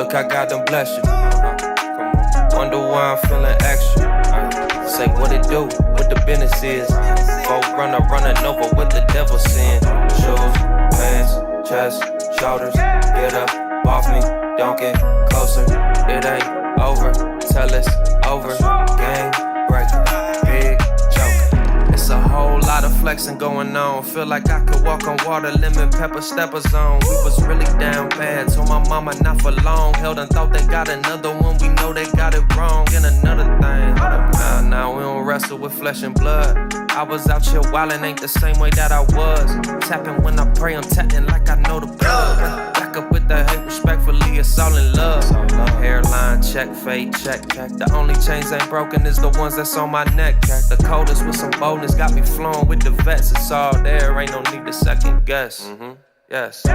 Look how God done bless you. Wonder why I'm feeling extra. Say what it do, what the business is. Folk running over what the devil sin. Shoes, pants, chest, shoulders. Get up off me, don't get closer. It ain't over, tell it's over. Game breaker, big joker. It's a whole lot of flexing going on. Feel like I could walk on water, lemon pepper stepper zone. We was really down bad, told my mama not for long. Held and thought they got another one, we know they got it wrong. And another thing, now we don't wrestle with flesh and blood. I was out here wildin', ain't the same way that I was. Tapping when I pray, I'm tapping like I know the blood. Back up with the hate, respectfully, it's all in love. Hairline, check, fade, check. The only chains ain't broken is the ones that's on my neck. The coldest with some boldness, got me flowing with the vets. It's all there, ain't no need to second guess. Yes.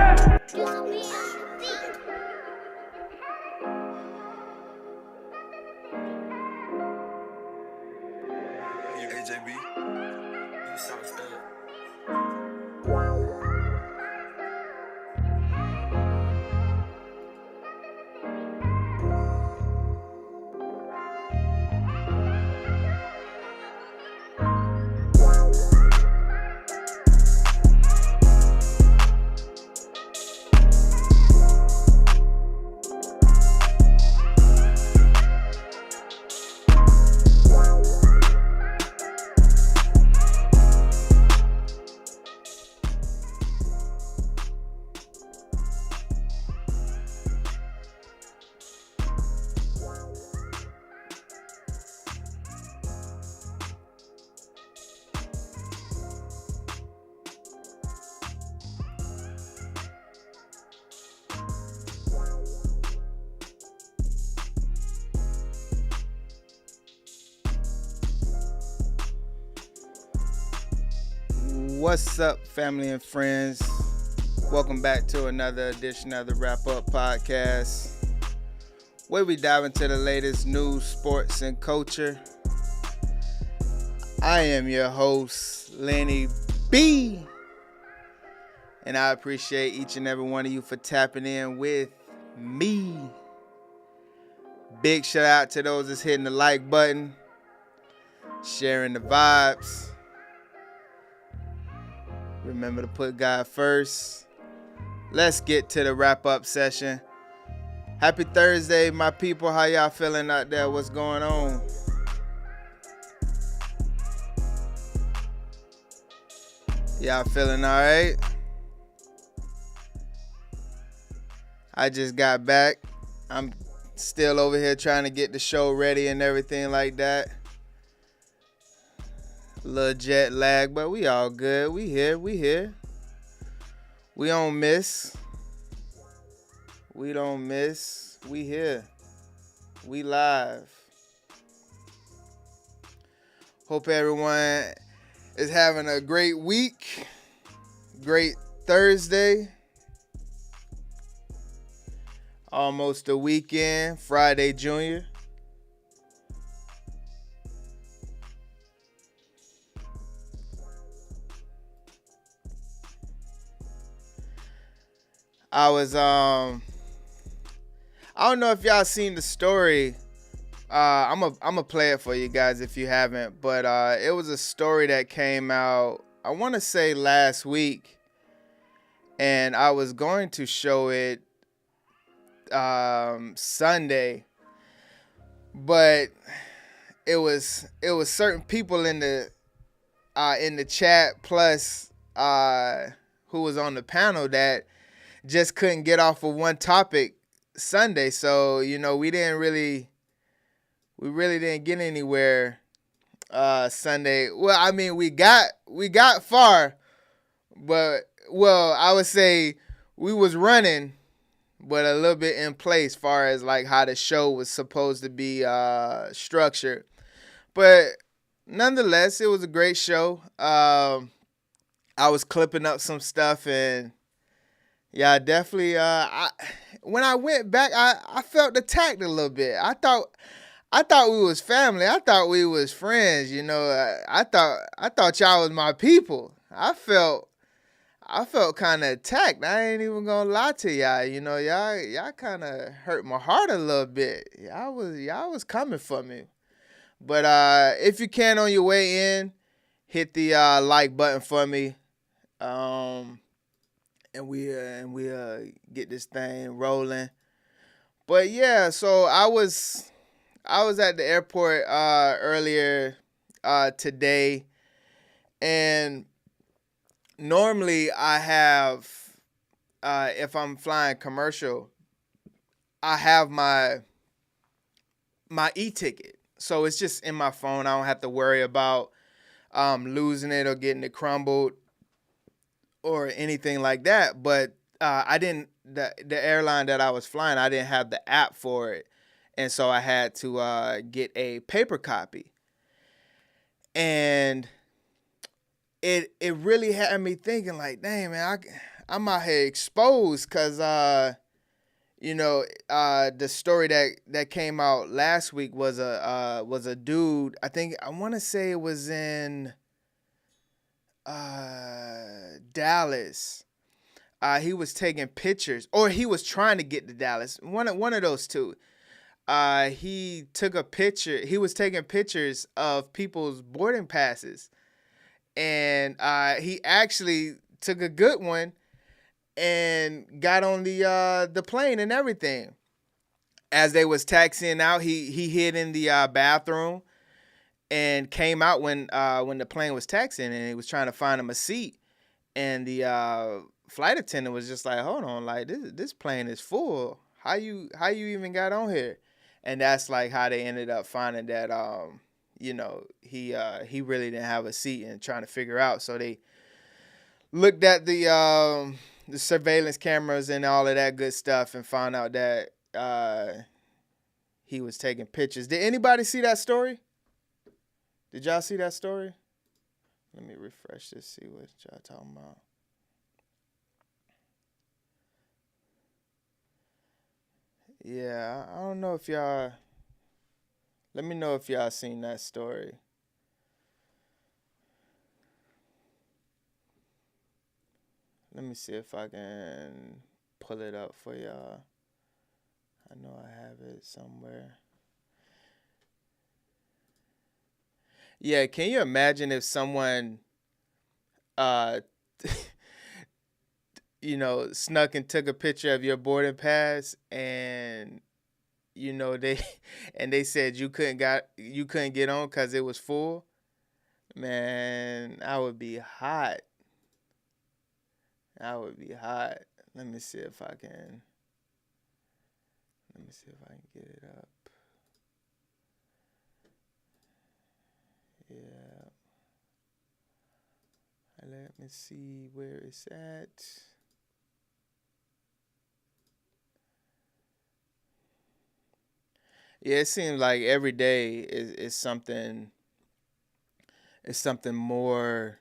AJB, you sound stud. What's up, family and friends? Welcome back to another edition of the Wrap Up Podcast, where we dive into the latest news, sports, and culture. I am your host, Lenny B, and I appreciate each and every one of you for tapping in with me. Big shout out to those that's hitting the like button, sharing the vibes. Remember to put God first. Let's get to the wrap-up session. Happy Thursday, my people. How y'all feeling out there? What's going on? Y'all feeling all right? I just got back. I'm still over here trying to get the show ready and everything like that. Little jet lag, but we all good. We here. We don't miss. We don't miss. We here. We live. Hope everyone is having a great week. Great Thursday. Almost the weekend. Friday Junior. I don't know if y'all seen the story. I'm a play it for you guys if you haven't, but it was a story that came out, I want to say last week, and I was going to show it Sunday, but it was certain people in the chat plus who was on the panel that just couldn't get off of one topic Sunday. So, we really didn't get anywhere Sunday. Well, I mean, we got far, but I would say we was running, but a little bit in place as far as like how the show was supposed to be structured. But nonetheless, it was a great show. I was clipping up some stuff, and yeah, definitely. When I went back, I felt attacked a little bit. I thought we was family. I thought we was friends. I thought y'all was my people. I felt I felt kind of attacked. I ain't even gonna lie to y'all. You know, y'all kind of hurt my heart a little bit. Y'all was coming for me. But if you can on your way in, hit the like button for me. And we get this thing rolling. But yeah, so I was at the airport earlier today, and normally I have if I'm flying commercial, I have my e-ticket. So it's just in my phone. I don't have to worry about losing it or getting it crumbled or anything like that. But I didn't, the airline that I was flying, I didn't have the app for it. And so I had to get a paper copy. And it really had me thinking like, dang, man, I'm out here exposed because, you know, the story that came out last week was a dude. I want to say it was in Dallas. He was taking pictures, or he was trying to get to Dallas. One of those two. He took a picture. He was taking pictures of people's boarding passes, and he actually took a good one and got on the plane and everything. As they was taxiing out, he hid in the bathroom and came out when the plane was taxiing, and he was trying to find him a seat. And the flight attendant was just like, "Hold on, like this plane is full. How you even got on here?" And that's like how they ended up finding that you know, he really didn't have a seat and trying to figure out. So they looked at the surveillance cameras and all of that good stuff and found out that he was taking pictures. Did anybody see that story? Did y'all see that story? Let me refresh this, see what y'all talking about. Yeah, I don't know if y'all... Let me know if y'all seen that story. Let me see if I can pull it up for y'all. I know I have it somewhere. Yeah, can you imagine if someone, you know, snuck and took a picture of your boarding pass, and you know they said you couldn't get on because it was full? Man, I would be hot. I would be hot. Let me see if I can get it up. Yeah. Let me see where it's at. Yeah, it seems like every day is something. It's something more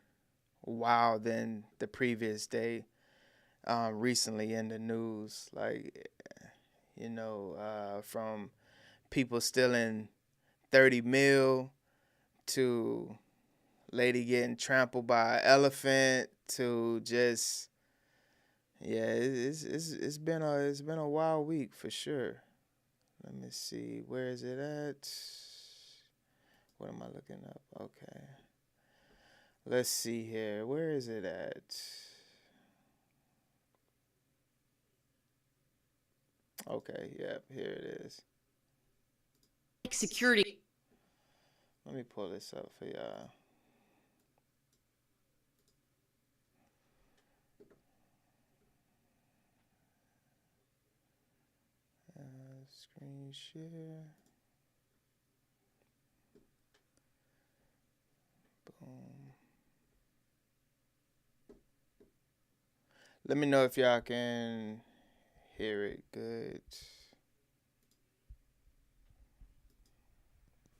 wow than the previous day. Recently in the news, like, you know, from people stealing 30 mil to lady getting trampled by an elephant to just, yeah, it's been a wild week for sure. Let me see, where is it at? What am I looking up? Okay, let's see here. Where is it at? Okay, yep, here it is. Security. Let me pull this up for y'all. Screen share. Boom. Let me know if y'all can hear it good.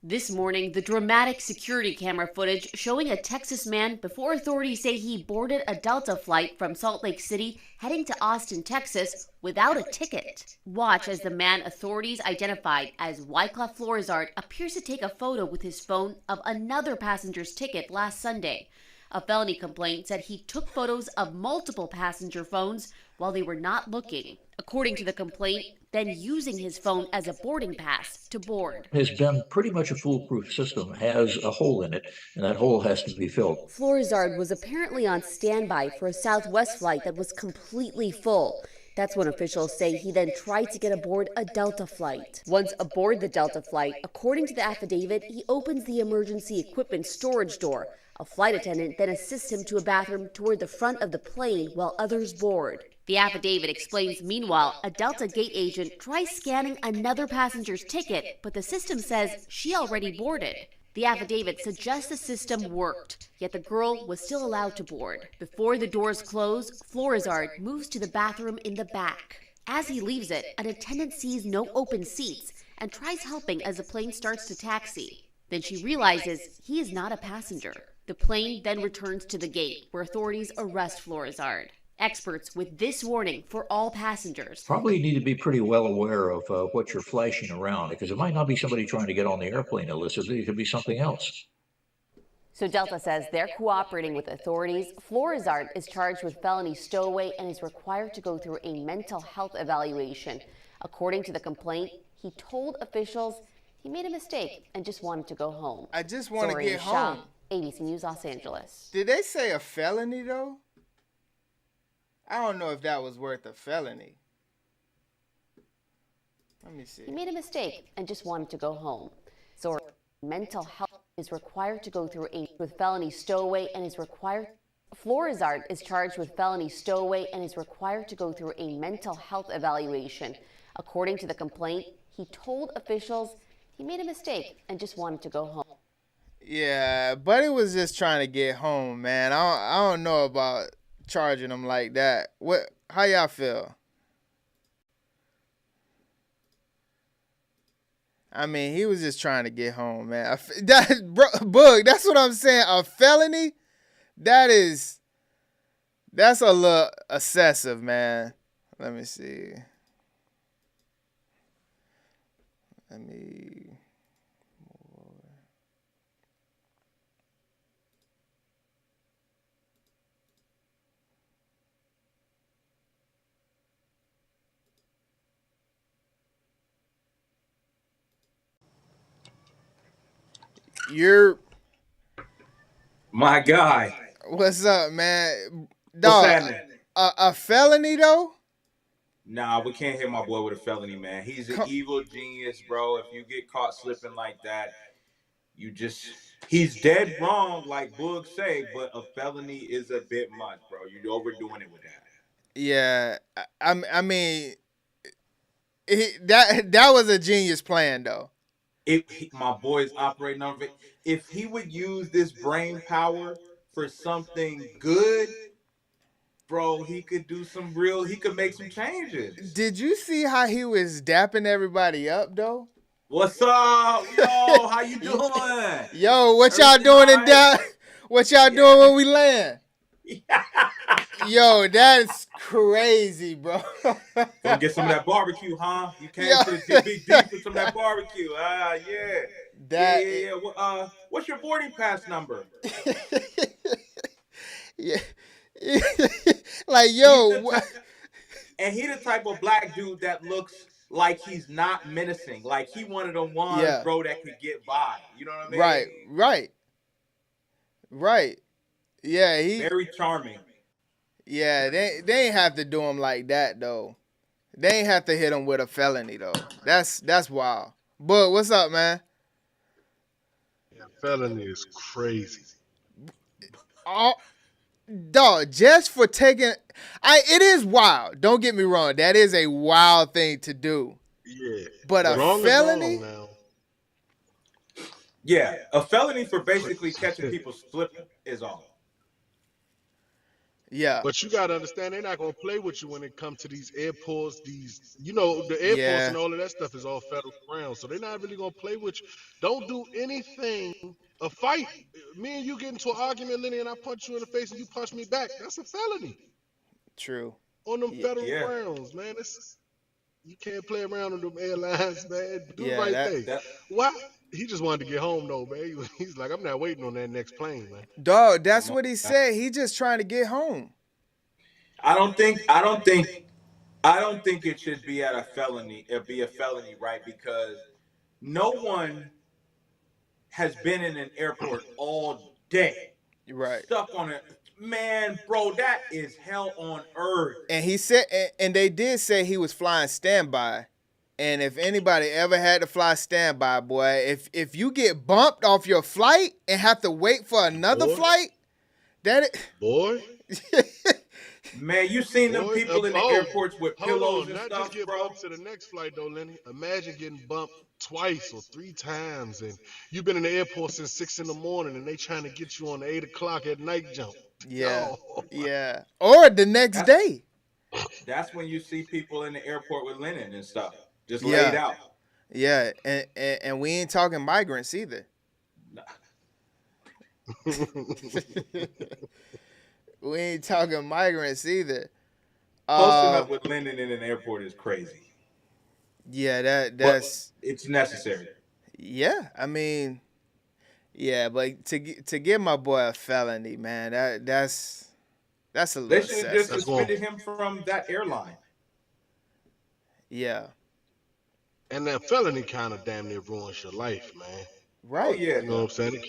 This morning, the dramatic security camera footage showing a Texas man before authorities say he boarded a Delta flight from Salt Lake City heading to Austin, Texas without a ticket. Watch as the man authorities identified as Wycliffe Florizard appears to take a photo with his phone of another passenger's ticket last Sunday. A felony complaint said he took photos of multiple passenger phones while they were not looking. According to the complaint, then using his phone as a boarding pass to board. Has been pretty much a foolproof system, has a hole in it, and that hole has to be filled. Florizard was apparently on standby for a Southwest flight that was completely full. That's when officials say he then tried to get aboard a Delta flight. Once aboard the Delta flight, according to the affidavit, he opens the emergency equipment storage door. A flight attendant then assists him to a bathroom toward the front of the plane while others board. The affidavit explains, meanwhile, a Delta gate agent tries scanning another passenger's ticket, but the system says she already boarded. The affidavit suggests the system worked, yet the girl was still allowed to board. Before the doors close, Florizard moves to the bathroom in the back. As he leaves it, an attendant sees no open seats and tries helping as the plane starts to taxi. Then she realizes he is not a passenger. The plane then returns to the gate, where authorities arrest Florizard. Experts with this warning for all passengers. Probably need to be pretty well aware of what you're flashing around, because it might not be somebody trying to get on the airplane illicitly. It could be something else. So Delta says they're cooperating with authorities. Florizard is charged with felony stowaway and is required to go through a mental health evaluation. According to the complaint, he told officials he made a mistake and just wanted to go home. I just want to get home. ABC News, Los Angeles. Did they say a felony, though? I don't know if that was worth a felony. Let me see. He made a mistake and just wanted to go home. So mental health is required to go through with felony stowaway and is required. Florizard is charged with felony stowaway and is required to go through a mental health evaluation. According to the complaint, he told officials he made a mistake and just wanted to go home. Yeah, Buddy was just trying to get home, man. I don't know about charging him like that. How y'all feel? I mean, he was just trying to get home, man. Boog, that's what I'm saying. A felony? That's a little excessive, man. Let me see. You're my guy. What's up, man? What's Dog, happening? a felony though? Nah, we can't hit my boy with a felony, man. He's an evil genius, bro. If you get caught slipping like that, he's dead wrong, like Boog say, but a felony is a bit much, bro. You're overdoing it with that. Yeah, I mean, that was a genius plan, though. My boy's operating on it. If he would use this brain power for something good, bro, he could make some changes. Did you see how he was dapping everybody up, though? What's up? Yo, how you doing? Yo, what y'all doing in Dallas? What y'all doing when we land? Yo, that's crazy, bro. Gonna get some of that barbecue, huh? You came to the big deep for some of that barbecue. Yeah. Yeah. What's your boarding pass number? Yeah. Like, yo. And he the type of black dude that looks like he's not menacing. Like he one of the ones, bro, that could get by. You know what I mean? Right. Yeah, very charming. Yeah, they ain't have to do him like that though. They ain't have to hit him with a felony though. That's wild. But what's up, man? Yeah, felony is crazy. Oh, dog, just for taking, it is wild. Don't get me wrong. That is a wild thing to do. Yeah, but a felony. Yeah, a felony for basically catching people slipping is all. Yeah. But you got to understand, they're not going to play with you when it comes to these airports, the airports and all of that stuff is all federal ground. So they're not really going to play with you. Don't do anything, a fight. Me and you get into an argument, Lenny, and I punch you in the face and you punch me back. That's a felony. True. On them federal grounds, man. You can't play around on them airlines, man. Do the right thing. He just wanted to get home though, man. He's like, I'm not waiting on that next plane, man. Dog, that's what he said. He just trying to get home. I don't think it should be at a felony. It'd be a felony, right? Because no one has been in an airport all day, right? Stuck on it, man, bro. That is hell on earth. And he said, and they did say he was flying standby. And if anybody ever had to fly standby, boy, if you get bumped off your flight and have to wait for another flight, boy. Man, you seen them people in the airports with pillows and not stuff, just get bro? bumped to the next flight though, Lenny. Imagine getting bumped twice or 3 times, and you've been in the airport since 6 in the morning, and they trying to get you on the 8 o'clock at night jump. Yeah, yeah, or the next day. That's when you see people in the airport with linen and stuff, just laid out. Yeah, and we ain't talking migrants either. We ain't talking migrants either. Posting up with linen in an airport is crazy. Yeah, that's it's necessary. Yeah, I mean, yeah, but to give my boy a felony, man, that's a little. They should have just suspended him from that airline. Yeah. And that felony kind of damn near ruins your life, man. Right. Oh, yeah. You know what I'm saying?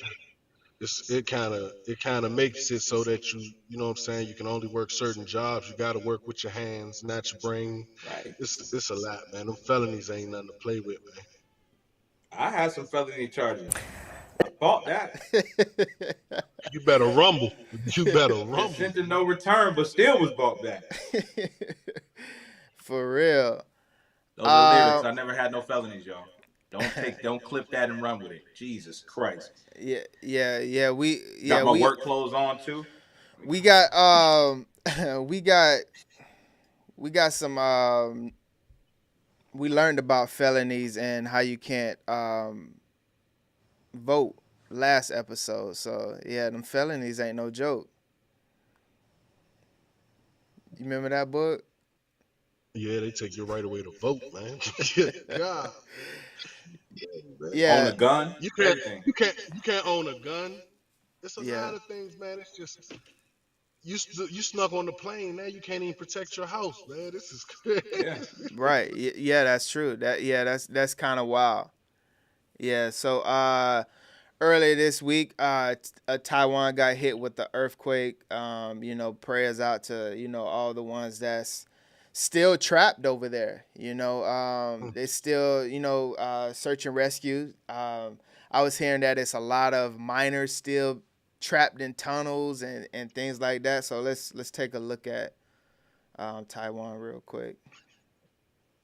It kind of makes it so that you know what I'm saying, you can only work certain jobs. You got to work with your hands, not your brain. Right. It's a lot, man. Them felonies ain't nothing to play with, man. I had some felony charges. I bought that. You better rumble. You better rumble. Sent to no return, but still was bought back. For real. Those are lyrics. I never had no felonies, y'all. Don't clip that and run with it. Jesus Christ. Yeah. We got my work clothes on too. We got some we learned about felonies and how you can't vote last episode. So yeah, them felonies ain't no joke. You remember that book? Yeah, they take your right away to vote, man. God. Yeah. Own a gun. You can't own a gun. It's a lot of things, man. It's just you snuck on the plane. Now you can't even protect your house, man. This is crazy. Yeah. Right. Yeah, that's true. That's kind of wild. Yeah. So earlier this week, Taiwan got hit with the earthquake. Prayers out to all the ones that's still trapped over there. They still search and rescue. I was hearing that it's a lot of miners still trapped in tunnels and things like that. So let's take a look at Taiwan real quick.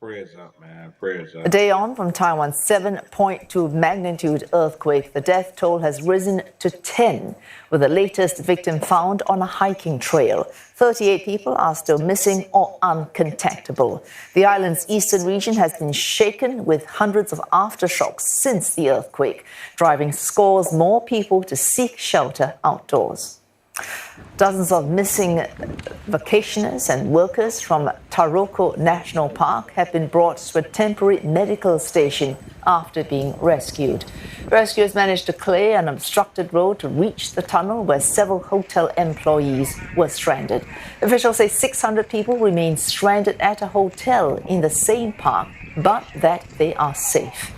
Prayers up, man. Prayers up. A day on from Taiwan's 7.2 magnitude earthquake, the death toll has risen to 10, with the latest victim found on a hiking trail. 38 people are still missing or uncontactable. The island's eastern region has been shaken with hundreds of aftershocks since the earthquake, driving scores more people to seek shelter outdoors. Dozens of missing vacationers and workers from Taroko National Park have been brought to a temporary medical station after being rescued. Rescuers managed to clear an obstructed road to reach the tunnel where several hotel employees were stranded. Officials say 600 people remain stranded at a hotel in the same park, but that they are safe.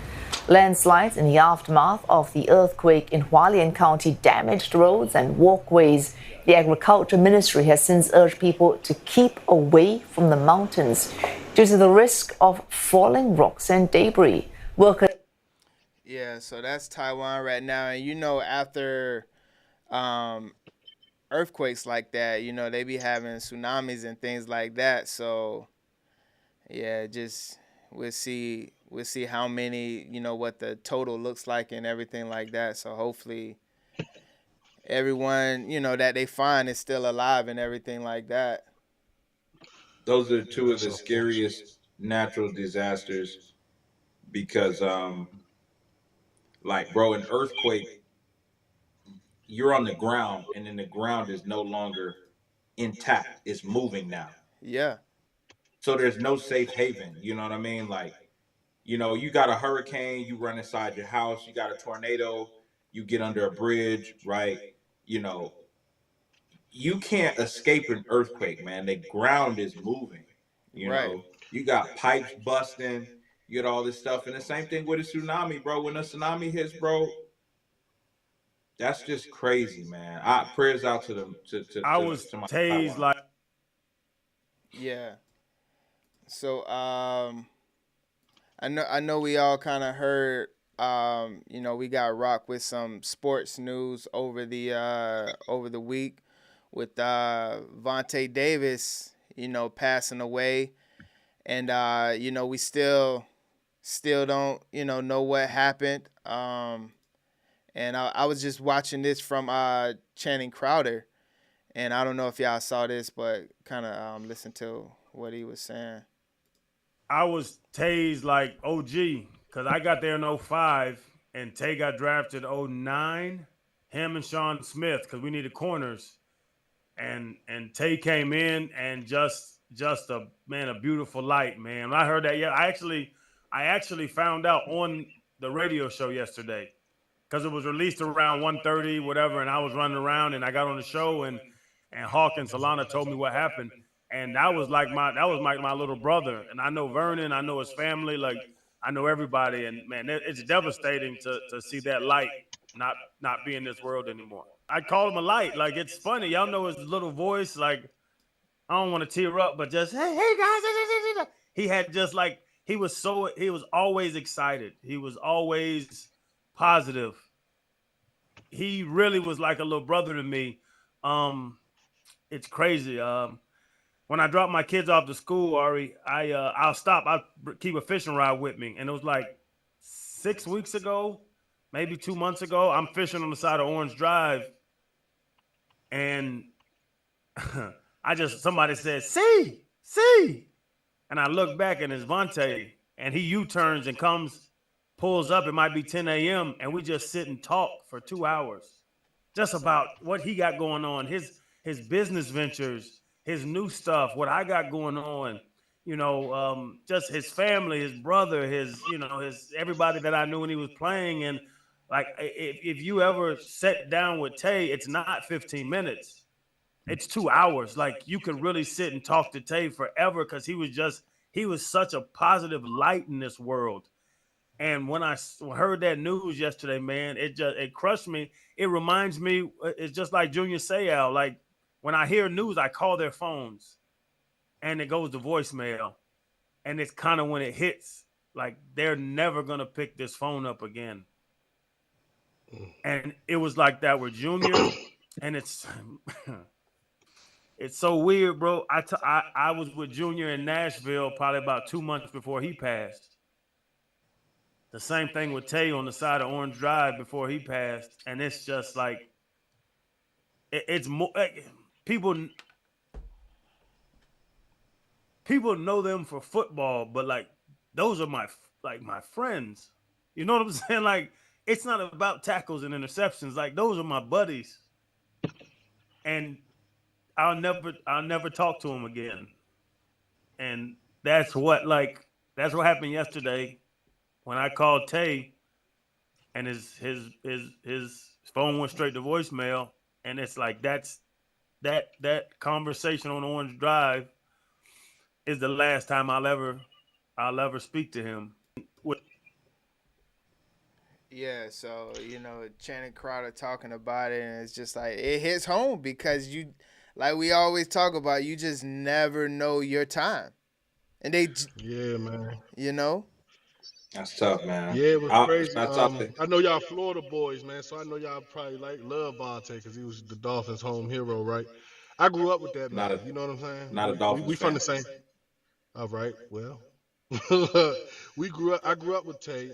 Landslides in the aftermath of the earthquake in Hualien County damaged roads and walkways. The Agriculture Ministry has since urged people to keep away from the mountains due to the risk of falling rocks and debris. Yeah, so that's Taiwan right now. And after earthquakes like that, they be having tsunamis and things like that. So yeah, we'll see how many, what the total looks like and everything like that. So hopefully everyone, that they find is still alive and everything like that. Those are two of the scariest natural disasters because, bro, an earthquake, you're on the ground and then the ground is no longer intact. It's moving now. Yeah. So there's no safe haven. You know what I mean? You know, you got a hurricane, you run inside your house. You got a tornado, you get under a bridge, right? You know, you can't escape an earthquake, man. The ground is moving. You Right. know, you got pipes busting, you get all this stuff. And the same thing with a tsunami, bro. When a tsunami hits, bro, that's just crazy, man. Prayers out to them I was to my tased Taiwan. like Yeah. So I know we all kind of heard you know, we got rocked with some sports news over the week with Vontae Davis, you know, passing away, and you know, we still don't, you know what happened. And I was just watching this from Channing Crowder, and I don't know if y'all saw this, but kind of listen to what he was saying. I was tased like OG because I got there in 05 and Tay got drafted 09. Him and Sean Smith because we needed corners, and Tay came in and just a beautiful light, man. When I heard that, yeah, I actually found out on the radio show yesterday because it was released around 1:30, whatever, and I was running around and I got on the show and Hawk and Solana told me what happened. And that was like my little brother. And I know Vernon, I know his family, like I know everybody. And man, it's devastating to see that light not be in this world anymore. I call him a light. Like it's funny. Y'all know his little voice. Like I don't want to tear up, but just hey guys. He had just like he was always excited. He was always positive. He really was like a little brother to me. It's crazy. When I drop my kids off to school, Ari, I'll stop. I'll keep a fishing rod with me. And it was like 6 weeks ago, maybe 2 months ago, I'm fishing on the side of Orange Drive. And somebody said, see. And I look back and it's Vontae. And he U-turns and pulls up. It might be 10 a.m. And we just sit and talk for 2 hours. Just about what he got going on, his business ventures, his new stuff, what I got going on, you know, just his family, his brother, his everybody that I knew when he was playing. And like, if you ever sat down with Tay, it's not 15 minutes. It's 2 hours. Like you could really sit and talk to Tay forever because he was such a positive light in this world. And when I heard that news yesterday, man, it crushed me. It reminds me, it's just like Junior Seau, like, when I hear news, I call their phones and it goes to voicemail. And it's kind of when it hits, like they're never going to pick this phone up again. And it was like that with Junior. And it's so weird, bro. I was with Junior in Nashville probably about 2 months before he passed. The same thing with Tay on the side of Orange Drive before he passed. And it's just like, it's more people know them for football, but like those are my friends. You know what I'm saying? Like it's not about tackles and interceptions. Like those are my buddies, and I'll never talk to them again. And that's what happened yesterday when I called Tay, and his phone went straight to voicemail, and it's like that conversation on Orange Drive is the last time I'll ever speak to him. Yeah, so you know, Channing Crowder talking about it, and it's just like it hits home because you, like we always talk about, you just never know your time, and yeah, man, you know. That's tough, man. Yeah, it was crazy. That's up there. I know y'all Florida boys, man, so I know y'all probably love Vontae because he was the Dolphins' home hero, right? I grew up with that man. You know what I'm saying? Not a Dolphins we from fan. the same. All right, well, I grew up with Tay.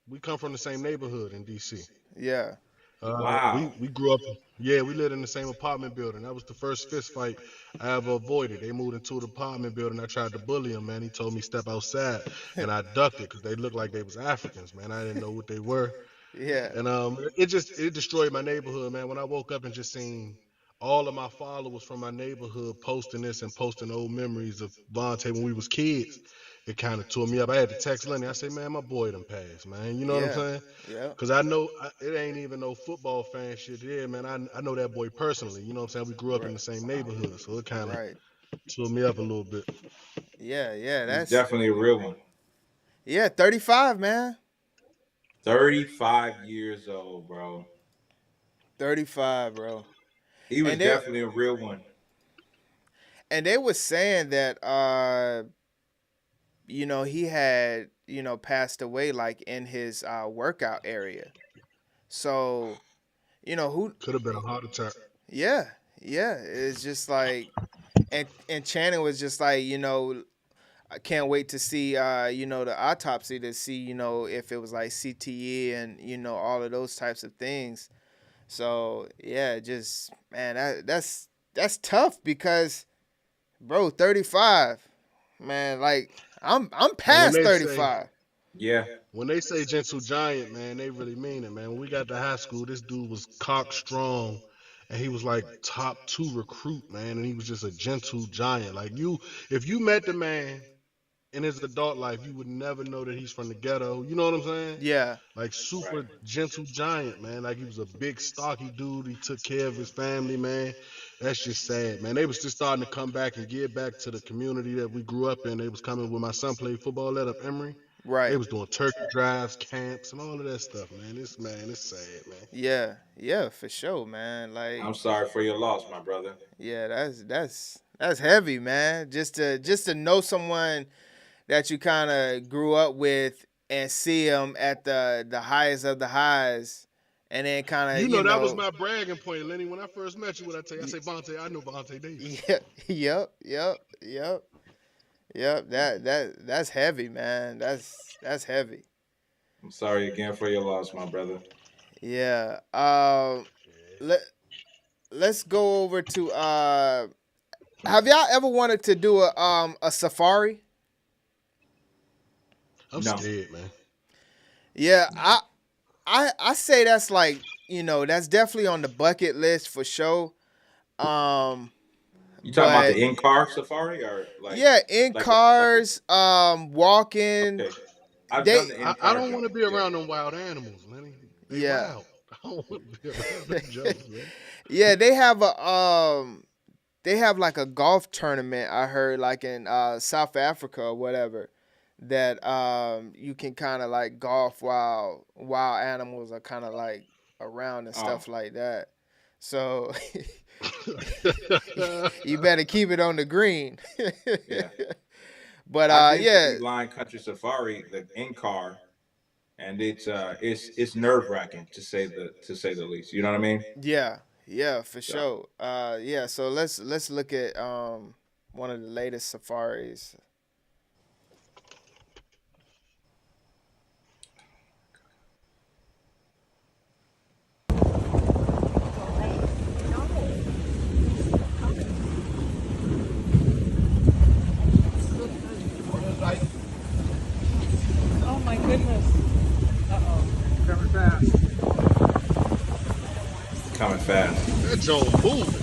We come from the same neighborhood in DC. Yeah. Wow. We grew up. Yeah, we lived in the same apartment building. That was the first fist fight I ever avoided. They moved into the apartment building. I tried to bully him, man. He told me step outside, and I ducked it because they looked like they was Africans, man. I didn't know what they were. Yeah. And it destroyed my neighborhood, man. When I woke up and just seen all of my followers from my neighborhood posting this and posting old memories of Vontae when we was kids, it kind of tore me up. I had to text Lenny. I say, man, my boy done passed, man. You know what I'm saying? Yeah. Because I know it ain't even no football fan shit. Yeah, man. I know that boy personally. You know what I'm saying? We grew up in the same neighborhood, so it kind of tore me up a little bit. Yeah. He's definitely a real one. Yeah, 35, man. 35 years old, bro. 35, bro. He was definitely a real one. And they were saying that, he had, passed away like in his workout area. So, who could have been a heart attack. Yeah. It's just like, and Channing was just like, I can't wait to see, the autopsy to see, if it was like CTE and, all of those types of things. So yeah, just man, that's tough because, bro, 35, man, like I'm past 35. Yeah. When they say gentle giant, man, they really mean it, man. When we got to high school, this dude was cock strong, and he was like top 2 recruit, man, and he was just a gentle giant. Like if you met the man in his adult life, you would never know that he's from the ghetto. You know what I'm saying? Yeah. Like super gentle giant, man. Like he was a big stocky dude. He took care of his family, man. That's just sad, man. They was just starting to come back and give back to the community that we grew up in. They was coming when my son played football at up Emory. Right. They was doing turkey drives, camps, and all of that stuff, man. It's sad, man. Yeah, for sure, man. Like I'm sorry for your loss, my brother. Yeah, that's heavy, man. Just to know someone that you kind of grew up with and see them at the highest of the highs, and then kind of that was my bragging point, Lenny. When I first met you, what I tell you, I say Vontae, I know Vontae Davis. Yep. That's heavy, man. That's heavy. I'm sorry again for your loss, my brother. Yeah. Let's go over to have y'all ever wanted to do a safari? I'm scared, man. Yeah, I say that's like, that's definitely on the bucket list for sure. You talking about the in-car safari or like? Yeah, in cars, walking. Okay. I've done the in-car. I don't want to be around them wild animals, Lenny. They wild. I don't want to be around them jokes, man. Yeah, they have like a golf tournament, I heard, like in South Africa or whatever, that you can kind of like golf while wild animals are kind of like around and stuff like that. So you better keep it on the green. Yeah. But Line Country Safari, the in car, and it's nerve wracking to say the least. You know what I mean? Yeah, for sure. So let's look at one of the latest safaris. Oh my goodness. Coming fast. Coming fast. That Joe moving.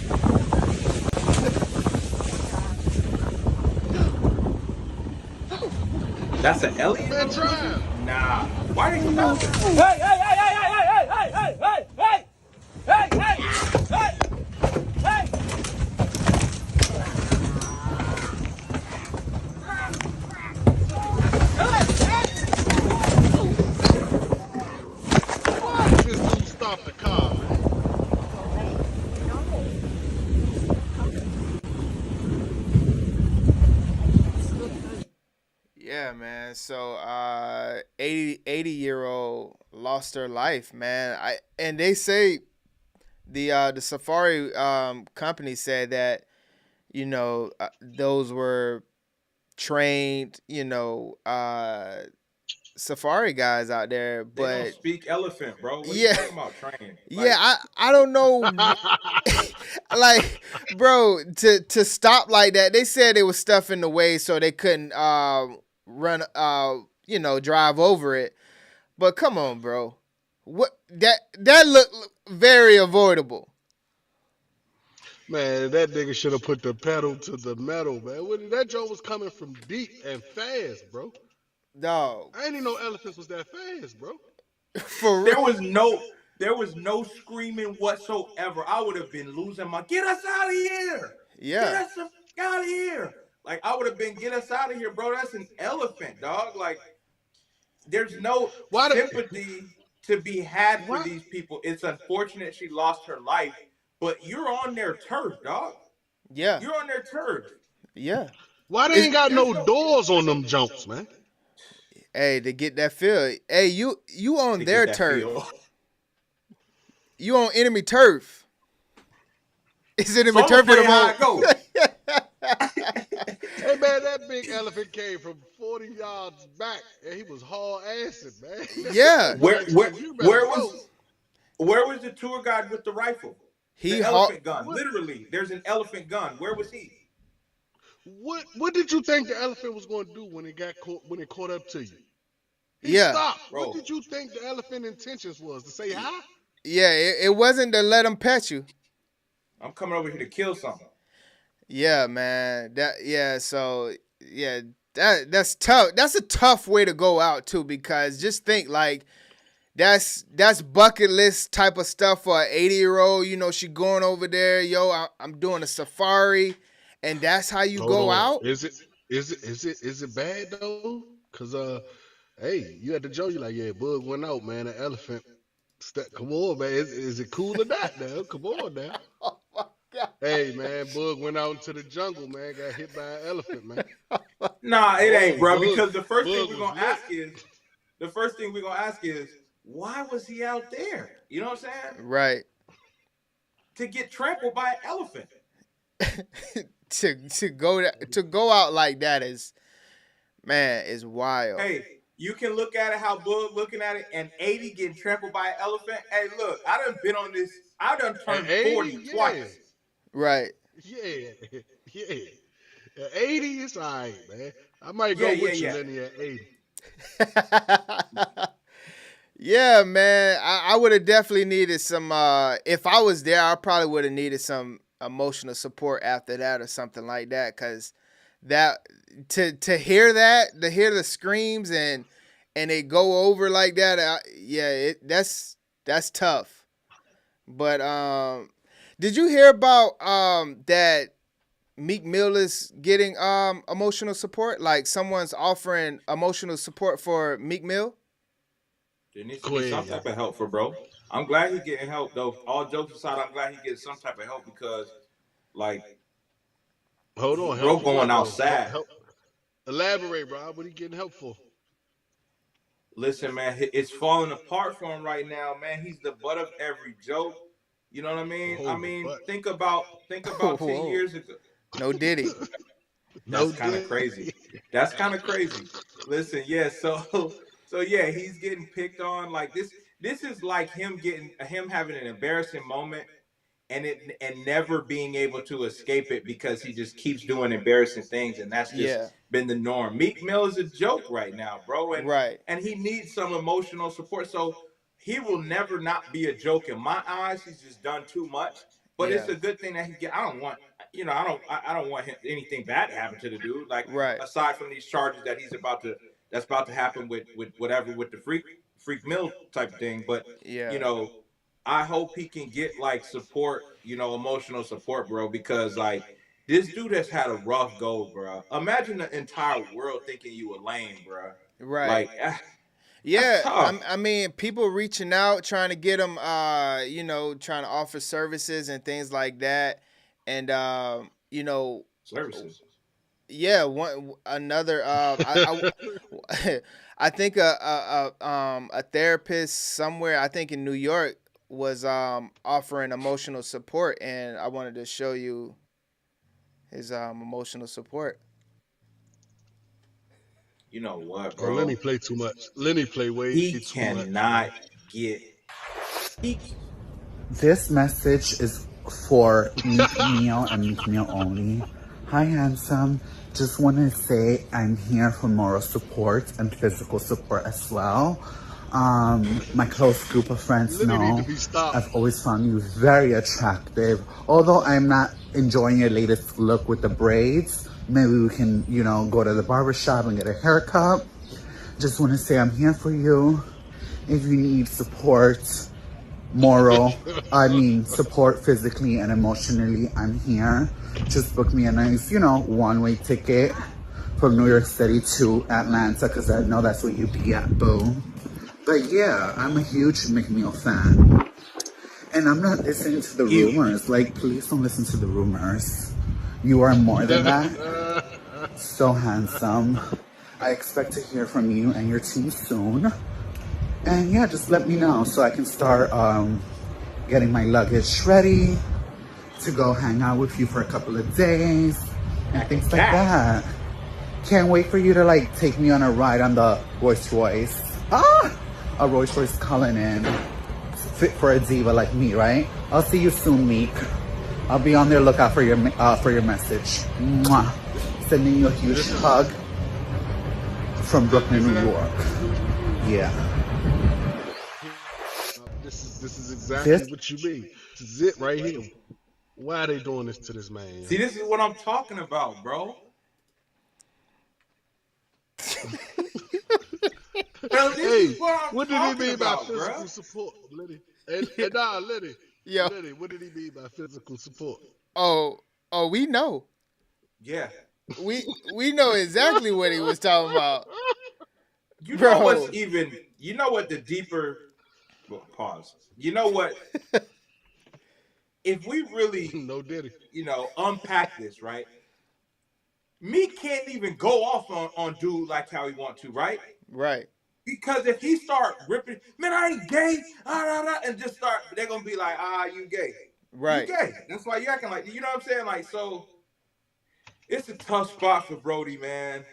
That's an alien? Man, drive. Nah. Why are you bouncing? Hey! This dude stopped the car, man. Yeah, man. So 80-year-old lost her life, man. And they say the safari company said that those were trained safari guys out there, but they don't speak elephant, bro. What are you talking about training? I don't know. Like, bro, to stop like that, they said there was stuff in the way so they couldn't run drive over it. But come on, bro. What that looked very avoidable. Man, that nigga should have put the pedal to the metal, man. That joke was coming from deep and fast, bro. Dog. I didn't even know elephants was that fast, bro. For real. There was no screaming whatsoever. I would have been losing my get us out of here. Yeah. Get us out of here. Like I would have been get us out of here, bro. That's an elephant, dog. Like there's no sympathy to be had for these people. It's unfortunate she lost her life, but you're on their turf, dog. Yeah. You're on their turf. Yeah. Why they ain't got no doors on them jumps, man? Hey, to get that feel. Hey, you on their turf. You on enemy turf. Is enemy turf in the go. Hey man, that big elephant came from 40 yards back, and he was hard assing, man. Yeah. Where was the tour guide with the rifle? The elephant gun. Literally, there's an elephant gun. Where was he? What did you think the elephant was going to do when it caught up to you? He stopped. Bro. What did you think the elephant intentions was? To say hi? Yeah, it wasn't to let him pet you. I'm coming over here to kill something. Yeah, man. That's tough. That's a tough way to go out too, because just think like that's bucket list type of stuff for an 80-year-old. You know, she going over there, I'm doing a safari, and that's how you go out. Is it bad though? Cause hey, you at the Joe, you like, yeah, Bug went out, man. The elephant. Come on, man. Is it cool or not now? Come on now. Oh my God. Hey, man, Bug went out into the jungle, man. Got hit by an elephant, man. Nah, it ain't, bro. Because the first thing we're gonna ask is, why was he out there? You know what I'm saying? Right. To get trampled by an elephant. to go out like that is wild. Hey, you can look at it how Bug looking at it, and 80 getting trampled by an elephant. Hey, look, I done been on this. I done turned 40 twice. Right. Yeah. 80 is all right, man. I might go with you, Lenny, at 80. Yeah, man. I would have definitely needed some. If I was there, I probably would have needed some emotional support after that or something like that, because to hear the screams and they go over like that, that's tough. But did you hear about that Meek Mill is getting emotional support? Like someone's offering emotional support for Meek Mill? There needs to be some type of help for bro. I'm glad he's getting help though. All jokes aside, I'm glad he gets some type of help because, like, hold on, bro, going outside. Elaborate, bro. What are you getting help for? Listen, man, it's falling apart for him right now, man. He's the butt of every joke. You know what I mean? Think about 10 years ago. No Diddy. That's kind of crazy. That's kind of crazy. Listen, yeah. So yeah, he's getting picked on like this. This is like him having an embarrassing moment and never being able to escape it because he just keeps doing embarrassing things, and that's just been the norm. Meek Mill is a joke right now, bro, and he needs some emotional support. So he will never not be a joke in my eyes. He's just done too much, but it's a good thing that he get. I don't want anything bad to happen to the dude. Like aside from these charges that that's about to happen with the freak mill type of thing. But I hope he can get like support, emotional support, bro, because like this dude has had a rough go, bro. Imagine the entire world thinking you a lame, bro. Right. Like, I mean, people reaching out, trying to get him, trying to offer services and things like that. And, services. Yeah, another. I think a therapist somewhere, I think in New York, was offering emotional support, and I wanted to show you his emotional support. You know what, bro? Lenny play too much. Lenny play way too much. He cannot get. This message is for Meek Mill and Meek Mill only. Hi, handsome. Just want to say I'm here for moral support and physical support as well. My close group of friends Liddy need know to be stopped. I've always found you very attractive. Although I'm not enjoying your latest look with the braids, maybe we can, you know, go to the barbershop and get a haircut. Just want to say I'm here for you. If you need support, support physically and emotionally, I'm here. Just book me a nice, you know, one-way ticket from New York City to Atlanta, because I know that's where you be at, boo. But yeah, I'm a huge McNeil fan. And I'm not listening to the rumors. Like, please don't listen to the rumors. You are more than that. So handsome. I expect to hear from you and your team soon. And yeah, just let me know so I can start getting my luggage ready to go hang out with you for a couple of days and things like that. Can't wait for you to like take me on a ride on the Rolls Royce. A Rolls Royce Cullinan. Fit for a diva like me, right? I'll see you soon, Meek. I'll be on their lookout for your message. Mwah. Sending you a huge hug from Brooklyn, New York. Yeah. This is exactly what you mean. This is it right here. Why are they doing this to this man? See, this is what I'm talking about, bro. Hey, what did he mean by physical support, Liddy? And Liddy. Yeah. Liddy, what did he mean by physical support? Oh, we know. Yeah. We know exactly what he was talking about. You know what's even, you know what the deeper, well, pause. You know what? If we really, no Diddy, you know, unpack this, right? Me can't even go off on dude like how he want to, right? Right. Because if he start ripping, man, I ain't gay, and just start, they're gonna be like, you gay. Right. You gay. That's why you acting like, you know what I'm saying? Like, so it's a tough spot for Brody, man.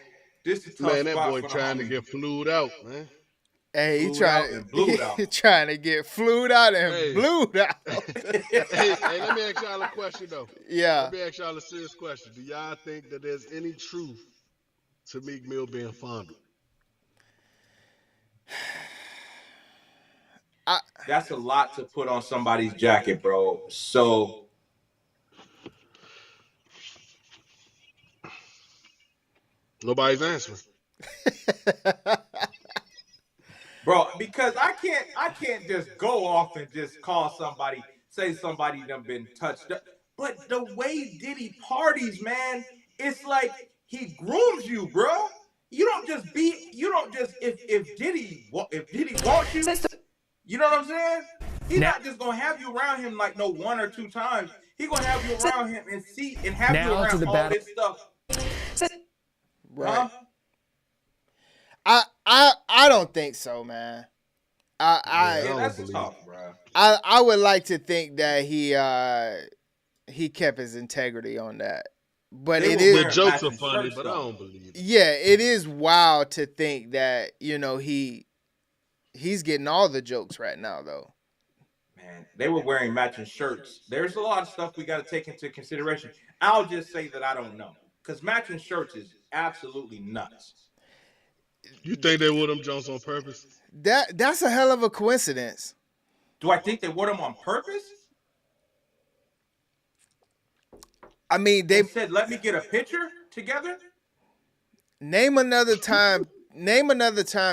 This is a tough spot. Man, that boy trying to get flued out, man. Hey, he trying to get flued out and blued out. hey, let me ask y'all a question though. Yeah. Let me ask y'all a serious question. Do y'all think that there's any truth to Meek Mill being fondled? That's a lot to put on somebody's jacket, bro. So nobody's answering. Bro, because I can't just go off and just call somebody, say somebody done been touched up. But the way Diddy parties, man, it's like he grooms you, bro. You don't just if Diddy wants you, you know what I'm saying? He's not just gonna have you around him like no one or two times. He gonna have you around him and see and have you around all this stuff. Right. I don't think so, man. That's tough, bro. I would like to think that he kept his integrity on that. But the jokes are funny, but I don't believe it. Yeah, it is wild to think that, you know, he's getting all the jokes right now, though. Man, they were wearing matching shirts. There's a lot of stuff we got to take into consideration. I'll just say that I don't know, because matching shirts is absolutely nuts. You think they wore them Jones on purpose? That's a hell of a coincidence. Do I think they wore them on purpose? I mean, they said, "Let me get a picture together." Name another time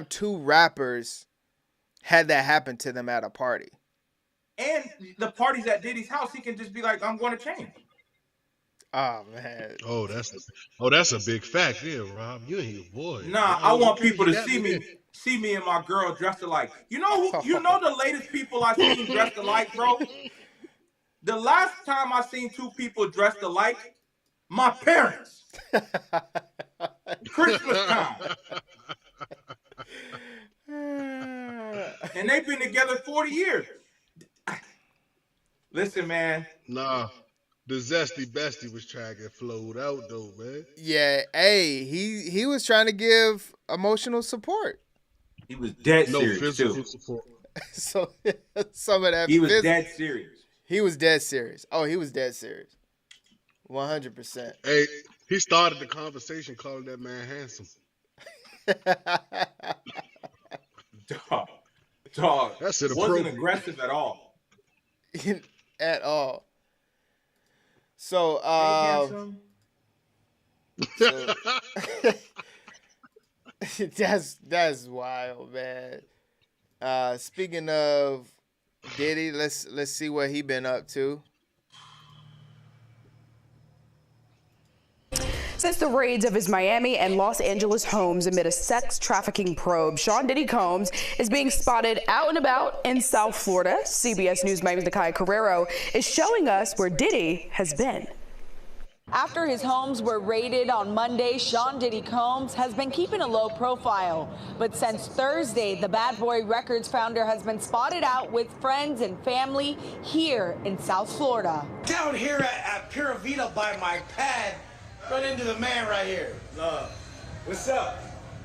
two rappers had that happen to them at a party. And the party's at Diddy's house. He can just be like, "I'm going to change." Oh man. Oh, that's a big fact, yeah, Rob. You ain't your boy. Nah, I want people to see me and my girl dressed alike. You know the latest people I seen dressed alike, bro? The last time I seen two people dressed alike, my parents. Christmas time. And they've been together 40 years. Listen, man. Nah. The Zesty Bestie was trying to get flowed out, though, man. Yeah, hey, he was trying to give emotional support. He was dead serious, physical too. Support. So some of that. He was dead serious. He was dead serious. Oh, he was dead serious. 100%. Hey, he started the conversation calling that man handsome. Dog, That's wasn't inappropriate. aggressive at all. At all. So, so that's wild, man. Speaking of Diddy, let's see what he been up to. Since the raids of his Miami and Los Angeles homes amid a sex trafficking probe, Sean Diddy Combs is being spotted out and about in South Florida. CBS News Miami's Nakia Carrero is showing us where Diddy has been. After his homes were raided on Monday, Sean Diddy Combs has been keeping a low profile. But since Thursday, the Bad Boy Records founder has been spotted out with friends and family here in South Florida. Down here at Pura Vida by my pad, run into the man right here. What's up?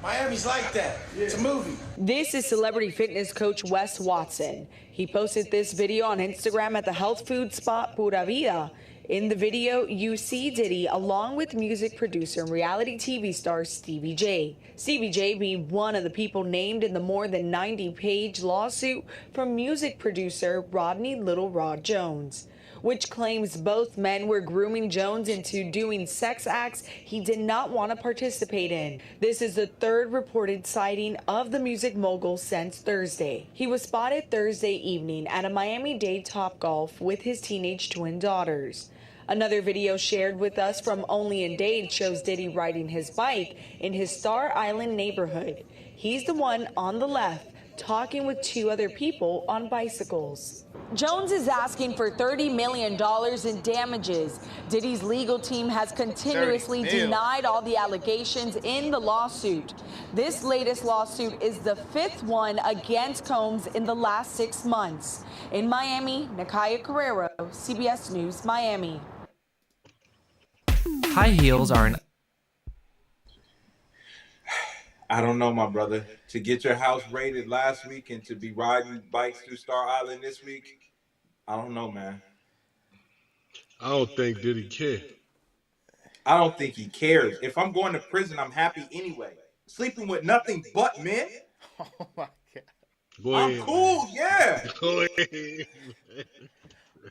Miami's like that. It's a movie. This is celebrity fitness coach Wes Watson. He posted this video on Instagram at the health food spot Pura Vida. In the video, you see Diddy along with music producer and reality TV star Stevie J. Stevie J being one of the people named in the more than 90-page lawsuit from music producer Rodney Little Rod Jones, which claims both men were grooming Jones into doing sex acts he did not want to participate in. This is the third reported sighting of the music mogul since Thursday. He was spotted Thursday evening at a Miami-Dade Topgolf with his teenage twin daughters. Another video shared with us from Only in Dade shows Diddy riding his bike in his Star Island neighborhood. He's the one on the left, talking with two other people on bicycles. Jones is asking for $30 million in damages. Diddy's legal team has continuously denied all the allegations in the lawsuit. This latest lawsuit is the fifth one against Combs in the last 6 months. In Miami, Nakia Carrero, CBS News, Miami. High heels are an... I don't know, my brother. To get your house raided last week and to be riding bikes through Star Island this week, I don't know, man. I don't think Diddy care. I don't think he cares. If I'm going to prison, I'm happy anyway. Sleeping with nothing but men. Oh my God. Go ahead, I'm cool, man. yeah. Go ahead.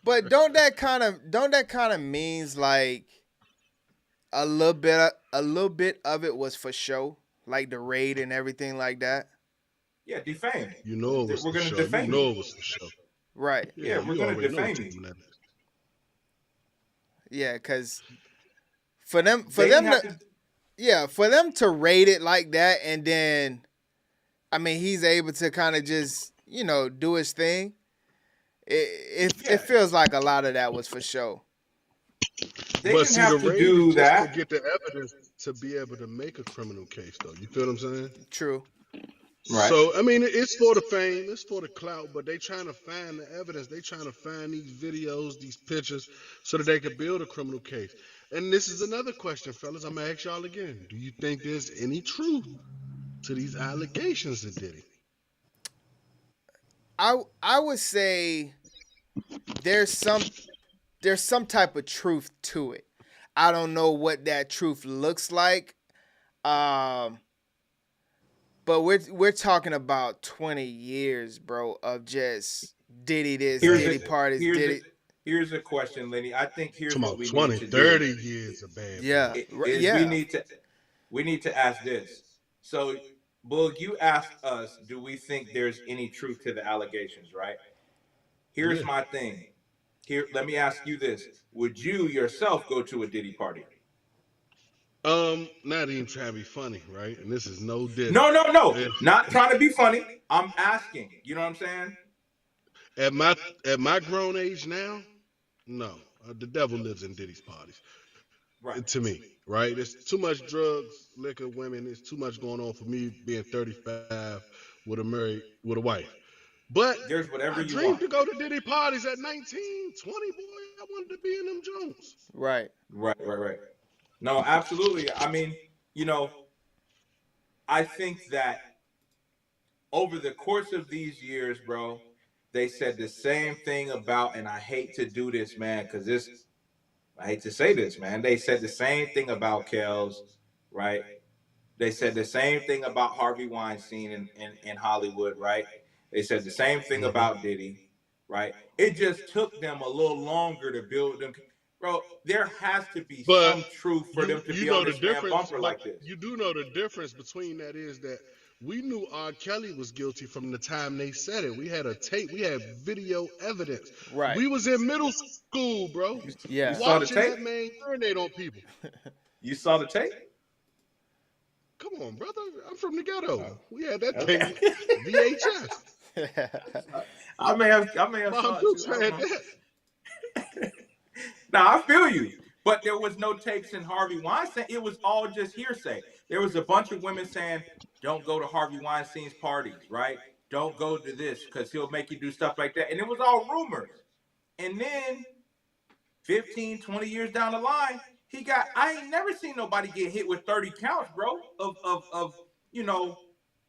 But don't that kind of means like a little bit of it was for show, like the raid and everything like that. Yeah, defame. You know it was We're for gonna show. defame You know you. it was for show. Right. Yeah, we're gonna defame you. Yeah, because for them to rate it like that, and then, I mean, he's able to kind of just, do his thing. It feels like a lot of that was for show. They didn't have to do that to get the evidence to be able to make a criminal case, though. You feel what I'm saying? True. Right. So, I mean, it's for the fame, it's for the clout, but they trying to find the evidence. They trying to find these videos, these pictures, so that they can build a criminal case. And this is another question, fellas. I'm going to ask y'all again. Do you think there's any truth to these allegations of Diddy? I would say there's some type of truth to it. I don't know what that truth looks like. But we're talking about 20 years, bro, of just Diddy this, Diddy parties, Diddy. Here's a question, Lenny. I think here's what we 20, need to 30 do. years of bad. Yeah, We need to ask this. So, Bull, you asked us, do we think there's any truth to the allegations, right? Here's my thing. Let me ask you this. Would you yourself go to a Diddy party? Not even trying to be funny, right? And this is no Diddy. No. Not trying to be funny. I'm asking. You know what I'm saying? At my grown age now, no. The devil lives in Diddy's parties. Right. To me, right? There's too much drugs, liquor, women. There's too much going on for me being 35 with a wife. But there's whatever I you dreamed want to go to Diddy parties at 19, 20, boy. I wanted to be in them Jones. Right. No, absolutely. I mean, I think that over the course of these years, bro, they said the same thing about, and I hate to do this, man, because I hate to say this, man. They said the same thing about Kels, right? They said the same thing about Harvey Weinstein in Hollywood, right? They said the same thing about Diddy, right? It just took them a little longer to build them. Bro, there has to be But some truth for them to you be on know the this man difference, bumper but like this. you do know the difference between that is that we knew R. Kelly was guilty from the time they said it. We had a tape, we had video evidence. Right. We was in middle school, bro. You saw the Watching tape? that man urinate on people. You saw the tape? Come on, brother. I'm from the ghetto. We had that thing VHS. I may have saw it too. Now I feel you, but there was no tapes in Harvey Weinstein. It was all just hearsay. There was a bunch of women saying, "Don't go to Harvey Weinstein's parties, right? Don't go to this because he'll make you do stuff like that." And it was all rumors. And then 15, 20 years down the line, I ain't never seen nobody get hit with 30 counts, bro, of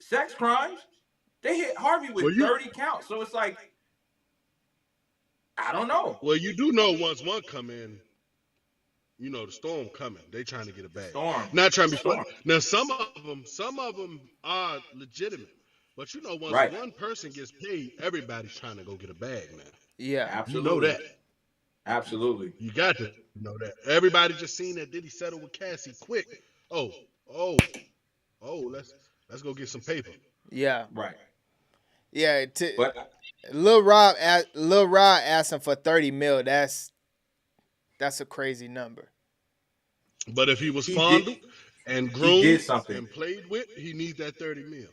sex crimes. They hit Harvey with 30 counts. So it's like, I don't know. Well, you do know once one come in, the storm coming. They trying to get a bag. Not trying to be funny. Now some of them are legitimate. But once one person gets paid, everybody's trying to go get a bag, man. Yeah. Absolutely. You know that. Absolutely. You got to know that. Everybody just seen that Diddy settle with Cassie quick. Oh, let's go get some paper. Yeah. Right. Yeah. Lil Rob asked him for 30 mil. That's a crazy number. But if he was fondled and groomed and played with, he needs that 30 mil.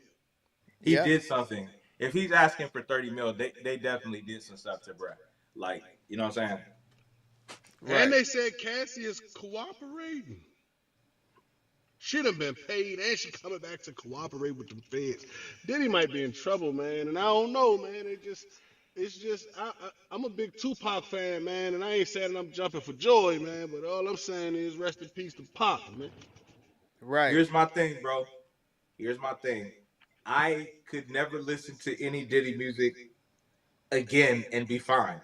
He did something. If he's asking for 30 mil, they definitely did some stuff to Brett. Like, you know what I'm saying? Right. And they said Cassie is cooperating. She done been paid, and she coming back to cooperate with the feds. Diddy might be in trouble, man, and I don't know, man. It's just, I'm a big Tupac fan, man, and I ain't saying I'm jumping for joy, man, but all I'm saying is rest in peace to Pac, man. Right. Here's my thing, bro. Here's my thing. I could never listen to any Diddy music again and be fine.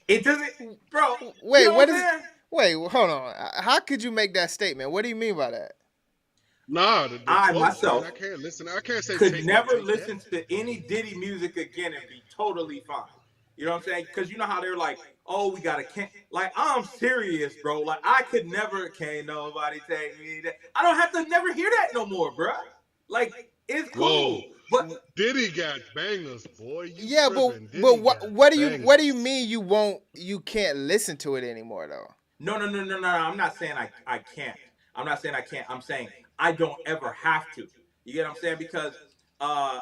It doesn't, bro. Wait, you know what is? Wait, hold on. How could you make that statement? What do you mean by that? Nah, I myself I can't listen. I can't say could never listen to any Diddy music again and be totally fine. You know what I'm saying? Because you know how they're like, oh, we gotta like I'm serious, bro. Like I could never, can't nobody take me that. I don't have to never hear that no more, bro. Like it's cool. Whoa. But Diddy got bangers, boy. But what do you mean you can't listen to it anymore though? No. I'm not saying I can't. I'm not saying I can't. I'm saying I don't ever have to. You get what I'm saying? Because I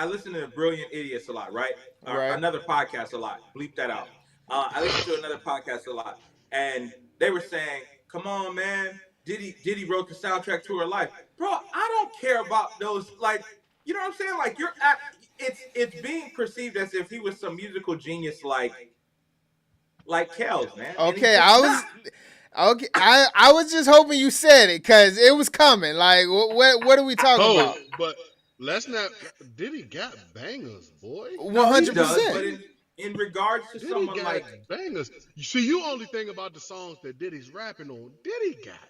listen to Brilliant Idiots a lot, right? Another podcast a lot. Bleep that out. I listen to another podcast a lot, and they were saying, "Come on, man, Diddy wrote the soundtrack to her life, bro. I don't care about those. Like, you know what I'm saying? Like, it's being perceived as if he was some musical genius, like Kels, man. Okay, I was just hoping you said it because it was coming. Like, what are we talking about? But let's not. Diddy got bangers, boy. 100%. But in regards to Diddy someone got like bangers, you see, you only think about the songs that Diddy's rapping on. Diddy got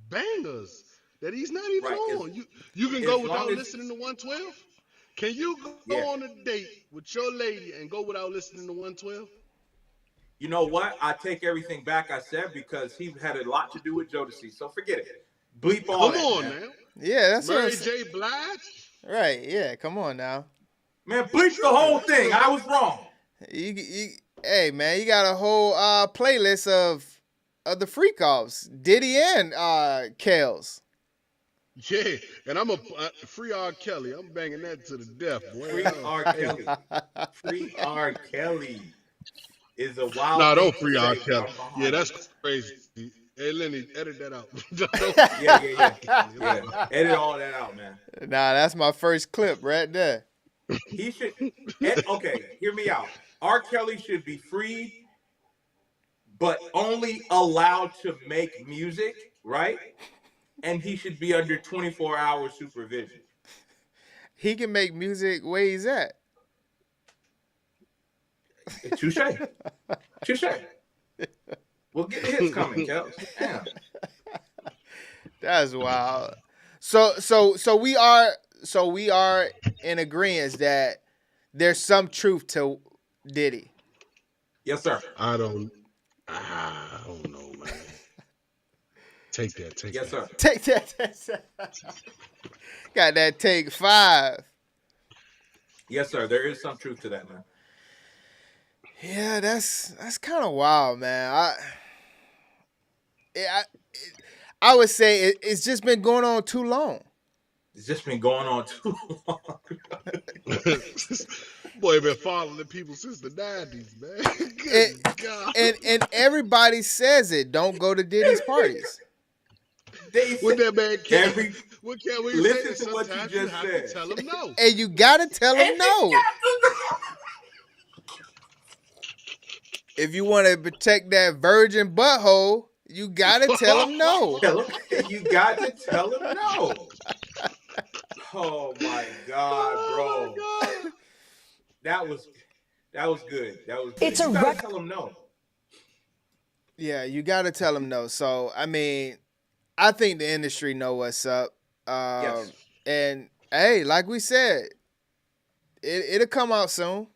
bangers that he's not even on. You can go without listening to 112. Can you go on a date with your lady and go without listening to 112? You know what? I take everything back I said because he had a lot to do with Jodeci. So forget it. Bleep all that. Come on, man. now. Yeah, that's Mary what J. Blige. Right. Yeah. Come on now. Man, bleep the whole thing. I was wrong. Hey, man, you got a whole playlist of the freak offs, Diddy and Kels. Yeah, and I'm a free R. Kelly. I'm banging that to the death, boy. Free R. Kelly. Free R. Kelly is a wild. Nah, don't free R. Kelly. Yeah, that's crazy. Hey, Lenny, edit that out. Yeah. Edit all that out, man. Nah, that's my first clip right there. He should. Okay, hear me out. R. Kelly should be free, but only allowed to make music, right? And he should be under 24-hour supervision. He can make music where he's at. Touche. We'll get hits coming, Kels. Damn. That's wild. So we are. so we are in agreement that there's some truth to Diddy. Yes, sir. I don't know, man. Take that. Yes, sir. Take that. Got that take 5. Yes, sir. There is some truth to that, man. Yeah, that's kind of wild, man. I would say it's just been going on too long. It's just been going on too long. Boy, been following people since the 90s, man. Good God. And everybody says it. Don't go to Diddy's parties. What that man can't. What can we listen say? to what you Sometimes just have said. to tell him no. And you gotta tell him no. If you want to protect that virgin butthole, you gotta tell him no. You got to tell him no. Oh my God, bro. Oh my God. That was good. That was good. It's you a gotta tell him no. Yeah, you gotta tell him no. So I mean, I think the industry know what's up. Yes. And hey, like we said, it'll come out soon.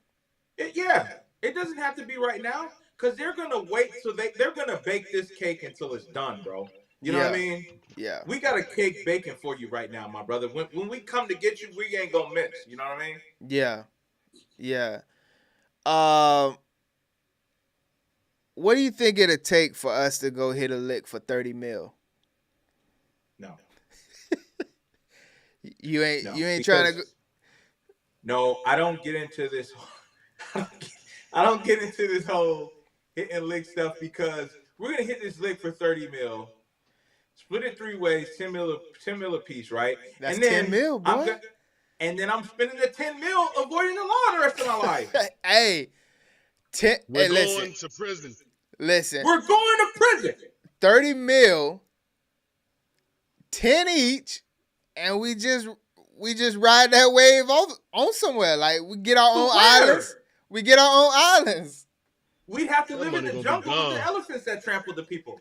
It doesn't have to be right now, because they're gonna wait. So they're gonna bake this cake until it's done, bro. You know what I mean? Yeah. We got a cake baking for you right now, my brother. When we come to get you, we ain't gonna miss. You know what I mean? Yeah. Yeah. What do you think it'll take for us to go hit a lick for 30 mil? No. You ain't trying to go. No, I don't get into this. I don't get into this whole hitting lick stuff, because we're gonna hit this lick for 30 mil. Split it 3 ways, 10 mil a piece, right? That's and then 10 mil, boy. And then I'm spending the 10 mil avoiding the law the rest of my life. Hey, we're going to prison. Listen. We're going to prison. 30 mil, 10 each, and we just ride that wave on somewhere. Like, we get our own islands. We get our own islands. We'd have to live in the jungle with the elephants that trample the people.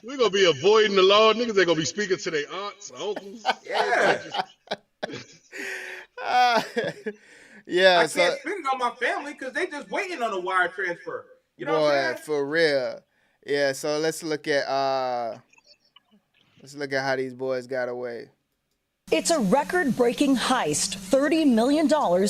We're going to be avoiding the law. Niggas ain't going to be speaking to their aunts, uncles. Yeah. Yeah. I can't spend it on my family because they just waiting on a wire transfer. You know what I'm saying? For real. Yeah, so let's look at how these boys got away. It's a record-breaking heist, $30 million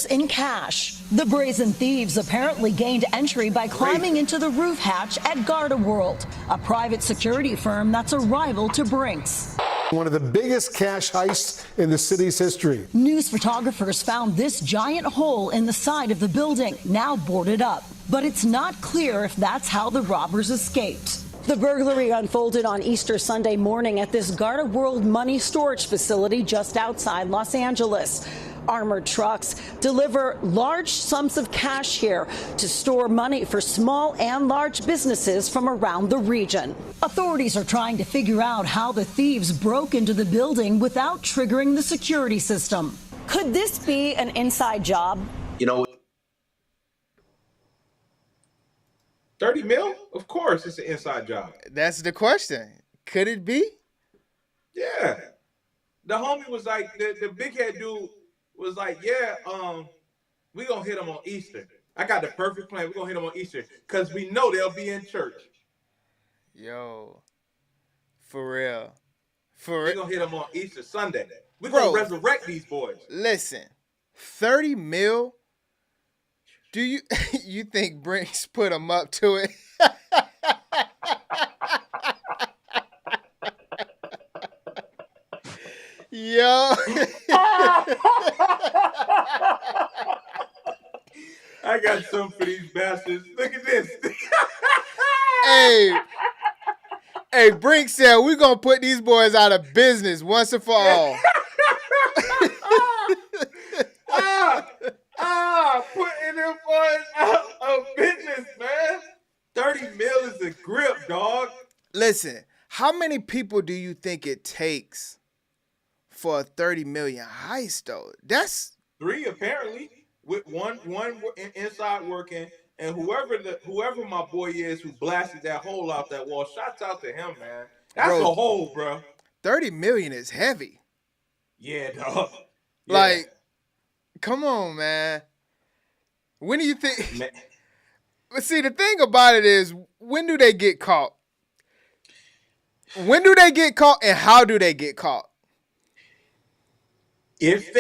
in cash. The brazen thieves apparently gained entry by climbing into the roof hatch at Garda World, a private security firm that's a rival to Brinks. One of the biggest cash heists in the city's history. News photographers found this giant hole in the side of the building, now boarded up. But it's not clear if that's how the robbers escaped. The burglary unfolded on Easter Sunday morning at this Garda World money storage facility just outside Los Angeles. Armored trucks deliver large sums of cash here to store money for small and large businesses from around the region. Authorities are trying to figure out how the thieves broke into the building without triggering the security system. Could this be an inside job? You know, 30 mil? Of course, it's an inside job. That's the question. Could it be? Yeah. The homie was like, the big head dude was like, yeah, we gonna hit them on Easter. I got the perfect plan. We're gonna hit them on Easter because we know they'll be in church. Yo, for real. We're gonna hit them on Easter Sunday. We're gonna resurrect these boys. Listen, 30 mil? Do you think Brinks put them up to it? Yo. I got something for these bastards. Look at this. Hey, Brinks said we're going to put these boys out of business once and for all. Putting them boys out of business, man. 30 mil is a grip, dog. Listen, how many people do you think it takes for a 30 million heist, though? That's 3, apparently, with one inside working, and whoever my boy is who blasted that hole out that wall, shouts out to him, man. That's a hole, bro. 30 million is heavy. Yeah, dog. Yeah. Like, come on, man. When do you think? Man. But see, the thing about it is, when do they get caught? When do they get caught, and how do they get caught? If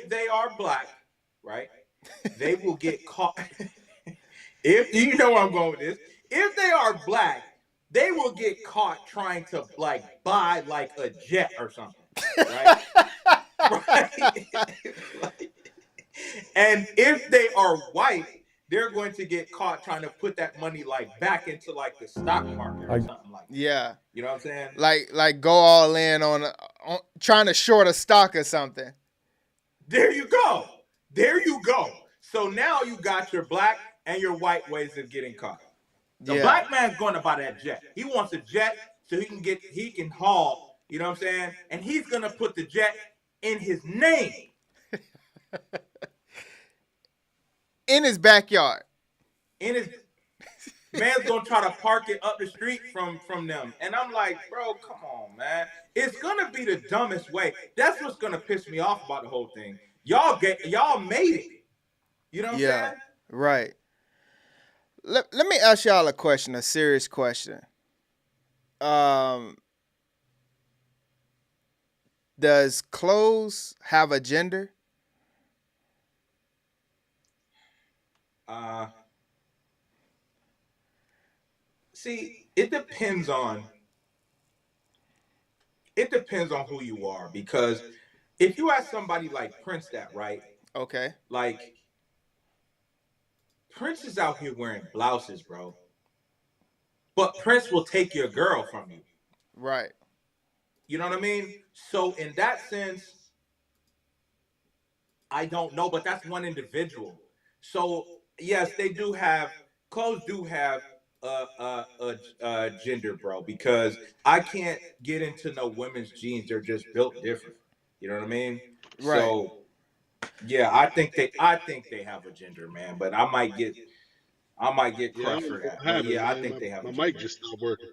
they are black, right, they will get caught. If you know where I'm going with this, if they are black, they will get caught trying to like buy like a jet or something, right? Right. And if they are white, they're going to get caught trying to put that money like back into like the stock market or something like that. Yeah. You know what I'm saying? Like go all in on trying to short a stock or something. There you go. There you go. So now you got your black and your white ways of getting caught. The black man's going to buy that jet. He wants a jet so he can haul, you know what I'm saying? And he's going to put the jet in his name. In his backyard. Man's gonna try to park it up the street from them. And I'm like, bro, come on, man. It's gonna be the dumbest way. That's what's gonna piss me off about the whole thing. Y'all made it. You know what I'm saying? Right. Let me ask y'all a question, a serious question. Does clothes have a gender? See, it depends on who you are, because if you ask somebody like Prince that, right? Okay. Like, Prince is out here wearing blouses, bro. But Prince will take your girl from you. Right. You know what I mean? So in that sense, I don't know, but that's one individual. So yes, clothes do have a gender, bro, because I can't get into no women's jeans. They're just built different. You know what I mean? Right. So yeah, I think they have a gender, man, but I might get crushed for that. But yeah, I think they have a gender. My mic just stopped working.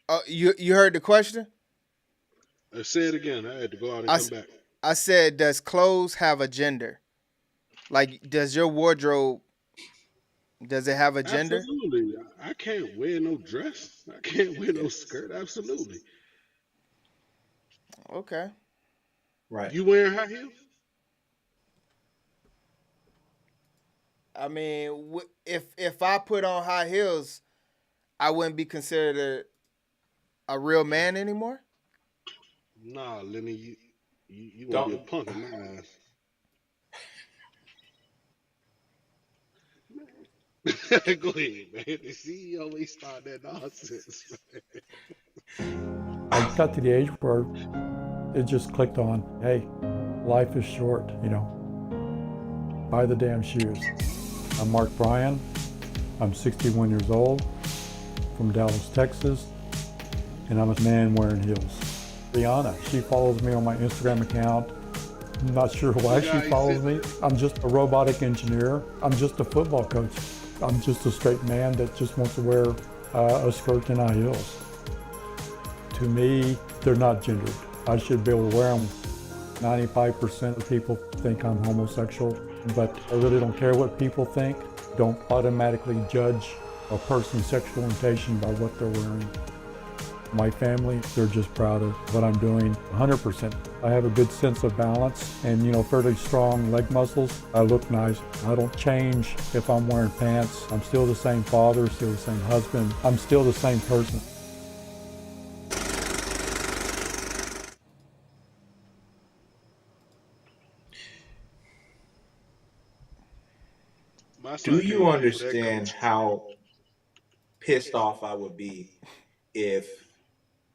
Oh, you heard the question? Say it again. I had to go out and come back. I said, does clothes have a gender? Like, does your wardrobe, does it have a gender? Absolutely. I can't wear no dress. I can't wear no skirt. Absolutely. Okay. Right. You wearing high heels? I mean, if I put on high heels, I wouldn't be considered a real man anymore? Nah, Lenny, you want to be a punk in my eyes. Go ahead, man. The CEO always start that nonsense. I got to the age where it just clicked on, hey, life is short, buy the damn shoes. I'm Mark Bryan. I'm 61 years old, from Dallas, Texas, and I'm a man wearing heels. Brianna, she follows me on my Instagram account. I'm not sure why she follows me. I'm just a robotic engineer. I'm just a football coach. I'm just a straight man that just wants to wear a skirt and high heels. To me, they're not gendered. I should be able to wear them. 95% of people think I'm homosexual, but I really don't care what people think. Don't automatically judge a person's sexual orientation by what they're wearing. My family, they're just proud of what I'm doing 100%. I have a good sense of balance and, fairly strong leg muscles. I look nice. I don't change if I'm wearing pants. I'm still the same father, still the same husband. I'm still the same person. Do you understand how pissed off I would be if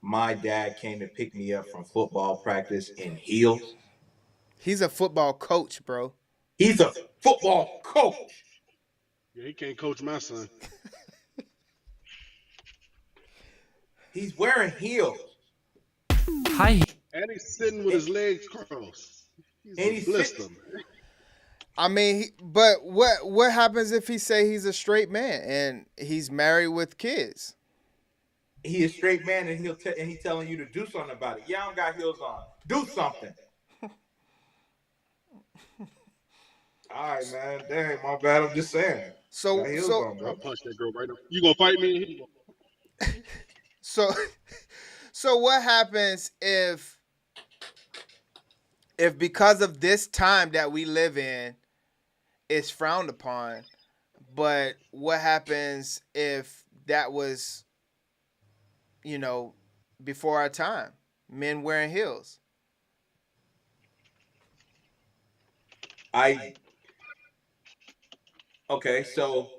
my dad came to pick me up from football practice in heels? He's a football coach, bro. He's a football coach. Yeah, he can't coach my son. He's wearing heels. Hi. And he's sitting with his legs crossed. He's blister, man. I mean, but what happens if he say he's a straight man and he's married with kids? he a straight man and he telling you to do something about it. Yeah, I don't got heels on. Do something. All right, man. Dang, my bad. I'm just saying. So got heels on, I'll bro. punch that girl right now. You gonna fight me? So what happens if because of this time that we live in, it's frowned upon? But what happens if that was, before our time, men wearing heels? Okay, so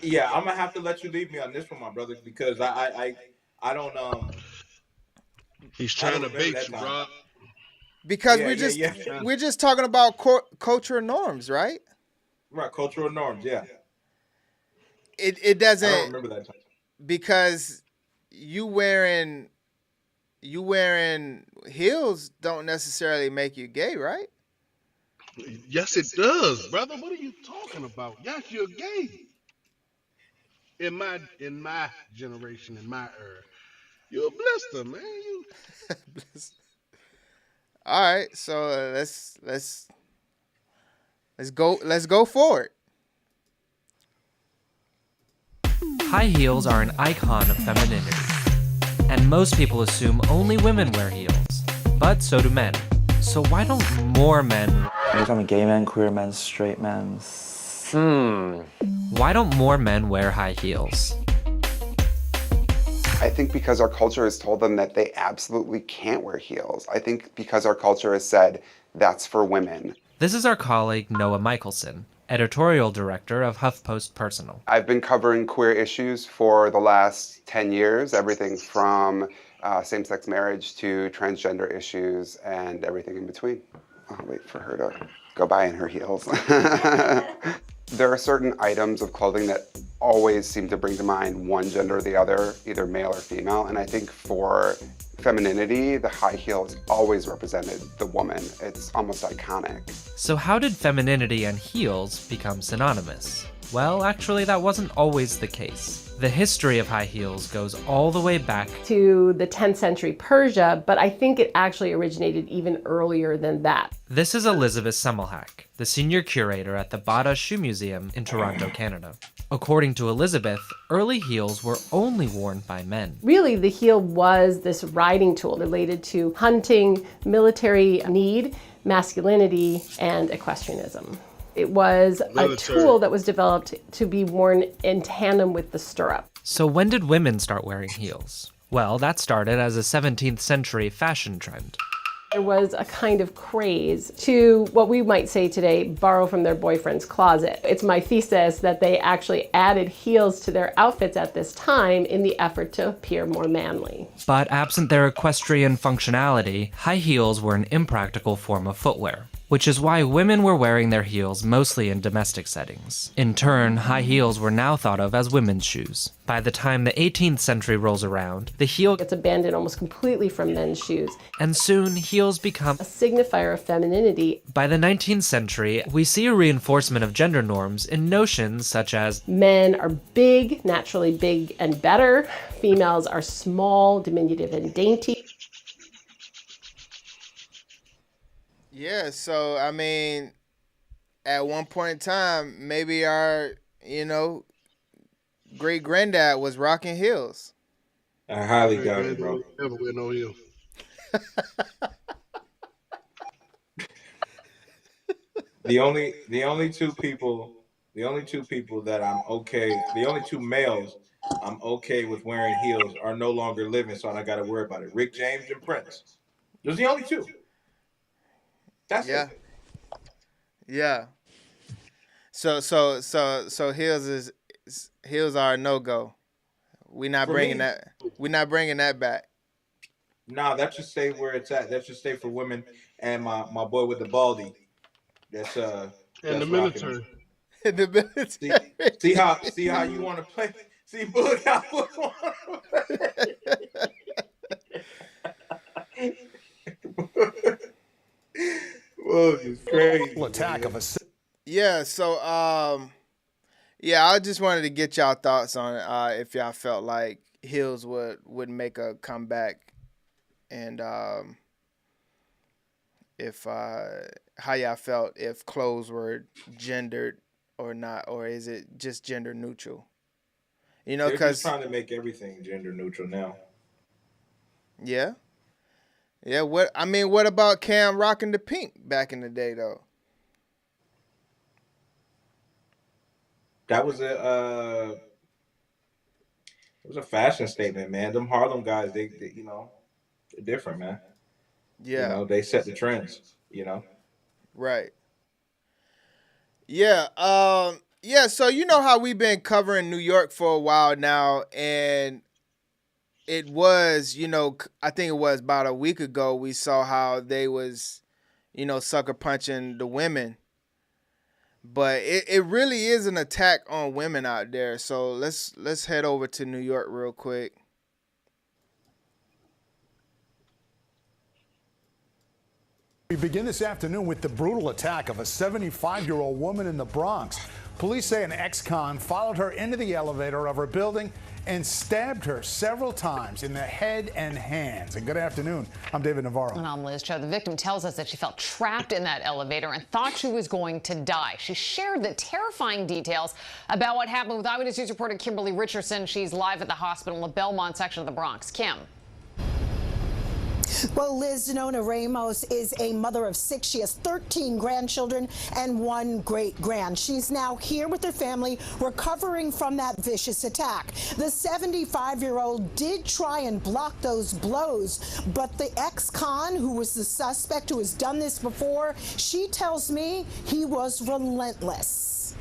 yeah, I'm gonna have to let you leave me on this one, my brother, because I don't He's I don't trying to remember bait that you, time. Rob. Because Yeah. we're just talking about cultural norms, right? Right, cultural norms. Yeah. It doesn't. I don't remember that time. Because you wearing heels don't necessarily make you gay, right? Yes, it does, brother. What are you talking about? Yes, you're gay. In my generation, in my era, you're a blister, man. You All right, so let's go forward. High heels are an icon of femininity, and most people assume only women wear heels, but so do men. So why don't more men? Are you talking gay men, queer men, straight men? Why don't more men wear high heels? I think because our culture has told them that they absolutely can't wear heels. I think because our culture has said that's for women. This is our colleague Noah Michelson, editorial director of HuffPost Personal. I've been covering queer issues for the last 10 years, everything from same-sex marriage to transgender issues and everything in between. I'll wait for her to go by in her heels. There are certain items of clothing that always seem to bring to mind one gender or the other, either male or female, and I think for femininity, the high heel has always represented the woman. It's almost iconic. So how did femininity and heels become synonymous? Well, actually, that wasn't always the case. The history of high heels goes all the way back to the 10th century Persia, but I think it actually originated even earlier than that. This is Elizabeth Semmelhack, the senior curator at the Bata Shoe Museum in Toronto, Canada. According to Elizabeth, early heels were only worn by men. Really, the heel was this riding tool related to hunting, military need, masculinity, and equestrianism. It was a tool that was developed to be worn in tandem with the stirrup. So when did women start wearing heels? Well, that started as a 17th century fashion trend. There was a kind of craze to what we might say today, borrow from their boyfriend's closet. It's my thesis that they actually added heels to their outfits at this time in the effort to appear more manly. But absent their equestrian functionality, high heels were an impractical form of footwear, which is why women were wearing their heels mostly in domestic settings. In turn, high heels were now thought of as women's shoes. By the time the 18th century rolls around, the heel gets abandoned almost completely from men's shoes. And soon, heels become a signifier of femininity. By the 19th century, we see a reinforcement of gender norms in notions such as men are big, naturally big and better. Females are small, diminutive, and dainty. Yeah, so I mean, at one point in time, maybe our, great granddad was rocking heels. I highly doubt it, bro. Never wear no heels. The only two people that I'm okay, the only two males I'm okay with wearing heels are no longer living, so I don't got to worry about it. Rick James and Prince. Those are the only two. That's it. Yeah. So heels are a no-go. We're not bringing that back. Nah, that should stay where it's at. That should stay for women and my boy with the baldy. That's in the military. In the military. See how you want to play. See, Boog, how you want to play. Whoa, it's crazy. Attack of a. Yeah, so Yeah, I just wanted to get y'all thoughts on if y'all felt like Hills would make a comeback, and if how y'all felt if clothes were gendered or not, or is it just gender neutral? You know, They're just because trying to make everything gender neutral now. yeah. What about Cam rocking the pink back in the day though? That was it was a fashion statement, man. Them Harlem guys, they they're different, man. Yeah. They set the trends. Right. Yeah. Yeah. So you know how we've been covering New York for a while now, and it was, I think it was about a week ago we saw how they was, sucker punching the women. But it really is an attack on women out there. So let's head over to New York real quick. We begin this afternoon with the brutal attack of a 75-year-old woman in the Bronx. Police say an ex-con followed her into the elevator of her building and stabbed her several times in the head and hands. And good afternoon. I'm David Navarro. And I'm Liz Cho. The victim tells us that she felt trapped in that elevator and thought she was going to die. She shared the terrifying details about what happened with Eyewitness News reporter Kimberly Richardson. She's live at the hospital in the Belmont section of the Bronx. Kim. Well, Liz, Nona Ramos is a mother of 6. She has 13 grandchildren and 1 great-grand. She's now here with her family recovering from that vicious attack. The 75-year-old did try and block those blows, but the ex-con, who was the suspect who has done this before, she tells me he was relentless.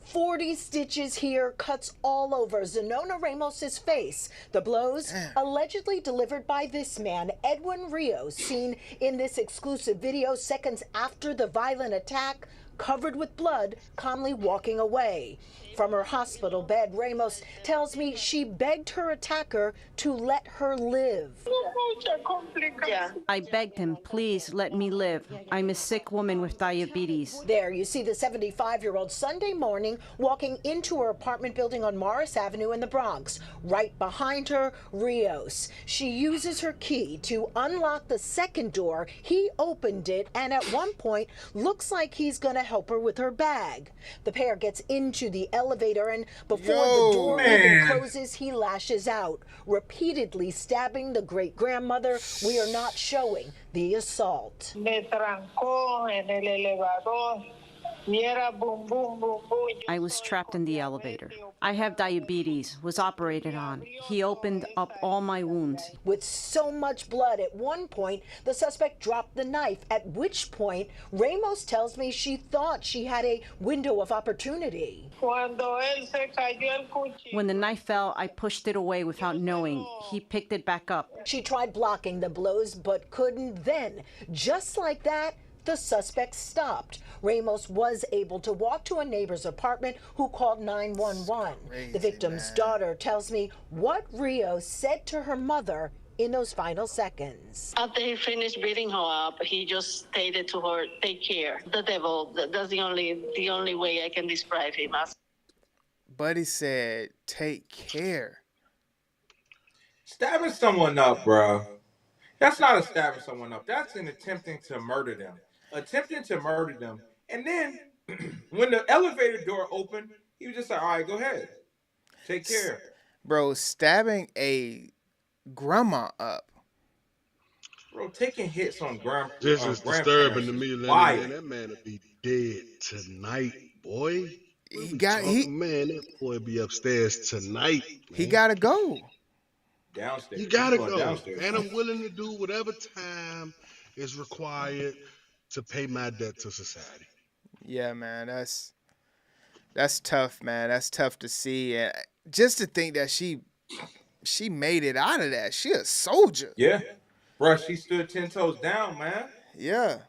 40 stitches here, cuts all over Zenona Ramos's face. The blows allegedly delivered by this man, Edwin Rios, seen in this exclusive video seconds after the violent attack, covered with blood, calmly walking away. From her hospital bed, Ramos tells me she begged her attacker to let her live. I begged him, please let me live. I'm a sick woman with diabetes. There you see the 75-year-old Sunday morning walking into her apartment building on Morris Avenue in the Bronx. Right behind her, Rios. She uses her key to unlock the second door. He opened it, and at one point looks like he's going to help her with her bag. The pair gets into the elevator, and before the door even closes, he lashes out, repeatedly stabbing the great-grandmother. We are not showing the assault. I was trapped in the elevator. I have diabetes, was operated on. He opened up all my wounds. With so much blood, at one point, the suspect dropped the knife, at which point Ramos tells me she thought she had a window of opportunity. When the knife fell, I pushed it away without knowing. He picked it back up. She tried blocking the blows, but couldn't. Then, just like that, the suspect stopped. Ramos was able to walk to a neighbor's apartment who called 911. The victim's daughter tells me what Rios said to her mother in those final seconds. After he finished beating her up, he just stated to her, take care. The devil, that's the only way I can describe him as. Buddy said, take care. Stabbing someone up, bro. That's not a stabbing someone up. That's an attempting to murder them. And then when the elevator door opened, he was just like, all right, go ahead. Take care. Bro, stabbing a grandma up. Bro, taking hits on grandma. This is disturbing to me, man. That man will be dead tonight, boy. Man, that boy be upstairs tonight. Man. He gotta go. Downstairs. He gotta go. Downstairs. And I'm willing to do whatever time is required to pay my debt to society. Yeah, man, that's tough, man. That's tough to see, and just to think that she made it out of that. She a soldier. Yeah, bro. She stood 10 toes down, man. Yeah,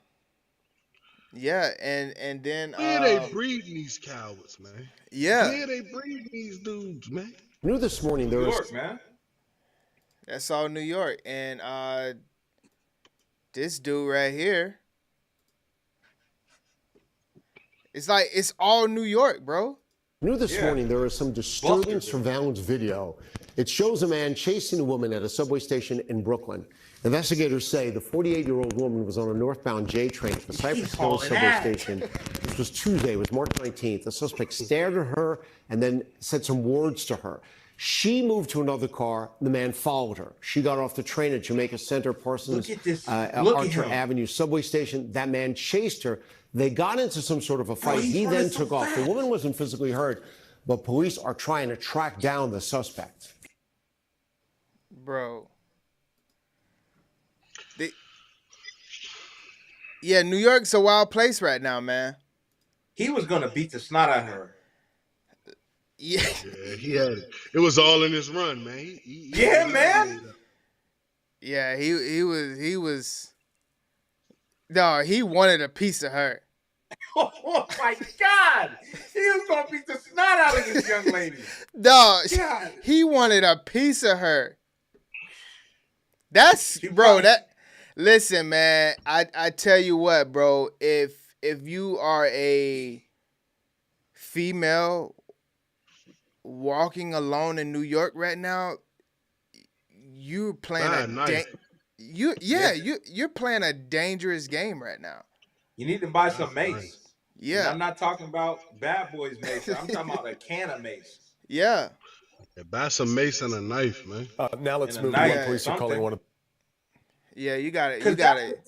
and then where they breeding these cowards, man? Yeah, where they breeding these dudes, man? New this morning, there New was York, man. That's all New York, and this dude right here. It's like it's all New York, bro. New this morning, there is some disturbing surveillance video. It shows a man chasing a woman at a subway station in Brooklyn. Investigators say the 48-year-old woman was on a northbound J train at the Cypress Hills subway station. This was Tuesday. It was March 19th. The suspect stared at her and then said some words to her. She moved to another car. The man followed her. She got off the train at Jamaica Center, Parsons Archer Avenue subway station. That man chased her. They got into some sort of a fight. He then took off. The woman wasn't physically hurt, but police are trying to track down the suspect. Bro. Yeah, New York's a wild place right now, man. He was gonna beat the snot out of her. Yeah, he had it. It was all in his run, man. Man. Yeah, he was. No, he wanted a piece of her. Oh my God! He was gonna beat the snot out of this young lady. Dog, he wanted a piece of her. That's bro. Listen, man. I tell you what, bro. If you are a female walking alone in New York right now, you're playing you're playing a dangerous game right now. You need to buy some mace. Yeah. And I'm not talking about bad boys mace. I'm talking about a can of mace. Yeah. Buy some mace and a knife, man. Now let's move on. Police are calling one of. Yeah, you got it. You got it.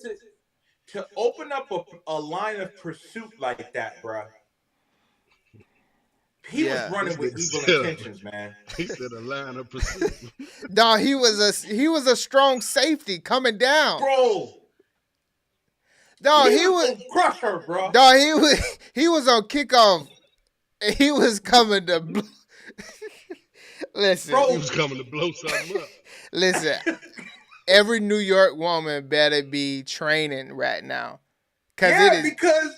To open up a line of pursuit like that, bro. He was running with evil intentions, man. He said a line of pursuit. Dog, he was a strong safety coming down. Bro. Dog, he was crush her, bro. Dog, he was on kickoff. He was coming to listen. Bro. He was coming to blow something up. Listen, every New York woman better be training right now. Because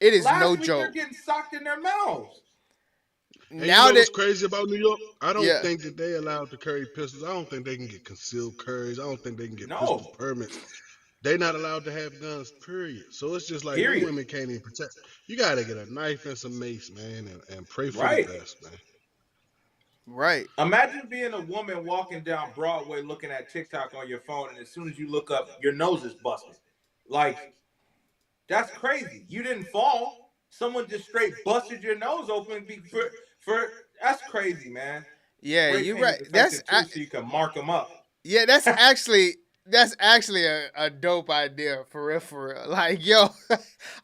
it is last no week joke. They're getting socked in their mouths. And now you know what's crazy about New York? I don't think that they allowed to carry pistols. I don't think they can get concealed carries. I don't think they can get pistol permits. They're not allowed to have guns, period. So it's just like women can't even protect. You got to get a knife and some mace, man, and pray for the best, man. Right. Imagine being a woman walking down Broadway looking at TikTok on your phone, and as soon as you look up, your nose is busted. Like, that's crazy. You didn't fall. Someone just straight busted your nose open for that's crazy, man. Yeah, you're right. That's so you can mark them up. Yeah, that's actually a dope idea for real. Like, yo,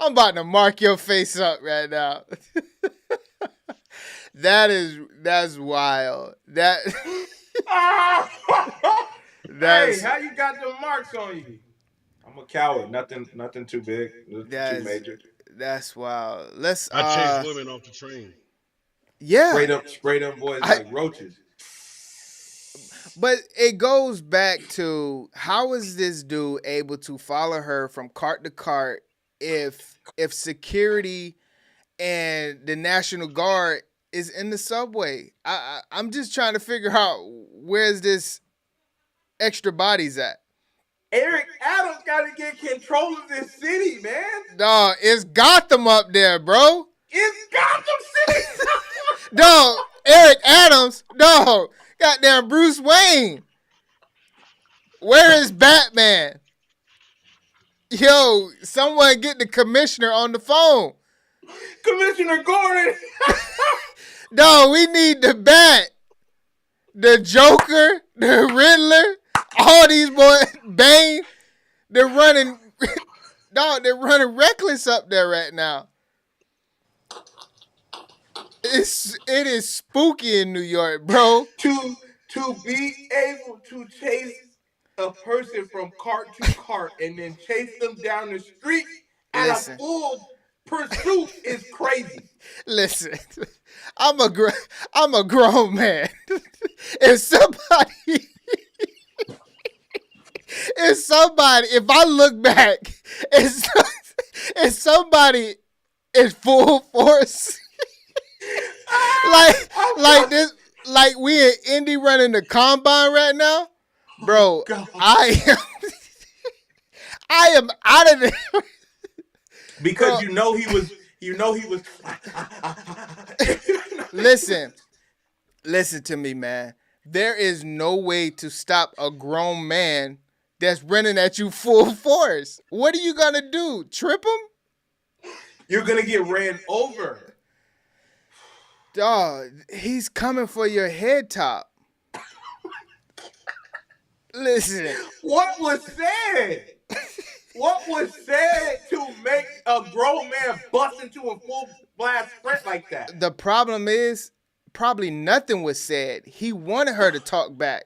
I'm about to mark your face up right now. That's wild. That's hey, how you got the marks on you? I'm a coward. Nothing too big. Too major. That's wild. I chase women off the train. Yeah. Spray them boys like roaches. But it goes back to, how is this dude able to follow her from cart to cart if security and the National Guard is in the subway? I'm just trying to figure out, where's this extra bodies at? Eric Adams got to get control of this city, man. Dog, it's Gotham up there, bro. It's Gotham City. Dog, Eric Adams. Dog, goddamn Bruce Wayne. Where is Batman? Yo, someone get the commissioner on the phone. Commissioner Gordon. Dog, we need the Bat, the Joker, the Riddler, all these boys, Bane. They're running, dog. They're running reckless up there right now. It is spooky in New York, bro. To be able to chase a person from cart to cart and then chase them down the street at a full pursuit is crazy. Listen, I'm a grown man. If I look back, if somebody is full force, like this, like we in Indy running the combine right now, bro. I am out of there. Because bro. you know he was Listen to me, man. There is no way to stop a grown man that's running at you full force. What are you gonna do? Trip him? You're gonna get ran over. Dog, he's coming for your head top. Listen. What was said? What was said to make a grown man bust into a full blast sprint like that? The problem is, probably nothing was said. He wanted her to talk back.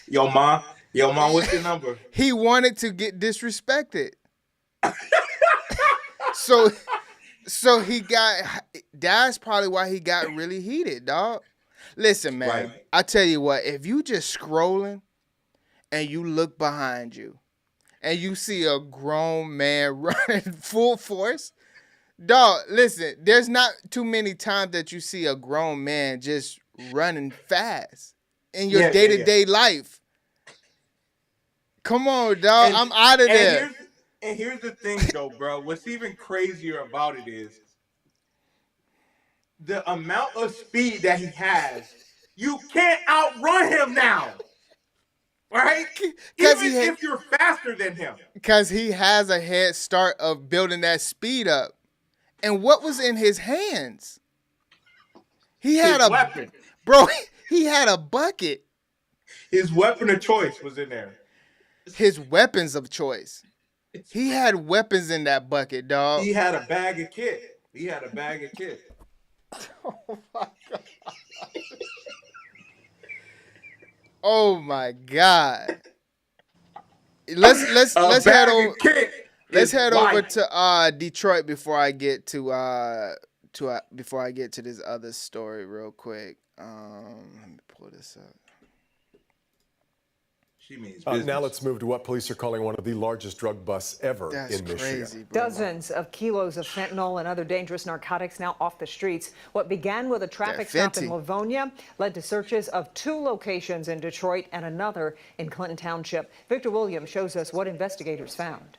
Yo, mom, what's your number? He wanted to get disrespected. So he got, that's probably why he got really heated, dog. Listen, man, right. I tell you what, if you just scrolling and you look behind you and you see a grown man running full force, dog, listen, there's not too many times that you see a grown man just running fast in your day-to-day life. Come on, dog, I'm out of there. And here's the thing, though, bro. What's even crazier about it is the amount of speed that he has. You can't outrun him now, right? Even if you're faster than him. Because he has a head start of building that speed up. And what was in his hands? He had his weapon. Bro, he had a bucket. His weapon of choice was in there. His weapons of choice. He had weapons in that bucket, dog. He had a bag of kit. Oh my God. Oh my God. Let's head over. Let's head over to Detroit before I get to this other story real quick. Let me pull this up. She means now let's move to what police are calling one of the largest drug busts ever in Michigan. Dozens of kilos of fentanyl and other dangerous narcotics now off the streets. What began with a traffic stop in Livonia led to searches of 2 locations in Detroit and another in Clinton Township. Victor Williams shows us what investigators found.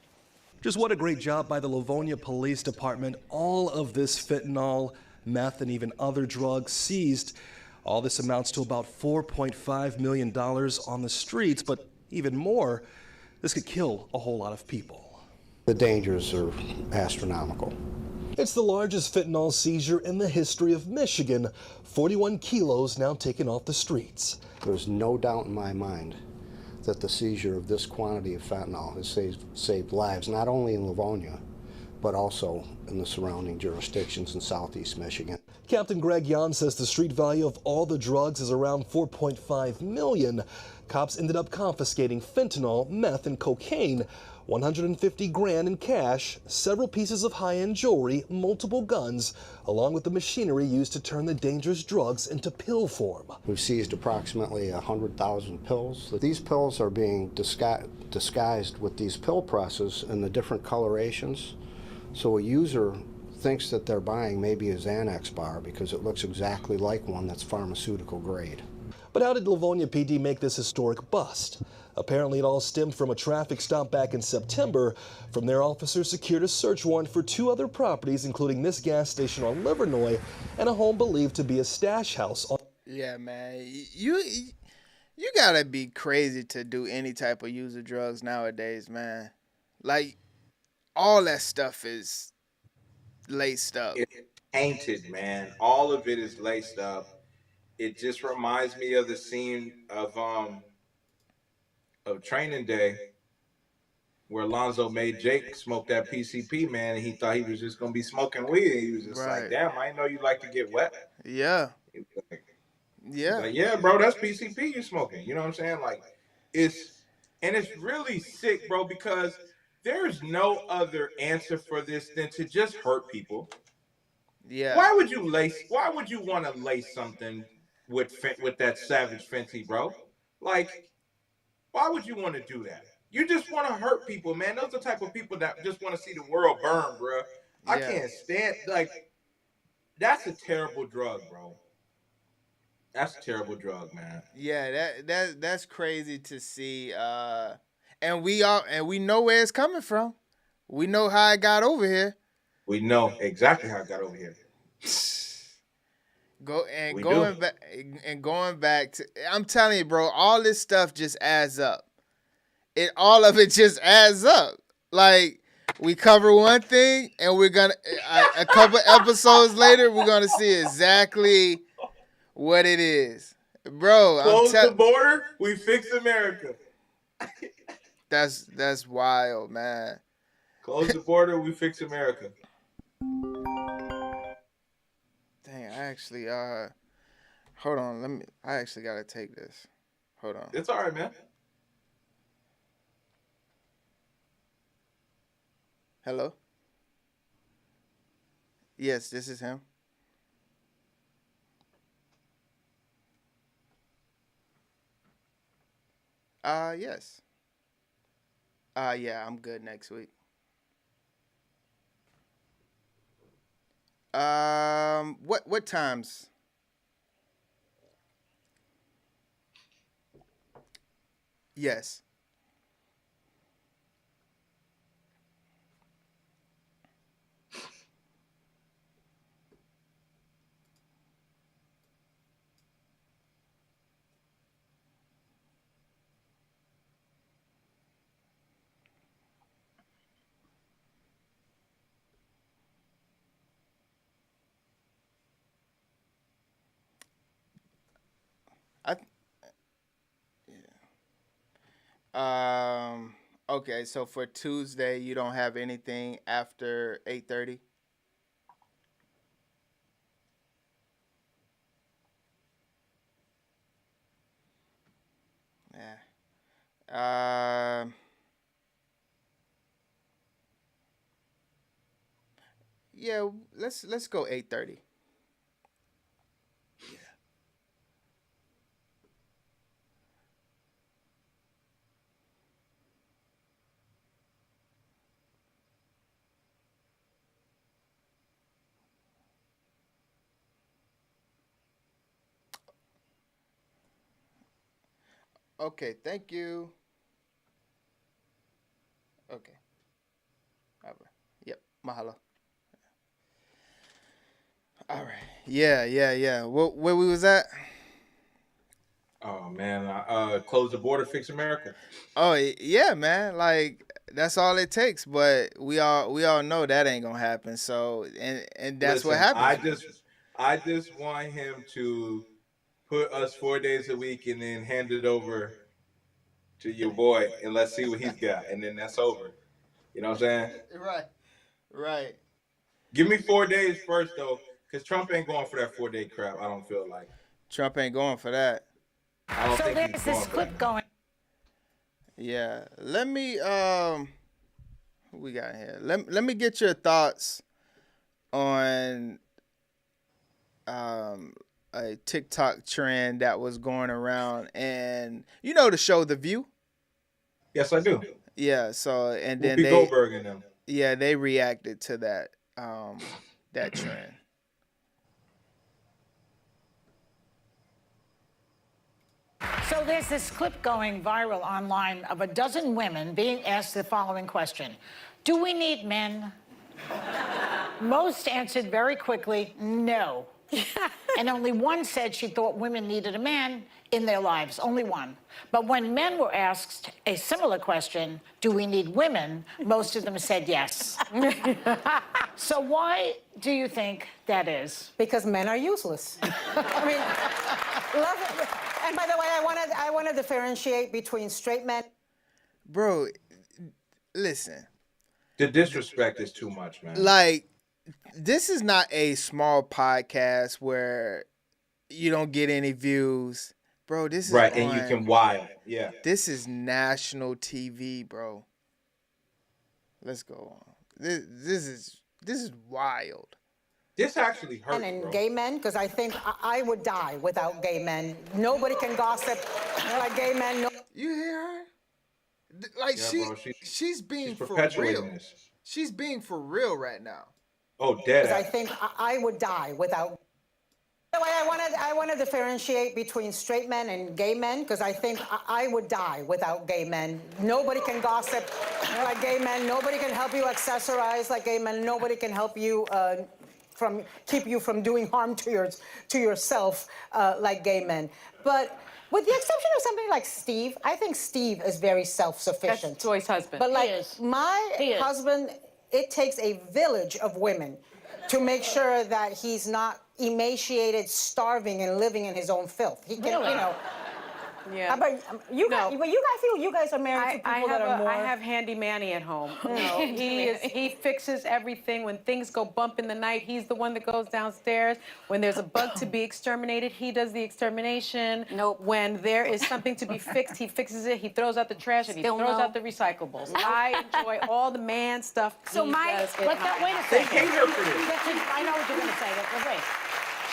Just what a great job by the Livonia Police Department. All of this fentanyl, meth, and even other drugs seized. All this amounts to about $4.5 million on the streets, but even more, this could kill a whole lot of people. The dangers are astronomical. It's the largest fentanyl seizure in the history of Michigan. 41 kilos now taken off the streets. There's no doubt in my mind that the seizure of this quantity of fentanyl has saved lives, not only in Livonia, but also in the surrounding jurisdictions in southeast Michigan. Captain Greg Yan says the street value of all the drugs is around $4.5 million. Cops ended up confiscating fentanyl, meth, and cocaine, 150 grand in cash, several pieces of high-end jewelry, multiple guns, along with the machinery used to turn the dangerous drugs into pill form. We've seized approximately 100,000 pills. These pills are being disguised with these pill presses in the different colorations. So a user thinks that they're buying maybe a Xanax bar because it looks exactly like one that's pharmaceutical grade. But how did Livonia PD make this historic bust? Apparently it all stemmed from a traffic stop back in September. From there, officers secured a search warrant for 2 other properties, including this gas station on Livernois and a home believed to be a stash house. Yeah, man. You gotta be crazy to do any type of use of drugs nowadays, man. Like, all that stuff is laced up. It's tainted, man. All of it is laced up. It just reminds me of the scene of Training Day where Alonzo made Jake smoke that PCP, man, and he thought he was just gonna be smoking weed. He was just like, damn, I didn't know you like to get wet. Yeah. Yeah, bro, that's PCP you're smoking. You know what I'm saying? Like, it's really sick, bro, because there's no other answer for this than to just hurt people. Yeah. Why would you want to lace something with that Savage Fenty, bro? Like, why would you want to do that? You just want to hurt people, man. Those are the type of people that just want to see the world burn, bro. I can't stand, like, that's a terrible drug, bro. That's a terrible drug, man. Yeah, that's crazy to see. And we know where it's coming from. We know how it got over here. We know exactly how it got over here. Going back to, I'm telling you, bro, all this stuff just adds up. All of it just adds up. Like, we cover one thing, and we're gonna a couple episodes later, we're gonna see exactly what it is, bro. Close the border, we fix America. That's wild, man. Close the border, we fix America. Dang, I actually hold on. I actually gotta take this. Hold on. It's all right, man. Hello? Yes, this is him. Yes. Yeah, I'm good next week. What times? Yes. Okay, so for Tuesday, you don't have anything after 8:30? Yeah. Yeah, let's go 8:30. Okay, thank you. Okay. All right. Yep, mahalo. All right. Yeah. Where we was at? Oh man, close the border, fix America. Oh yeah, man. Like, that's all it takes. But we all know that ain't gonna happen. So and that's what happens. I just want him to put us 4 days a week and then hand it over to your boy and let's see what he's got, and then that's over. You know what I'm saying? Right. Give me 4 days first though, because Trump ain't going for that 4-day crap. I don't feel like Trump ain't going for that. I don't think he's this clip going. Yeah. Let me who we got here? Let me get your thoughts on a TikTok trend that was going around, and you know the show The View? Yes, I do. Yeah, so and then Whoopi Goldberg and them. Yeah, they reacted to that that trend. So there's this clip going viral online of a dozen women being asked the following question: do we need men? Most answered very quickly, no. And only one said she thought women needed a man in their lives, only one. But when men were asked a similar question, do we need women, most of them said yes. So why do you think that is? Because men are useless. I mean, love it. And by the way, I want to differentiate between straight men. Bro, listen. The disrespect is too much, man. Like, this is not a small podcast where you don't get any views. Bro, this is right, and you can wild. Yeah. This is national TV, bro. Let's go on. This is wild. This actually hurts, and bro. Gay men, because I think I would die without gay men. Nobody can gossip like gay men. No. You hear her? Like, yeah, she's being for perpetuating real. This. She's being for real right now. Oh, dead. Because I think I would die without. By the way, I want to differentiate between straight men and gay men, because I think I would die without gay men. Nobody can gossip like gay men. Nobody can help you accessorize like gay men. Nobody can help you keep you from doing harm to yourself like gay men. But with the exception of somebody like Steve, I think Steve is very self-sufficient. That's Joy's husband. But like He is. my husband, it takes a village of women to make sure that he's not emaciated, starving, and living in his own filth. He can, Really? you know. Yeah. But you guys, well, I feel you guys are married to people that are more. I have Handy Manny at home. No, he fixes everything. When things go bump in the night, he's the one that goes downstairs. When there's a bug to be exterminated, he does the extermination. Nope. When there is something to be fixed, he fixes it. He throws out the trash and he Still throws no. out the recyclables. I enjoy all the man stuff. So he my, does wait a second. I know what you're going to say. But wait.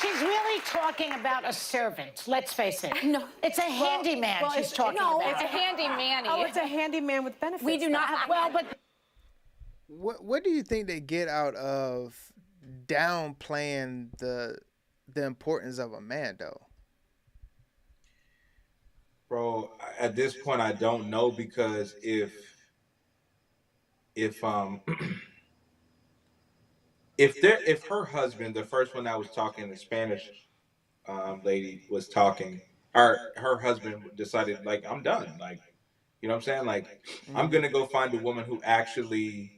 She's really talking about a servant. Let's face it. No, it's a handyman she's talking about. No, it's a handy manny. Oh, it's a handyman with benefits. We do not have. Well, but What do you think they get out of downplaying the importance of a man, though? Bro, at this point, I don't know, because if her husband, the first one that was talking, the Spanish lady was talking, or her husband decided, like, I'm done, like, you know what I'm saying, like, I'm gonna go find a woman who actually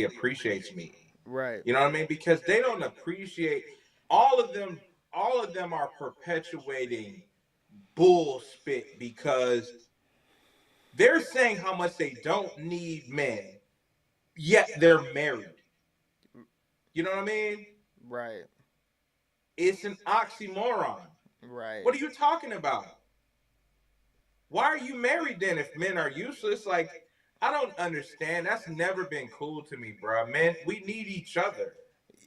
appreciates me, Right. you know what I mean? Because they don't appreciate, all of them are perpetuating bull spit, because they're saying how much they don't need men, yet they're married. You know what I mean? Right. It's an oxymoron. Right. What are you talking about? Why are you married then if men are useless? Like, I don't understand. That's never been cool to me, bro. Man, we need each other.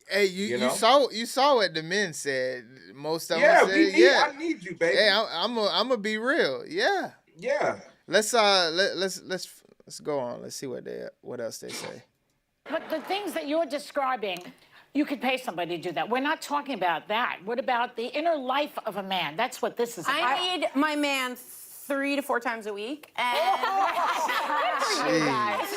Hey, you saw what the men said. Most of them said, I need you, baby. Hey, I'm gonna be real. Yeah. Yeah. Let's go on. Let's see what else they say. But the things that you're describing, you could pay somebody to do that. We're not talking about that. What about the inner life of a man? That's what this is about. I need my man 3 to 4 times a week, and you guys.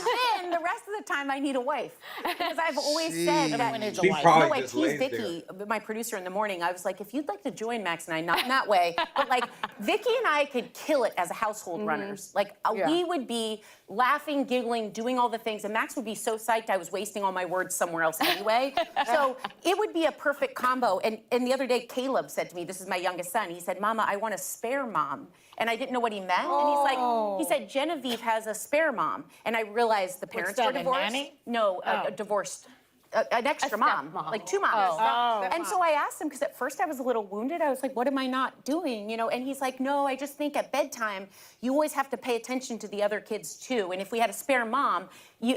then the rest of the time I need a wife, because I've always said that. She No, probably I just teased lays Vicky, my producer, in the morning. I was like, if you'd like to join Max and I, not in that way, but like Vicky and I could kill it as a household runners. Like we would be laughing, giggling, doing all the things, and Max would be so psyched I was wasting all my words somewhere else anyway. So it would be a perfect combo. And the other day, Caleb said to me, this is my youngest son, he said, Mama, I want a spare mom. And I didn't know what he meant. And he's like, he said, Genevieve has a spare mom. And I realized the parents were divorced. A nanny? No, divorced. An extra mom, like 2 moms. And so I asked him, because at first I was a little wounded. I was like, what am I not doing? You know, and he's like, no, I just think at bedtime, you always have to pay attention to the other kids too. And if we had a spare mom,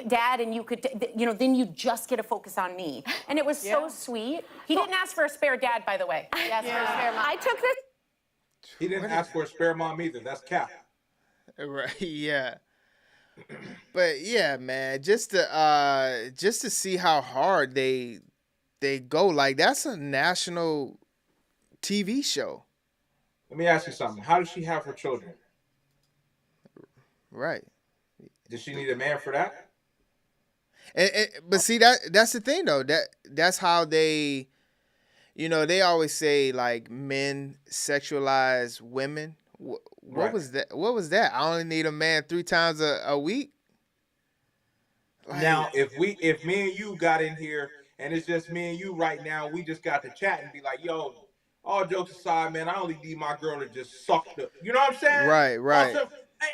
Dad and you could, you know, then you just get to focus on me. And it was so sweet. He didn't ask for a spare dad, by the way. He asked for a spare mom. I took this. He didn't ask for a spare mom either. That's cap. Right. Yeah. But yeah, man, just to see how hard they go, like that's a national TV show. Let me ask you something. How does she have her children? Right. Does she need a man for that? But see, that's the thing though. That's how they, you know, they always say like men sexualize women. What was that? What was that? I only need a man 3 times a week. Like, now, if me and you got in here and it's just me and you right now, we just got to chat and be like, yo, all jokes aside, man, I only need my girl to just suck the, you know what I'm saying? Right. Also,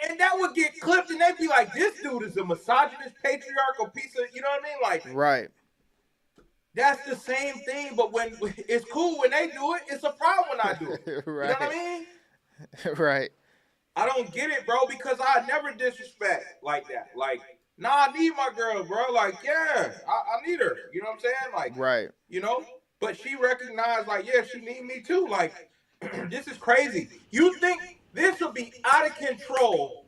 and that would get clipped and they'd be like, this dude is a misogynist, patriarchal piece of, you know what I mean? Like, right. That's the same thing, but when it's cool when they do it, it's a problem when I do it. Right. You know what I mean? Right. I don't get it, bro, because I never disrespect like that. Like, nah, I need my girl, bro. Like, yeah, I need her. You know what I'm saying? Like, right. You know? But she recognized, like, yeah, she need me too. Like, this is crazy. You think this will be out of control?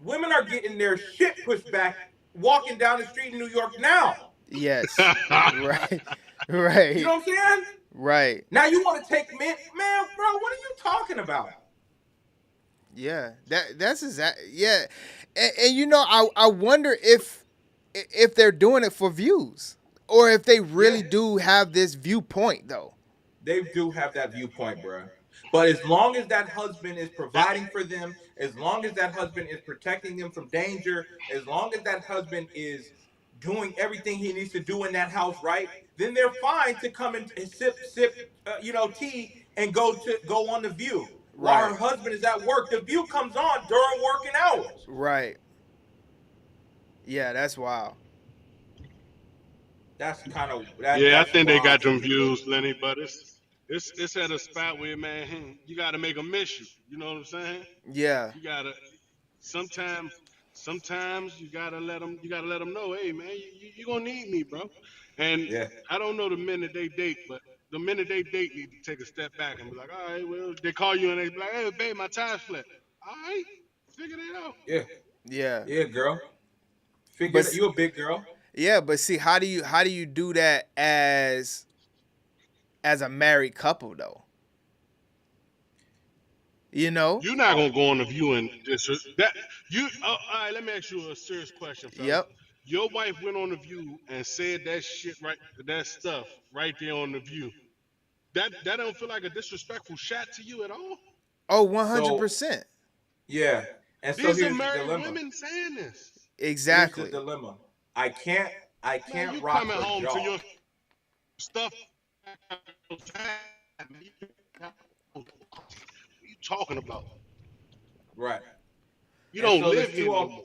Women are getting their shit pushed back walking down the street in New York now. Yes. Right. Right. You know what I'm saying? Right. Now you want to take men, bro, what are you talking about? Yeah. That's exactly. Yeah. And you know, I wonder if they're doing it for views. or if they really do have this viewpoint though. They do have that viewpoint, bro. But as long as that husband is providing for them, as long as that husband is protecting them from danger, as long as that husband is doing everything he needs to do in that house, right? Then they're fine to come and sip, tea and go on the View while her husband is at work. The View comes on during working hours. Right. Yeah, that's wild. That's kind of I think they got them views, Lenny, but it's at a spot where, man, you got to make them miss you. You know what I'm saying? Yeah. You gotta sometimes you gotta let them know, hey man, you gonna need me, bro. And I don't know the men that they date, but the men that they date need to take a step back and be like, all right, well, they call you and they be like, hey babe, my tire's flat. All right, figure it out. Yeah, girl. Figure it. You a big girl. Yeah, but see, how do you do that as a married couple though? You know, you're not gonna go on the View and that. All right, let me ask you a serious question, fellas. Yep. Your wife went on the View and said that stuff right there on the View. That don't feel like a disrespectful shot to you at all? Oh, 100%. Yeah. And so These here's are married the dilemma. women saying this. Exactly. Here's the dilemma. I can't Man, you rock coming her home jaw. to your stuff. What are you talking about? Right. You don't live here no more.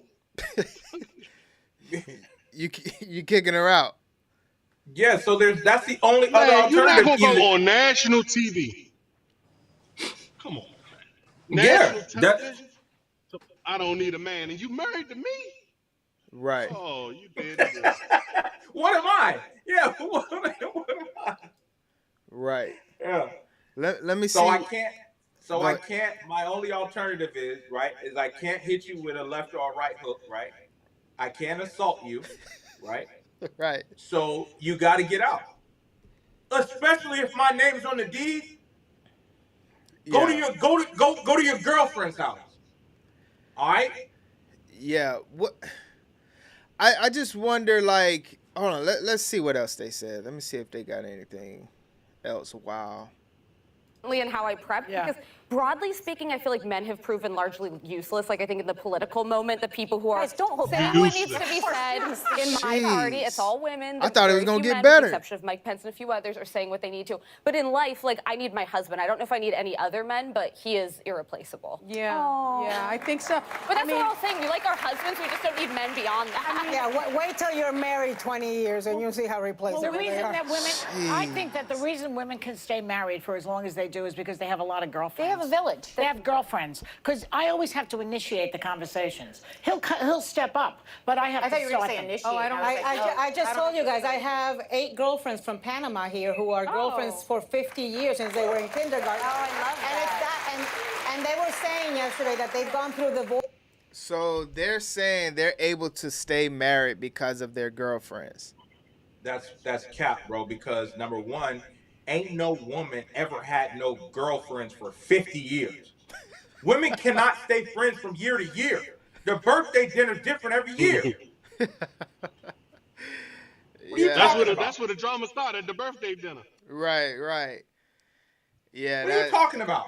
You kicking her out. Yeah, so that's the only Man, other alternative. you're not gonna go on national TV. Come on, man. National television. I don't need a man, and you married to me. Right. Oh, you did this. What am I? Yeah. What am I? Right. Yeah. Let me see. So I can't. My only alternative is I can't hit you with a left or a right hook. Right. I can't assault you. Right. Right. So you got to get out. Especially if my name's on the deed. Go to your girlfriend's house. All right. Yeah. What? I just wonder. Like, hold on. Let's see what else they said. Let me see if they got anything else. Wow. And how I prep, because broadly speaking, I feel like men have proven largely useless. Like I think in the political moment, the people who are saying what needs to be said in my party, it's all women. I thought it was gonna get men, better. With the exception of Mike Pence and a few others are saying what they need to. But in life, like I need my husband. I don't know if I need any other men, but he is irreplaceable. Yeah, I think so. But that's what we're all saying. We like our husbands. We just don't need men beyond that. Wait till you're married 20 years and you'll see how replaceable the they reason are. that women, I think that the reason women can stay married for as long as they do is because they have a lot of girlfriends. They have a village. They have girlfriends. Because I always have to initiate the conversations. He'll step up, but I have to thought you were start gonna say them. initiate. I just told you guys I have 8 girlfriends from Panama here who are girlfriends for 50 years since they were in kindergarten. Oh, I love that. And they were saying yesterday that they've gone through the divorce. So they're saying they're able to stay married because of their girlfriends. That's cap, bro. Because number one, ain't no woman ever had no girlfriends for 50 years. Women cannot stay friends from year to year. Their birthday dinner's different every year. That's where the drama started, at the birthday dinner. Right. Yeah. What are you talking about?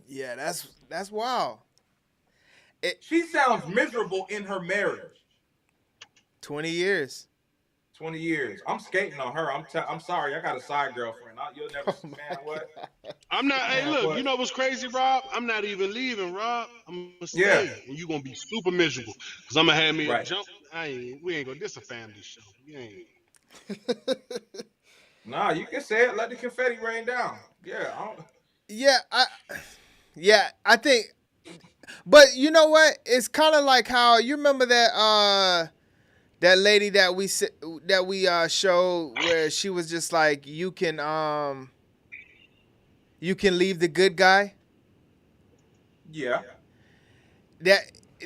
Yeah, that's wild. She sounds miserable in her marriage. 20 years. 20 years. I'm skating on her. I'm sorry. I got a side girlfriend. You'll never see, man, what? I'm not. Hey, look. What? You know what's crazy, Rob? I'm not even leaving, Rob. I'm gonna stay. Yeah. And you gonna be super miserable because I'm gonna have me a jump. We ain't gonna. This a family show. We ain't. Nah, you can say it. Let the confetti rain down. Yeah. I think. But you know what? It's kind of like how you remember that that lady that we showed where she was just like, you can leave the good guy. Yeah.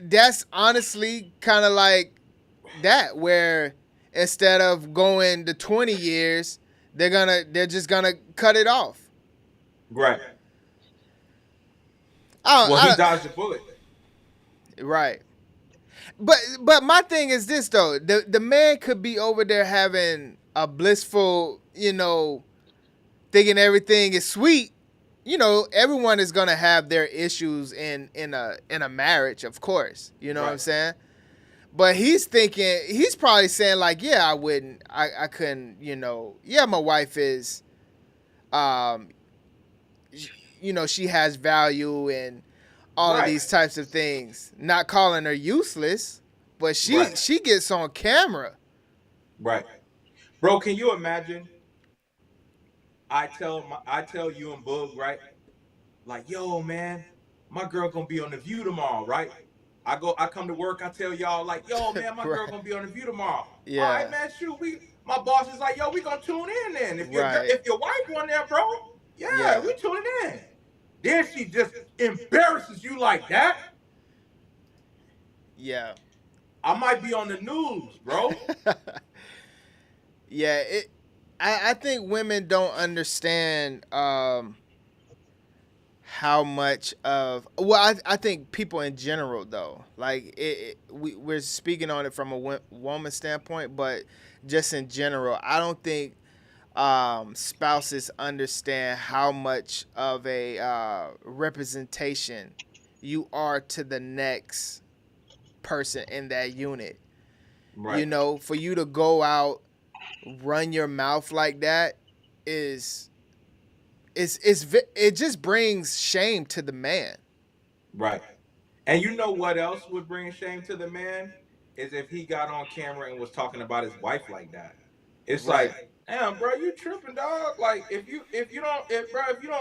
That's honestly kind of like that, where instead of going to 20 years, they're just gonna cut it off. Right. He dodged the bullet. Right. But my thing is this though, the man could be over there having a blissful, thinking everything is sweet. Everyone is gonna have their issues in a marriage, of course. You know what I'm saying? But he's probably saying like, yeah, I couldn't, yeah, my wife is, she has value and all of these types of things. Not calling her useless, but she gets on camera. Right. Bro, can you imagine? I tell you and Boog, right? Like, yo, man, my girl gonna be on The View tomorrow, right? I come to work, I tell y'all, like, yo, man, my girl gonna be on The View tomorrow. Yeah. All right, man, shoot, my boss is like, yo, we gonna tune in then. If your wife on there, bro, yeah, we tuning in. Then she just embarrasses you like that. Yeah. I might be on the news, bro. Yeah, I think women don't understand how much of, well, I think people in general though, like we're speaking on it from a woman standpoint, but just in general, I don't think spouses understand how much of a representation you are to the next person in that unit. Right. For you to go out, run your mouth like that it just brings shame to the man. Right. And you know what else would bring shame to the man is if he got on camera and was talking about his wife like that. It's like, damn, bro, you tripping, dog. Like, if you don't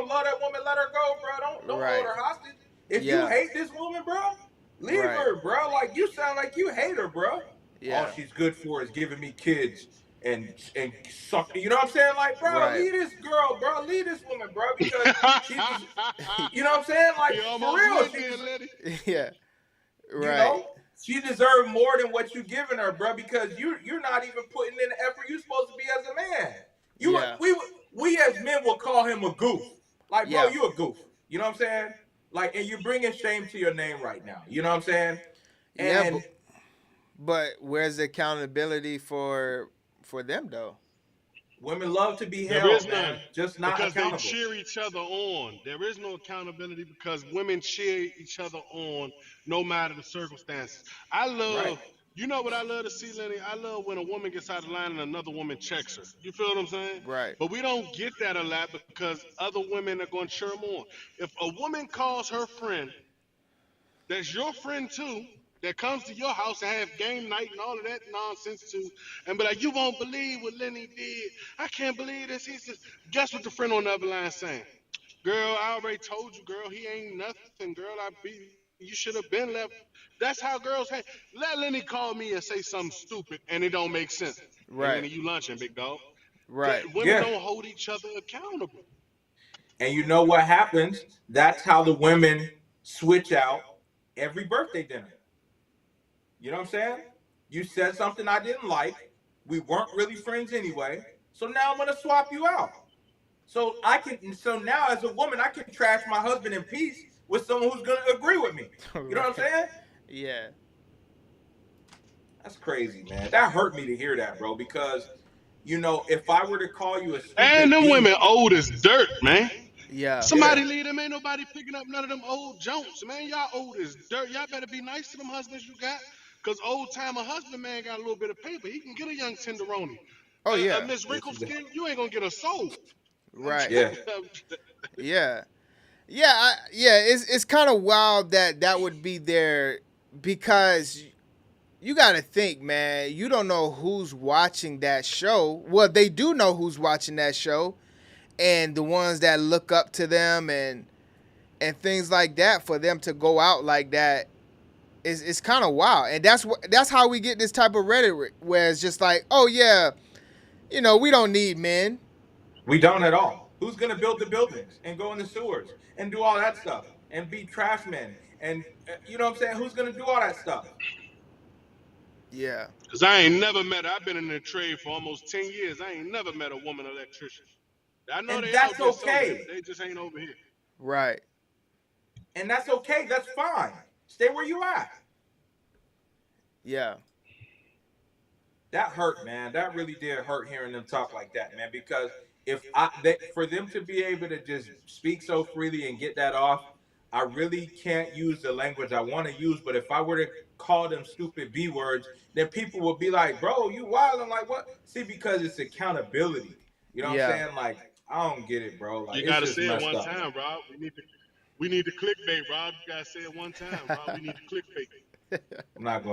love that woman, let her go, bro. Don't hold her hostage. If you hate this woman, bro, leave her, bro. Like, you sound like you hate her, bro. Yeah. All she's good for is giving me kids and suck. You know what I'm saying? Like, bro, leave this girl, bro. Leave this woman, bro, because she's, you know what I'm saying? Like, for real, yeah. Right. She deserves more than what you giving her, bro, because you're not even putting in the effort you're supposed to be as a man. We as men will call him a goof. Like, bro, you a goof. You know what I'm saying? Like, and you're bringing shame to your name right now. You know what I'm saying? And but where's the accountability for them though? Women love to be held, there is man. none. Just not because accountable. they cheer each other on. There is no accountability because women cheer each other on no matter the circumstances. I love, you know what I love to see, Lenny? I love when a woman gets out of line and another woman checks her. You feel what I'm saying? Right. But we don't get that a lot because other women are going to cheer them on. If a woman calls her friend, that's your friend too, that comes to your house and have game night and all of that nonsense too, and be like, you won't believe what Lenny did. I can't believe this. He's just, guess what the friend on the other line saying? Girl, I already told you, girl, he ain't nothing, girl. You should have been left. That's how girls hate. Let Lenny call me and say something stupid and it don't make sense. Right. And Lenny, you lunching, big dog. Right. Women don't hold each other accountable. And you know what happens? That's how the women switch out every birthday dinner. You know what I'm saying? You said something I didn't like. We weren't really friends anyway. So now I'm gonna swap you out. So now as a woman, I can trash my husband in peace with someone who's gonna agree with me. You know what I'm saying? Yeah. That's crazy, man. That hurt me to hear that, bro, because if I were to call you a stupid and them women old as dirt, man. Yeah. Somebody leave them. Ain't nobody picking up none of them old junks, man. Y'all old as dirt. Y'all better be nice to them husbands you got. Because old timer husband, man, got a little bit of paper. He can get a young tenderoni. Oh, yeah. Miss Wrinkle Skin, you ain't going to get a soul. Right. Yeah. Yeah. Yeah. It's kind of wild that would be there because you got to think, man, you don't know who's watching that show. Well, they do know who's watching that show. And the ones that look up to them and things like that, for them to go out like that is kind of wild. And that's how we get this type of rhetoric where it's just like, oh yeah, we don't need men. We don't at all. Who's gonna build the buildings and go in the sewers and do all that stuff and be trash men and you know what I'm saying? Who's gonna do all that stuff? Yeah. Because I ain't never met her. I've been in the trade for almost 10 years. I ain't never met a woman electrician. I know they that's out there okay. somewhere, they just ain't over here. Right. And that's okay. That's fine. Stay where you at. Yeah. That hurt, man. That really did hurt hearing them talk like that, man. Because for them to be able to just speak so freely and get that off, I really can't use the language I want to use. But if I were to call them stupid B words, then people would be like, "Bro, you wild." I'm like, "What?" See, because it's accountability. You know what I'm saying? Like, I don't get it, bro. Like, You it's gotta just say it messed one up. time, Rob. We need the clickbait, Rob. You gotta say it one time, Rob. We need the clickbait. I'm not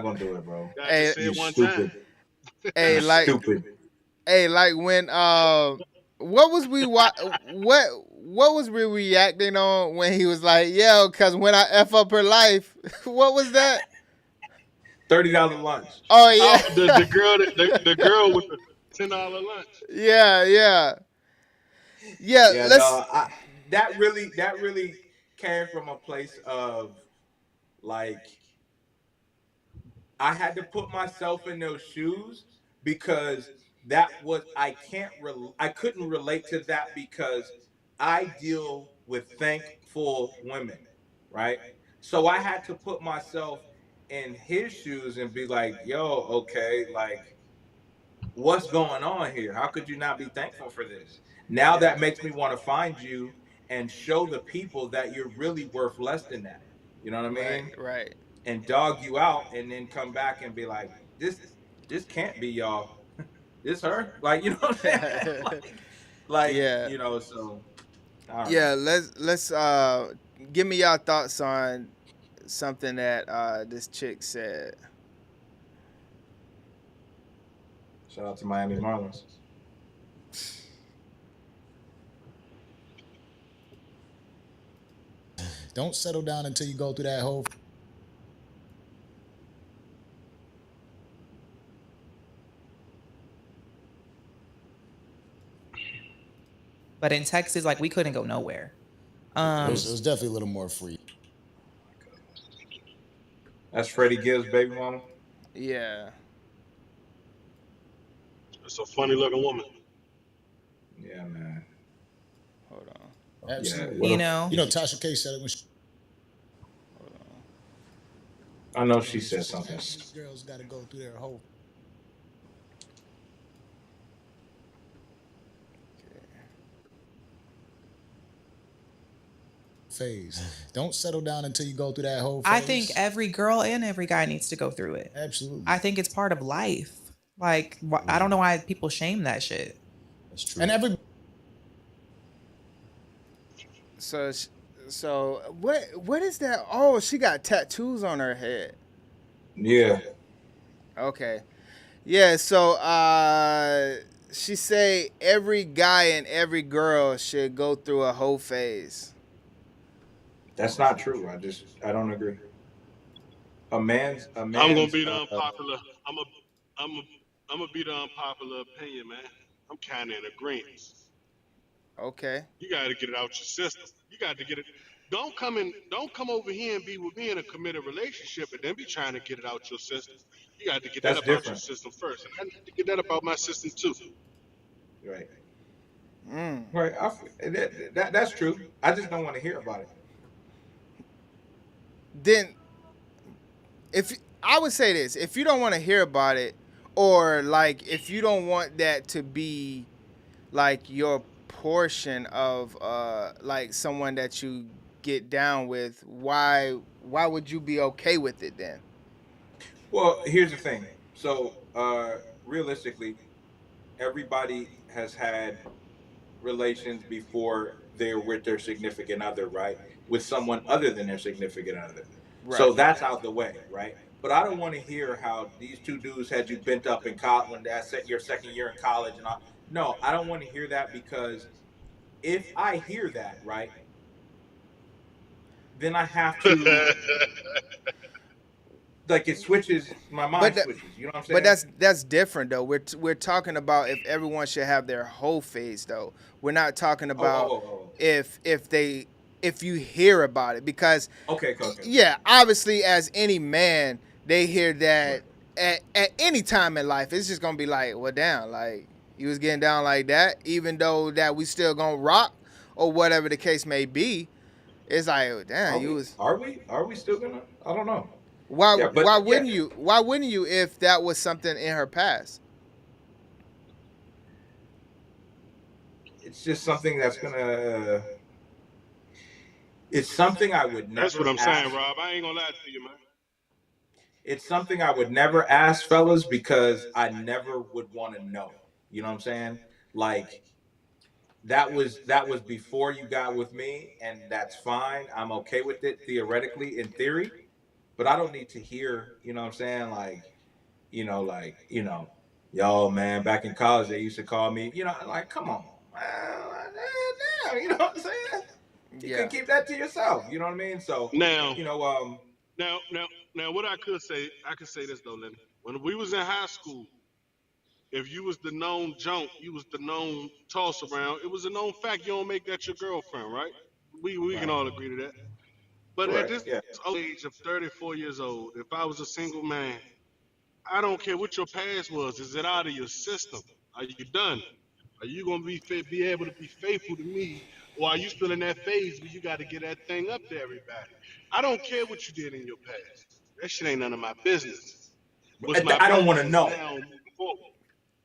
gonna do it, bro. You gotta just say You it one stupid. time. Hey, You like, stupid. hey, like when what was we reacting on when he was like, "Yo, cause when I F up her life," what was that? $30 lunch. Oh yeah. Oh, the girl with the $10 lunch. Yeah. Yeah, Let's. no, that really came from a place of like I had to put myself in those shoes because I couldn't relate to that because I deal with thankful women, right? So I had to put myself in his shoes and be like, yo, okay, like what's going on here? How could you not be thankful for this? Now that makes me want to find you and show the people that you're really worth less than that. You know what I mean? Right. And dog you out and then come back and be like, this can't be y'all. This her? Like, you know what I'm saying? like Yeah. you know, so I don't Yeah, know. let's give me y'all thoughts on something that this chick said. Shout out to Miami Marlins. Don't settle down until you go through that whole But in Texas, like, we couldn't go nowhere. it was definitely a little more free. That's Freddie Gibbs' baby mama. Yeah. It's a funny looking woman. Yeah, man. Hold on. Absolutely. Yeah, You know, Tasha K said it when she. I know she said something. These girls got to go through their whole. Phase. Don't settle down until you go through that whole phase. I think every girl and every guy needs to go through it. Absolutely. I think it's part of life. Like, I don't know why people shame that shit. That's true. And every. So what is that? Oh, she got tattoos on her head. Yeah. Okay. Yeah, so she say every guy and every girl should go through a Heux Phase. That's not true. I don't agree. A man's I'm gonna be the unpopular. I'm gonna be the unpopular opinion, man. I'm kind of in agreement. Okay. You got to get it out your system. You got to get it. Don't come over here and be with me in a committed relationship and then be trying to get it out your system. You got to get that about your system first, and I need to get that about my system too. Right. Right. That's true. I just don't want to hear about it. Then, if I would say this, if you don't want to hear about it, or like if you don't want that to be like your portion of like someone that you get down with, why would you be okay with it then? Well, here's the thing. So realistically, everybody has had relations before they're with their significant other, right? With someone other than their significant other. Right. So that's out the way, right? But I don't want to hear how these two dudes had you bent up in college when that's your second year in college and all. No, I don't want to hear that, because if I hear that, right, then I have to like it switches my mind switches. You know what I'm saying? But that's different though. We're talking about if everyone should have their Heux Phase though. We're not talking about if you hear about it, because okay. Yeah, obviously as any man, they hear that at any time in life. It's just gonna be like, well, damn, like you was getting down like that, even though that we still gonna rock or whatever the case may be. It's like, oh, damn, Are we still gonna? I don't know. Why Yeah, but why wouldn't you? Why wouldn't you if that was something in her past? it's just something that's gonna. It's something I would That's what never I'm saying, ask. Rob. I ain't gonna lie to you, man. It's something I would never ask fellas because I never would want to know. You know what I'm saying? Like that was before you got with me, and that's fine. I'm okay with it theoretically, in theory, but I don't need to hear. You know what I'm saying? Yo, man, back in college they used to call me. Like, come on, man, damn, you know what I'm saying? You can keep that to yourself. You know what I mean? So, Now, you know, now, now, now, what I could say this though, Lenny. When we was in high school, if you was the known junk, you was the known toss around. It was a known fact you don't make that your girlfriend, right? We can right, all agree to that. But at correct, this yeah. age of 34 years old, if I was a single man, I don't care what your past was. Is it out of your system? Are you done? Are you gonna be able to be faithful to me, or are you still in that phase where you got to get that thing up to everybody? I don't care what you did in your past. That shit ain't none of my business. What's my I don't want business to is know. now moving forward.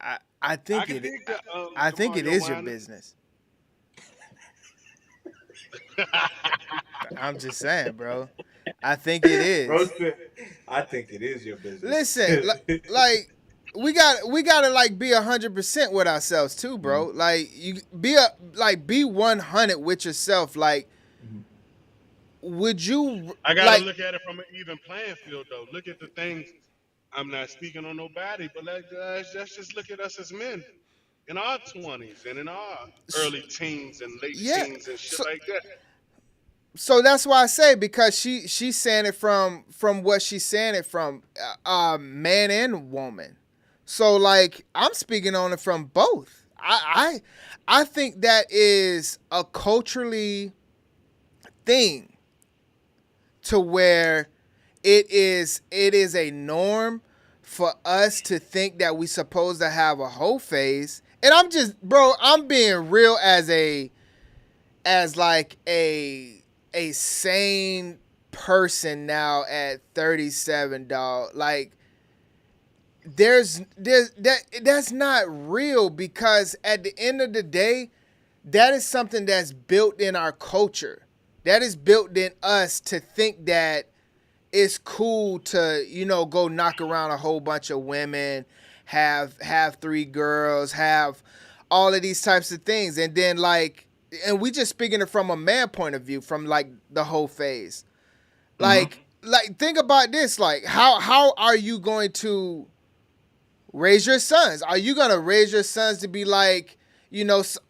I I think can it. dig that. I think it Tamario is your whining. business. I'm just saying, bro. I think it is. I think it is your business. Listen, like we gotta like be 100% with ourselves too, bro. Like you be 100 with yourself. Like, would you I gotta like? look at it from an even playing field, though. Look at the things. I'm not speaking on nobody, but let's just look at us as men in our 20s and in our early teens and late Yeah. teens and shit like that. So that's why I say, because she's saying it from what she's saying it from, man and woman. So like I'm speaking on it from both. I think that is a culturally thing to where it is a norm for us to think that we supposed to have a whole phase. And I'm being real as like a sane person now at 37, dog. Like there's that's not real, because at the end of the day, that is something that's built in our culture. That is built in us to think that it's cool to, go knock around a whole bunch of women, have 3 girls, have all of these types of things. And then and we just speaking it from a man point of view, from like the whole phase. Like think about this. Like how are you going to raise your sons? Are you going to raise your sons to be like,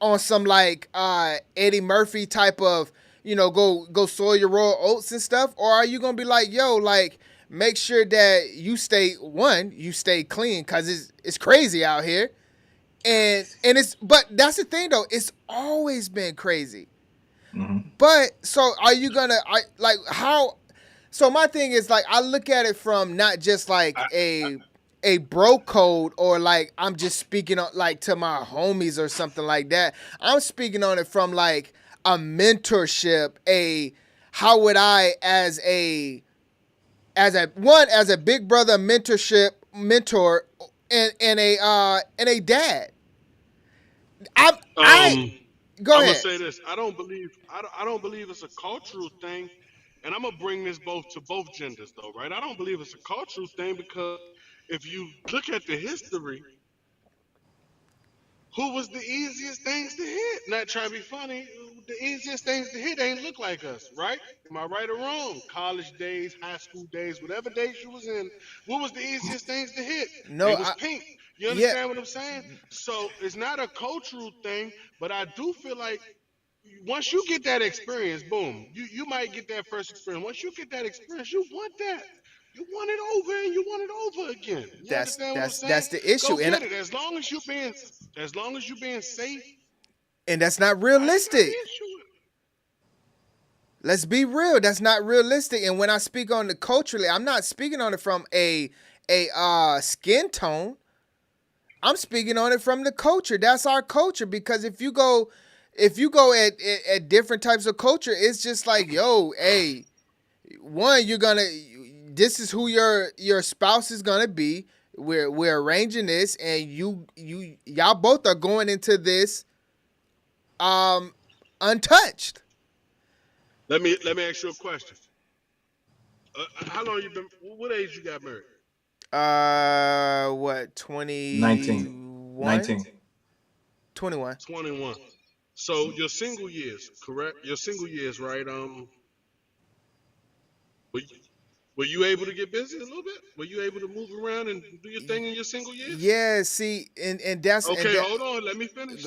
on some like Eddie Murphy type of, go soil your royal oats and stuff? Or are you going to be like, yo, like, make sure that you stay clean, because it's crazy out here. And but that's the thing though, it's always been crazy. But so are you gonna, so my thing is, like, I look at it from not just like a bro code, or like I'm just speaking on like to my homies or something like that. I'm speaking on it from like a mentorship, how would I as a big brother mentor and a dad. Go I'm ahead. gonna say this. I don't believe it's a cultural thing, and I'm gonna bring this to both genders though, right? I don't believe it's a cultural thing, because if you look at the history, who was the easiest things to hit? Not trying to be funny. The easiest things to hit ain't look like us, right? Am I right or wrong? College days, high school days, whatever days you was in, what was the easiest things to hit? No, They was pink. You yeah. understand what I'm saying? So it's not a cultural thing, but I do feel like once you get that experience, boom, you might get that first experience. Once you get that experience, you want that. You want it over and you want it over again. You understand what I'm saying? That's the issue. Go get it. As long as you being safe. And that's not realistic. Let's be real. That's not realistic. And when I speak on the culturally, I'm not speaking on it from a skin tone. I'm speaking on it from the culture. That's our culture. Because if you go at different types of culture, it's just like, yo, hey, one, you're gonna this is who your spouse is gonna be. We're arranging this, and y'all both are going into this untouched. Let me ask you a question. How long you been? What age you got married? What, 21? 19. 21. 21. So your single years, correct? Your single years, right? Were you able to get busy a little bit? Were you able to move around and do your thing in your single years? Yeah, see, and that's okay. Hold on, let me finish.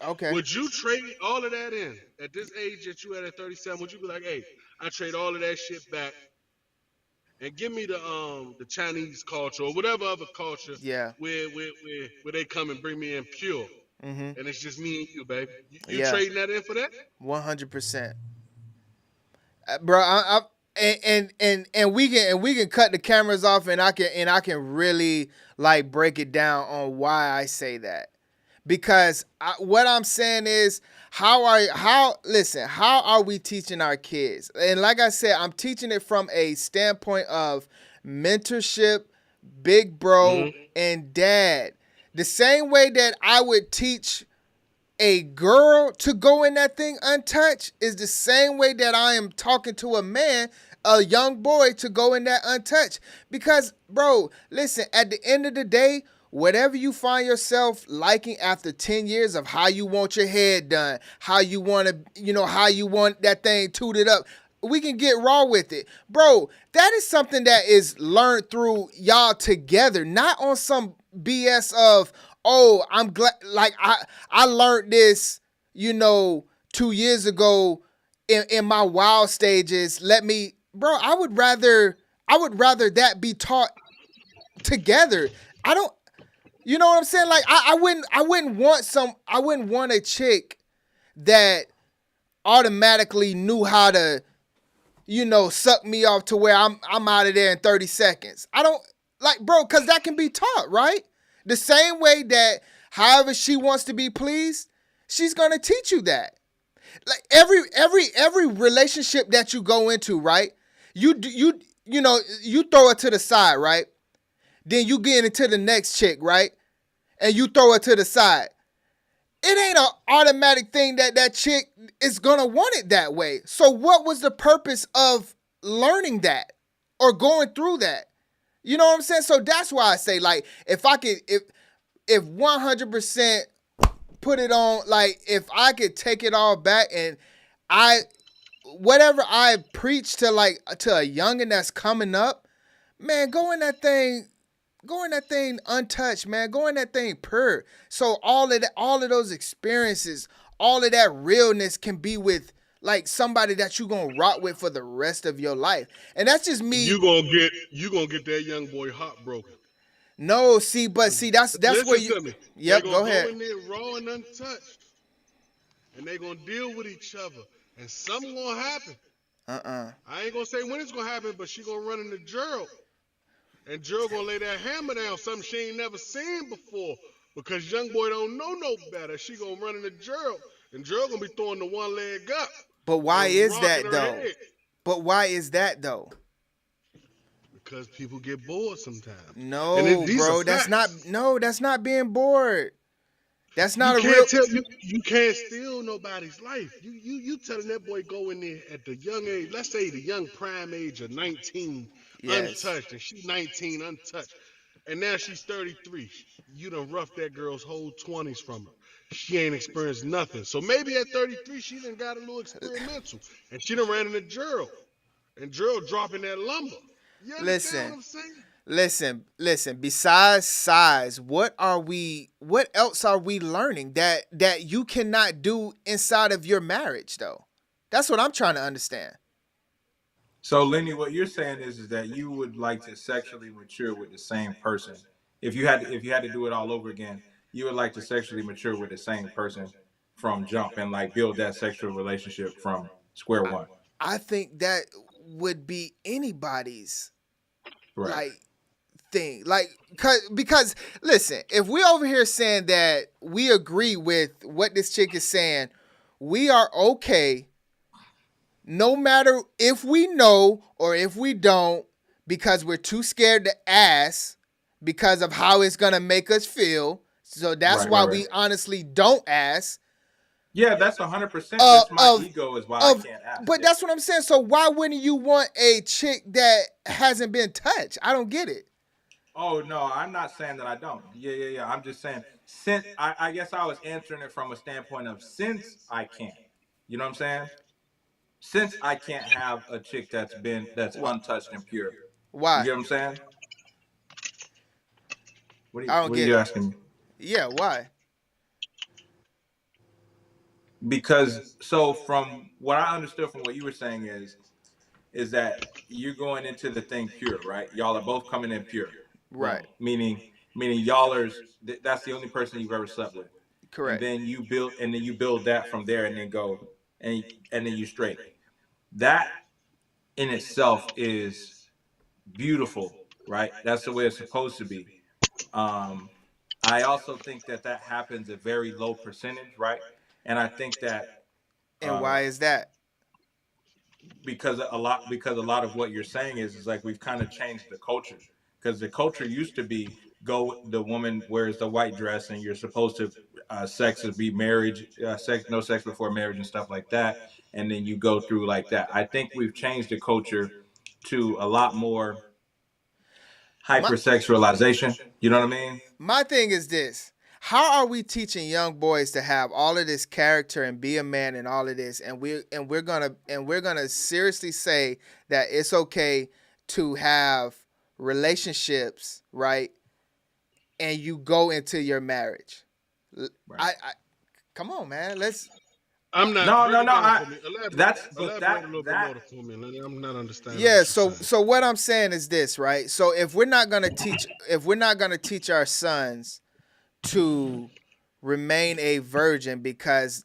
Okay. Would you trade all of that in at this age that you at 37? Would you be like, hey, I trade all of that shit back and give me the Chinese culture or whatever other culture? Yeah. Where they come and bring me in pure, Mm-hmm. and it's just me and you, baby. You Yeah. trading that in for that? 100%, bro. And we can cut the cameras off, and I can really like break it down on why I say that, because what I'm saying is how are we teaching our kids? And like I said, I'm teaching it from a standpoint of mentorship, big bro, and dad. The same way that I would teach a girl to go in that thing untouched is the same way that I am talking to a man, a young boy, to go in that untouched. Because, bro, listen, at the end of the day, whatever you find yourself liking after 10 years of how you want your head done, how you want to, how you want that thing tooted up, we can get raw with it. Bro, that is something that is learned through y'all together, not on some BS of, oh, I'm glad, like I learned this, 2 years ago in my wild stages. Bro, I would rather that be taught together. I don't, you know what I'm saying? Like I wouldn't want a chick that automatically knew how to, suck me off to where I'm out of there in 30 seconds. I don't like, bro, because that can be taught, right? The same way that however she wants to be pleased, she's gonna teach you that. Like every relationship that you go into, right? You throw it to the side, right? Then you get into the next chick, right? And you throw it to the side. It ain't an automatic thing that chick is gonna want it that way. So what was the purpose of learning that or going through that? You know what I'm saying? So that's why I say, like, if 100% put it on, like, if I could take it all back and whatever I preach to a youngin' that's coming up, man, go in that thing untouched, man. Go in that thing pure. So all of those experiences, all of that realness can be with like somebody that you gonna rock with for the rest of your life. And that's just me. You gonna get that young boy heartbroken. No, that's Listen where you. To me. Yep, go ahead. Go in there raw and untouched, and they gonna deal with each other, and something gonna happen. I ain't gonna say when it's gonna happen, but she gonna run into Gerald, and Gerald gonna lay that hammer down, something she ain't never seen before, because young boy don't know no better. She gonna run into Gerald, and Gerald gonna be throwing the one leg up. But why is that though? Because people get bored sometimes. No, bro, that's not being bored. That's not you can't steal nobody's life. You telling that boy go in there at the young age, let's say the young prime age of 19, untouched, and she's 19 untouched. And now she's 33. You done roughed that girl's whole 20s from her. She ain't experienced nothing. So maybe at 33, she done got a little experimental. And she done ran into Gerald. And Gerald dropping that lumber. You understand what I'm saying? Listen. Besides size, what else are we learning that you cannot do inside of your marriage, though? That's what I'm trying to understand. So, Lenny, what you're saying is that you would like to sexually mature with the same person. If you had to do it all over again, you would like to sexually mature with the same person from jump and like build that sexual relationship from square one. I think that would be anybody's like thing, like because listen, if we over here saying that we agree with what this chick is saying, we are okay no matter if we know or if we don't, because we're too scared to ask because of how it's going to make us feel. So that's why we honestly don't ask. Yeah, that's 100%. That's my ego is why I can't ask. But that's what I'm saying. So why wouldn't you want a chick that hasn't been touched? I don't get it. Oh, no, I'm not saying that I don't. Yeah. I'm just saying, since I guess I was answering it from a standpoint of since I can't. You know what I'm saying? Since I can't have a chick that's untouched and pure. Why? You get what I'm saying? What are get you it. asking me? Yeah, why? Because so from what I understood from what you were saying is that you're going into the thing pure, right? Y'all are both coming in pure. Right. Boom. Meaning that's the only person you've ever slept with. Correct. And then you build that from there and then go and then you straight. That in itself is beautiful, right? That's the way it's supposed to be. I also think that happens a very low percentage, right? And I think that and why is that? Because a lot of what you're saying is like we've kind of changed the culture. Because the culture used to be the woman wears the white dress and you're supposed to sex is be marriage, no sex before marriage and stuff like that, and then you go through like that. I think we've changed the culture to a lot more hypersexualization. You know what I mean? My thing is this. How are we teaching young boys to have all of this character and be a man and all of this, and we're gonna seriously say that it's okay to have relationships, right? And you go into your marriage. Right. I come on, man. Let's. I'm not. No. Elaborate a little bit more for me. I'm not understanding. Yeah. So what I'm saying is this, right? So if we're not gonna teach our sons to remain a virgin, because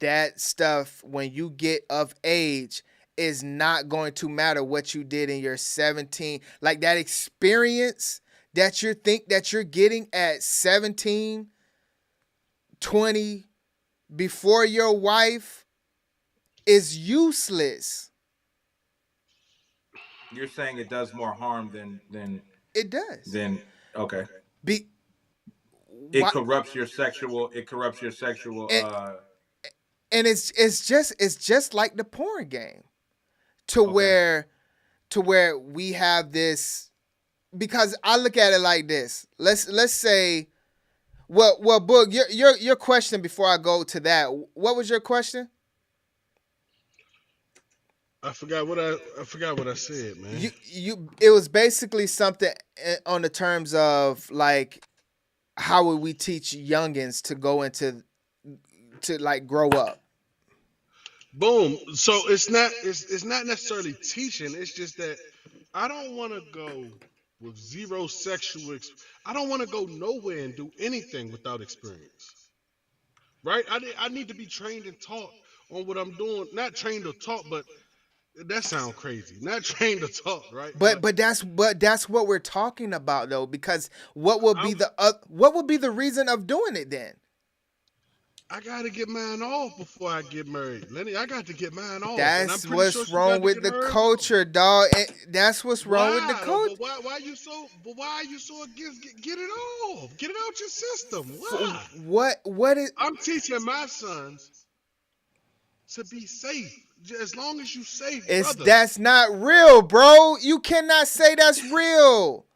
that stuff when you get of age is not going to matter what you did in your 17, like that experience that you think that you're getting at 17, 20 before your wife is useless. You're saying it does more harm than it does. Then okay. It corrupts your sexual. And it's just like the porn game, to where we have this, because I look at it like this. Let's say, well, Boog, your question before I go to that. What was your question? I forgot what I said, man. It was basically something on the terms of like, how would we teach youngins to go into to like grow up? Boom. So it's not necessarily teaching. It's just that I don't want to go with zero sexual. I don't want to go nowhere and do anything without experience. Right? I need to be trained and taught on what I'm doing. Not trained or taught, but that sounds crazy. Not trained or taught, right? But that's what we're talking about though, because what would be the reason of doing it then? I gotta get mine off before I get married, Lenny. I got to get mine off. That's what's wrong with the culture, dog. That's what's wrong with the culture. But why are you so against get it off? Get it out your system. Why? What is? I'm teaching my sons to be safe. As long as you safe, brother. That's not real, bro. You cannot say that's real.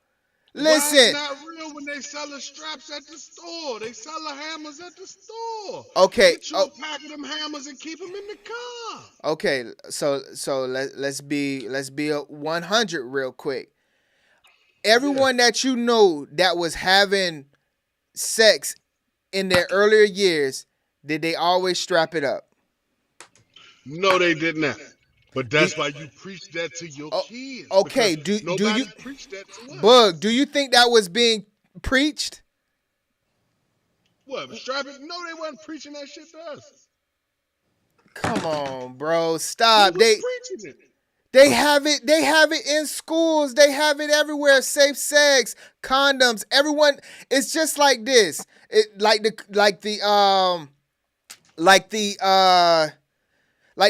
Listen. Why it's not real when they selling straps at the store? They selling hammers at the store. Okay. Get you a pack of them hammers and keep them in the car. Okay, so let's be 100 real quick. Everyone that you know that was having sex in their earlier years, did they always strap it up? No, they did not. But that's why you preach that to your kids. Okay, do you preach that to us? Bug, do you think that was being preached? What, strapping? No, they wasn't preaching that shit to us. Come on, bro. Stop. Who was preaching it? They have it in schools. They have it everywhere. Safe sex, condoms. Everyone, it's just like this. Like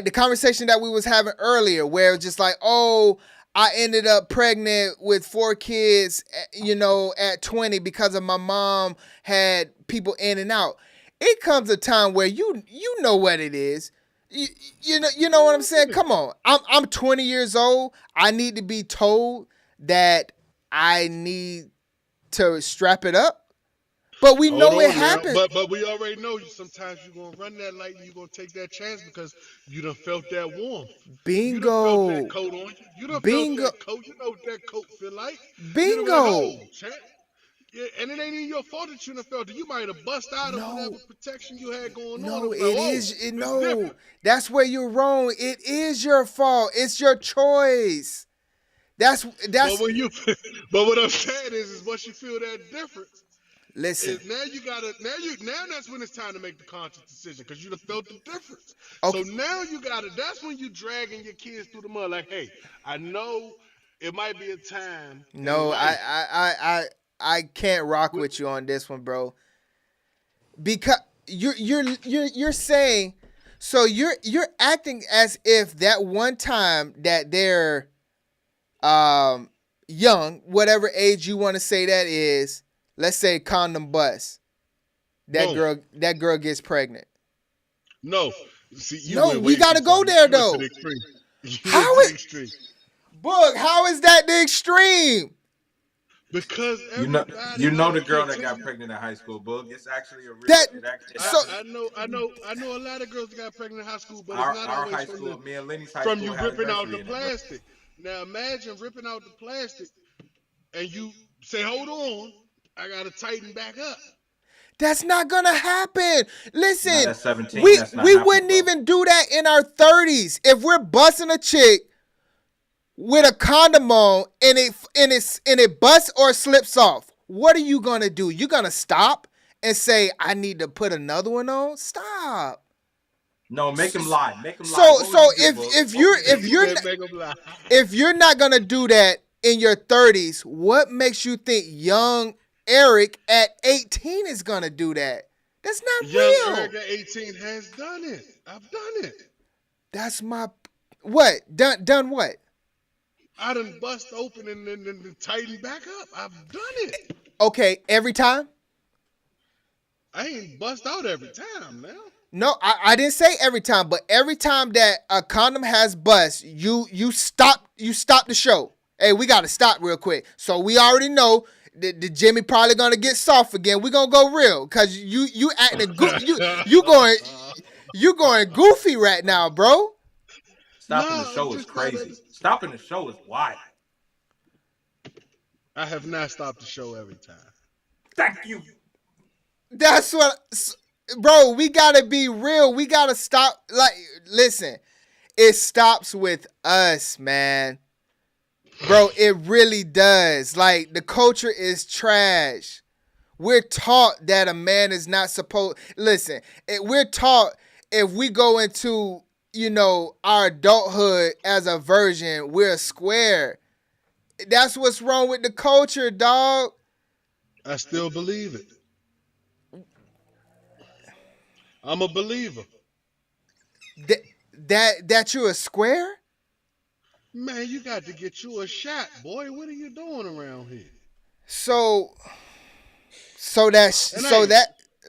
the conversation that we was having earlier, where it's just like, oh, I ended up pregnant with 4 kids, you know, at 20 because of my mom had people in and out. It comes a time where you know what it is. You know what I'm saying? Come on. I'm 20 years old. I need to be told that I need to strap it up. But we know it happens. But we already know sometimes you're going to run that light and you're going to take that chance because you done felt that warmth. Bingo. You done felt that coat on you. You done felt that coat. You know what that coat feel like. Bingo. You done like, oh, champ. Yeah, and it ain't even your fault that you done felt it. You might have bust out of whatever protection you had going on. No, that's where you're wrong. It is your fault. It's your choice. That's. But what I'm saying is once you feel that difference. Listen. Now that's when it's time to make the conscious decision because you done felt the difference. Okay. So now that's when you dragging your kids through the mud. Like, hey, I know it might be a time. No, I can't rock with you on this one, bro. Because you're saying, so you're acting as if that one time that they're young, whatever age you want to say that is. Let's say condom bust. That girl gets pregnant. No. See, we gotta go there though. How is Boog? How is that the extreme? Because you know the girl that got pregnant in high school, Boog. It's actually a real. I know a lot of girls that got pregnant in high school, but our it's not always high school. Me and Lenny's high from school you had ripping out the in plastic. Now imagine ripping out the plastic, and you say, "Hold on, I gotta tighten back up." That's not gonna happen. Listen, at 17, we wouldn't even do that in our 30s. If we're busting a chick with a condom on and it busts or slips off, what are you gonna do? You gonna stop and say, "I need to put another one on"? Stop. No, make him lie. Make him so lie. So if you're not gonna do that in your 30s, what makes you think young Eric at 18 is gonna do that? That's not real. Young Eric at 18 has done it. I've done it. That's my what? Done what? I done bust open and tighten back up. I've done it. Okay, every time? I ain't bust out every time now. No, I didn't say every time, but every time that a condom has bust, you stop the show. Hey, we gotta stop real quick. So we already know the Jimmy probably gonna get soft again. We gonna go real because you acting you going goofy right now, bro. Stopping the show is crazy. Stopping the show is wild. I have not stopped the show every time. Thank you. That's what, bro. We gotta be real. We gotta stop. Like, listen, it stops with us, man. Bro, it really does. Like, the culture is trash. We're taught that a man is not supposed. Listen, we're taught if we go into, you know, our adulthood as a virgin, we're a square. That's what's wrong with the culture, dog. I still believe it. I'm a believer. That you a square? Man, you got to get you a shot, boy. What are you doing around here?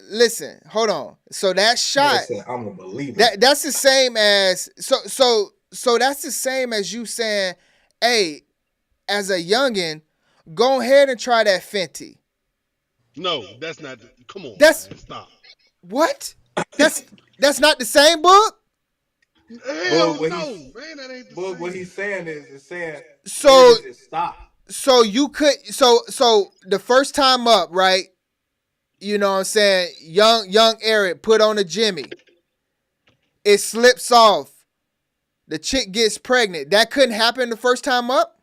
Listen, hold on. So that shot, I'm a believer. That's the same as so that's the same as you saying, hey, as a youngin, go ahead and try that Fenty. No, that's not. Come on, man, stop. What? That's not the same book. Hell no, man, that ain't the same. What he's saying is so just stop. So you could so the first time up, right? You know what I'm saying? Young Eric put on a Jimmy. It slips off. The chick gets pregnant. That couldn't happen the first time up?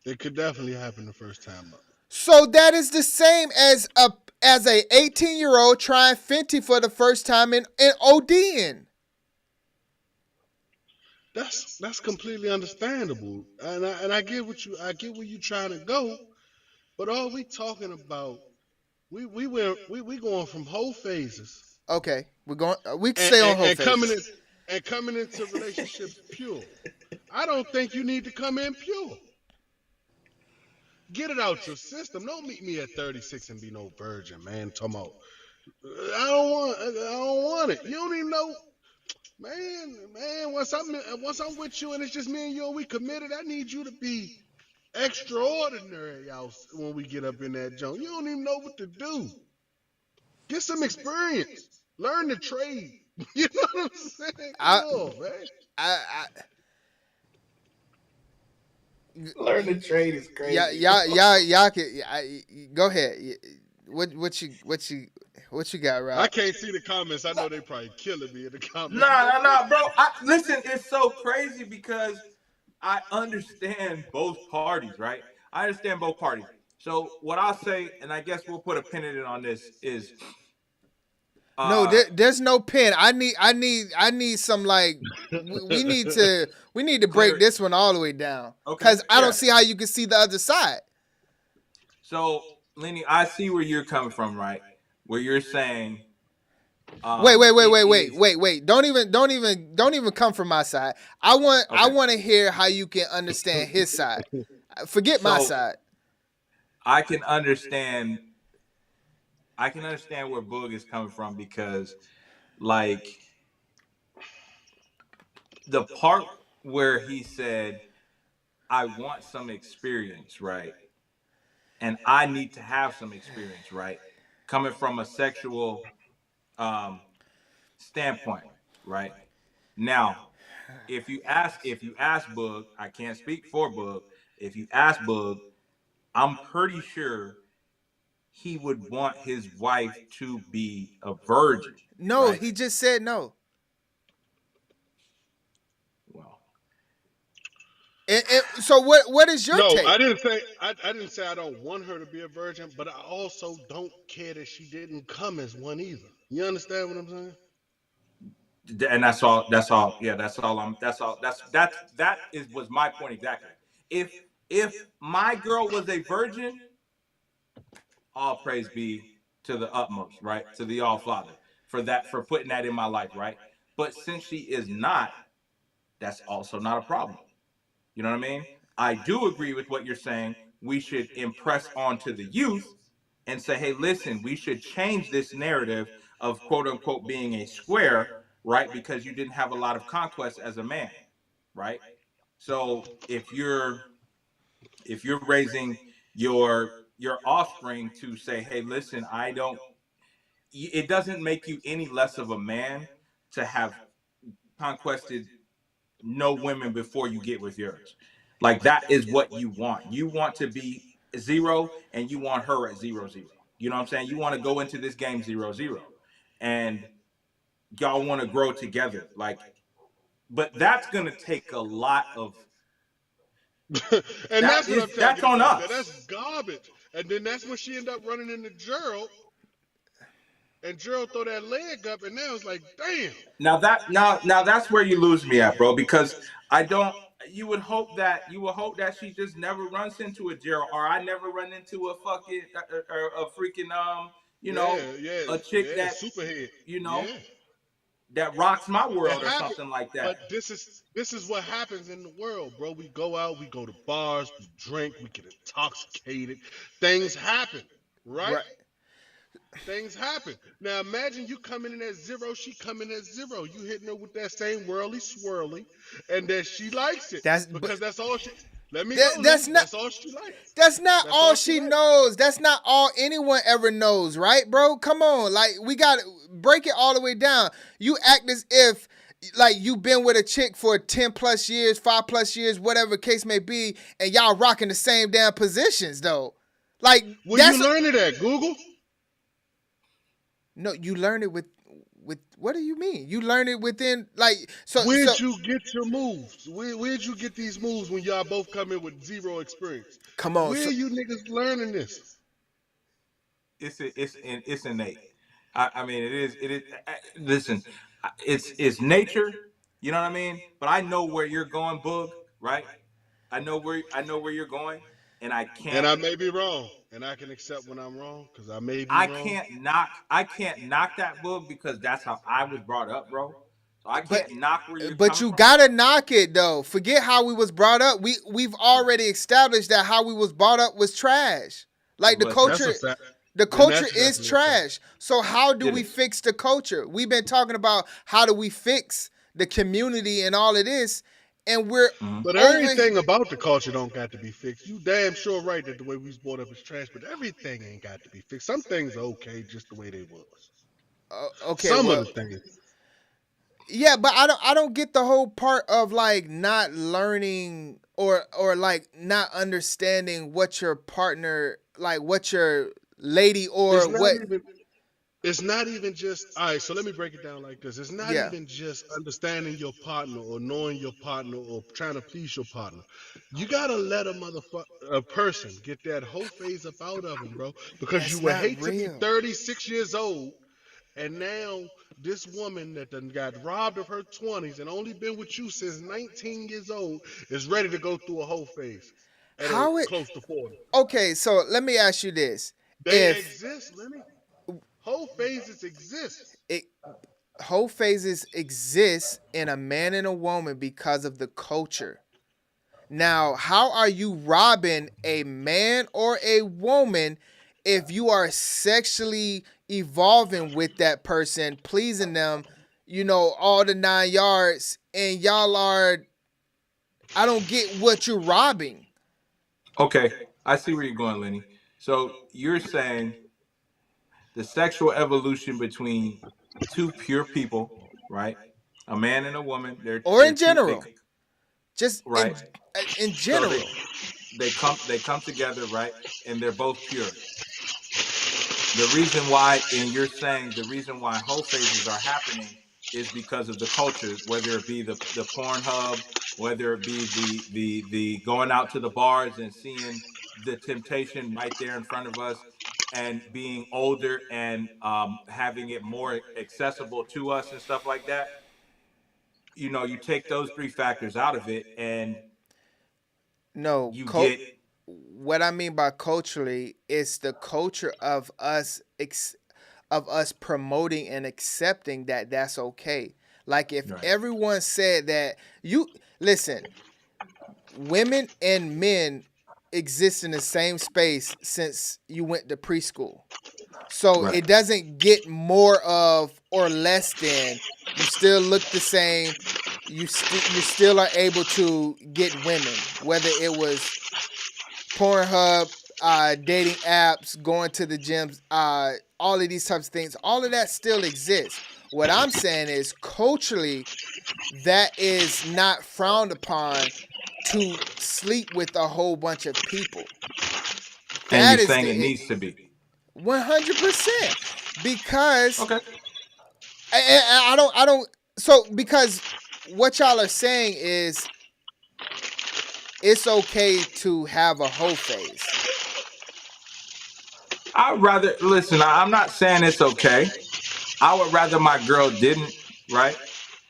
It could definitely happen the first time up. So that is the same as a 18-year-old trying Fenty for the first time in ODing. That's completely understandable, and I get where you trying to go, but all we talking about, we going from Heux Phases. Okay, we can stay on Heux Phases. and coming into relationships pure. I don't think you need to come in pure. Get it out your system. Don't meet me at 36 and be no virgin, man. Talking about, I don't want it. You don't even know, man. Once I'm with you and it's just me and you and we committed, I need you to be extraordinary out when we get up in that joint. You don't even know what to do. Get some experience. Learn the trade. You know what I'm saying? Come on, man. Learn the trade is crazy. Y'all can go ahead. What you got, Rob? I can't see the comments. I know they probably killing me in the comments. Nah, bro. Listen, it's so crazy because I understand both parties, right? I understand both parties. So what I'll say, and I guess we'll put a pin in it on this, is no, there's no pin. I need some like we need to break this one all the way down because I don't see how you can see the other side. So, Lenny, I see where you're coming from, right? Where you're saying, wait. Don't even come from my side. I want to hear how you can understand his side. Forget my side. I can understand where Boog is coming from because, like, the part where he said, I want some experience, right? And I need to have some experience, right? Coming from a sexual standpoint, right? Now, if you ask Boog, I can't speak for Boog. If you ask Boog, I'm pretty sure he would want his wife to be a virgin. No, right? He just said no. Well, so what is your take? No, I didn't say I don't want her to be a virgin, but I also don't care that she didn't come as one either. You understand what I'm saying? And that's all. Yeah, that's all. That was my point exactly. If my girl was a virgin, all praise be to the utmost, right? To the All Father for putting that in my life, right? But since she is not, that's also not a problem. You know what I mean? I do agree with what you're saying. We should impress onto the youth and say, hey, listen, we should change this narrative of quote unquote being a square, right? Because you didn't have a lot of conquest as a man, right? So if you're raising your offspring to say, hey, listen, it doesn't make you any less of a man to have conquested no women before you get with yours. Like, that is what you want. You want to be 0 and you want her at 0-0. You know what I'm saying? You want to go into this game 0-0. And y'all want to grow together. Like, but that's going to take a lot of. And that's what I'm telling that's you. On us. That's garbage. And then that's when she ended up running into Gerald. And Gerald throw that leg up, and now it's like, damn. Now that's where you lose me at, bro. Because I don't. You would hope that she just never runs into a Gerald, or I never run into a fucking a freaking a chick that superhead, that rocks my world or something like that. But this is what happens in the world, bro. We go out, we go to bars, we drink, we get intoxicated. Things happen, right? Things happen. Now imagine you coming in at 0, she coming at 0. You hitting her with that same whirly swirly, and that she likes it. Because that's all she. Let me go. That's all she likes. That's not all she knows. That's not all anyone ever knows, right, bro? Come on, like, we got to break it all the way down. You act as if like you've been with a chick for 10 plus years, 5+ years, whatever case may be, and y'all rocking the same damn positions though. Like, where you learn it at Google? No, you learn it with what do you mean? You learn it within, like, so. Where'd you get your moves? Where'd you get these moves when y'all both come in with 0 experience? Come on, where you niggas learning this? It's innate. I mean, it is. Listen, it's nature. You know what I mean? But I know where you're going, Boog. Right? I know where you're going, and I can't. And I may be wrong, and I can accept when I'm wrong because I may be wrong. I can't knock that book because that's how I was brought up, bro. I can't knock where you're But coming you from. gotta knock it though. Forget how we was brought up. We've already established that how we was brought up was trash. Like the Listen. That's culture, a fact. the And culture that's is definitely a fact. trash. So how do It we is. fix the culture? We've been talking about how do we fix the community and all of this, and we're But over. everything about the culture don't got to be fixed. You damn sure right that the way we was brought up is trash, but everything ain't got to be fixed. Some things are okay just the way they was. Okay, Some of well, the things. yeah, but I don't get the whole part of like not learning or like not understanding what your partner, like what your lady or It's not what. even. It's not even just all right. So let me break it down like this. It's not Yeah. even just understanding your partner or knowing your partner or trying to please your partner. You gotta let a person get that whole phase up out of them, bro. Because you That's would not hate to be real. 36 years old and now this woman that done got robbed of her 20s and only been with you since 19 years old is ready to go through a whole phase at How it? close to 40. Okay, so let me ask you this: They if exist, Lenny. Whole phases exist. it whole phases exist in a man and a woman because of the culture. Now, how are you robbing a man or a woman if you are sexually evolving with that person, pleasing them, all the 9 yards, and y'all are, I don't get what you're robbing. Okay, I see where you're going, Lenny. So you're saying the sexual evolution between two pure people, right? A man and a woman. Or They're in two. general. Just Right. in So general. they come together, right? And they're both pure. The reason why, and you're saying the reason why whole phases are happening is because of the culture, whether it be the Pornhub, whether it be the going out to the bars and seeing the temptation right there in front of us, and being older and having it more accessible to us and stuff like that. You take those three factors out of it, and No, you get. what I mean by culturally is the culture of us promoting and accepting that that's okay. Like if everyone said that, you listen, women and men exist in the same space since you went to preschool. So Right. it doesn't get more of or less than. You still look the same. You still are able to get women, whether it was Pornhub, dating apps, going to the gyms, all of these types of things. All of that still exists. What I'm saying is culturally, that is not frowned upon to sleep with a whole bunch of people. And you're saying it needs to be 100%, because okay. I don't. So because what y'all are saying is it's okay to have a whole phase. I'd rather listen. I'm not saying it's okay. I would rather my girl didn't. Right.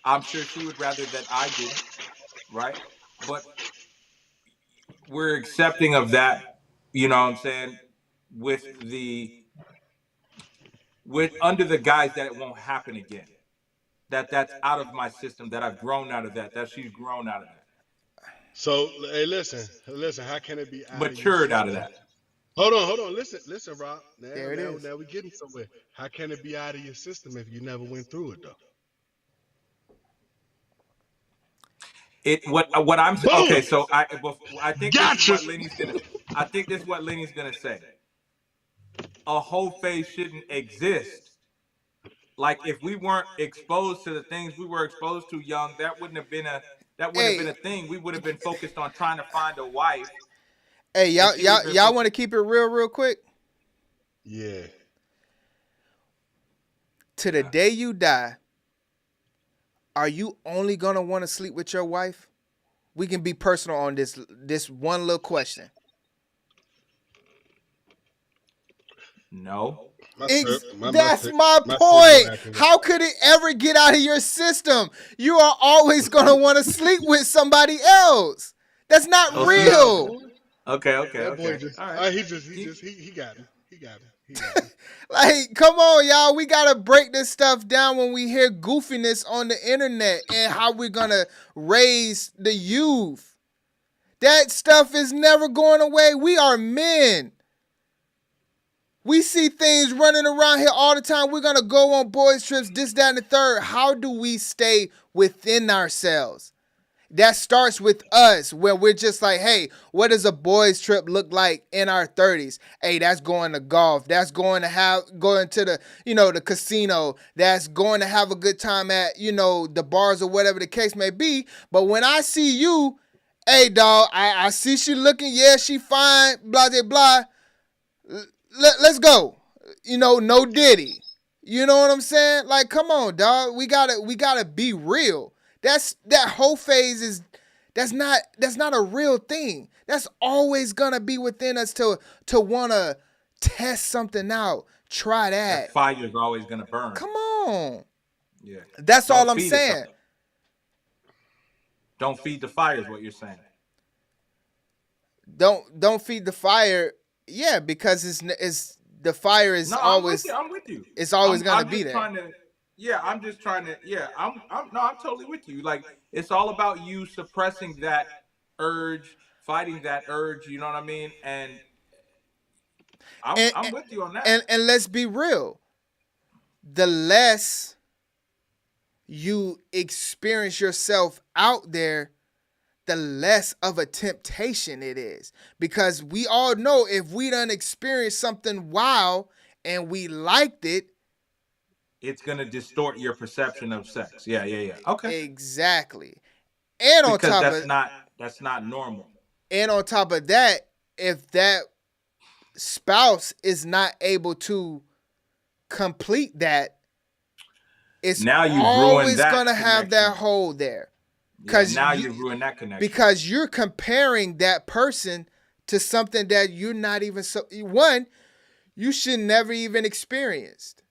I'm sure she would rather that I didn't. Right. But we're accepting of that. You know what I'm saying? With under the guise that it won't happen again. That's out of my system. That I've grown out of that. That she's grown out of that. So, hey, listen. How can it be out Matured of out of your that. system? Hold on. Listen, Rob. Now we're getting somewhere. How can it be out of your system if you never went through it though? What I'm Boom! Okay. So I think gotcha. This is what Lenny's gonna. I think this is what Lenny's gonna say. A whole phase shouldn't exist. Like if we weren't exposed to the things we were exposed to young, that wouldn't have been a thing. We would have been focused on trying to find a wife. Hey, y'all want to keep it real quick? Yeah. To the day you die, are you only gonna want to sleep with your wife? We can be personal on this one little question. No. That's my point. How could it ever get out of your system? You are always going to want to sleep with somebody else. That's not real. Okay. That boy just, all right. he got him. He got me. He got me. Like, come on, y'all. We gotta break this stuff down when we hear goofiness on the internet and how we're gonna raise the youth. That stuff is never going away. We are men. We see things running around here all the time. We're gonna go on boys' trips, this, that, and the third. How do we stay within ourselves? That starts with us, where we're just like, hey, what does a boys' trip look like in our 30s? Hey, that's going to golf. That's going to the, the casino. That's going to have a good time at, the bars or whatever the case may be. But when I see you, hey, dog, I see she looking, yeah, she fine, blah, blah, blah. Let's go. No Diddy. You know what I'm saying? Like, come on, dog. We gotta be real. That Heux Phase that's not a real thing. That's always gonna be within us to wanna test something out, try that. That fire's always gonna burn. Come on. Yeah. That's all I'm saying. Don't feed the fire is what you're saying. Don't feed the fire. Yeah, because it's the fire is always. I'm with you. It's always gonna be there. I'm just trying to. Yeah, I'm totally with you. Like, it's all about you suppressing that urge, fighting that urge. You know what I mean? And I'm with you on that. And let's be real. The less you experience yourself out there, the less of a temptation it is. Because we all know if we done experienced something wild and we liked it, it's going to distort your perception of sex. Yeah. Okay. Exactly. And on top of that's not normal. And on top of that, if that spouse is not able to complete that, it's now you always going to have that hole there. Now you ruin that connection. Because you're comparing that person to something that you're not even one, you should never even experienced.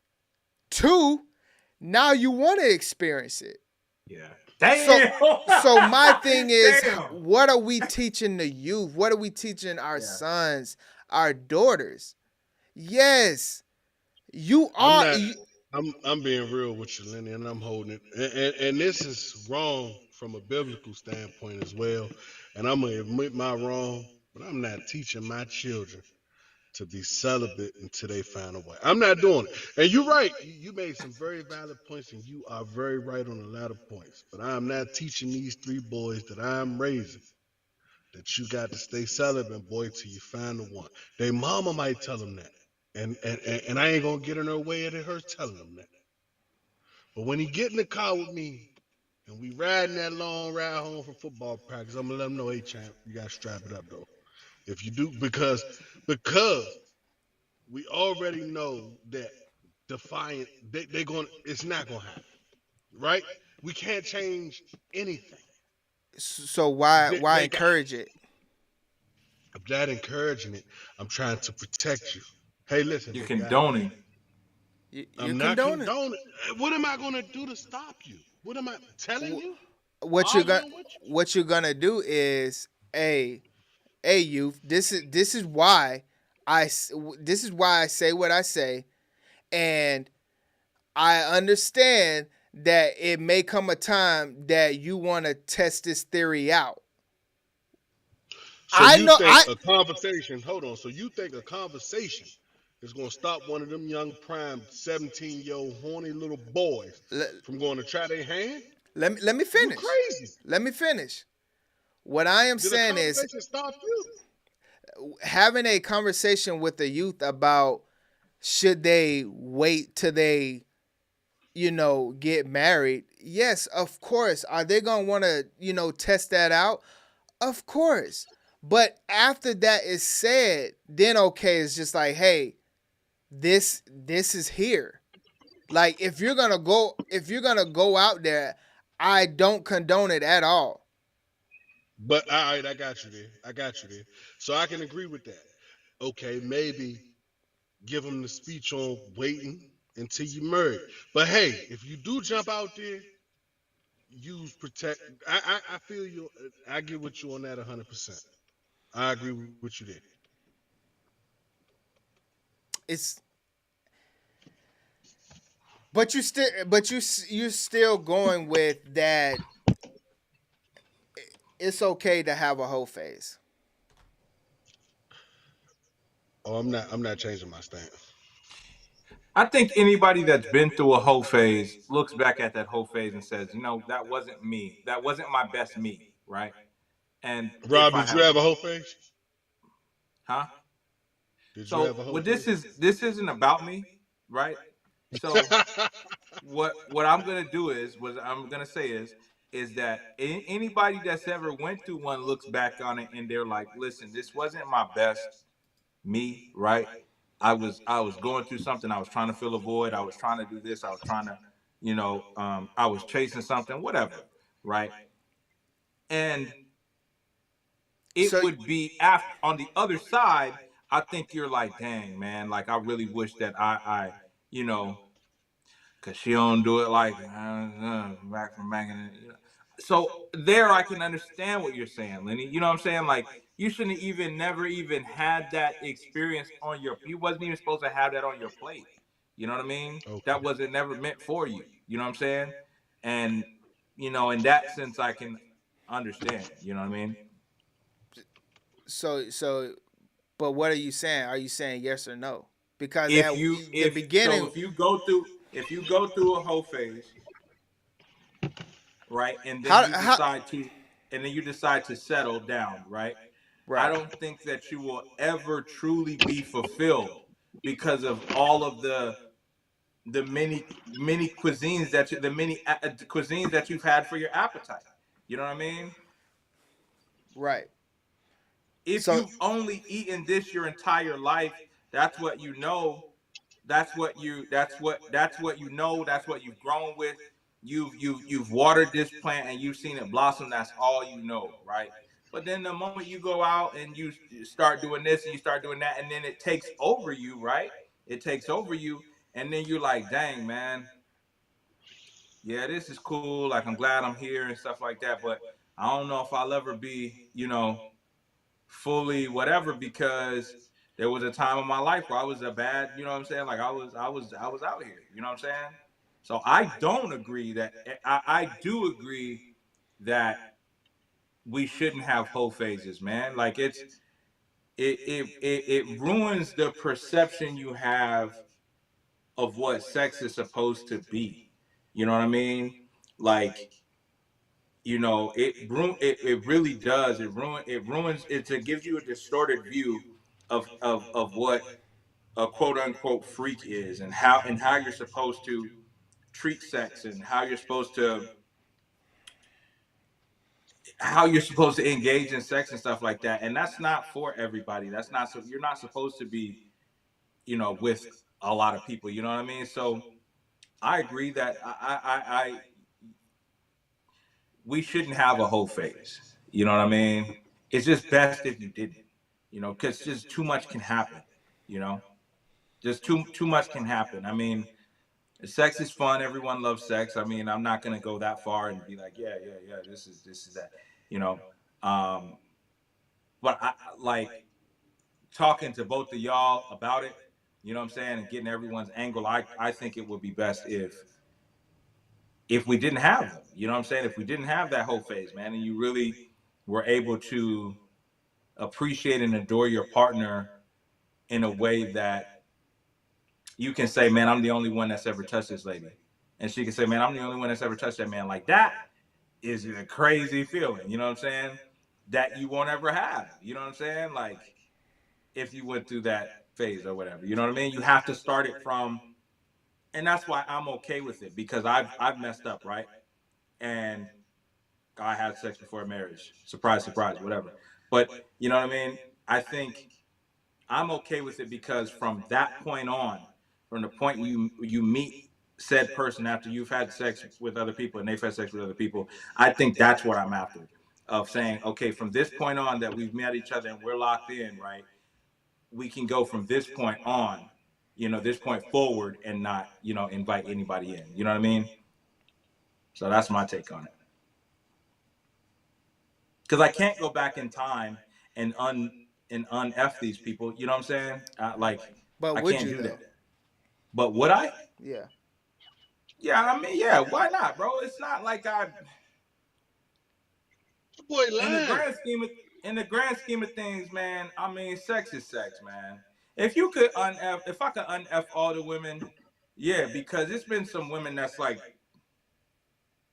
Two, now you want to experience it. Yeah. Damn. So my thing is, what are we teaching the youth? What are we teaching our sons, our daughters? Yes, you are. I'm being real with you, Lenny, and I'm holding it. And this is wrong from a biblical standpoint as well. And I'm gonna admit my wrong, but I'm not teaching my children to be celibate until they find a way. I'm not doing it. And you're right. You made some very valid points, and you are very right on a lot of points. But I'm not teaching these three boys that I'm raising that you got to stay celibate, boy, till you find the one. Their mama might tell them that. And I ain't gonna get in her way of her telling them that. But when he get in the car with me and we riding that long ride home from football practice, I'm gonna let him know, hey champ, you gotta strap it up though. If you do, because we already know that defiant, it's not gonna happen, right? We can't change anything. So why encourage it? I'm not encouraging it. I'm trying to protect you. Hey, listen, you're condoning. I'm not condoning. What am I gonna do to stop you? What am I telling you? What you're gonna do is, hey youth, this is why I say what I say, and I understand that it may come a time that you want to test this theory out. So you think a conversation? Hold on. So you think a conversation is going to stop one of them young prime 17-year-old horny little boys from going to try their hand? Let me finish. You're crazy. Let me finish. What I am saying is, stop you? Having a conversation with the youth about should they wait till they, get married. Yes, of course. Are they going to want to, test that out? Of course. But after that is said, then okay, it's just like, hey, this is here. Like, if you're gonna go out there, I don't condone it at all. But all right, I got you there. So I can agree with that. Okay, maybe give them the speech on waiting until you married. But hey, if you do jump out there, use protect. I feel you. I get with you on that 100%. I agree with you there. it's but you're still going with that. It's okay to have a whole phase. Oh, I'm not changing my stance. I think anybody that's been through a whole phase looks back at that whole phase and says, you know, that wasn't me. That wasn't my best me, right? And if Rob, I did you have, have a whole face? huh? Did you So have a whole what face? this isn't about me, right? So what I'm gonna do is what I'm gonna say is that anybody that's ever went through one looks back on it and they're like, listen, this wasn't my best me, right? I was going through something. I was trying to fill a void. I was trying to do this. I was trying to, I was chasing something, whatever, right? And it would be after on the other side. I think you're like, dang man, like I really wish that I you know, cause she don't do it like back from back in the, you know. So there I can understand what you're saying, Lenny. You know what I'm saying? Like you shouldn't even never even had that experience on your, you wasn't even supposed to have that on your plate. You know what I mean? Okay. That wasn't never meant for you. You know what I'm saying? And you know, in that sense I can understand, you know what I mean? So but what are you saying? Are you saying yes or no? Because at If you the if so beginning, if you go through a whole phase, right, and then how you how decide to settle down, right? I right. don't think that you will ever truly be fulfilled because of all of the many cuisines that you, the many cuisines that you've had for your appetite. You know what I mean? Right. If So you've only eaten this your entire life, that's what you know. That's what you know. That's what you've grown with. You've watered this plant and you've seen it blossom. That's all you know, right? But then the moment you go out and you start doing this and you start doing that, and then it takes over you, right? It takes over you, and then you're like, dang man, yeah, this is cool. Like I'm glad I'm here and stuff like that. But I don't know if I'll ever be, fully whatever, because there was a time in my life where I was a bad, you know what I'm saying? Like I was out here, you know what I'm saying? So I don't agree that I do agree that we shouldn't have whole phases, man. Like it ruins the perception you have of what sex is supposed to be. You know what I mean? Like, it really does. It ruins it gives you a distorted view of what a quote unquote freak is, and how you're supposed to treat sex, and how you're supposed to engage in sex and stuff like that. And that's not for everybody. That's not, so you're not supposed to be, with a lot of people, you know what I mean? So I agree that we shouldn't have a whole phase. You know what I mean? It's just best if you didn't, because just too much can happen, you know? Just too much can happen. I mean, sex is fun. Everyone loves sex. I mean, I'm not gonna go that far and be like, yeah, this is that, you know. Um, but I like talking to both of y'all about it, you know what I'm saying, and getting everyone's angle. I think it would be best if we didn't have them. You know what I'm saying? If we didn't have that whole phase, man, and you really were able to appreciate and adore your partner in a way that you can say, man, I'm the only one that's ever touched this lady. And she can say, man, I'm the only one that's ever touched that man. Like, that is a crazy feeling, you know what I'm saying? That you won't ever have. You know what I'm saying? Like, if you went through that phase or whatever. You know what I mean? You have to start it from, and that's why I'm okay with it, because I've messed up, right? And I had sex before marriage. Surprise, surprise, whatever. But you know what I mean? I think I'm okay with it because from that point on, from the point you meet said person after you've had sex with other people and they've had sex with other people, I think that's what I'm after. Of saying, okay, from this point on that we've met each other and we're locked in, right? We can go from this point on, this point forward, and not, invite anybody in. You know what I mean? So that's my take on it. Because I can't go back in time and un-F these people. You know what I'm saying? Like, But I would can't you do though? that. But would I? Yeah. Yeah, I mean, yeah, why not, bro? It's not like I Boy, in the lying. grand scheme of things, man, I mean, sex is sex, man. If you could if I could unf all the women, yeah, because it's been some women that's like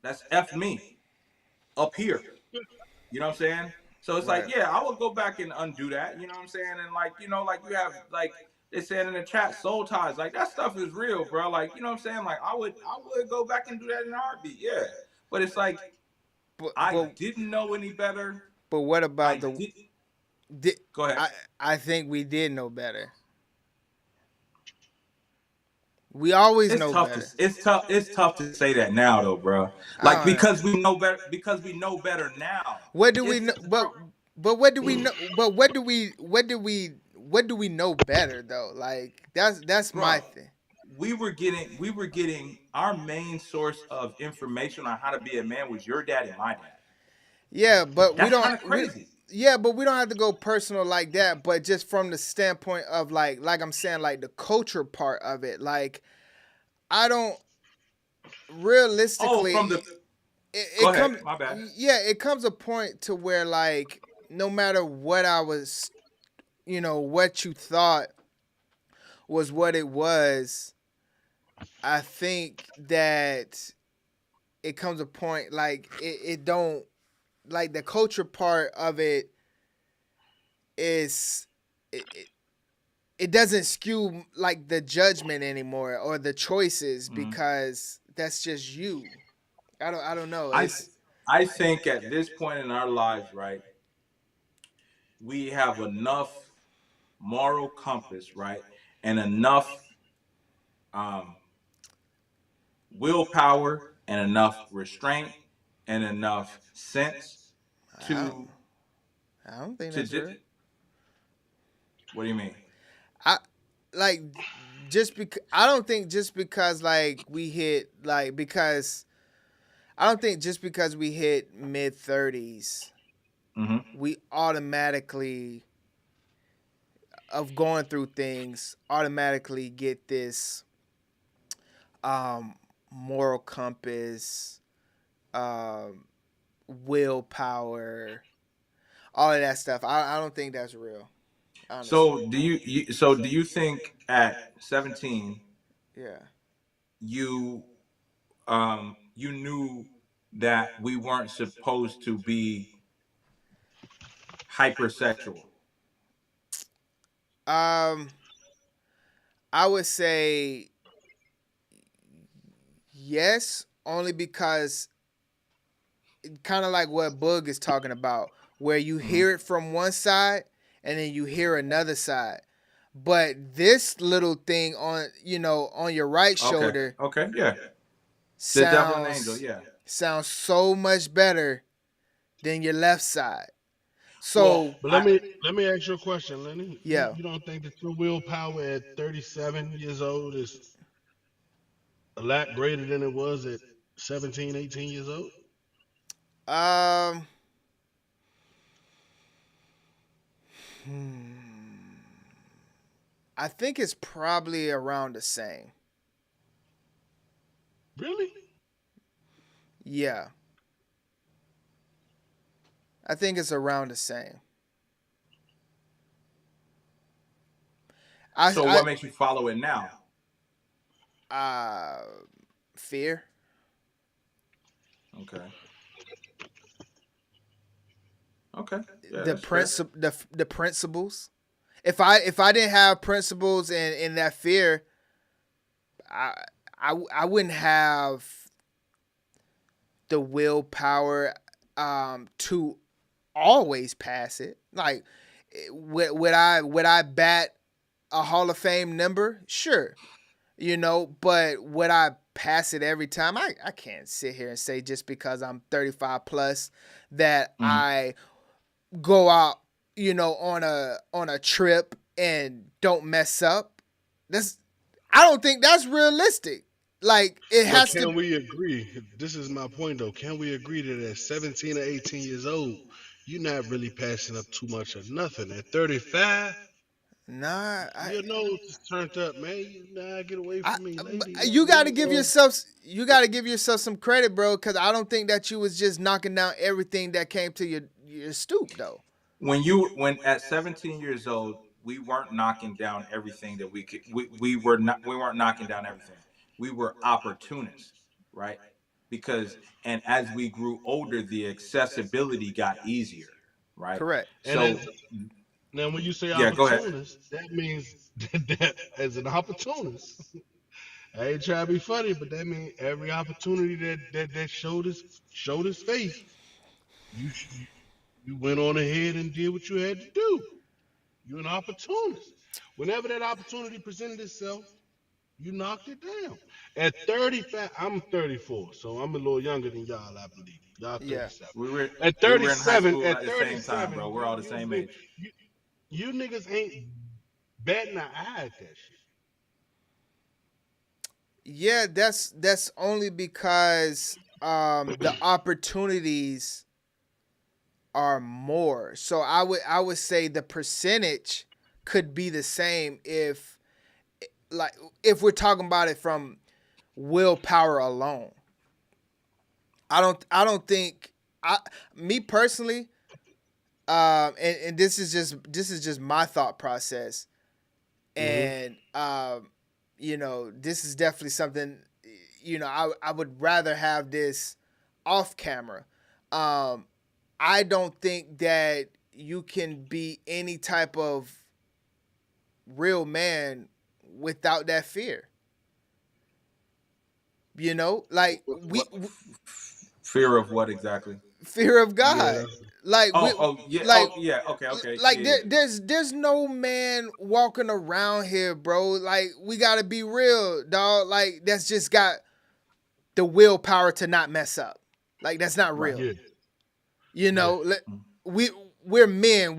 that's f me up here. You know what I'm saying? So it's like, Right. yeah, I would go back and undo that. You know what I'm saying? And like, like you have like they said in the chat, soul ties. Like that stuff is real, bro. Like, you know what I'm saying? Like I would go back and do that in a heartbeat. Yeah. But it's like I didn't know any better. But what about Go ahead. I think we did know better. We always know better. It's tough to say that now though, bro. Like because we know better now. What do we know? But what do we know? But what do we know better though? Like that's my thing. We were getting our main source of information on how to be a man was your dad and my dad. Yeah, but that's kind of crazy. Yeah, but we don't have to go personal like that. But just from the standpoint of like I'm saying, like the culture part of it, like I don't realistically. Oh, from the. Go ahead. My bad. Yeah, it comes a point to where like no matter what I was, what you thought was what it was, I think that it comes a point like it don't like the culture part of it is it doesn't skew like the judgment anymore or the choices because that's just you. I don't know. I think at this point in our lives, right, we have enough moral compass, right, and enough willpower and enough restraint and enough sense to. I don't think that's real. What do you mean? I don't think just because like we hit like because I don't think just because we hit mid-30s, we automatically of going through things automatically get this moral compass, willpower, all of that stuff. I don't think that's real. Honestly. So do you think at 17, you knew that we weren't supposed to be hypersexual? I would say yes, only because kind of like what Boog is talking about, where you hear it from one side and then you hear another side. But this little thing on your right shoulder, yeah, the devil and angel, sounds so much better than your left side. So, but let me ask you a question, Lenny. Yeah, you don't think that your willpower at 37 years old is a lot greater than it was at 17, 18 years old? I think it's probably around the same. Really? Yeah. I think it's around the same. So what makes you follow it now? Fear. Okay. Yeah, the principles. If I didn't have principles and that fear, I wouldn't have the willpower to always pass it. Like would I bat a Hall of Fame number? Sure. But would I pass it every time? I can't sit here and say just because I'm 35 plus that I go out, on a trip and don't mess up. I don't think that's realistic. Like it has to. Can we agree? This is my point though. Can we agree that at 17 or 18 years old, you're not really passing up too much of nothing? At 35, Nah, your nose is turned up, man. Nah, get away from me, lady. You got to give yourself some credit, bro, because I don't think that you was just knocking down everything that came to your stoop, though. When at 17 years old, we weren't knocking down everything that we could. We weren't knocking down everything. We were opportunists, right? Because and as we grew older, the accessibility got easier, right? Correct. So now, when you say yeah, go ahead. opportunist, that means that as an opportunist, I ain't trying to be funny, but that means every opportunity that showed his face, you went on ahead and did what you had to do. You're an opportunist. Whenever that opportunity presented itself, you knocked it down. At 35, I'm 34, so I'm a little younger than y'all, I believe. Y'all 37. We were At we were in high 37, school at at the same 37, time, bro. We're all the same age. You niggas ain't batting an eye at that shit. Yeah, that's only because the opportunities are more. So I would say the percentage could be the same if we're talking about it from willpower alone. I don't think me personally, and this is just my thought process, and this is definitely something, I would rather have this off camera. I don't think that you can be any type of real man without that fear. Fear of what exactly? Fear of God. Yeah. Okay. There's no man walking around here, bro. Like, we gotta be real, dog. Like, that's just got the willpower to not mess up. Like, that's not real. We're men.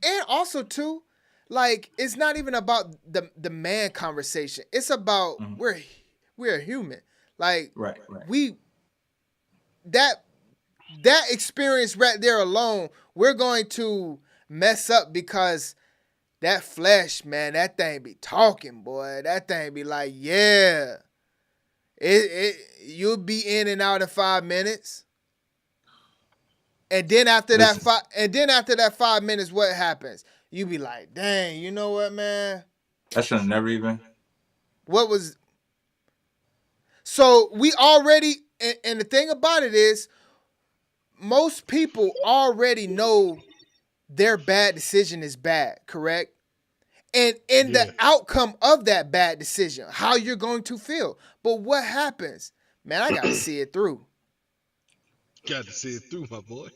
And also too, like, it's not even about the man conversation. It's about we're human. Like, right. That experience right there alone, we're going to mess up because that flesh, man, that thing be talking, boy. That thing be like, yeah. You'll be in and out in 5 minutes. And then after that 5 minutes, what happens? You be like, dang, you know what, man? I should have never even. So we already, and the thing about it is, most people already know their bad decision is bad, correct? And the outcome of that bad decision, how you're going to feel. But what happens? Man, I got to see it through. Got to see it through, my boy.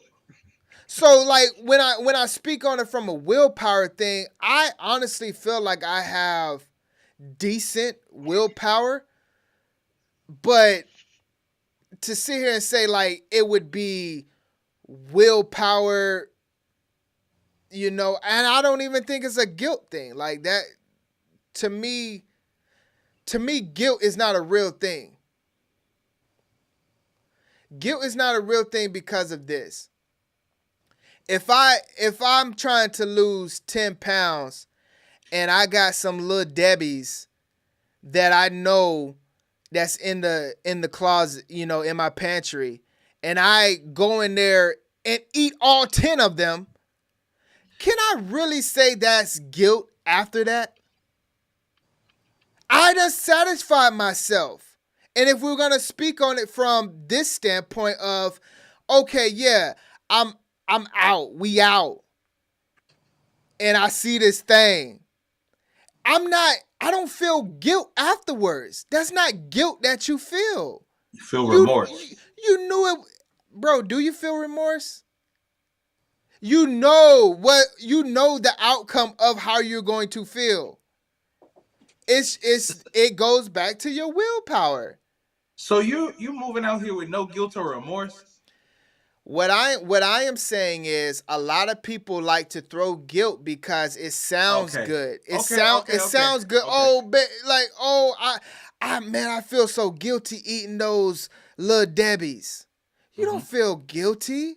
So, like, when I speak on it from a willpower thing, I honestly feel like I have decent willpower. But to sit here and say, like, it would be willpower, and I don't even think it's a guilt thing. Like, that, to me, guilt is not a real thing. Guilt is not a real thing because of this. If I'm trying to lose 10 pounds and I got some little Debbies that I know that's in the closet, in my pantry, and I go in there and eat all 10 of them, can I really say that's guilt after that? I done satisfied myself. And if we're going to speak on it from this standpoint of, okay, yeah, I'm out, we out, and I see this thing, I don't feel guilt afterwards. That's not guilt that you feel. You feel remorse. You knew it. Bro, do you feel remorse? You know the outcome of how you're going to feel. It goes back to your willpower. So you moving out here with no guilt or remorse? What I am saying is, a lot of people like to throw guilt because it sounds good. It sounds good. Okay. I feel so guilty eating those little Debbies. You don't feel guilty.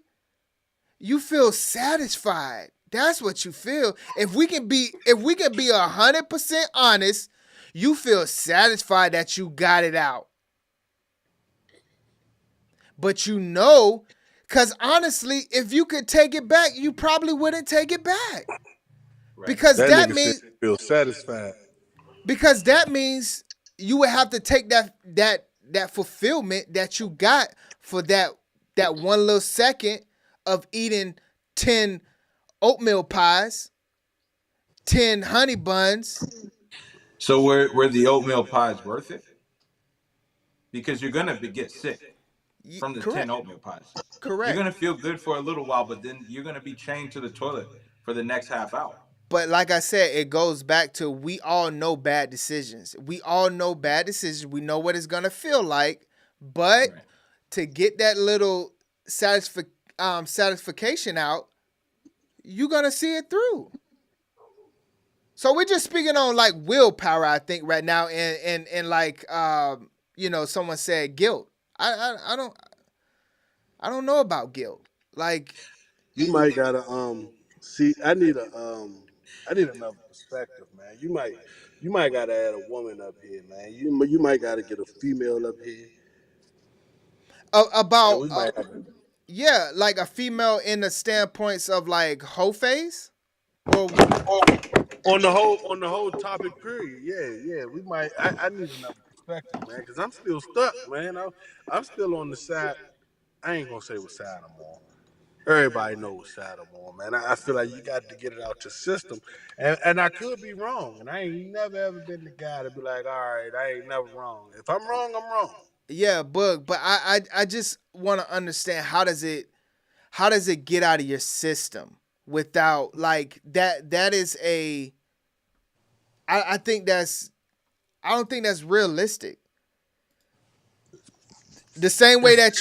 You feel satisfied. That's what you feel. If we can be 100% honest, you feel satisfied that you got it out. But you know, because honestly, if you could take it back, you probably wouldn't take it back. Right. Because that means feel satisfied. Because that means you would have to take that fulfillment that you got for that one little second of eating 10 oatmeal pies, 10 honey buns. So were the oatmeal pies worth it? Because you're gonna get sick from the 10 oatmeal pies. Correct. You're gonna feel good for a little while, but then you're gonna be chained to the toilet for the next half hour. But like I said, it goes back to we all know bad decisions. We all know bad decisions. We know what it's gonna feel like, but to get that little satisfaction out, you're gonna see it through. So we're just speaking on like willpower, I think, right now, and like someone said guilt. I don't know about guilt. Like you might gotta see. I need another perspective, man. You might gotta add a woman up here, man. You might gotta get a female up here. Like a female in the standpoints of like Heux Phase, or on the whole topic period. Yeah. We might. I need another perspective, man, because I'm still stuck, man. I'm still on the side. I ain't gonna say what side I'm on. Everybody knows what side I'm on, man. I feel like you got to get it out your system, and I could be wrong, and I ain't never ever been the guy to be like, all right, I ain't never wrong. If I'm wrong, I'm wrong. Yeah, but I just want to understand how does it get out of your system without like that is a I don't think that's realistic. The same way that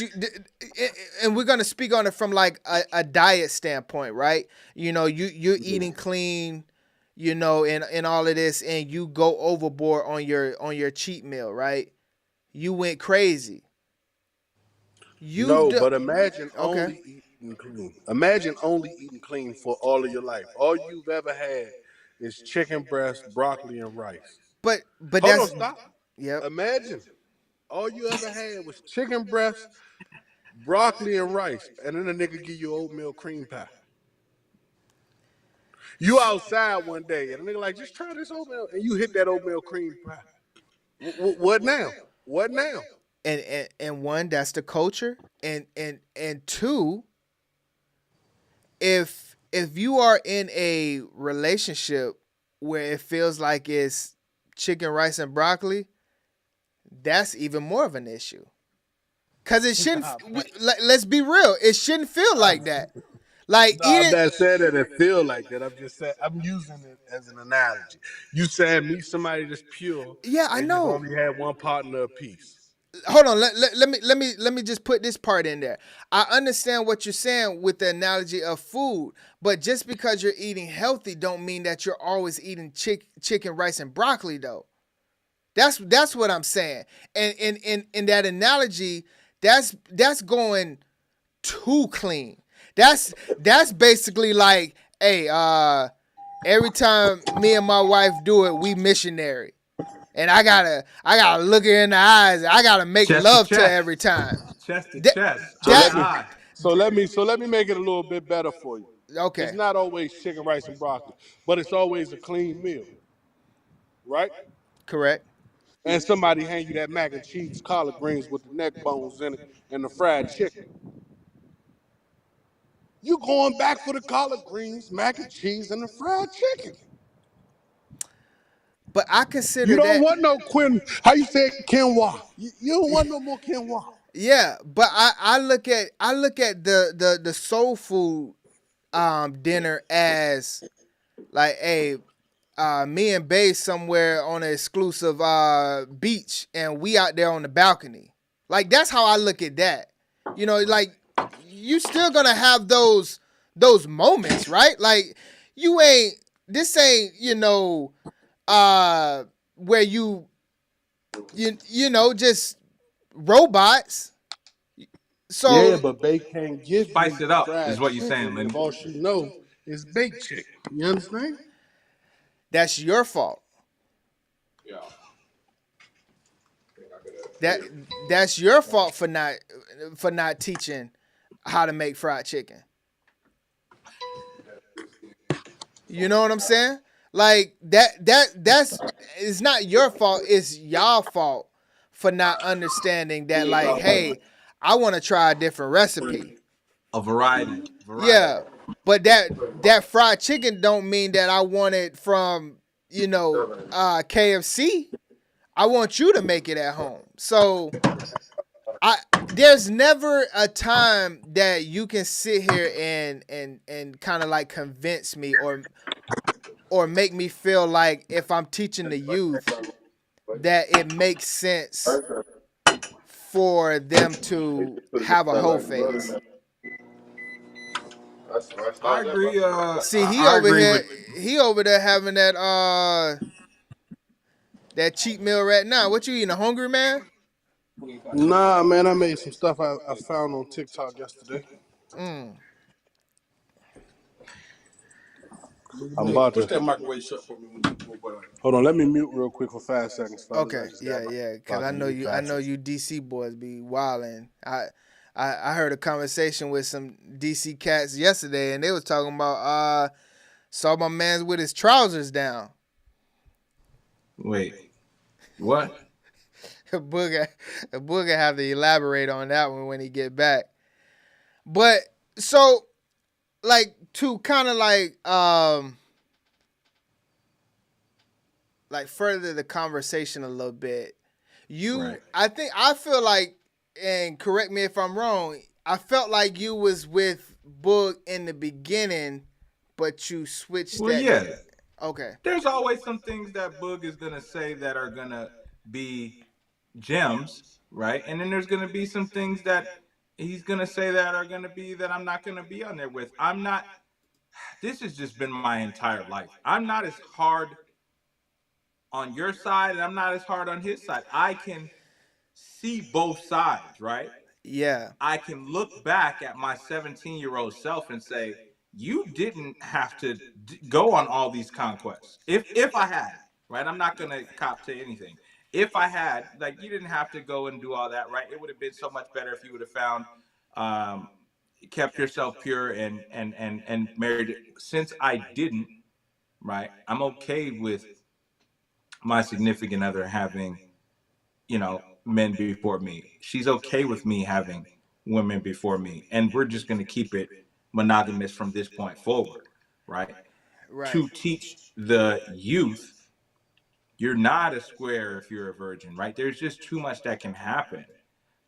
and we're gonna speak on it from like a diet standpoint, right? You're eating clean, and all of this, and you go overboard on your cheat meal, right? You went crazy. But imagine only eating clean. Imagine only eating clean for all of your life. All you've ever had is chicken breast, broccoli, and rice. But hold on, stop. Yep. Imagine all you ever had was chicken breast, broccoli, and rice, and then a nigga give you oatmeal cream pie. You outside one day, and a nigga like, just try this oatmeal, and you hit that oatmeal cream pie. What now? What now? And one, that's the culture, and two, if you are in a relationship where it feels like it's chicken, rice, and broccoli, that's even more of an issue. Cause it shouldn't. Let's be real. It shouldn't feel like that. Like I'm not saying that it feel like that. I'm just saying I'm using it as an analogy. You said meet somebody that's pure. Yeah, I know. You only had one partner apiece. Hold on. Let me just put this part in there. I understand what you're saying with the analogy of food, but just because you're eating healthy don't mean that you're always eating chicken, rice, and broccoli though. That's what I'm saying. And in that analogy, that's going too clean. That's basically like, hey, every time me and my wife do it, we missionary. And I gotta look her in the eyes. I gotta make love to her every time. Chest to chest. So let me make it a little bit better for you. Okay. It's not always chicken, rice, and broccoli, but it's always a clean meal, right? Correct. And somebody hand you that mac and cheese, collard greens with the neck bones in it, and the fried chicken. You going back for the collard greens, mac and cheese, and the fried chicken. But I consider you don't want no how you say quinoa. You don't want no more quinoa. Yeah, but I look at the soul food dinner as like, hey, me and Bae somewhere on an exclusive beach, and we out there on the balcony. Like that's how I look at that. Like you still gonna have those moments, right? Like this ain't where you just robots. So yeah, but Bae can't give spice you it up fried is what you're saying, chicken man. if all she know It's bait chick. You understand? That's your fault. That's your fault for not teaching how to make fried chicken. You know what I'm saying? Like that's it's not your fault, it's y'all fault for not understanding that, like, hey, I want to try a different recipe. A variety. Yeah. But that fried chicken don't mean that I want it from, KFC. I want you to make it at home. So there's never a time that you can sit here and kind of like convince me or make me feel like if I'm teaching the youth that it makes sense for them to have a Heux Phase. I agree. See, I agree with. he over there having that cheap meal right now. What you eating, a Hungry Man? Nah, man, I made some stuff I found on TikTok yesterday. I'm about Push to that microwave shut for me. hold on. Let me mute real quick for 5 seconds, fellas. Okay, yeah. Because I know you DC boys be wilding. I heard a conversation with some DC cats yesterday, and they was talking about saw my man's with his trousers down. Wait, what? Booger have to elaborate on that one when he get back. But so, like, to kind of like further the conversation a little bit, Right. I feel like, and correct me if I'm wrong, I felt like you was with Boog in the beginning, but you switched. Well, yeah. Okay. There's always some things that Boog is gonna say that are gonna be gems, right? And then there's gonna be some things that he's gonna say that are gonna be that I'm not gonna be on there with. I'm not. This has just been my entire life. I'm not as hard on your side, and I'm not as hard on his side. I can see both sides, right? Yeah. I can look back at my 17-year-old self and say, you didn't have to go on all these conquests. If I had, right? I'm not gonna cop to anything. If I had, like, you didn't have to go and do all that, right? It would have been so much better if you would have found, kept yourself pure and married it. Since I didn't, right? I'm okay with my significant other having, men before me. She's okay with me having women before me, and we're just going to keep it monogamous from this point forward, right? To teach the youth, you're not a square if you're a virgin, right? There's just too much that can happen.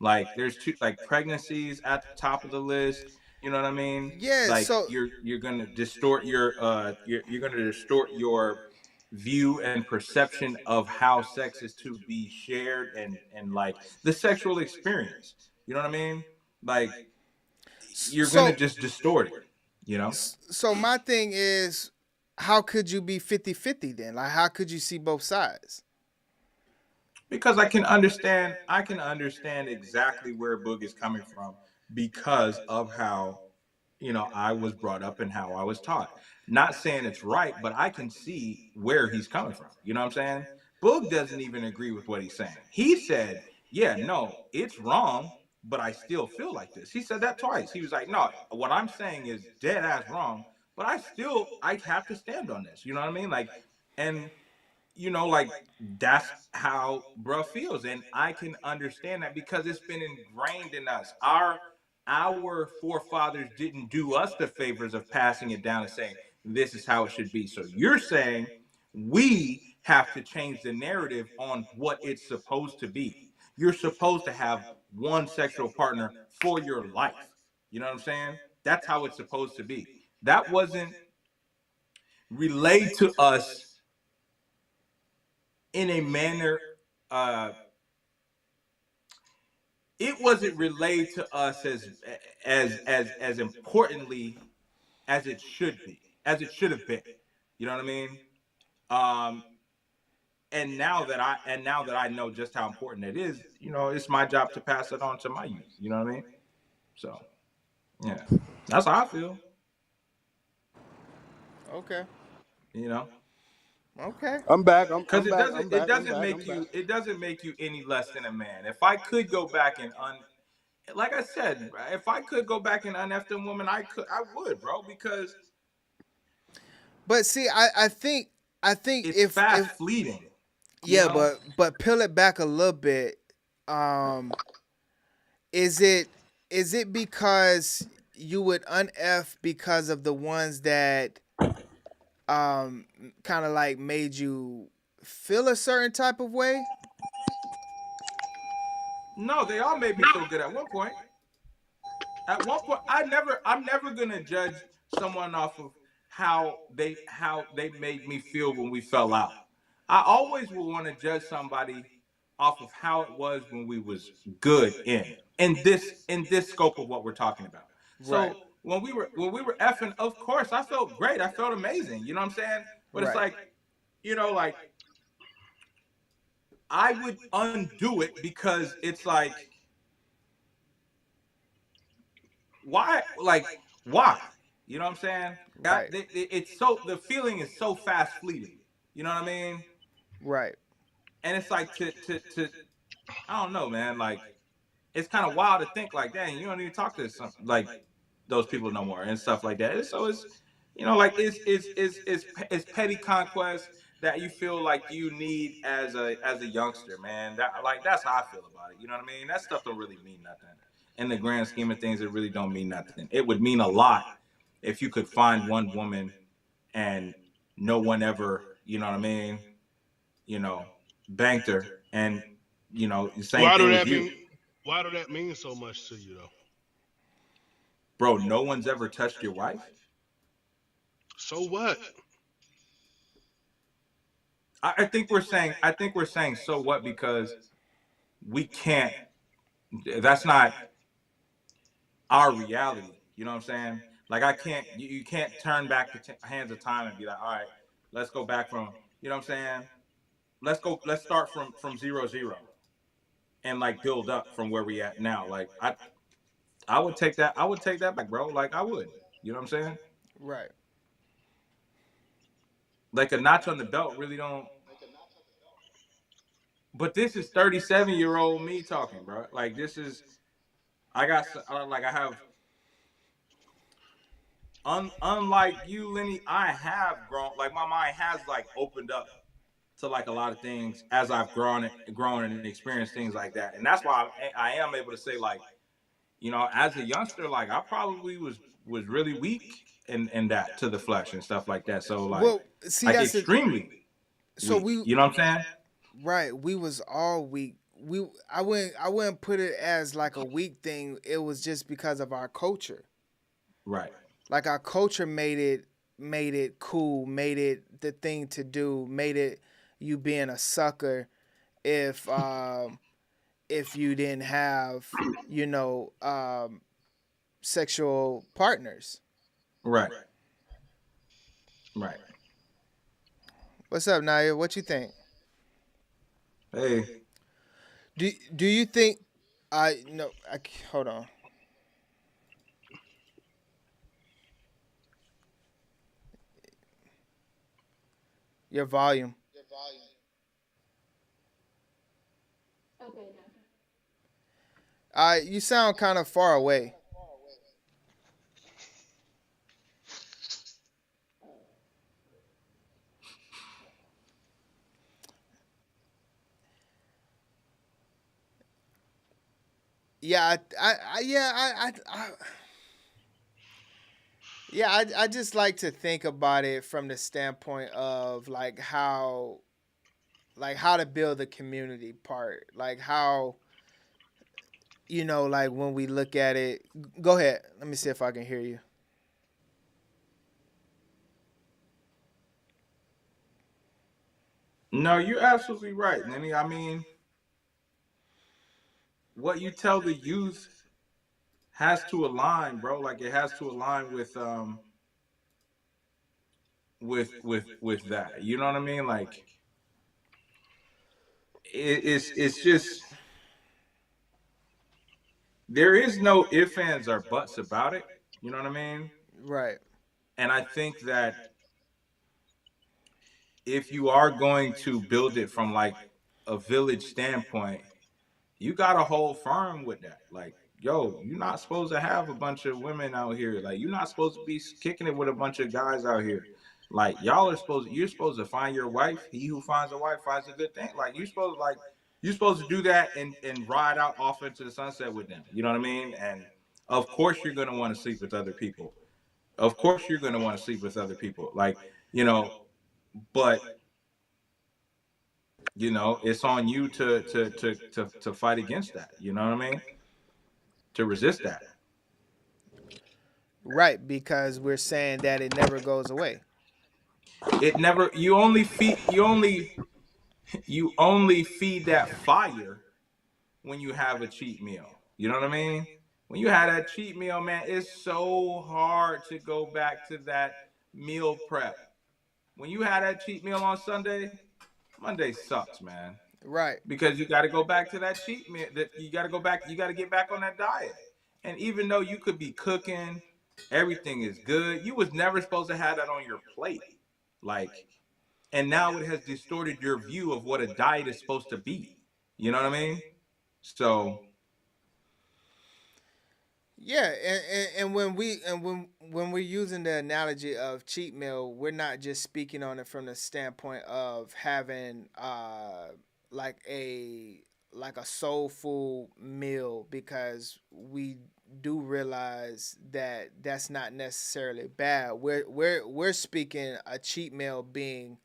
Like, there's pregnancies at the top of the list. You know what I mean? Yeah. Like, So you're gonna distort your view and perception of how sex is to be shared and like the sexual experience. You know what I mean? Like, you're gonna just distort it. So my thing is, how could you be 50-50 then? Like, how could you see both sides? Because I can understand exactly where Boog is coming from because of how, I was brought up and how I was taught. Not saying it's right, but I can see where he's coming from. You know what I'm saying? Boog doesn't even agree with what he's saying. He said, yeah, no, it's wrong, but I still feel like this. He said that twice. He was like, no, what I'm saying is dead ass wrong, but I have to stand on this. You know what I mean? Like, and like, that's how bruh feels, and I can understand that because it's been ingrained in us. Our forefathers didn't do us the favors of passing it down and saying this is how it should be. So you're saying we have to change the narrative on what it's supposed to be. You're supposed to have one sexual partner for your life. You know what I'm saying? That's how it's supposed to be. That wasn't relayed to us in a manner, it wasn't relayed to us as importantly as it should be, as it should have been. You know what I mean? And now that I know just how important it is, it's my job to pass it on to my youth. You know what I mean? So, yeah, that's how I feel. Okay. You know. Okay. I'm back. Because I'm back. I'm back. I'm back. it doesn't make you any less than a man. If I could go back and like I said, if I could go back and unf them women, I would, bro, because But see, I think it's if fast fleeting. yeah, but peel it back a little bit. Is it because you would unf because of the ones that kind of like made you feel a certain type of way? No, they all made me feel good at one point. At one point, I'm never gonna judge someone off of how they made me feel when we fell out. I always will want to judge somebody off of how it was when we was good in this scope of what we're talking about. Right. So when we were effing, of course I felt great. I felt amazing. You know what I'm saying? But it's Right. like, like I would undo it because it's like, why? Like, why? You know what I'm saying? Right. It's so, the feeling is so fast fleeting. You know what I mean? Right. And it's like to I don't know, man. Like, it's kind of wild to think like, dang, you don't even talk to some like those people no more and stuff like that. So it's, like it's petty conquest that you feel like you need as a youngster, man. That's how I feel about it. You know what I mean? That stuff don't really mean nothing. In the grand scheme of things, it really don't mean nothing. It would mean a lot if you could find one woman and no one ever, you know what I mean, banked her, and the same Why do thing with that you. mean? Why do that mean so much to you though? Bro, no one's ever touched your wife. So what? I think we're saying so what, because we can't. That's not our reality. You know what I'm saying? Like, I can't. You can't turn back the hands of time and be like, all right, let's go back from. You know what I'm saying? Let's start from 0-0 and like build up from where we at now. Like, I would take that. I would take that back, bro. Like, I would. You know what I'm saying? Right. Like, a notch on the belt really don't. But this is 37-year-old me talking, bro. Like, this is. I got like, I have. Unlike you, Lenny, I have grown. Like, my mind has like opened up to like a lot of things as I've grown and experienced things like that. And that's why I am able to say, like, as a youngster, like, I probably was really weak in that, to the flesh and stuff like that. So like, Well, see, that's extremely so weak. You know what I'm saying? Right. We was all weak. I wouldn't put it as like a weak thing. It was just because of our culture. Right. Like, our culture made it cool, made it the thing to do, made it you being a sucker if you didn't have, sexual partners. Right. Right. What's up, Naya? What you think? Hey. Do you think hold on. Your volume. Okay. You sound kind of far away. Yeah, I just like to think about it from the standpoint of like how to build the community part, like how, like when we look at it. Go ahead. Let me see if I can hear you. No, you're absolutely right, Lenny. I mean, what you tell the youth has to align, bro. Like, it has to align with that. You know what I mean? Like, it's just, there is no ifs, ands, or buts about it. You know what I mean? Right. And I think that if you are going to build it from like a village standpoint, you gotta hold firm with that. Like, yo, you're not supposed to have a bunch of women out here. Like, you're not supposed to be kicking it with a bunch of guys out here. Like, you're supposed to find your wife. He who finds a wife finds a good thing. Like, you're supposed to do that and ride out off into the sunset with them. You know what I mean? And of course you're gonna want to sleep with other people. Of course you're gonna want to sleep with other people. Like, but it's on you to fight against that. You know what I mean? To resist that. Right, because we're saying that it never goes away. It never. You only feed that fire when you have a cheat meal. You know what I mean? When you have that cheat meal, man, it's so hard to go back to that meal prep. When you have that cheat meal on Sunday, Monday sucks, man. Right. Because you got to go back to that cheat meal. You got to go back. You got to get back on that diet. And even though you could be cooking, everything is good. You was never supposed to have that on your plate. Like, and now it has distorted your view of what a diet is supposed to be. You know what I mean? So. Yeah, and when we're using the analogy of cheat meal, we're not just speaking on it from the standpoint of having like a soulful meal, because we do realize that that's not necessarily bad. We're speaking a cheat meal being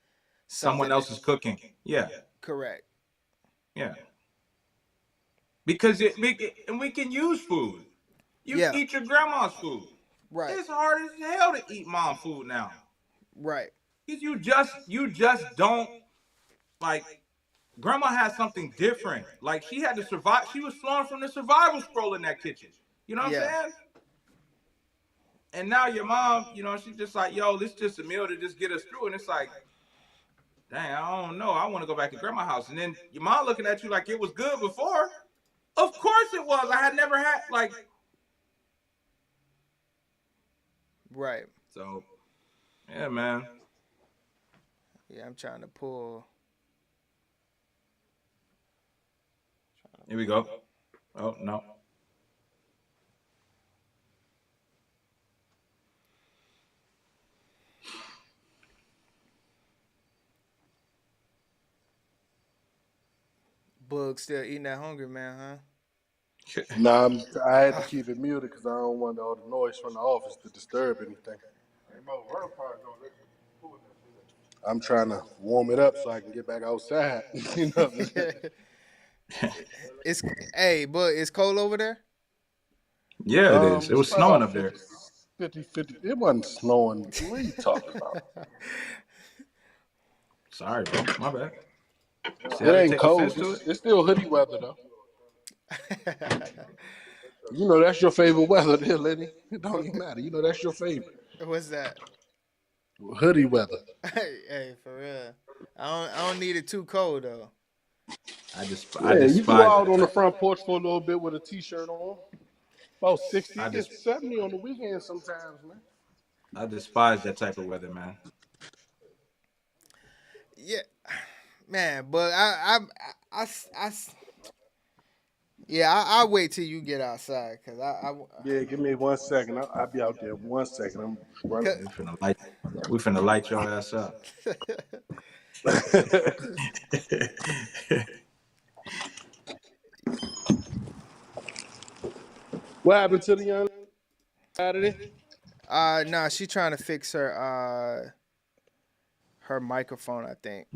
Someone else's cooking. Yeah. Correct. Yeah. Because and we can use food. You eat your grandma's food. Right. It's hard as hell to eat mom food now. Right. Because you just don't, like, grandma had something different. Like, she had to survive. She was flowing from the survival scroll in that kitchen. You know what I'm saying? And now your mom, she's just like, yo, this is just a meal to just get us through. And it's like, dang, I don't know. I want to go back to grandma's house. And then your mom looking at you like it was good before. Of course it was. I had never had, like. Right. So, yeah, man. Yeah, I'm trying to pull. Here we go. Oh, no. Bug still eating that hungry man, huh? Nah, I had to keep it muted because I don't want all the noise from the office to disturb anything. I'm trying to warm it up so I can get back outside. But it's cold over there? Yeah, it is. It was snowing up there. 50. It wasn't snowing. What are you talking about? Sorry, bro. My bad. It ain't cold. It's still hoodie weather, though. That's your favorite weather there, Lenny. It don't even matter. That's your favorite. What's that? Hoodie weather. Hey, for real. I don't need it too cold, though. You go out on the front porch for a little bit with a T-shirt on. About 60, it gets 70 on the weekend sometimes, man. I despise that type of weather, man. Yeah, man, but I'll wait till you get outside, cause Yeah, give me 1 second. I'll be out there 1 second. I'm running. We finna light your ass up. What happened to the young lady? Nah, she trying to fix her microphone, I think.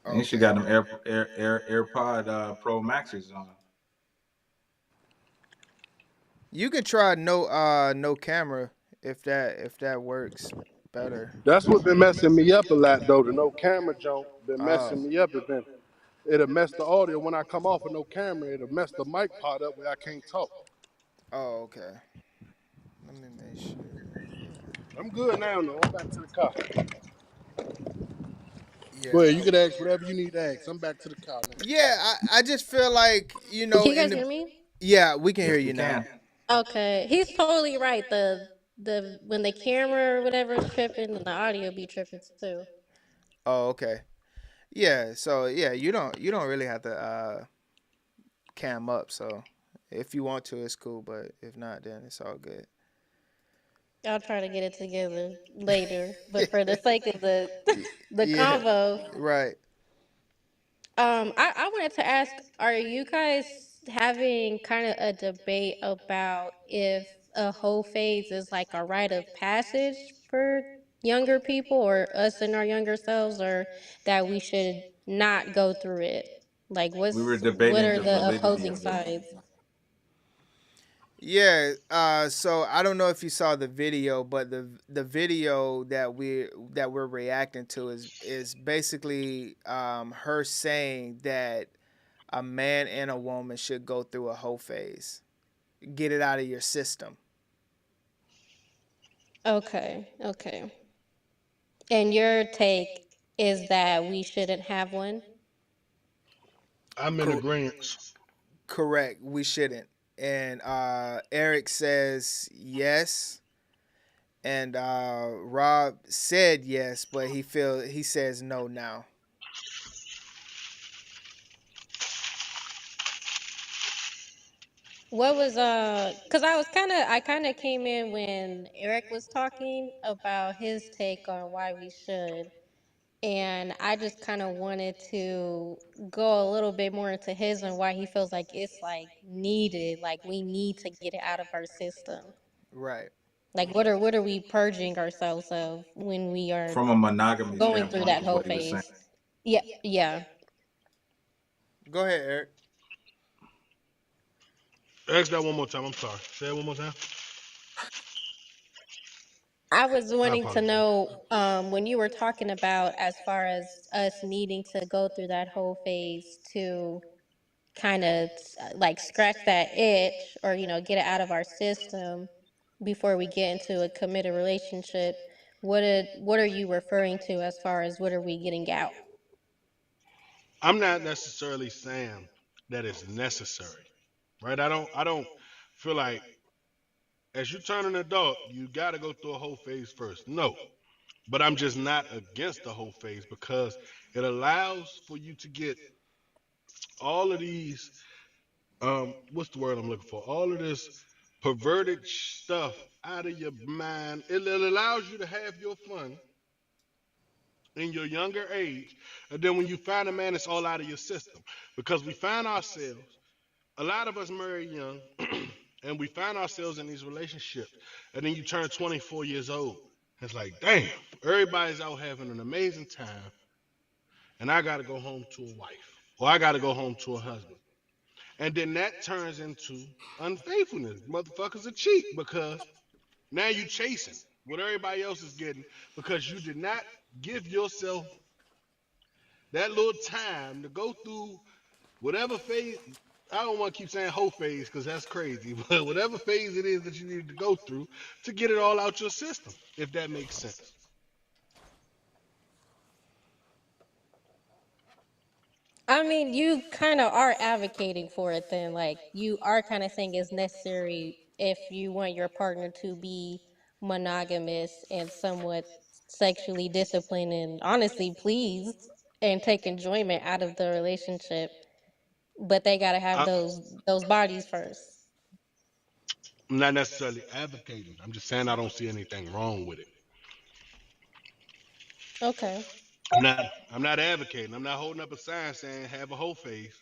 And she got them AirPod Pro Maxes on. You can try no camera if that works better. That's what been messing me up a lot, though. The no camera junk been messing me up. It'll mess the audio when I come off of no camera. It'll mess the mic part up where I can't talk. Oh, okay. Let me make sure. I'm good now, though. I'm back to the car. Yeah. Go ahead, you can ask whatever you need to ask. I'm back to the car now. Yeah, I just feel like, Can you guys hear me? Yeah, we can hear you now. Okay, he's totally right. The when the camera or whatever is tripping, the audio be tripping too. Oh, okay. Yeah. So yeah, you don't really have to cam up. So if you want to, it's cool. But if not, then it's all good. I'll try to get it together later, but for the sake of the the Yeah. convo, Right. I wanted to ask, are you guys having kind of a debate about if a whole phase is like a rite of passage for younger people or us in our younger selves, or that we should not go through it? Like, We were what debating are the the validity opposing of it. sides? Yeah. So I don't know if you saw the video, but the video that we're reacting to is basically her saying that a man and a woman should go through a whole phase, get it out of your system. Okay, okay. And your take is that we shouldn't have one? I'm in Cor- agreement. Correct. We shouldn't. And Eric says yes, and Rob said yes, but he says no now. What was cuz I kind of came in when Eric was talking about his take on why we should, and I just kind of wanted to go a little bit more into his and why he feels like it's like needed, like we need to get it out of our system. Right. Like what are we purging ourselves of when we are From a monogamy going through standpoint, that is whole what he was saying. phase? Yeah, yeah. Go ahead, Eric. Ask that one more time. I'm sorry. Say it one more time. I was I wanting to apologize. know when you were talking about as far as us needing to go through that whole phase to kind of like scratch that itch or get it out of our system before we get into a committed relationship. What are you referring to as far as what are we getting out? I'm not necessarily saying that it's necessary, right? I don't feel like as you turn an adult, you got to go through a whole phase first. No, but I'm just not against the whole phase because it allows for you to get all of these what's the word I'm looking for? All of this perverted stuff out of your mind. It allows you to have your fun in your younger age, and then when you find a man, it's all out of your system because we find ourselves. A lot of us marry young, and we find ourselves in these relationships, and then you turn 24 years old. It's like, damn, everybody's out having an amazing time, and I got to go home to a wife, or I got to go home to a husband. And then that turns into unfaithfulness. Motherfuckers are cheat because now you chasing what everybody else is getting because you did not give yourself that little time to go through whatever phase. I don't want to keep saying whole phase because that's crazy, but whatever phase it is that you need to go through to get it all out your system, if that makes sense. I mean, you kind of are advocating for it then. Like, you are kind of saying it's necessary if you want your partner to be monogamous and somewhat sexually disciplined and honestly pleased and take enjoyment out of the relationship. But they got to have I, those bodies first. I'm not necessarily advocating. I'm just saying I don't see anything wrong with it. Okay. I'm not advocating. I'm not holding up a sign saying have a whole phase,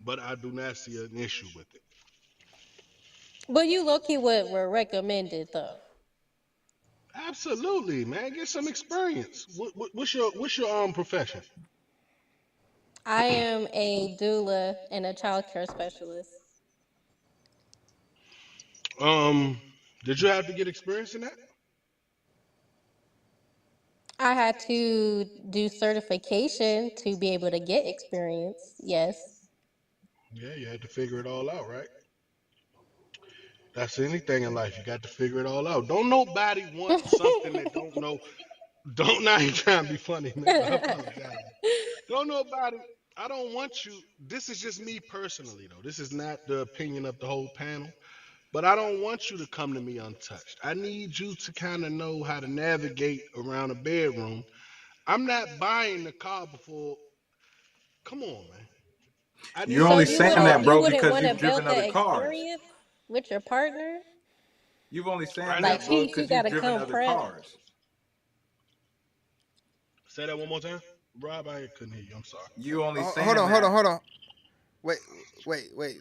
but I do not see an issue with it. But you low-key would recommend it, though. Absolutely, man. Get some experience. What's your profession? I am a doula and a child care specialist. Um, did you have to get experience in that? I had to do certification to be able to get experience. Yes. Yeah, you had to figure it all out, right? That's anything in life. You got to figure it all out. Don't nobody want something that don't know. Don't not even trying to be funny, man. I apologize. Don't nobody. I don't want you. This is just me personally, though. This is not the opinion of the whole panel. But I don't want you to come to me untouched. I need you to kind of know how to navigate around a bedroom. I'm not buying the car before. Come on, man. I need You're to So only see the saying car. that, you bro, wouldn't because want to you've build driven other that cars. experience with your partner? You've only saying Right Like that, now, bro, she because you've gotta driven come other prep. cars. say that one more time. Rob, I couldn't hear you. I'm sorry. You only Hold saying on, hold on, that. hold on. Wait.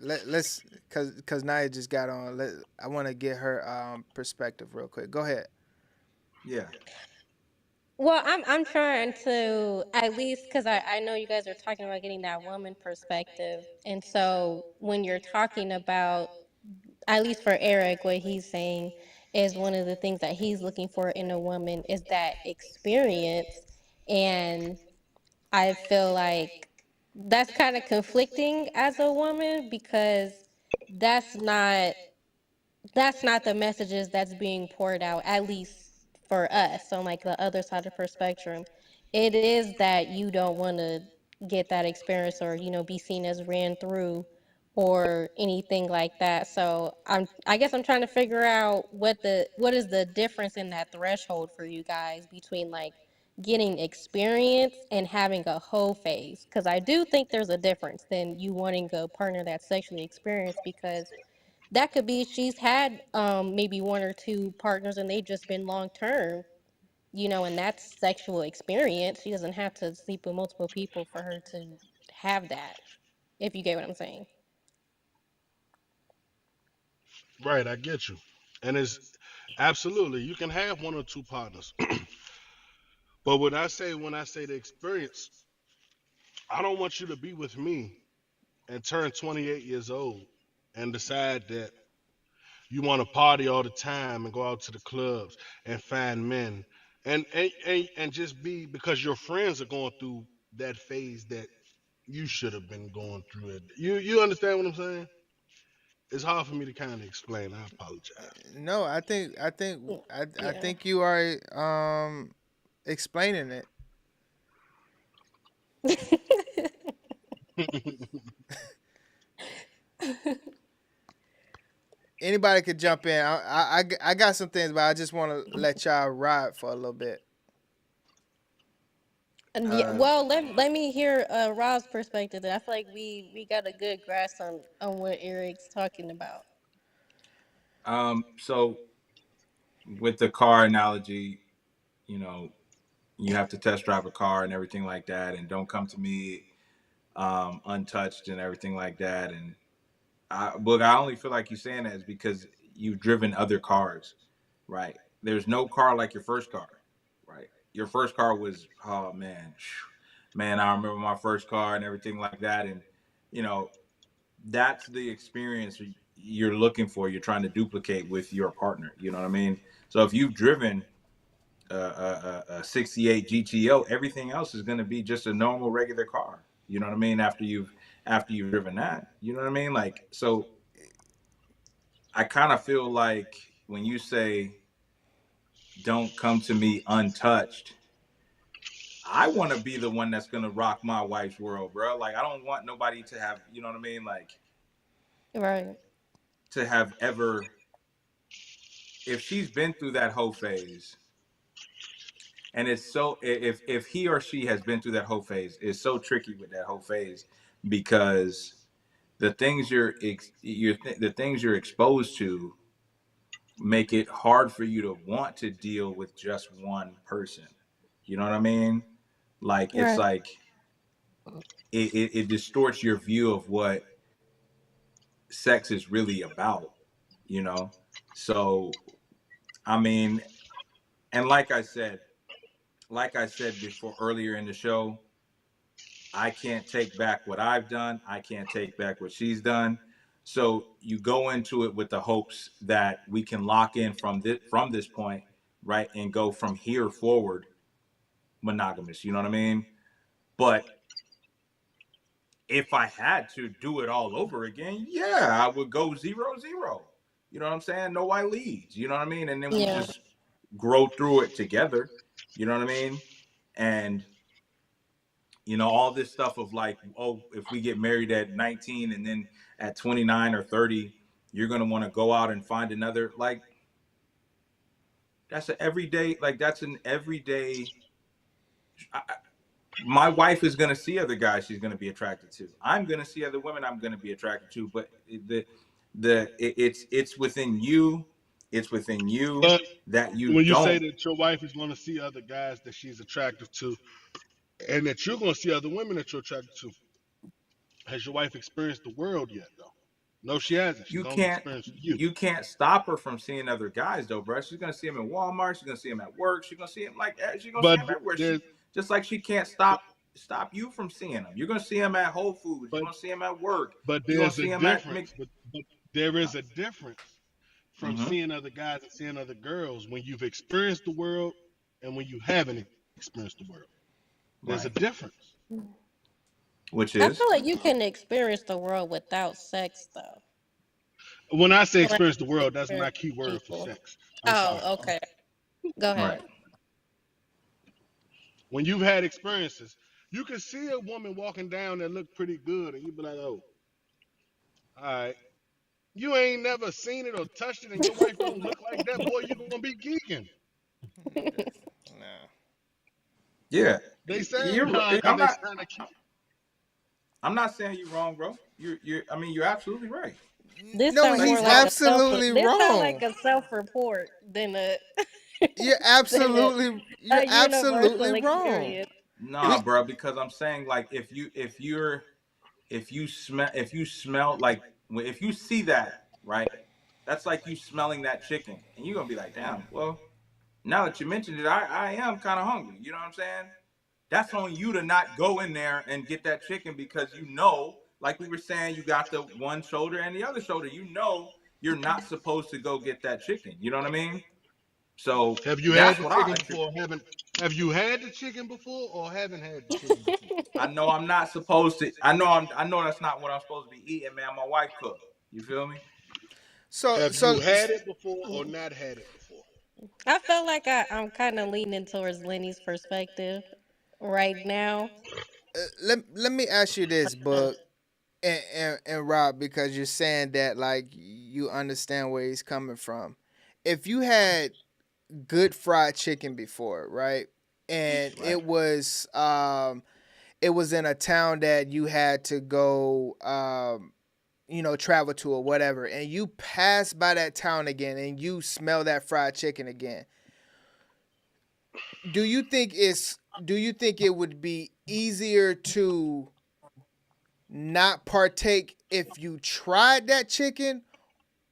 Let's cause Naya just got on. I want to get her perspective real quick. Go ahead. Yeah. Well, I'm trying to at least because I know you guys are talking about getting that woman perspective, and so when you're talking about at least for Eric, what he's saying is one of the things that he's looking for in a woman is that experience, and I feel like that's kind of conflicting as a woman because that's not that's not the messages that's being poured out, at least for us on like the other side of the spectrum. It is that you don't want to get that experience or be seen as ran through or anything like that. So I guess I'm trying to figure out what is the difference in that threshold for you guys between like getting experience and having a whole phase, because I do think there's a difference than you wanting a partner that's sexually experienced, because that could be she's had maybe one or two partners and they've just been long term, and that's sexual experience. She doesn't have to sleep with multiple people for her to have that, if you get what I'm saying. Right, I get you. And it's absolutely you can have one or two partners. But when I say the experience, I don't want you to be with me and turn 28 years old and decide that you want to party all the time and go out to the clubs and find men and just be because your friends are going through that phase that you should have been going through it. You understand what I'm saying? It's hard for me to kind of explain. I apologize. No, I Yeah. think you are explaining it. Anybody could jump in. I got some things, but I just want to let y'all ride for a little bit. And yeah, well, let me hear Rob's perspective. I feel like we got a good grasp on what Eric's talking about. So with the car analogy, you know, you have to test drive a car and everything like that, and don't come to me untouched and everything like that. And I only feel like you're saying that is because you've driven other cars, right? There's no car like your first car, right? Your first car was, oh man, man, I remember my first car and everything like that. And you know, that's the experience you're looking for. You're trying to duplicate with your partner. You know what I mean? So if you've driven a 68 GTO, everything else is going to be just a normal regular car. You know what I mean? After you've driven that, you know what I mean? Like, so I kind of feel like when you say don't come to me untouched, I want to be the one that's going to rock my wife's world, bro. Like, I don't want nobody to have, you know what I mean? Like, Right. to have ever, if she's been through that whole phase, and it's so, if he or she has been through that whole phase, it's so tricky with that whole phase because the things the things you're exposed to make it hard for you to want to deal with just one person. You know what I mean? Like, it's Right. like it distorts your view of what sex is really about, you know? So, I mean, and like I said before earlier in the show, I can't take back what I've done. I can't take back what she's done. So you go into it with the hopes that we can lock in from this point, right, and go from here forward monogamous. You know what I mean? But if I had to do it all over again, yeah, I would go 0-0. You know what I'm saying? No I leads. You know what I mean? And then we Yeah. just grow through it together. You know what I mean? And all this stuff of like, oh, if we get married at 19 and then at 29 or 30, you're going to want to go out and find another, like, that's an everyday My wife is gonna see other guys she's gonna be attracted to. I'm gonna see other women I'm gonna be attracted to. But it's within you. It's within you But that you when you say don't. that your wife is going to see other guys that she's attractive to, and that you're going to see other women that you're attracted to, has your wife experienced the world yet, though? No, she hasn't. She's You only can't experienced you. you can't stop her from seeing other guys though, bro. She's gonna see him in Walmart. She's gonna see him at work. She's gonna see him she's gonna see But him everywhere. there's Just like she can't stop you from seeing him. You're gonna see him at Whole Foods. You're but gonna see him at work. but You're gonna there's a see him at difference. But there is a difference from Mhm. seeing other guys and seeing other girls when you've experienced the world and when you haven't experienced the world. There's a Right. difference. Which I is feel like you can experience the world without sex, though. When I say Like experience the world, that's my experience key word for people. sex. I'm sorry. Oh, okay. Go ahead. right. When you've had experiences, you can see a woman walking down that look pretty good, and you be like, "Oh, all right." You ain't never seen it or touched it, and your wife don't look like that. Boy, you gonna be geeking. No. Yeah. They say You're nah, right. because they trying to keep. I'm not saying you're wrong, bro. I mean you're absolutely right. This No, sound more he's like absolutely this sound like wrong. a self-report than a You're than a, absolutely a absolutely universal wrong. experience. Nah, bro, because I'm saying like if you smell like if you see that, right? That's like you smelling that chicken, and you're gonna be like, damn. Well, now that you mentioned it, I am kind of hungry. You know what I'm saying? That's on you to not go in there and get that chicken because you know, like we were saying, you got the one shoulder and the other shoulder. You know, you're not supposed to go get that chicken. You know what I mean? So Have you had that's the what chicken I before? Haven't? Have you had the chicken before or haven't had the chicken before? I know I'm not supposed to. I know that's not what I'm supposed to be eating, man. My wife cooked. You feel me? So Have you so had it before or not had it before? I feel like I'm kind of leaning towards Lenny's perspective right now. let me ask you this, Book and Rob, because you're saying that like you understand where he's coming from. If you had good fried chicken before, right? And Right. it was in a town that you had to go travel to or whatever, and you pass by that town again and you smell that fried chicken again. Do you think it would be easier to not partake if you tried that chicken,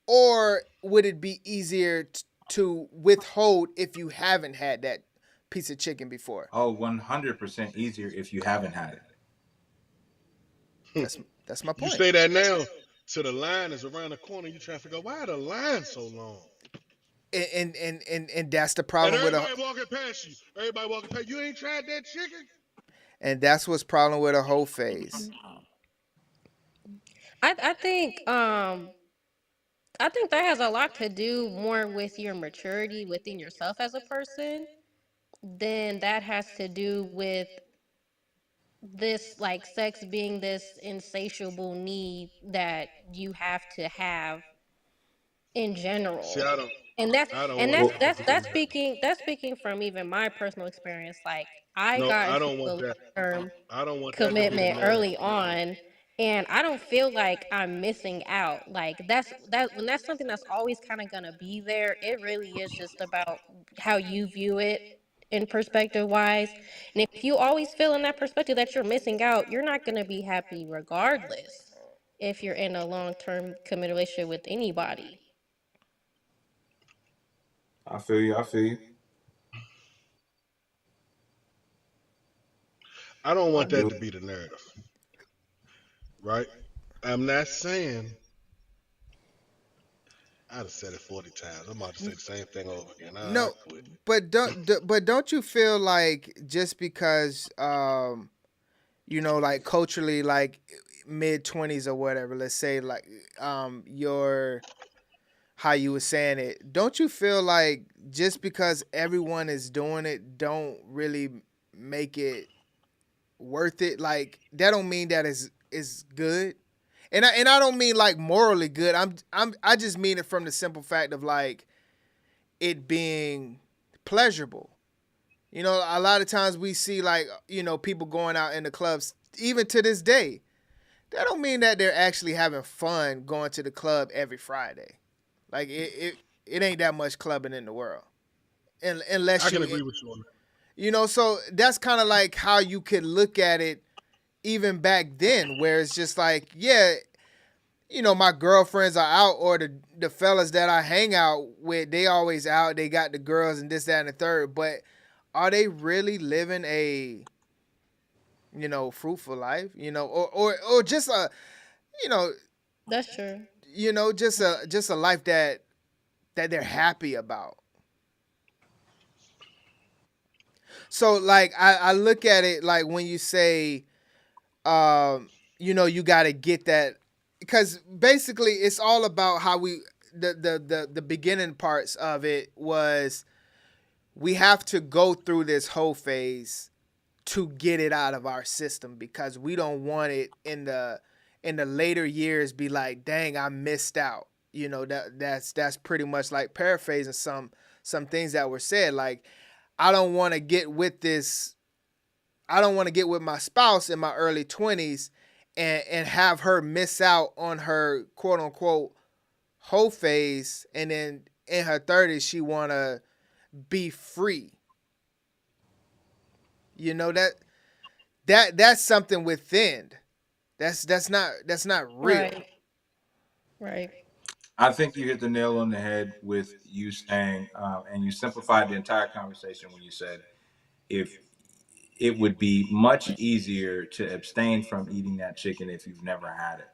or would it be easier to withhold if you haven't had that piece of chicken before? Oh, 100% easier if you haven't had it. That's my You point. say that now, so the line is around the corner. You trying to figure out why the line so long. And that's the And problem with everybody walking past you. Everybody walking past you. Ain't tried that chicken? and that's what's problem with a whole phase. I think that has a lot to do more with your maturity within yourself as a person than that has to do with this like sex being this insatiable need that you have to have in See, general. I don't. And that's I don't and want that's that to that's be the that's narrative. speaking that's speaking from even my personal experience. Like I No, got I into don't a want that. long-term I don't want that to be the commitment narrative. early on, and I don't feel like I'm missing out. Like that when that's something that's always kind of gonna be there. It really is just about how you view it in perspective wise. And if you always feel in that perspective that you're missing out, you're not gonna be happy regardless if you're in a long-term committed relationship with anybody. I feel you. I feel you. I don't I want that do. to be the narrative, right? I'm not saying. I'd have said it 40 times. I'm about to say the same thing over again. I No, quit. but don't you feel like just because like culturally, like mid-20s or whatever, let's say, like your how you were saying it, don't you feel like just because everyone is doing it don't really make it worth it? Like that don't mean that is good. And I don't mean like morally good. I just mean it from the simple fact of like it being pleasurable. You know, a lot of times we see like, you know, people going out in the clubs, even to this day. That don't mean that they're actually having fun going to the club every Friday. Like it ain't that much clubbing in the world, unless I can agree with you on that. You know, so that's kind of like how you could look at it even back then, where it's just like, yeah, you know, my girlfriends are out, or the fellas that I hang out with, they always out, they got the girls and this, that, and the third, but are they really living a, you know, fruitful life, you know, or just a, you know, That's true. You know, just a life that they're happy about. So like I look at it like when you say, you know, you got to get that, because basically it's all about how we the beginning parts of it was we have to go through this whole phase to get it out of our system, because we don't want it in the later years be like, dang, I missed out. You know, that's pretty much like paraphrasing some things that were said. Like, I don't want to get with my spouse in my early 20s and have her miss out on her quote unquote whole phase, and then in her 30s she want to be free. You know, that's something within. That's not real. Right. I think you hit the nail on the head with you saying, and you simplified the entire conversation when you said, if it would be much easier to abstain from eating that chicken if you've never had it.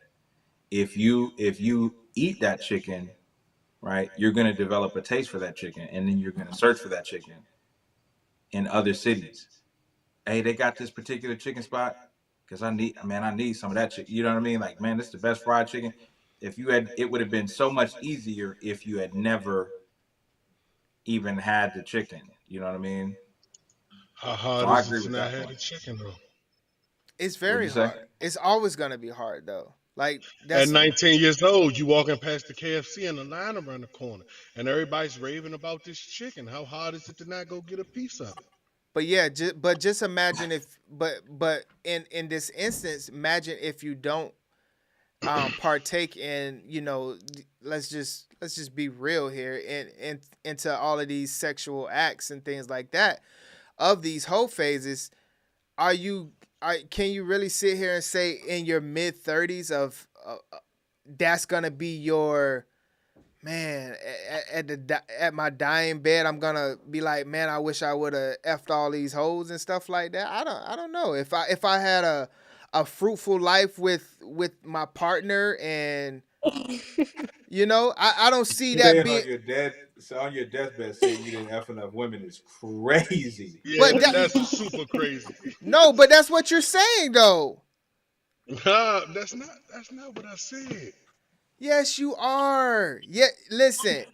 If you eat that chicken, right, you're going to develop a taste for that chicken, and then you're going to search for that chicken in other cities. Hey, they got this particular chicken spot, because I need some of that chicken. You know what I mean? Like, man, this is the best fried chicken. It would have been so much easier if you had never even had the chicken. You know what I mean? How hard So I is it agree to with not that have one. the chicken though? It's What'd very you say? hard. It's always gonna be hard though. Like At that's 19 years old, you walking past the KFC and the line around the corner, and everybody's raving about this chicken. How hard is it to not go get a piece of it? But yeah, just imagine if but in this instance, imagine if you don't partake in, you know, let's just be real here, and into all of these sexual acts and things like that of these whole phases. Can you really sit here and say in your mid 30s of that's gonna be your man at my dying bed? I'm gonna be like, man, I wish I would have effed all these hoes and stuff like that. I don't know if I had a fruitful life with my partner, and you know, I don't see that Saying being. on your deathbed saying you didn't F enough women is crazy. Yeah, But that's super crazy. no, but that's what you're saying though. Nah, that's not what I said. Yes, you are. Yeah, listen.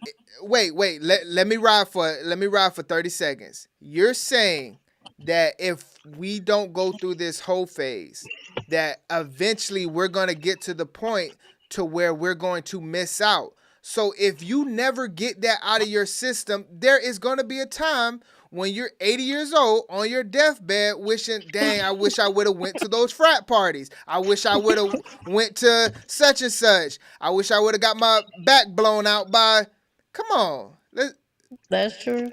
Wait. Let me ride for 30 seconds. You're saying that if we don't go through this whole phase, that eventually we're going to get to the point to where we're going to miss out. So if you never get that out of your system, there is going to be a time when you're 80 years old on your deathbed wishing, dang, I wish I would have went to those frat parties. I wish I would have went to such and such. I wish I would have got my back blown out by, come on. That's true.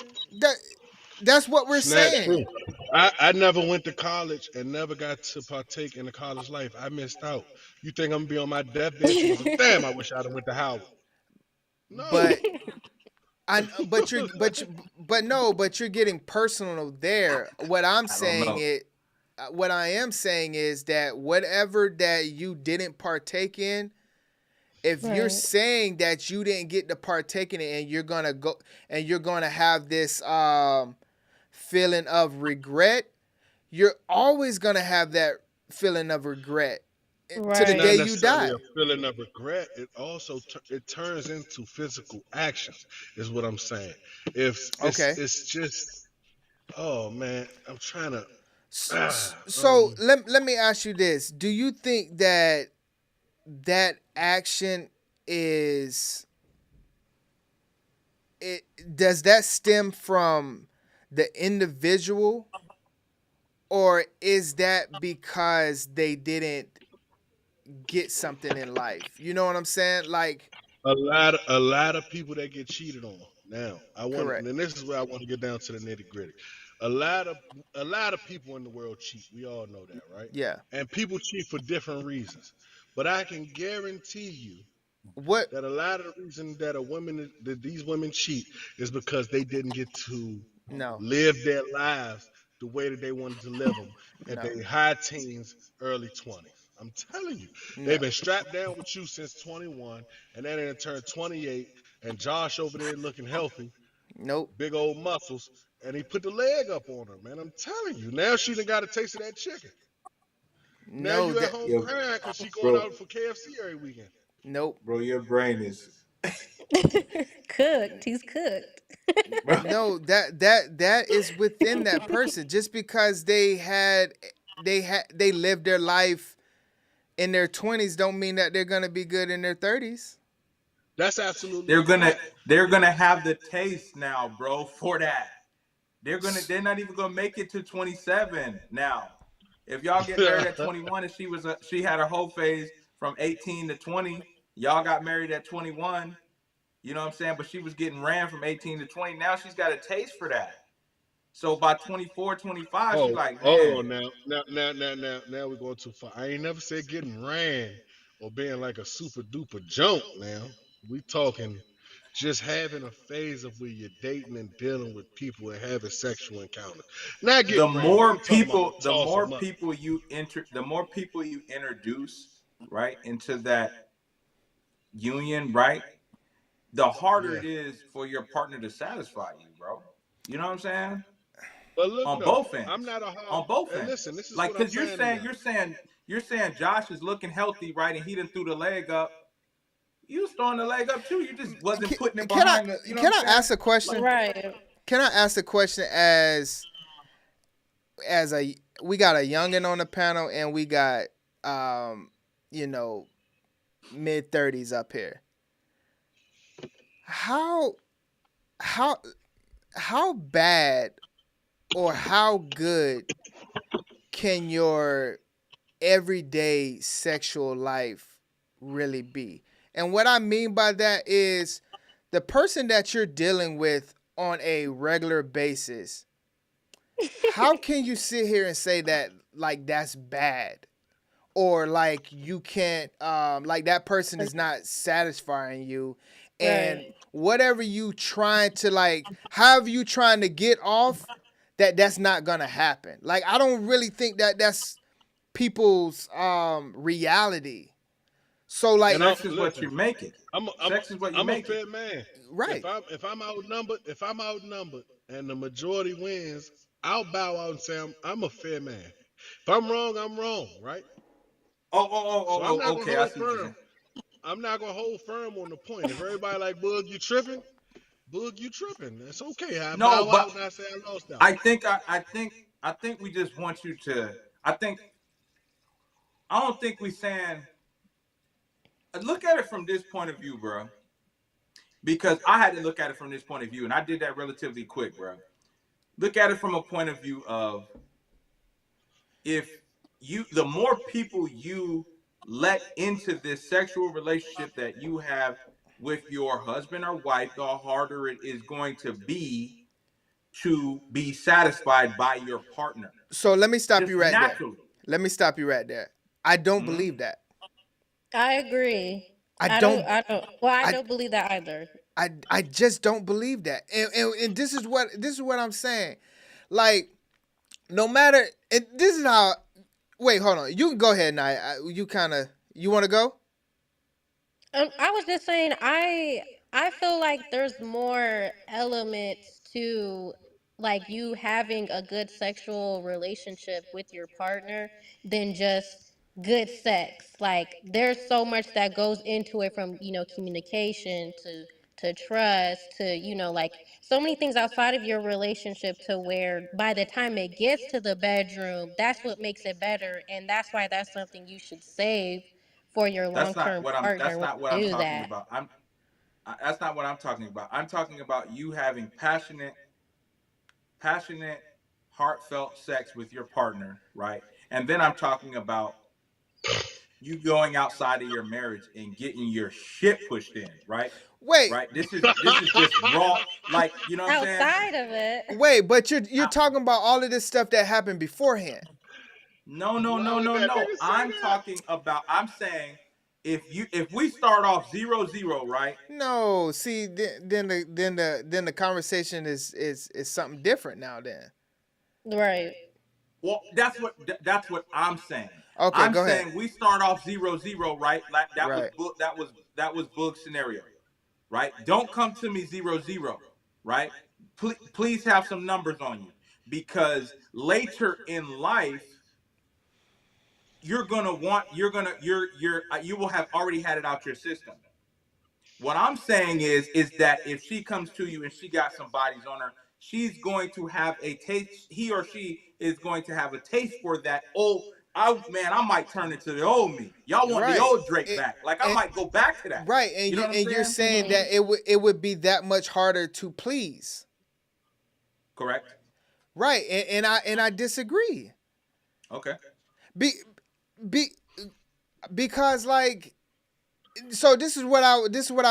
That's what we're Snap saying. true. I never went to college and never got to partake in the college life. I missed out. You think I'm gonna be on my deathbed to myself? Damn, I wish I'd have went to Howard. No. But but you're getting personal there. What I'm I don't saying know. is, what I am saying is that whatever that you didn't partake in, if you're Right. saying that you didn't get to partake in it, and you're gonna go and you're gonna have this feeling of regret, you're always gonna have that feeling of regret to the It's Right. not day you necessarily die. a feeling of regret. It also it turns into physical actions. Is what I'm saying. If Okay. it's just, oh man, I'm trying to. So let me ask you this: do you think that action is it? Does that stem from the individual, or is that because they didn't get something in life? You know what I'm saying? Like a lot of people that get cheated on. Now, correct. and this is where I want to get down to the nitty gritty. A lot of a lot of people in the world cheat. We all know that, right? Yeah. And people cheat for different reasons. But I can guarantee you What? that a lot of the reason that these women cheat is because they didn't get to No. live their lives the way that they wanted to live them at No. their high teens, early 20s. I'm telling you, No. they've been strapped down with you since 21, and then they turned 28, and Josh over there looking healthy, Nope. big old muscles, and he put the leg up on her, man. I'm telling you, now she done got a taste of that chicken. Now No, you at that home crying because she going Bro, out for KFC every weekend. nope. bro, your brain is Cooked. He's cooked. No, that is within that person. Just because they lived their life in their 20s don't mean that they're gonna be good in their 30s. That's absolutely they're gonna correct. they're gonna have the taste now, bro, for that. They're not even gonna make it to 27 now. If y'all get married at 21 and she had a whole phase from 18 to 20, y'all got married at 21, you know what I'm saying? But she was getting ran from 18 to 20. Now she's got a taste for that. So by 24, 25, she Oh, like, hold man, on now we're going too far. I ain't never said getting ran or being like a super duper junk. Now we talking just having a phase of where you're dating and dealing with people and having sexual encounters. Not the getting ran. We more ain't talking about no people, toss them up. the more people you introduce, right, into that union, right, the harder Yeah, it is for your partner to satisfy you, bro. You know what I'm saying? but look On though, both I'm ends. not a hard. On both And ends. listen, this is Like, what I'm cause saying to y'all. you're saying Josh is looking healthy, right? And he done threw the leg up. You was throwing the leg up too. You just wasn't putting it Can I behind the. You know can what I I'm saying? ask a question? Right. Can I ask a question as a we got a youngin on the panel and we got you know mid 30s up here. How how how bad or how good can your everyday sexual life really be? And what I mean by that is the person that you're dealing with on a regular basis. How can you sit here and say that like that's bad? Or like you can't like that person is not satisfying you, and Right. whatever you trying to like however you trying to get off, that's not gonna happen. Like I don't really think that that's people's reality. So like And I'm Sex is what listen. you make it. Sex is what you I'm a make it. fair man. right. If I'm outnumbered and the majority wins, I'll bow out and say I'm a fair man. If I'm wrong, I'm wrong, right? So I'm not gonna Okay. I hold see what you're firm. saying. I'm not gonna hold firm on the point. If everybody like Boog, you tripping? Boog, you tripping? That's okay. I No, bow but out and I say I lost out. I think we just want you to. I don't think we saying. Look at it from this point of view, bro. Because I had to look at it from this point of view, and I did that relatively quick, bro. Look at it from a point of view of if the more people you let into this sexual relationship that you have with your husband or wife, the harder it is going to be to be satisfied by your partner. So let me stop Just you right there. naturally. Let me stop you right there. I don't Mm-hmm. believe that. I agree. I don't Well, I I don't believe that either. I just don't believe that. And this is what I'm saying. Like no matter this is how wait, hold on. You can go ahead now. You want to go? I was just saying, I feel like there's more elements to like you having a good sexual relationship with your partner than just good sex. Like there's so much that goes into it, from communication to trust to like so many things outside of your relationship, to where by the time it gets to the bedroom, that's what makes it better, and that's why that's something you should save for your long-term partner That's when not what you I'm do talking that. about. That's not what I'm talking about. I'm talking about you having passionate passionate, heartfelt sex with your partner, right? And then I'm talking about you going outside of your marriage and getting your shit pushed in, right? Wait. Right? This is just raw, like, you know what I'm saying? Outside of it. Wait, but you're talking about all of this stuff that happened beforehand. No. I'm saying if we start off 0-0, right? No, see, then the conversation is something different now. Then, Right. Well, that's what I'm saying. Okay, I'm go ahead. saying we start off 0-0, right? Like that Right. was Boog's scenario, right? Don't come to me 0-0, right? Please have some numbers on you, because later in life you will have already had it out your system. What I'm saying is that if she comes to you and she got some bodies on her, she's going to have a taste. He or she is going to have a taste for that old. I might turn into the old me. Y'all want the old Drake back? Like I might go back to that. Right, and you know what I'm you're saying saying? that it would be that much harder to please. Correct. Right, and I disagree. Okay. Because like, so this is what I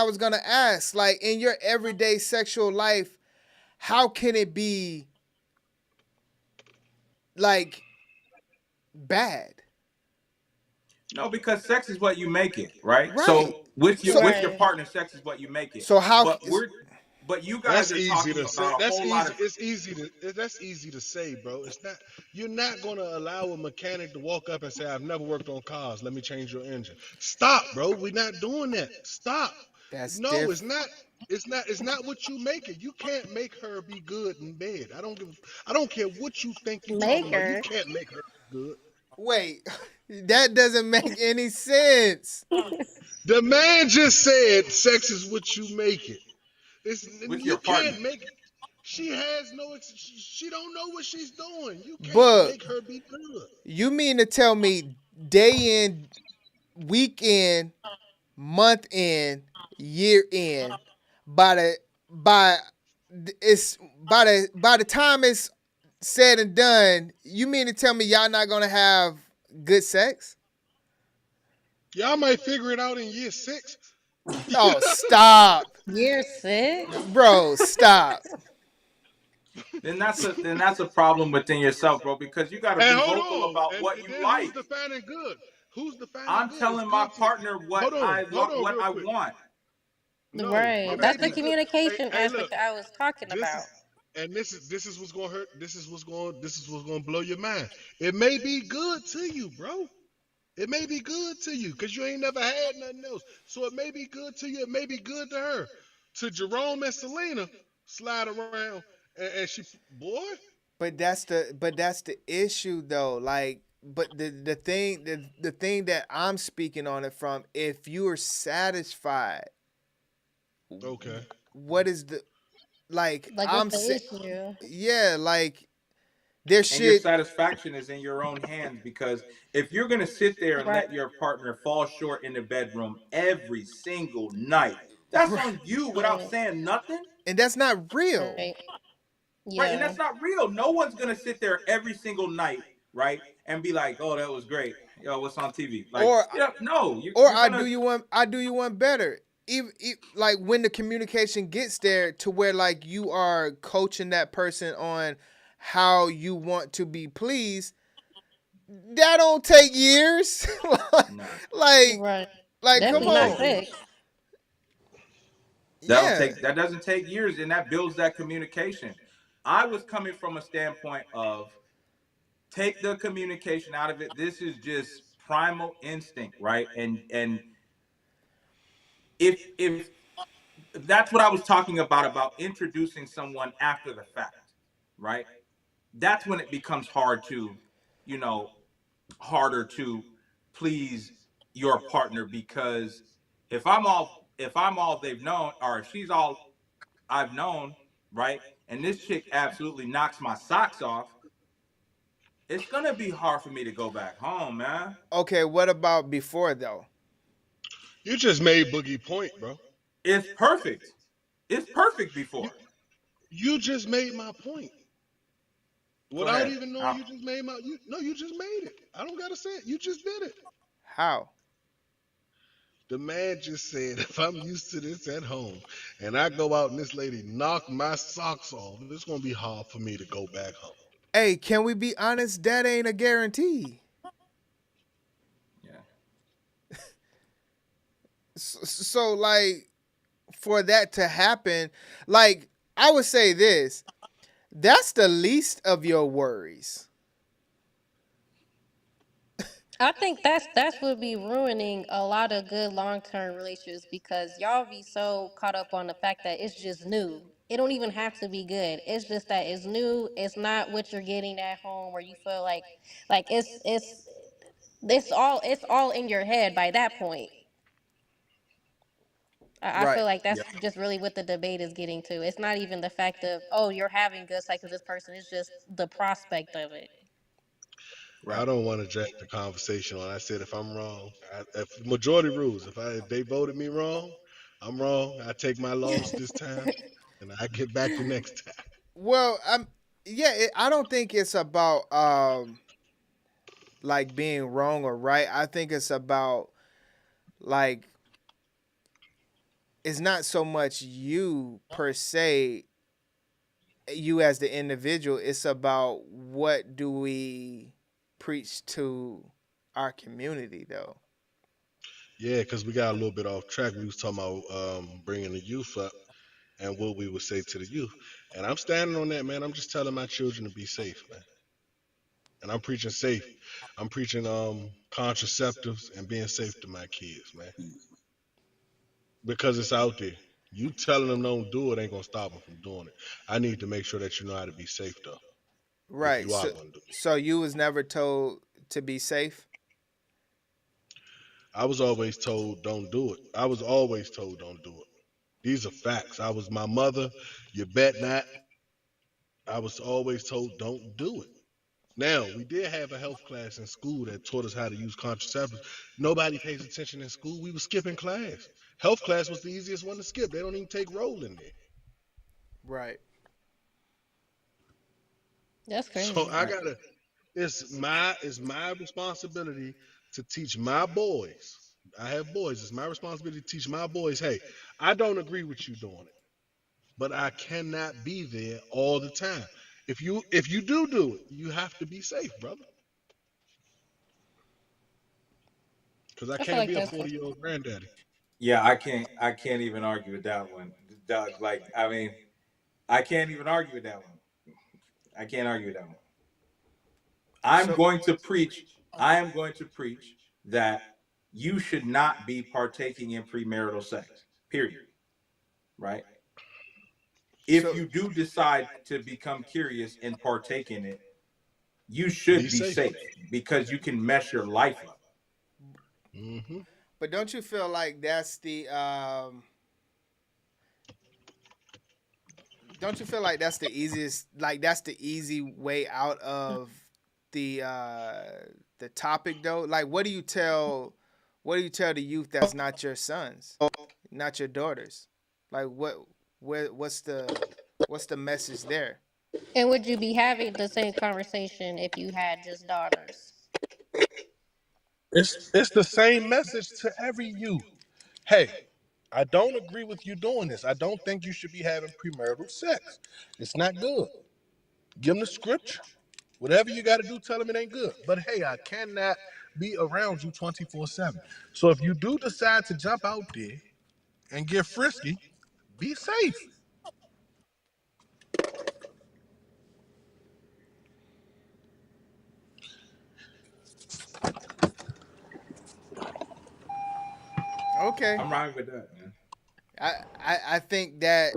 was gonna ask. Like, in your everyday sexual life, how can it be like bad? No, because sex is what you make it, right? So with your partner, sex is what you make it. So how? But you guys are talking about a whole lot of. That's easy to say, bro. It's not. You're not gonna allow a mechanic to walk up and say, "I've never worked on cars. Let me change your engine." Stop, bro. We're not doing that. Stop. It's not. It's not what you make it. You can't make her be good in bed. I don't care what you think you're talking about. You can't make her be good. Wait, that doesn't make any sense. The man just said sex is what you make it. With you your partner. can't make it. She has no. She don't know what she's doing. You can't But make her be good. You mean to tell me day in, week in, month in, year in, by the time it's said and done, you mean to tell me y'all not gonna have good sex? Y'all might figure it out in year 6. Oh, stop. Year 6? Bro, stop. Then that's a problem within yourself, bro, because you got to be vocal about what you like. Who's defining good? Who's defining I'm good? telling my partner what I want. No, right. That's the communication aspect that I was talking about. This is what's gonna hurt. This is what's gonna blow your mind. It may be good to you, bro. It may be good to you because you ain't never had nothing else. So it may be good to you. It may be good to her. To Jerome and Selena, slide around and she, boy. But that's the issue though. Like, but the thing that I'm speaking on it from, if you are satisfied, okay, what is the like I'm issue? Yeah, like there should. And your satisfaction is in your own hands, because if you're gonna sit there and let your partner fall short in the bedroom every single night, that's on you without saying nothing. And that's not real. Right. Yeah. Right, and that's not real. No one's gonna sit there every single night, right, and be like, "Oh, that was great. Yo, what's on TV?" Like, I do you one better. Even like when the communication gets there to where like you are coaching that person on how you want to be pleased, that don't take years. Like come on. That doesn't take years, and that builds that communication. I was coming from a standpoint of take the communication out of it. This is just primal instinct, right? And if that's what I was talking about introducing someone after the fact, right? That's when it becomes harder to please your partner, because if I'm all they've known, or if she's all I've known, right? And this chick absolutely knocks my socks off, it's gonna be hard for me to go back home, man. Okay, what about before though? You just made Boogie point, bro. It's perfect. It's perfect before. You just made my point. Without even knowing you just made you just made it. I don't gotta say it. You just did it. How? The man just said, if I'm used to this at home and I go out and this lady knock my socks off, it's gonna be hard for me to go back home. Hey, can we be honest? That ain't a guarantee. Yeah. So like, for that to happen, like, I would say this: that's the least of your worries. I think that's what be ruining a lot of good long-term relationships because y'all be so caught up on the fact that it's just new. It don't even have to be good. It's just that it's new. It's not what you're getting at home, where you feel like it's all in your head by that point. I Right. feel like that's just really what the debate is getting to. It's not even the fact of, oh, you're having good sex with this person. It's just the prospect of it. I don't want to drag the conversation on. I said if I'm wrong, if majority rules, if they voted me wrong, I'm wrong. I take my loss this time, and I get back the next time. Well, I don't think it's about like being wrong or right. I think it's about like, it's not so much you per se, you as the individual. It's about what do we preach to our community, though. Yeah, because we got a little bit off track. We was talking about bringing the youth up and what we would say to the youth, and I'm standing on that, man. I'm just telling my children to be safe, man. And I'm preaching safe. I'm preaching contraceptives and being safe to my kids, man. Because it's out there. You telling them don't do it ain't gonna stop them from doing it. I need to make sure that you know how to be safe though. If Right. you are gonna do it. So you was never told to be safe? I was always told don't do it. I was always told don't do it. These are facts. I was my mother, you bet not. I was always told don't do it. Now, we did have a health class in school that taught us how to use contraceptives. Nobody pays attention in school. We were skipping class. Health class was the easiest one to skip. They don't even take roll in there. Right. That's crazy. So I gotta it's my responsibility to teach my boys. I have boys. It's my responsibility to teach my boys, hey, I don't agree with you doing it, but I cannot be there all the time. If you do it, you have to be safe, brother. Because I I feel can't like be a that's 40-year-old granddaddy. Yeah, I can't even argue with that one, Doug. Like, I mean, I can't even argue with that one. I can't argue with that one. I am going to preach that you should not be partaking in premarital sex. Period. Right? If you do decide to become curious and partake in it, you should be safe because you can mess your life up. Mm-hmm. But don't you feel like that's the don't you feel like that's the easiest, like that's the easy way out of the topic though? Like, what do you tell the youth that's not your sons, not your daughters? Like, what's the message there? And would you be having the same conversation if you had just daughters? It's the same message to every youth. Hey, I don't agree with you doing this. I don't think you should be having premarital sex. It's not good. Give them the scripture. Whatever you got to do, tell them it ain't good. But hey, I cannot be around you 24/7. So if you do decide to jump out there and get frisky, be safe. Okay. I'm right with that, man. I think that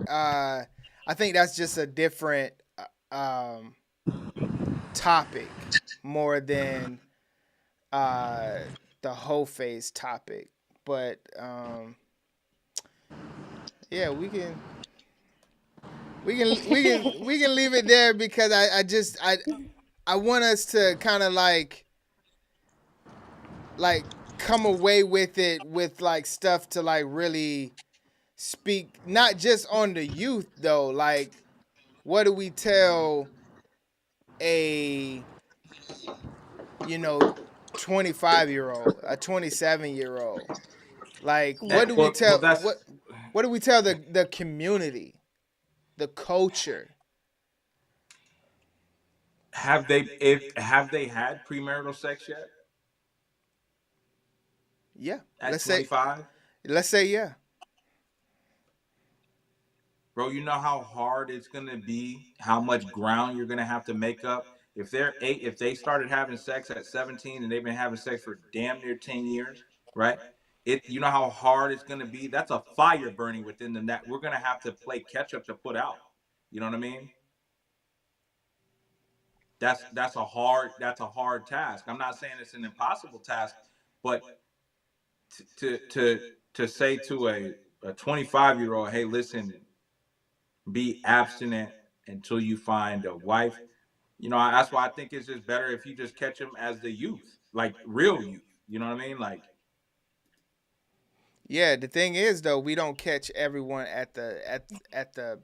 I think that's just a different topic more than the Heux Phase topic. But yeah, we can leave it there because I want us to kind of like come away with it with like stuff to like really speak, not just on the youth though. Like, what do we tell a 25-year-old, a 27-year-old? Like, what do we tell the community, the culture? Have they had premarital sex yet? Yeah. At 25? Let's say yeah. Bro, you know how hard it's gonna be, how much ground you're gonna have to make up. If they started having sex at 17 and they've been having sex for damn near 10 years, right? You know how hard it's gonna be. That's a fire burning within the net. We're gonna have to play catch up to put out. You know what I mean? That's a hard task. I'm not saying it's an impossible task, but to say to a 25-year-old, hey, listen, be abstinent until you find a wife. That's why I think it's just better if you just catch them as the youth, like real youth. You know what I mean? Like, yeah. The thing is, though, we don't catch everyone at the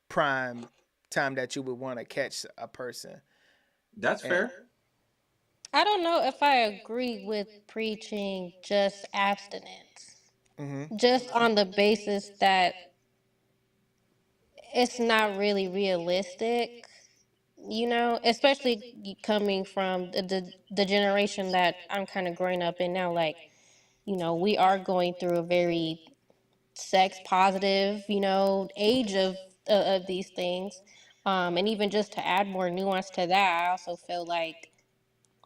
prime time that you would want to catch a person. That's fair. I don't know if I agree with preaching just abstinence. Just on the basis that it's not really realistic, especially coming from the generation that I'm kind of growing up in now. Like, we are going through a very sex positive, age of these things. And even just to add more nuance to that, I also feel like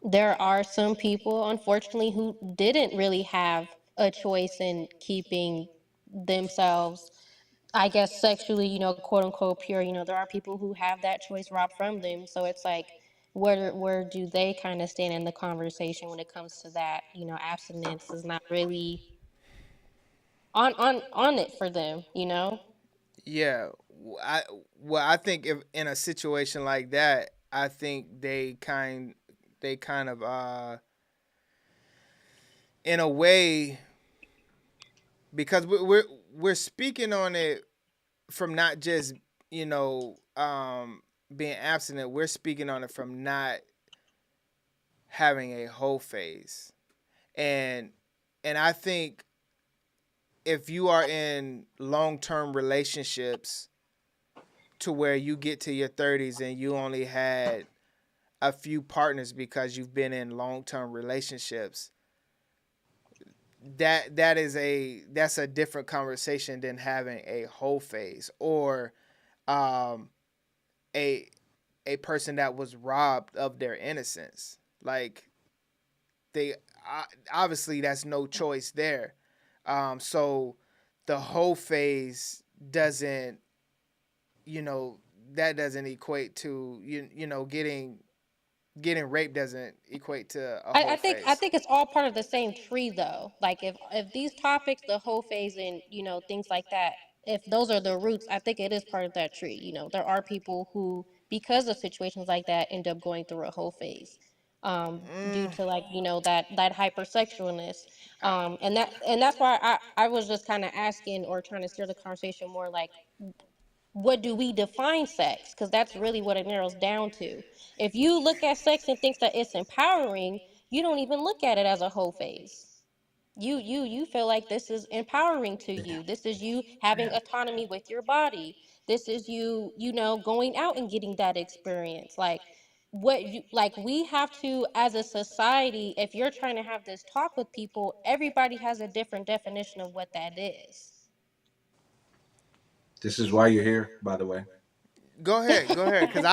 there are some people, unfortunately, who didn't really have a choice in keeping themselves, I guess, sexually, quote unquote pure. There are people who have that choice robbed from them. So it's like, where do they kind of stand in the conversation when it comes to that? Abstinence is not really on it for them. Yeah, I think if in a situation like that, I think they kind of in a way, because we're speaking on it from not just being abstinent. We're speaking on it from not having a whole phase, and I think if you are in long-term relationships to where you get to your 30s and you only had a few partners because you've been in long-term relationships, that's a different conversation than having a whole phase or a person that was robbed of their innocence. Like, they obviously that's no choice there. So the whole phase doesn't, that doesn't equate to getting raped doesn't equate to a whole phase. I think it's all part of the same tree, though. Like, if these topics, the whole phase and things like that, if those are the roots, I think it is part of that tree. There are people who, because of situations like that, end up going through a whole phase, due to, like, that hypersexualness, and that's why I was just kind of asking or trying to steer the conversation more like, what do we define sex? Because that's really what it narrows down to. If you look at sex and thinks that it's empowering, you don't even look at it as a whole phase. You feel like this is empowering to you. This is you having autonomy with your body. This is you, going out and getting that experience. Like, we have to, as a society, if you're trying to have this talk with people, everybody has a different definition of what that is. This is why you're here, by the way. Go ahead, because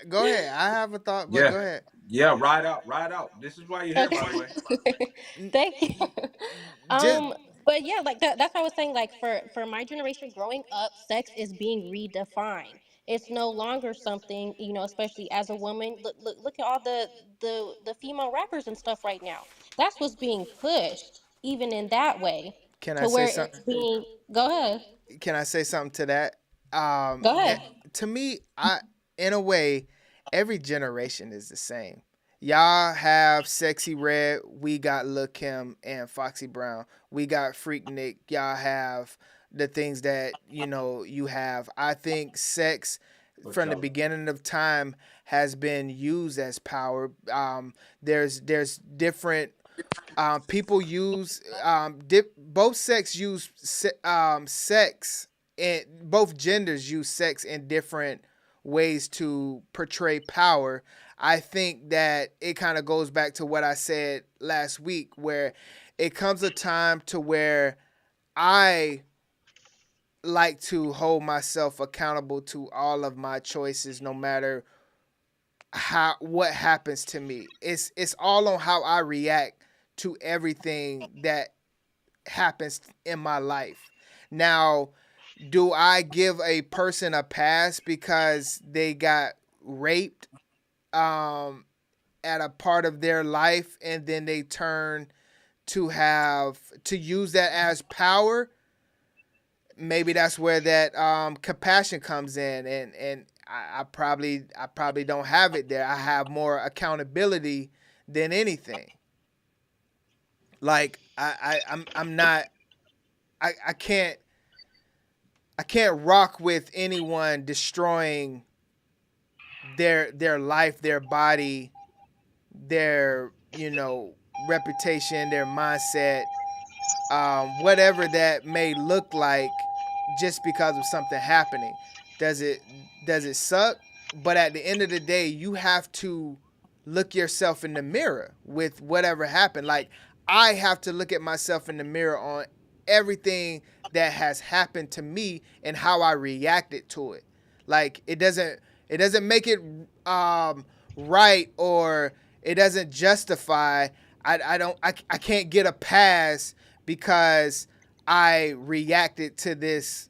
go ahead. I have a thought, but go ahead. Yeah, ride out. This is why you're here, by the way. Thank you. But yeah, like that's what I was saying. Like, for my generation growing up, sex is being redefined. It's no longer something, especially as a woman. Look at all the female rappers and stuff right now. That's what's being pushed, even in that way. Can to I where say something? it's being. Go ahead. Can I say something to that? Go ahead. To me, in a way, every generation is the same. Y'all have Sexy Red, we got Lil' Kim and Foxy Brown. We got Freak Nick. Y'all have the things that you have. I think sex from the beginning of time has been used as power. There's different people use both sex use sex, and both genders use sex in different ways to portray power. I think that it kind of goes back to what I said last week, where it comes a time to where I like to hold myself accountable to all of my choices, no matter what happens to me. It's all on how I react to everything that happens in my life. Now, do I give a person a pass because they got raped at a part of their life and then they turn to use that as power? Maybe that's where that compassion comes in, and I probably don't have it there. I have more accountability than anything. Like I'm not I can't rock with anyone destroying their life, their body, their reputation, their mindset, whatever that may look like, just because of something happening. Does it suck? But at the end of the day, you have to look yourself in the mirror with whatever happened. Like, I have to look at myself in the mirror on everything that has happened to me and how I reacted to it. Like, it doesn't make it right, or it doesn't justify. I can't get a pass because I reacted to this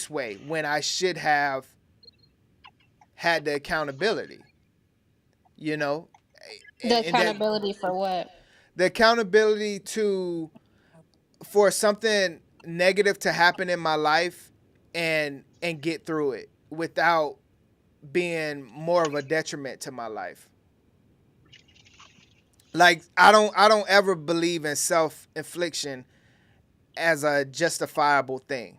way when I should have had the accountability. The accountability for what? The accountability for something negative to happen in my life and get through it without being more of a detriment to my life. Like, I don't ever believe in self-infliction as a justifiable thing.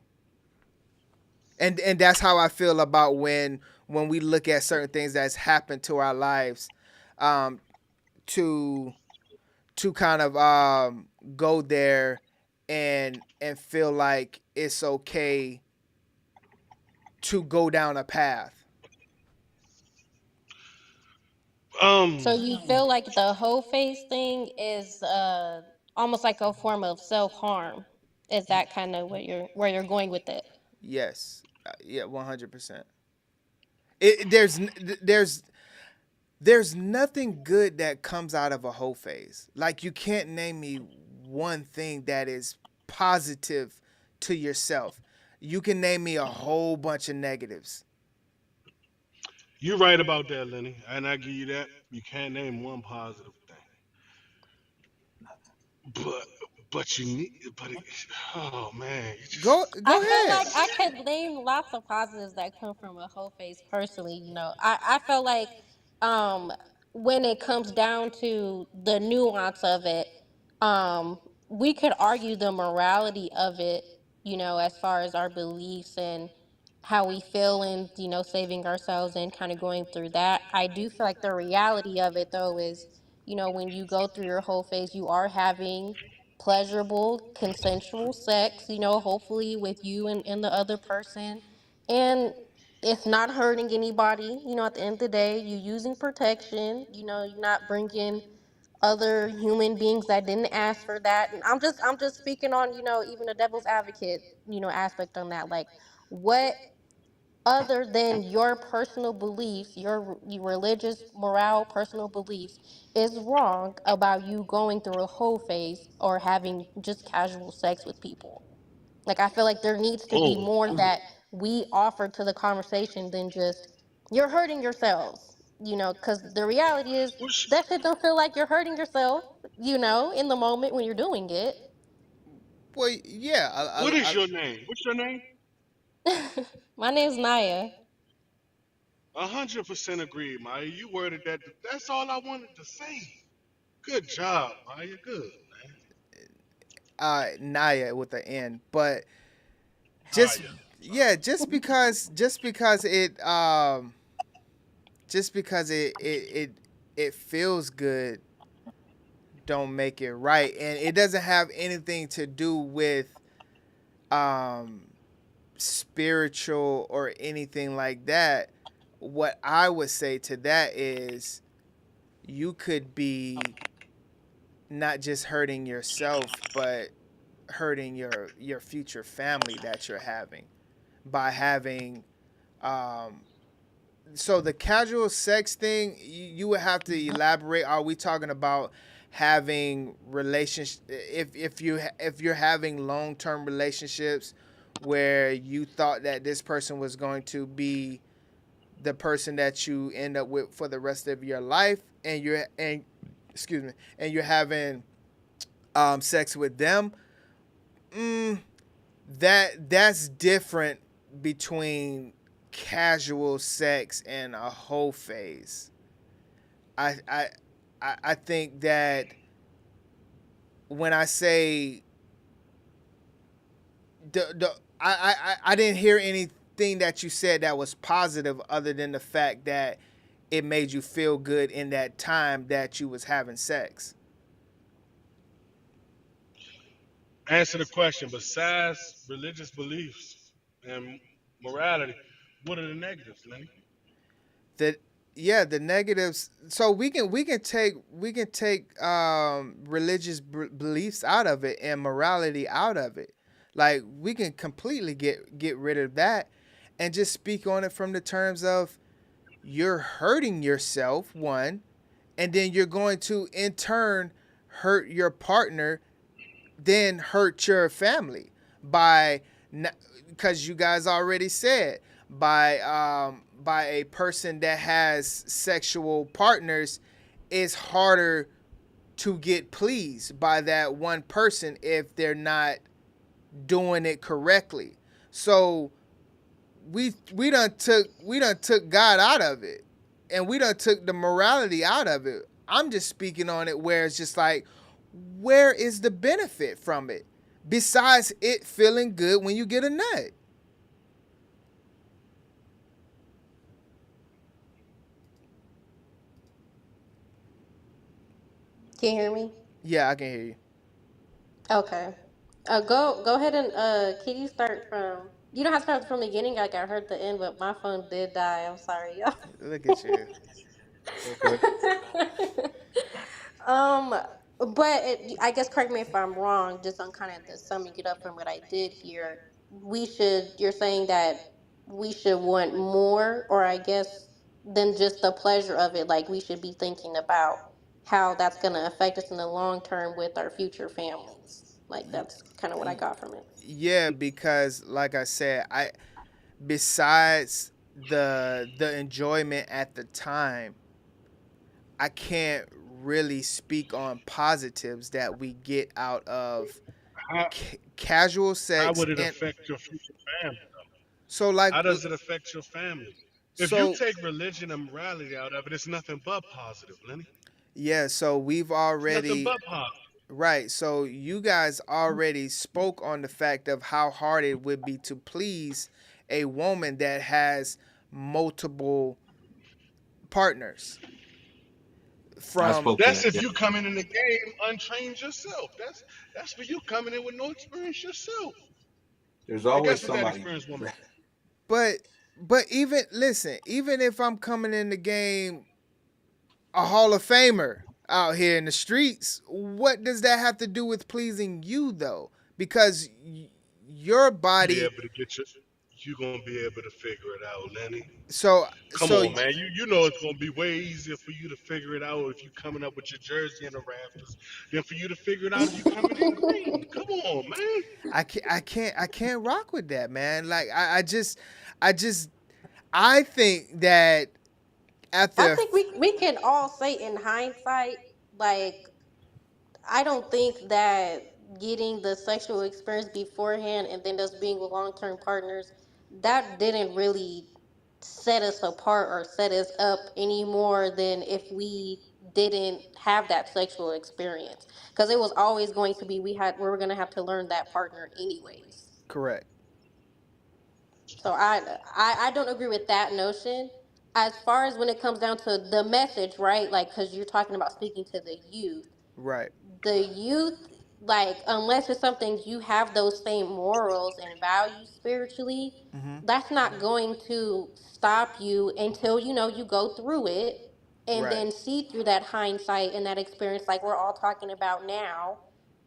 And that's how I feel about when we look at certain things that's happened to our lives, to kind of go there and feel like it's okay to go down a path. So you feel like the Heux Phase thing is almost like a form of self-harm? Is that kind of where you're going with it? Yes. Yeah, 100%. There's nothing good that comes out of a Heux Phase. Like, you can't name me one thing that is positive to yourself. You can name me a whole bunch of negatives. You're right about that, Lenny, and I give you that. You can't name one positive thing, but you need, oh man, go I ahead. feel like I could name lots of positives that come from a Heux Phase personally. I feel like when it comes down to the nuance of it, we could argue the morality of it, as far as our beliefs and how we feel, and saving ourselves and kind of going through that. I do feel like the reality of it, though, is when you go through your Heux Phase, you are having pleasurable consensual sex, hopefully with you and the other person, and it's not hurting anybody. At the end of the day, you using protection. You're not bringing other human beings that didn't ask for that. And I'm just speaking on, even the devil's advocate, aspect on that. Like, what other than your personal beliefs, your religious, moral, personal beliefs, is wrong about you going through a Heux Phase or having just casual sex with people? Like, I feel like there needs to be more that we offer to the conversation than just, you're hurting yourselves, because the reality is that shit don't feel like you're hurting yourself, in the moment when you're doing it. Well, yeah. What is your name? What's your name? My name's Naya. 100% agree, Maya. You worded that. That's all I wanted to say. Good job, Maya. Good, man. Naya with the N, but just because it just because it feels good don't make it right, and it doesn't have anything to do with spiritual or anything like that. What I would say to that is you could be not just hurting yourself, but hurting your future family that you're having by having so the casual sex thing, you would have to elaborate. Are we talking about having relationships? If you're having long-term relationships where you thought that this person was going to be the person that you end up with for the rest of your life, and excuse me, and you're having sex with them, that's different between casual sex and a whole phase. I think that when I say I didn't hear anything that you said that was positive other than the fact that it made you feel good in that time that you was having sex. Answer the question. Besides religious beliefs and morality, what are the negatives, Lenny? The negatives. So we can take religious beliefs out of it and morality out of it. Like we can completely get rid of that and just speak on it from the terms of you're hurting yourself, one, and then you're going to in turn hurt your partner, then hurt your family by, because you guys already said, by a person that has sexual partners, it's harder to get pleased by that one person if they're not doing it correctly. So we done took God out of it, and we done took the morality out of it. I'm just speaking on it where it's just like, where is the benefit from it besides it feeling good when you get a nut? Can you hear me? Yeah, I can hear you. Okay. Go ahead and can you start from? You don't have to start from the beginning. Like I heard the end, but my phone did die. I'm sorry, y'all. Look at you. Okay. Um, but I guess correct me if I'm wrong. Just on kind of the summing it up from what I did here, we should. You're saying that we should want more, or I guess than just the pleasure of it. Like we should be thinking about how that's going to affect us in the long term with our future families. Like that's kind of what I got from it. Yeah, because like I said, besides the enjoyment at the time, I can't really speak on positives that we get out of How, casual how sex. would it And affect your future family, though? so like How does it affect your family? If you so take religion and morality out of it, it's nothing but positive, Lenny. yeah, so we've It's nothing already but positive. right. So you guys already spoke on the fact of how hard it would be to please a woman that has multiple partners. That's if you coming in the game untrained yourself. That's for you coming in with no experience yourself. There's And always guess what that somebody. experienced woman? But even listen, even if I'm coming in the game a Hall of Famer out here in the streets, what does that have to do with pleasing you though? Because your body, Be able to get you gonna be able to figure it out, Lenny. so Come so on, man. You know it's gonna be way easier for you to figure it out if you coming up with your jersey in the rafters than for you to figure it out if you coming in green. Come on, man. I can't rock with that, man. Like I think that I after think we can all say in hindsight, like I don't think that getting the sexual experience beforehand and then us being with long term partners, that didn't really set us apart or set us up any more than if we didn't have that sexual experience. Because it was always going to be we were gonna have to learn that partner anyways. correct. So I don't agree with that notion. as far as when it comes down to the message, right? Like, because you're talking about speaking to the youth. Right. The youth, like, unless it's something you have those same morals and values spiritually, that's not going to stop you until you go through it and Right. then see through that hindsight and that experience, like we're all talking about now.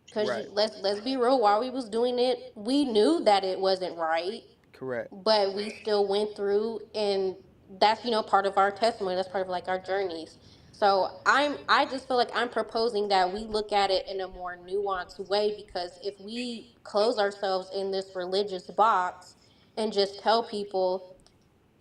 Because Right. let's be real, while we was doing it, we knew that it wasn't right, Correct. but we still went through, and that's part of our testimony. That's part of like our journeys. So I just feel like I'm proposing that we look at it in a more nuanced way, because if we close ourselves in this religious box and just tell people,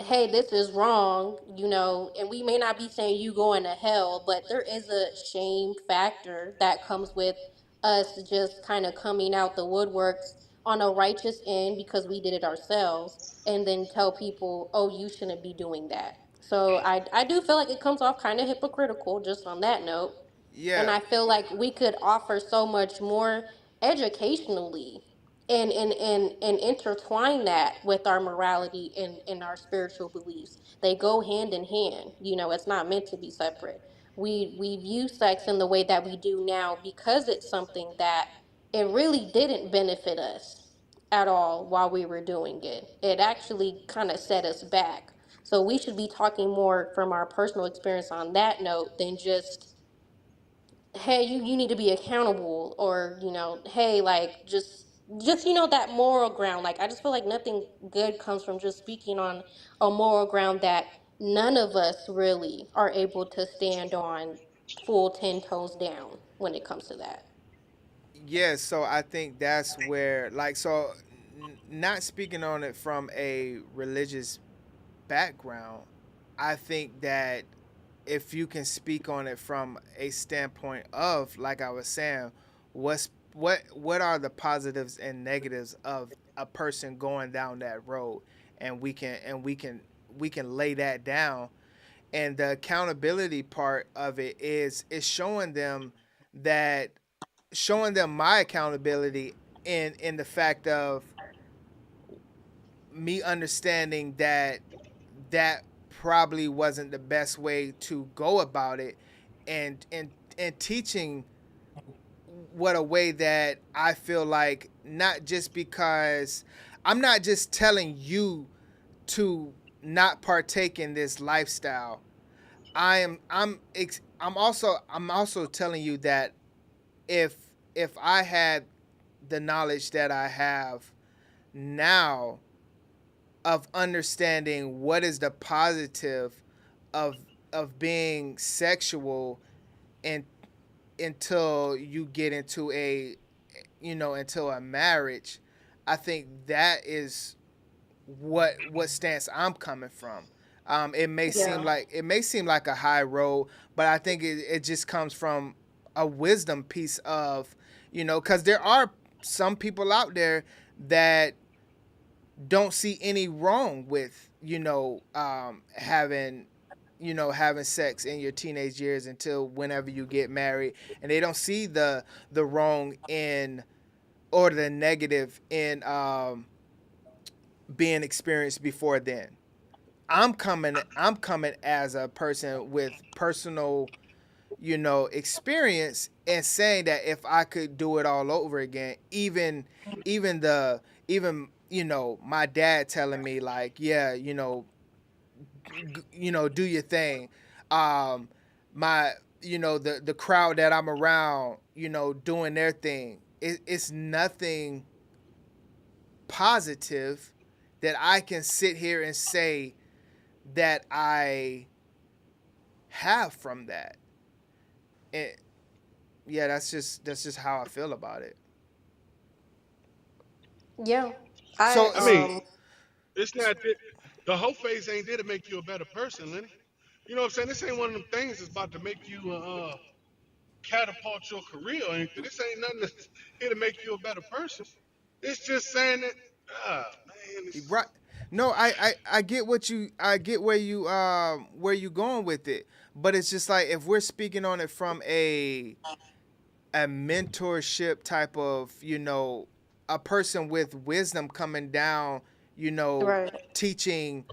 hey, this is wrong, and we may not be saying you going to hell, but there is a shame factor that comes with us just kind of coming out the woodworks on a righteous end because we did it ourselves, and then tell people, oh, you shouldn't be doing that. So I do feel like it comes off kind of hypocritical just on that note. And Yeah. I feel like we could offer so much more educationally and intertwine that with our morality and our spiritual beliefs. They go hand in hand. It's not meant to be separate. We view sex in the way that we do now because it's something that it really didn't benefit us at all while we were doing it. It actually kind of set us back. So we should be talking more from our personal experience on that note than just, hey, you need to be accountable, or hey, like, just that moral ground. Like, I just feel like nothing good comes from just speaking on a moral ground that none of us really are able to stand on full 10 toes down when it comes to that. Yeah, so I think that's where, like, so not speaking on it from a religious background, I think that if you can speak on it from a standpoint of, like I was saying, what are the positives and negatives of a person going down that road, and we can lay that down, and the accountability part of it is that showing them my accountability in the fact of me understanding that probably wasn't the best way to go about it, and teaching what a way that I feel like, not just because I'm not just telling you to not partake in this lifestyle. I'm also telling you that if I had the knowledge that I have now of understanding what is the positive of being sexual, and until you get into into a marriage, I think that is what stance I'm coming from. It may seem like a high road, but I think it just comes from a wisdom piece of, because there are some people out there that don't see any wrong with having sex in your teenage years until whenever you get married, and they don't see the wrong in, or the negative in, being experienced before then. I'm coming as a person with personal experience, and saying that if I could do it all over again, even my dad telling me, like, yeah, do your thing. My the crowd that I'm around, doing their thing. It's nothing positive that I can sit here and say that I have from that. And yeah, that's just how I feel about it. Yeah. I mean, it's not that the whole phase ain't there to make you a better person, Lenny. You know what I'm saying? This ain't one of them things that's about to make you catapult your career or anything. This ain't nothing that's here to make you a better person. It's just saying that, man, Right. No, I get I get where you going with it. But it's just like, if we're speaking on it from a mentorship type of, a person with wisdom coming down, Right. teaching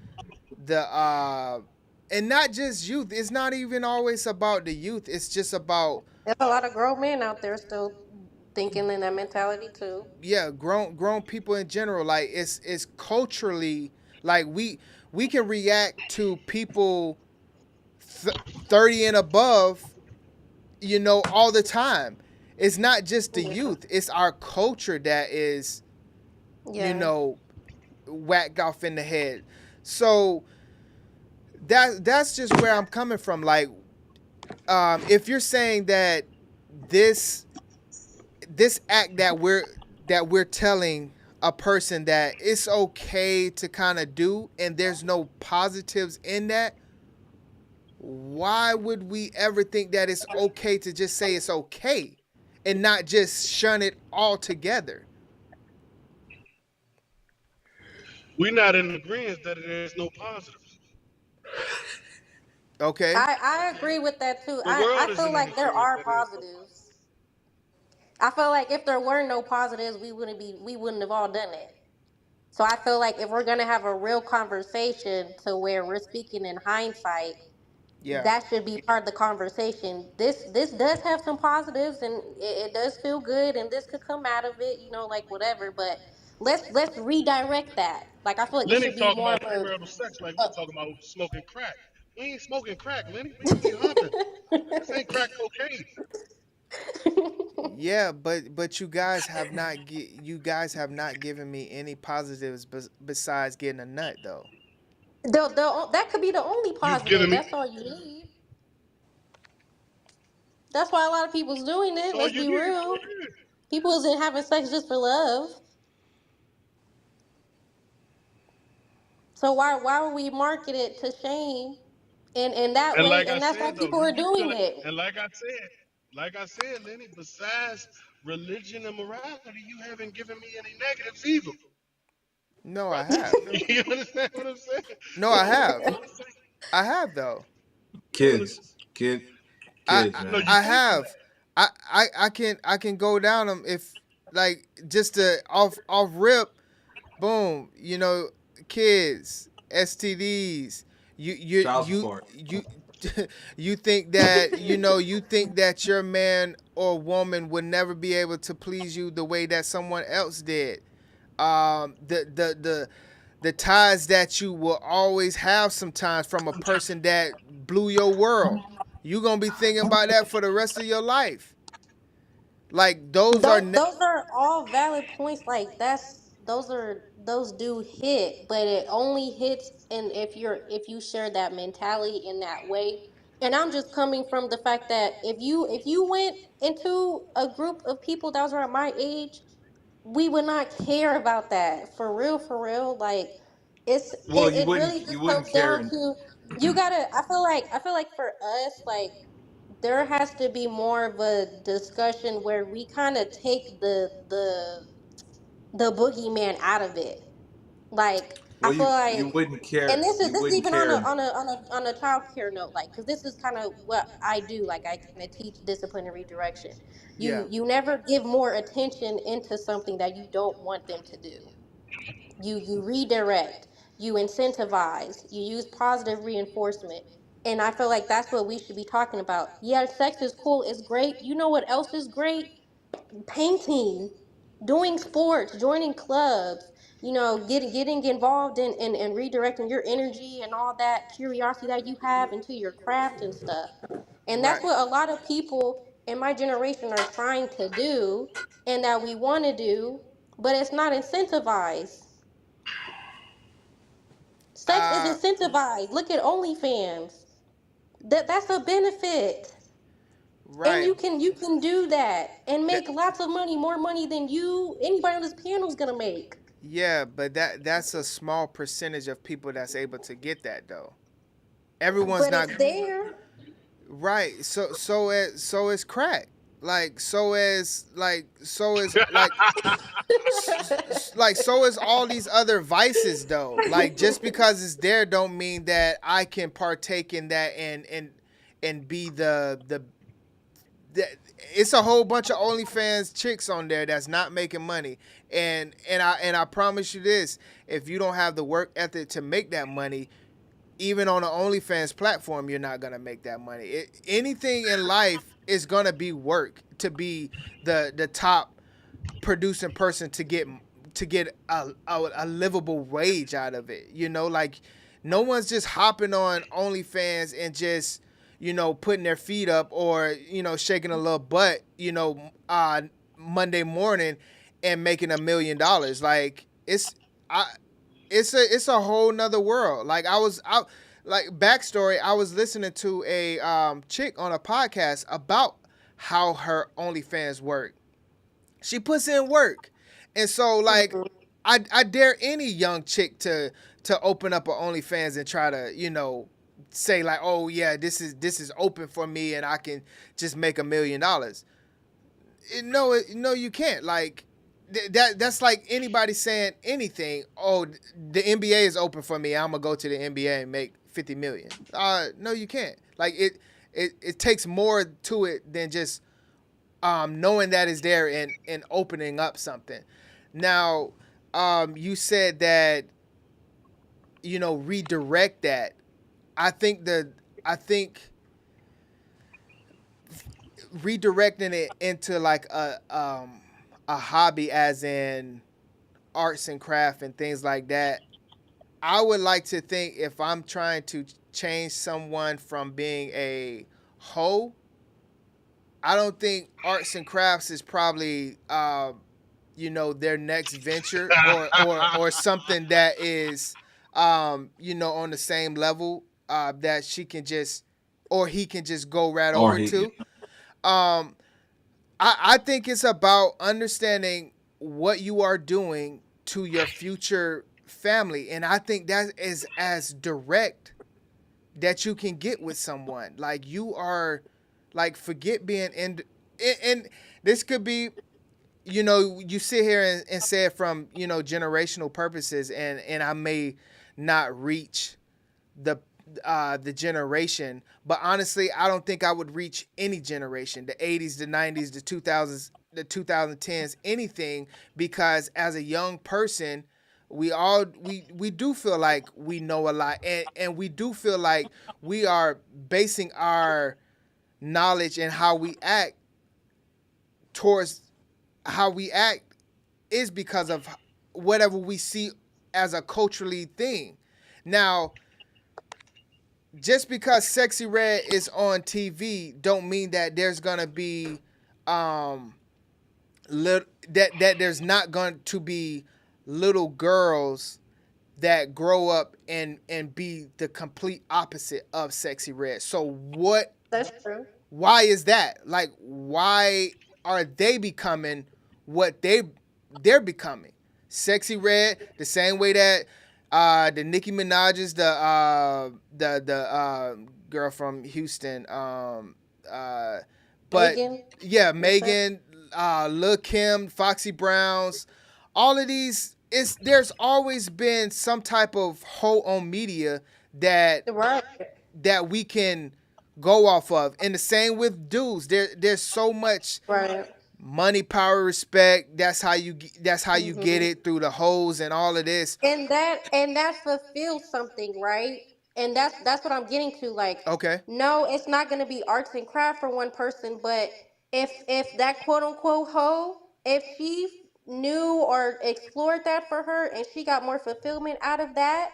the And not just youth. It's not even always about the youth. It's just about There's a lot of grown men out there still thinking in that mentality too. grown people in general. Like it's culturally like we can react to people 30 and above, all the time. It's not just the youth. It's our culture that is, whacked off in the head. So that's just where I'm coming from. Like, if you're saying that this act that we're telling a person that it's okay to kind of do, and there's no positives in that, why would we ever think that it's okay to just say it's okay and not just shun it altogether? We're not in agreement that there's no positives. Okay. I agree with that too. The world I isn't feel in like there agreement are that there's no positives. I feel like if there were no positives, we wouldn't have all done it. So I feel like if we're gonna have a real conversation to where we're speaking in hindsight, that should be part of the conversation. This does have some positives, and it does feel good, and this could come out of it, like whatever. But let's redirect that. Like I feel like it Lenny should be talking more about of premarital sex like we talking about smoking crack. We ain't smoking crack, Lenny. We just be humping. This ain't crack cocaine. Yeah, but you guys have not given me any positives besides getting a nut though. That could be the only You've positive. given me. That's all you need. That's why a lot of people's doing That's it. all Let's you be need. real. People isn't having sex just for love. So why would we market it to shame? And that And way, like I and that's why said though, people are you feel doing it. it. And like I said, Lenny, besides religion and morality, you haven't given me any negatives either. No, I have. You understand what I'm saying? No, I have. I have though. Kids, man. I have. I can go down them if like just to off rip, boom. Kids, STDs. Child support. You think that you think that your man or woman would never be able to please you the way that someone else did. The ties that you will always have sometimes from a person that blew your world. You gonna be thinking about that for the rest of your life. Like those Those are all valid points. Like those do hit, but it only hits and if you share that mentality in that way. And I'm just coming from the fact that if you went into a group of people that was around my age, we would not care about that. For real. Like Well, it really you just wouldn't comes care. down to you gotta I feel like for us, like there has to be more of a discussion where we kind of take the boogeyman out of it. Like I Well, feel like, you wouldn't care. and this is You this is wouldn't even on a care. on a on a on a child care note, like because this is kind of what I do. Like I kind of teach discipline and redirection. You never give more attention into something that you don't want them to do. You redirect, you incentivize, you use positive reinforcement. And I feel like that's what we should be talking about. Yeah, sex is cool, it's great. You know what else is great? Painting, doing sports, joining clubs, getting involved in redirecting your energy and all that curiosity that you have into your craft and stuff. And that's what a lot of people in my generation are trying to do and that we want to do, but it's not incentivized. Sex is incentivized. Look at OnlyFans. That's a benefit. Right. And you can do that and make lots of money, more money than anybody on this panel is gonna make. Yeah, but that's a small percentage of people that's able to get that though. Everyone's But not it's there. right. So is crack. So is all these other vices though. Like just because it's there don't mean that I can partake in that and be the it's a whole bunch of OnlyFans chicks on there that's not making money. And I promise you this, if you don't have the work ethic to make that money, even on an OnlyFans platform, you're not gonna make that money. Anything in life is gonna be work to be the top producing person to get a livable wage out of it. Like no one's just hopping on OnlyFans and just putting their feet up or shaking a little butt Monday morning and making $1 million. Like it's a whole nother world. Like backstory, I was listening to a chick on a podcast about how her OnlyFans work. She puts in work. And so like I dare any young chick to open up an OnlyFans and try to, say like, oh yeah, this is open for me and I can just make $1 million. No, you can't. Like that's like anybody saying anything. Oh, the NBA is open for me. I'm gonna go to the NBA and make $50 million. No, you can't. Like it takes more to it than just knowing that is there and opening up something. Now, you said that redirect that. I think redirecting it into like a hobby, as in arts and craft and things like that. I would like to think if I'm trying to change someone from being a hoe, I don't think arts and crafts is probably their next venture or something that is on the same level that she can just or he can just go right over to. I think it's about understanding what you are doing to your future family, and I think that is as direct that you can get with someone. Like you are, like forget being in, and this could be, you sit here and say it from generational purposes, and I may not reach the generation, but honestly, I don't think I would reach any generation, the 80s, the 90s, the 2000s, the 2010s, anything, because as a young person, we do feel like we know a lot, and we do feel like we are basing our knowledge and how we act towards how we act is because of whatever we see as a culturally thing. Now, just because Sexy Red is on TV don't mean that there's gonna be that there's not going to be little girls that grow up and be the complete opposite of Sexy Red. So what? That's true. Why is that? Like, why are they becoming what they're becoming? Sexy Red, the same way that the Nicki Minaj's, the girl from Houston, but Megan? yeah, Megan, Lil Kim, Foxy Browns, all of these. There's always been some type of hoe on media that we can go off of, and the same with dudes. There's so much money, power, respect. That's how you get it through the hoes and all of this. And that fulfills something, right? And that's what I'm getting to. Like, okay, no, it's not gonna be arts and craft for one person, but if that quote unquote hoe, if she knew or explored that for her and she got more fulfillment out of that,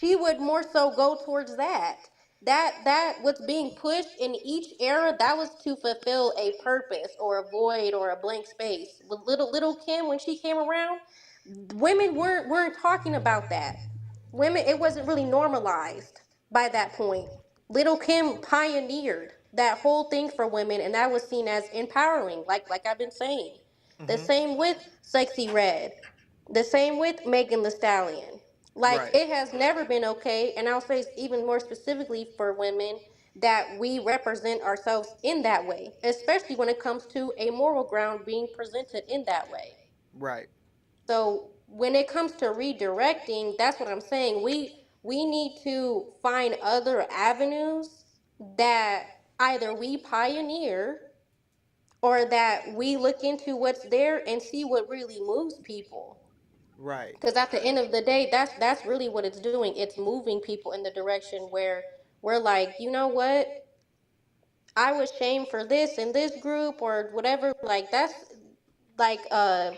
she would more so go towards that. That what's being pushed in each era, that was to fulfill a purpose or a void or a blank space. With little Kim, when she came around, women weren't talking about that. Women, it wasn't really normalized by that point. Little Kim pioneered that whole thing for women, and that was seen as empowering, like I've been saying. The same with Sexy Red. The same with Megan Thee Stallion. Like, it has never been okay, and I'll say even more specifically for women, that we represent ourselves in that way, especially when it comes to a moral ground being presented in that way. Right. So when it comes to redirecting, that's what I'm saying. We need to find other avenues that either we pioneer or that we look into what's there and see what really moves people. Right. Because at the end of the day, that's really what it's doing. It's moving people in the direction where we're like, you know what? I was shamed for this in this group or whatever. Like that's like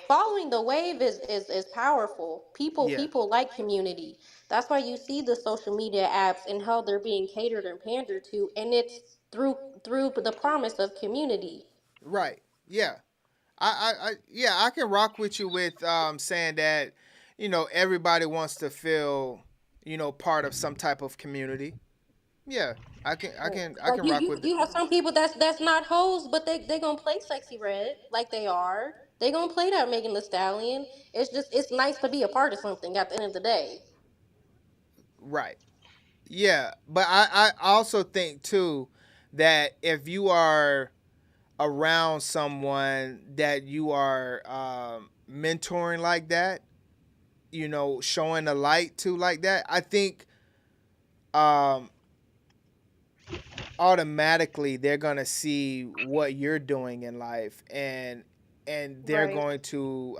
following the wave is powerful. Yeah. People like community. That's why you see the social media apps and how they're being catered and pandered to, and it's through the promise of community. Right. Yeah. Yeah, I can rock with you with saying that, everybody wants to feel, part of some type of community. Yeah, I Like can rock with it. you have some people that's not hoes, but they gonna play sexy red like they are. They gonna play that Megan Thee Stallion. It's just it's nice to be a part of something at the end of the day. Right. Yeah, but I also think too that if you are around someone that you are mentoring like that, showing the light to like that, I think um, automatically they're gonna see what you're doing in life, and they're Right. going to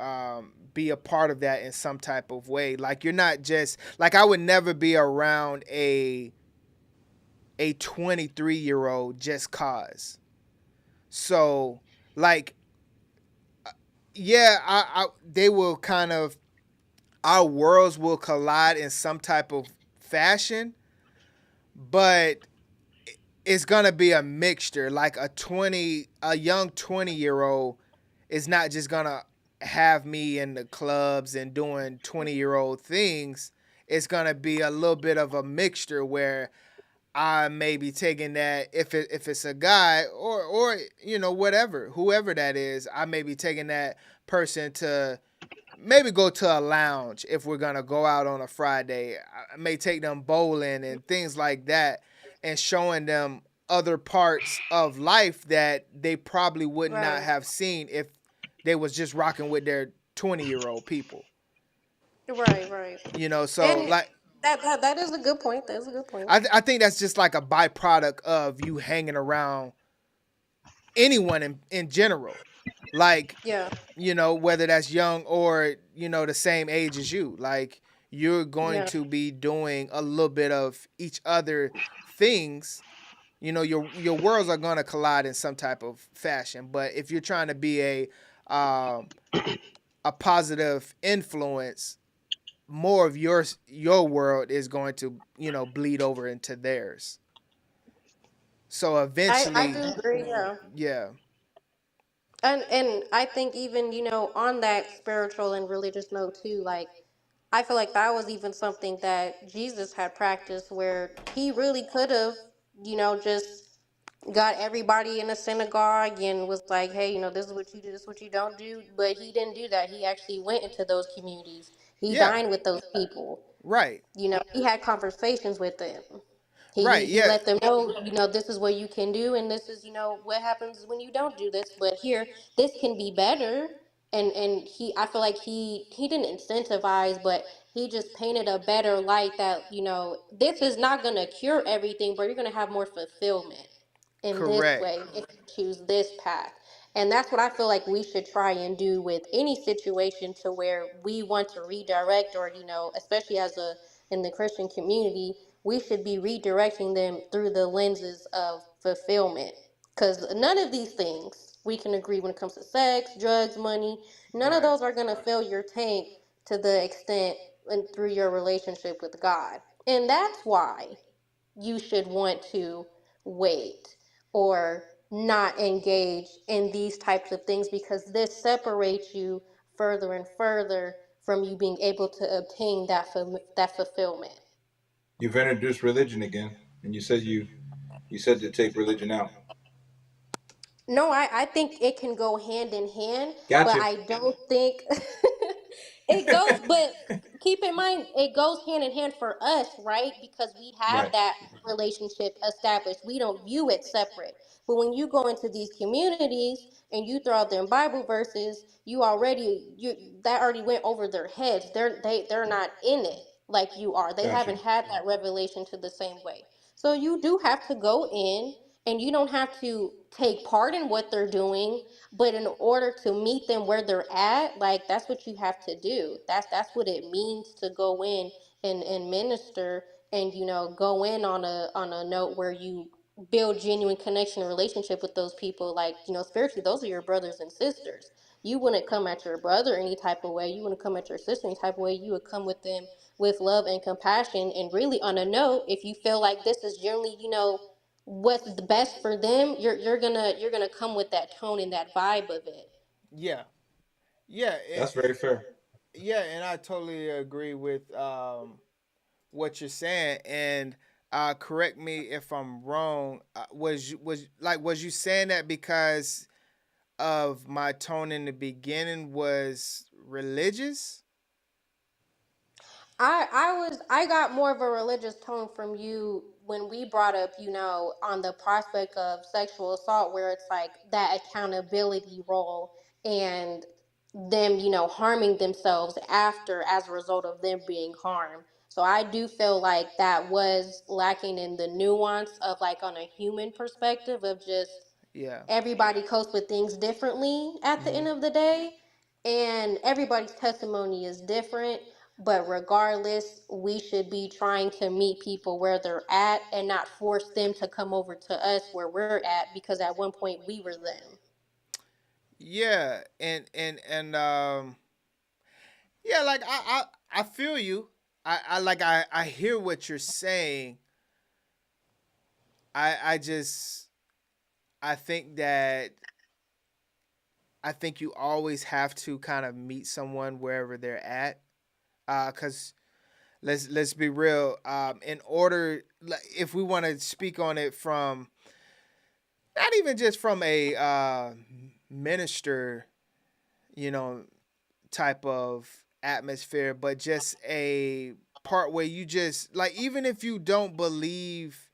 be a part of that in some type of way. Like you're not just like I would never be around a 23-year-old just cause. So like yeah, I they will kind of our worlds will collide in some type of fashion, but it's gonna be a mixture. Like a young 20-year-old is not just gonna have me in the clubs and doing 20-year-old things. It's gonna be a little bit of a mixture where I may be taking that if it's a guy or whatever whoever that is, I may be taking that person to maybe go to a lounge if we're gonna go out on a Friday. I may take them bowling and things like that, and showing them other parts of life that they probably would not Right. have seen if they was just rocking with their 20-year-old people. Right. So And like that is a good point. That is a good point. I think that's just like a byproduct of you hanging around anyone in general. Like, Yeah. whether that's young or, the same age as you. Like, you're going Yeah. to be doing a little bit of each other things. Your worlds are going to collide in some type of fashion. But if you're trying to be a positive influence, more of your world is going to, bleed over into theirs. So I eventually, do agree. Yeah. yeah, And I think even on that spiritual and religious note too, like I feel like that was even something that Jesus had practiced where he really could have just got everybody in a synagogue and was like, hey, this is what you do, this is what you don't do. But he didn't do that. He actually went into those communities. He yeah, dined with those people. right, He had conversations with them. right, He yeah, let them know, this is what you can do, and this is, what happens when you don't do this. But here, this can be better. And I feel like he didn't incentivize, but he just painted a better light that this is not gonna cure everything, but you're gonna have more fulfillment in this correct, way if you choose this path. And that's what I feel like we should try and do with any situation to where we want to redirect or, especially in the Christian community, we should be redirecting them through the lenses of fulfillment. Because none of these things we can agree when it comes to sex, drugs, money, none of right, those are going to fill your tank to the extent and through your relationship with God. And that's why you should want to wait or not engage in these types of things because this separates you further and further from you being able to obtain that fulfillment. You've introduced religion again, and you said to take religion out. No, I think it can go hand in hand, but Gotcha. I don't think it goes. But keep in mind, it goes hand in hand for us, right? Because we have Right. that relationship established. We don't view it separate. But when you go into these communities and you throw out them Bible verses, you that already went over their heads. They're not in it like you are. They Gotcha. haven't had that revelation to the same way. So you do have to go in and you don't have to take part in what they're doing, but in order to meet them where they're at, like that's what you have to do. That's what it means to go in and minister, and go in on a note where you build genuine connection and relationship with those people. Like, spiritually, those are your brothers and sisters. You wouldn't come at your brother any type of way. You wouldn't come at your sister any type of way. You would come with them with love and compassion, and really on a note, if you feel like this is generally, what's the best for them, you're gonna come with that tone and that vibe of it. Yeah, yeah, That's very fair. yeah, and I totally agree with what you're saying. And correct me if I'm wrong. Was you saying that because of my tone in the beginning was religious? I got more of a religious tone from you when we brought up, on the prospect of sexual assault, where it's like that accountability role, and them, harming themselves after as a result of them being harmed. So I do feel like that was lacking in the nuance of, like, on a human perspective of just Yeah. everybody copes with things differently at the end of the day, and everybody's testimony is different. But regardless, we should be trying to meet people where they're at and not force them to come over to us where we're at, because at one point we were them. Yeah, and yeah, like I feel you. I hear what you're saying. I just I think that I think you always have to kind of meet someone wherever they're at. Cause let's be real. In order, like, if we want to speak on it from not even just from a minister, you know, type of atmosphere, but just a part where you just like, even if you don't believe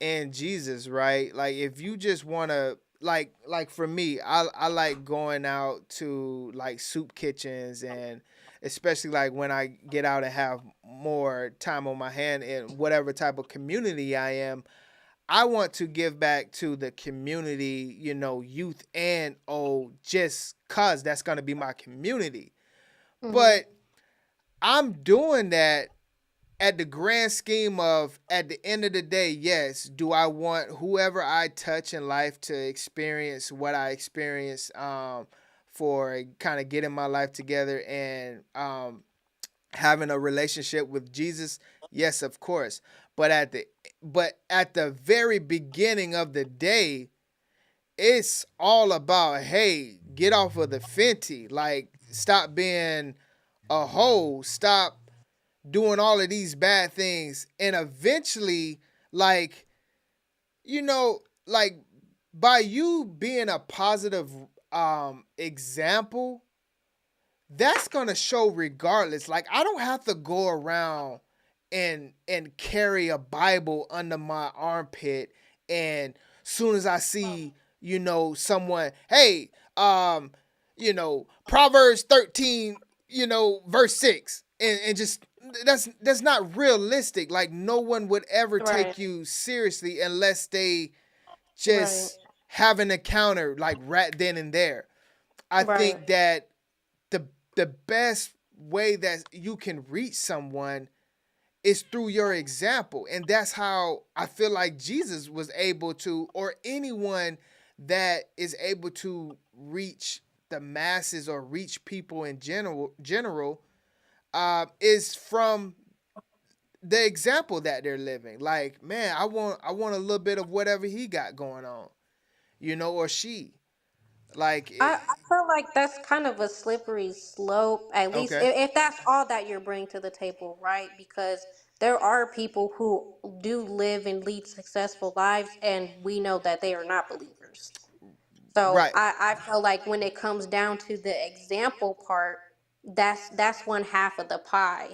in Jesus, right? Like, if you just want to, like for me, I like going out to like soup kitchens, and especially like when I get out and have more time on my hand in whatever type of community I am, I want to give back to the community, you know, youth and old, just cause that's gonna be my community. But I'm doing that at the grand scheme of, at the end of the day, yes, do I want whoever I touch in life to experience what I experienced, for kind of getting my life together and having a relationship with Jesus? Yes, of course. But at the very beginning of the day, it's all about, hey, get off of the Fenty. Like, stop being a hoe. Stop doing all of these bad things. And eventually, like, you know, like, by you being a positive example, that's gonna show regardless. Like, I don't have to go around and carry a Bible under my armpit, and soon as I see, you know, someone, hey, Proverbs 13, verse 6, and just, that's not realistic. Like, no one would ever take you seriously unless they just have an encounter like right then and there. I think that the best way that you can reach someone is through your example. And that's how I feel like Jesus was able to, or anyone that is able to reach the masses or reach people in general, is from the example that they're living. Like, man, I want a little bit of whatever he got going on, or she. Like, I feel like that's kind of a slippery slope, at least okay. if that's all that you're bringing to the table, right? Because there are people who do live and lead successful lives, and we know that they are not believers. So Right. I feel like when it comes down to the example part, that's one half of the pie.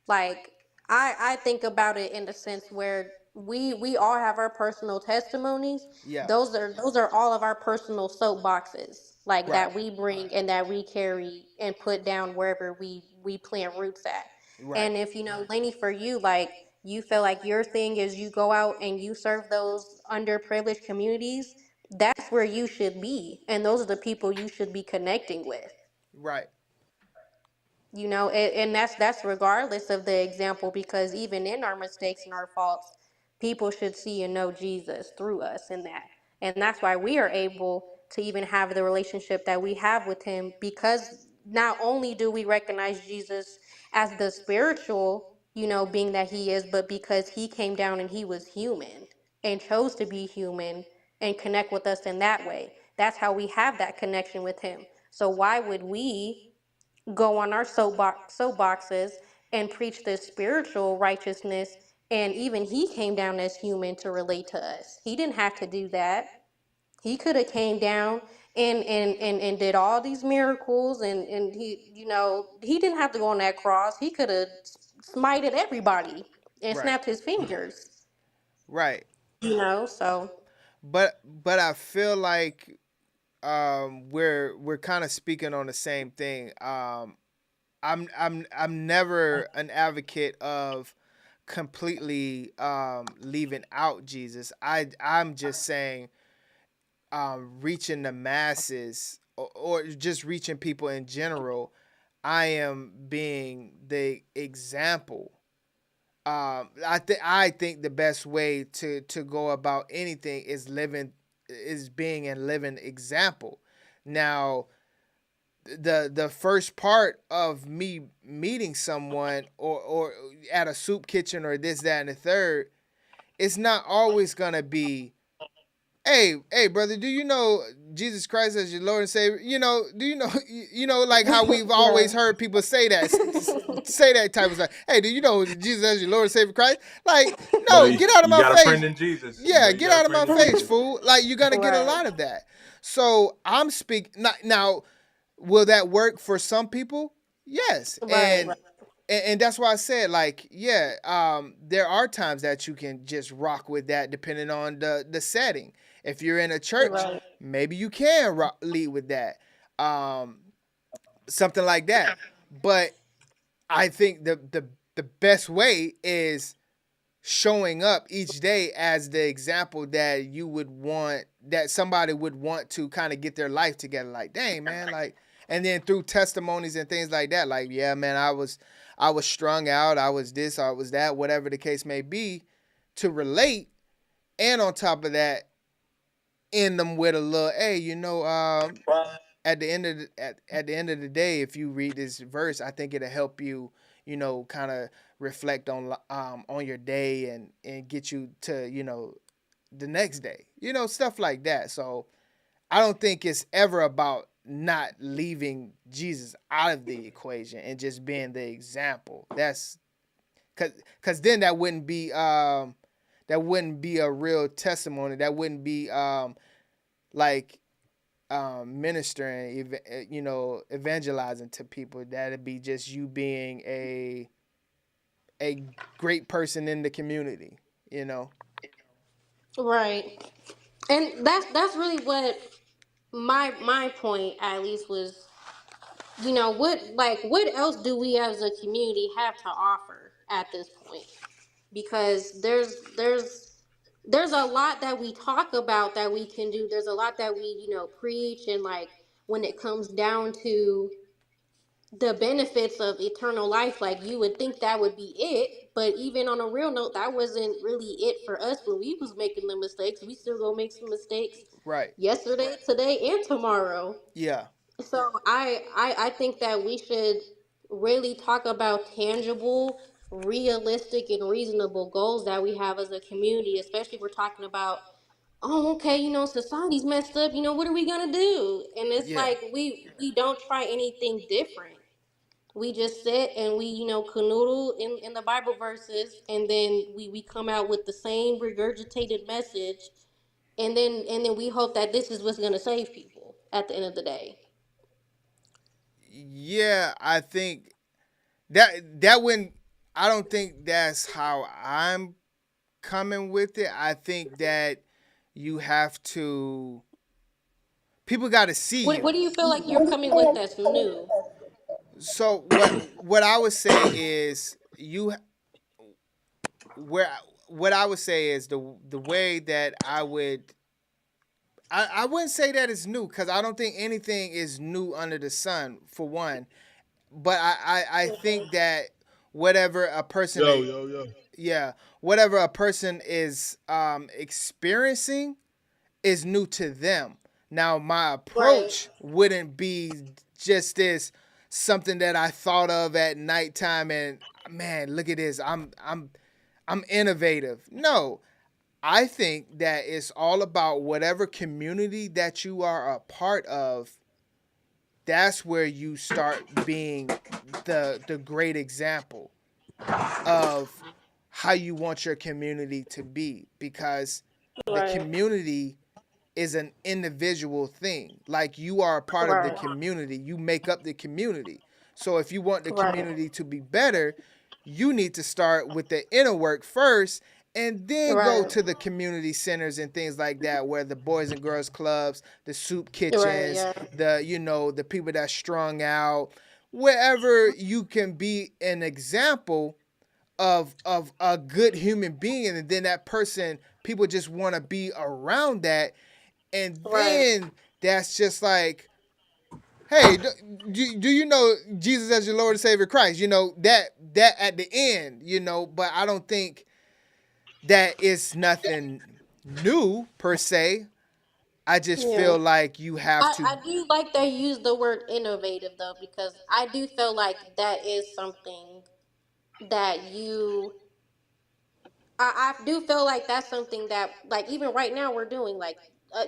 Like, I think about it in the sense where we all have our personal testimonies. Yeah. Those are all of our personal soapboxes, like, Right. that we bring and that we carry and put down wherever we plant roots at. Right. And if, Lainey, for you, like, you feel like your thing is you go out and you serve those underprivileged communities, that's where you should be. And those are the people you should be connecting with. Right. You know, and that's regardless of the example, because even in our mistakes and our faults, people should see and know Jesus through us in that. And that's why we are able to even have the relationship that we have with him, because not only do we recognize Jesus as the spiritual, you know, being that he is, but because he came down and he was human and chose to be human and connect with us in that way. That's how we have that connection with him. So why would we go on our soapboxes and preach this spiritual righteousness? And even he came down as human to relate to us. He didn't have to do that. He could have came down and did all these miracles, and he, you know, he didn't have to go on that cross. He could have smited everybody and Right. snapped his fingers. Right. You know, so But I feel like we're kind of speaking on the same thing. I'm never an advocate of completely leaving out Jesus. I'm just saying reaching the masses, or just reaching people in general. I am being the example. I think the best way to go about anything is being a living example. Now, the first part of me meeting someone or at a soup kitchen or this, that, and the third, it's not always gonna be, hey, brother, do you know Jesus Christ as your Lord and Savior? Do you know, like how we've always heard people say that, say that type of stuff. Hey, do you know Jesus as your Lord and Savior Christ? Like, no, get out of my face. You got a friend in Jesus. Yeah, get out of my face, fool. Like, you're gonna get a lot of that. So I'm speaking now. Will that work for some people? Yes. And that's why I said, like, yeah, there are times that you can just rock with that depending on the setting. If you're in a church, maybe you can lead with that. Something like that. But I think the best way is showing up each day as the example that you would want, that somebody would want to kind of get their life together. Like, dang, man, like, and then through testimonies and things like that, like, yeah, man, I was strung out, I was this, I was that, whatever the case may be, to relate. And on top of that, end them with a little, hey, at the end of the day, if you read this verse, I think it'll help you, kind of reflect on your day and get you to, the next day, stuff like that. So I don't think it's ever about not leaving Jesus out of the equation and just being the example. That's because then that wouldn't be a real testimony. That wouldn't be like ministering, evangelizing to people. That'd be just you being a great person in the community, Right. And that's really what my point at least was, what else do we as a community have to offer at this point? Because there's a lot that we talk about that we can do. There's a lot that we, preach, and like when it comes down to the benefits of eternal life, like you would think that would be it, but even on a real note, that wasn't really it for us when we was making the mistakes. We still gonna make some mistakes yesterday, today, and tomorrow. Yeah. So I think that we should really talk about tangible, realistic, and reasonable goals that we have as a community, especially if we're talking about, oh, okay, society's messed up, what are we gonna do? And it's like we don't try anything different. We just sit and we, canoodle in the Bible verses, and then we come out with the same regurgitated message, and then we hope that this is what's gonna save people at the end of the day. Yeah, I think that wouldn't. I don't think that's how I'm coming with it. I think that you have to. People got to see you. What do you feel like you're coming with that's new? So what I would say is what I would say is the way that I wouldn't say that it's new because I don't think anything is new under the sun, for one. But I think that whatever a person whatever a person is experiencing is new to them. Now my approach wouldn't be just this something that I thought of at nighttime and man, look at this. I'm innovative. No. I think that it's all about whatever community that you are a part of. That's where you start being the great example of how you want your community to be, because the community is an individual thing. Like, you are a part of the community. You make up the community. So if you want the community to be better, you need to start with the inner work first and then go to the community centers and things like that, where the boys and girls clubs, the soup kitchens, the people that strung out, wherever you can be an example of a good human being, and then that person, people just want to be around that. And then that's just like, hey, do you know Jesus as your Lord and Savior Christ? That at the end, but I don't think that is nothing new per se. I just feel like you have to. I do like they use the word innovative though, because I do feel like that is something that I do feel like that's something that, like, even right now we're doing, like,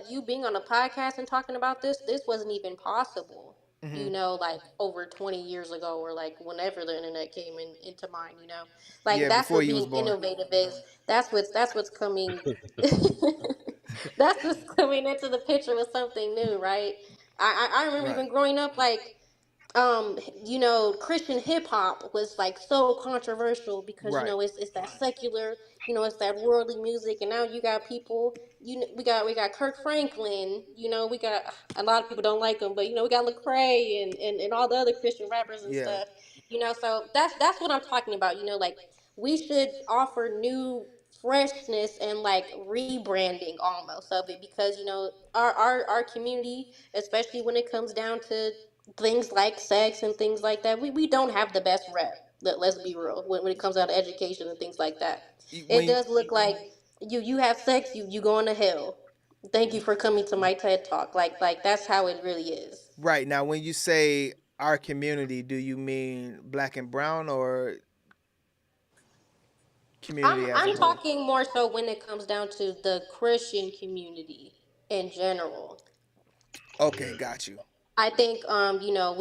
you being on a podcast and talking about this wasn't even possible, like over 20 years ago, or like whenever the internet came into mind, like that's before what you was being born. innovative is. That's what's coming. That's what's coming into the picture with something new, right? I remember even growing up, like, Christian hip hop was like so controversial because it's that secular, it's that worldly music, and now you got people, we got Kirk Franklin, we got a lot of people don't like him, but we got Lecrae and all the other Christian rappers and stuff, so that's what I'm talking about, like we should offer new freshness and like rebranding almost of it, because our community, especially when it comes down to things like sex and things like that, we don't have the best rep. Let's be real, when it comes out to education and things like that. It does look like you have sex, you going to hell. Thank you for coming to my TED talk. Like that's how it really is. Right. Now, when you say our community, do you mean black and brown or community as a I'm whole? talking more so when it comes down to the Christian community in general. Okay, got you. I think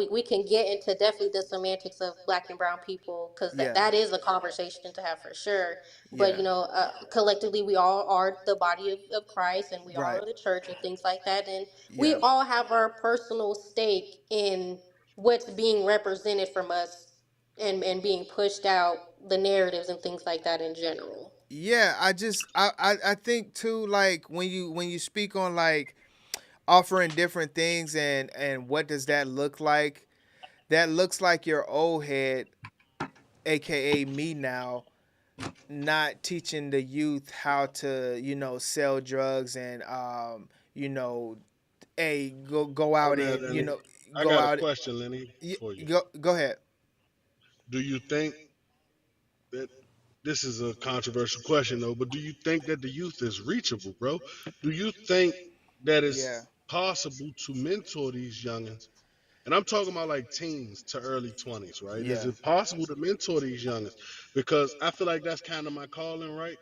we can get into definitely the semantics of black and brown people, because that is a conversation to have for sure. But collectively we all are the body of Christ, and we all are the church and things like that, and we all have our personal stake in what's being represented from us, and being pushed out, the narratives and things like that in general. Yeah, I think too, like when you speak on like offering different things and what does that look like? That looks like your old head, aka me now, not teaching the youth how to, sell drugs and hey, go out Okay, and, Lenny. I go got a out. question, Lenny, for you. Go ahead. Do you think that this is a controversial question though, but do you think that the youth is reachable, bro? Do you think that it's possible to mentor these youngins? And I'm talking about like teens to early 20s, right? Is it possible to mentor these youngins? Because I feel like that's kind of my calling, right?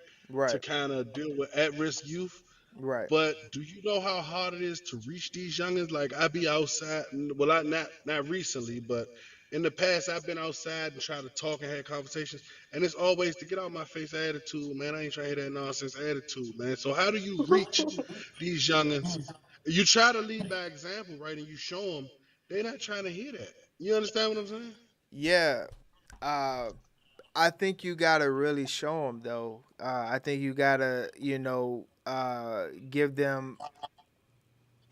To kind of deal with at-risk youth. Right. But do you know how hard it is to reach these youngins? Like I be outside, well, I not recently, but in the past I've been outside and try to talk and have conversations, and it's always to get out my face attitude, man. I ain't trying to hear that nonsense attitude, man. So how do you reach these youngins? You try to lead by example, right? And you show them they're not trying to hear that. You understand what I'm saying? Yeah. I think you gotta really show them though. I think you gotta, give them,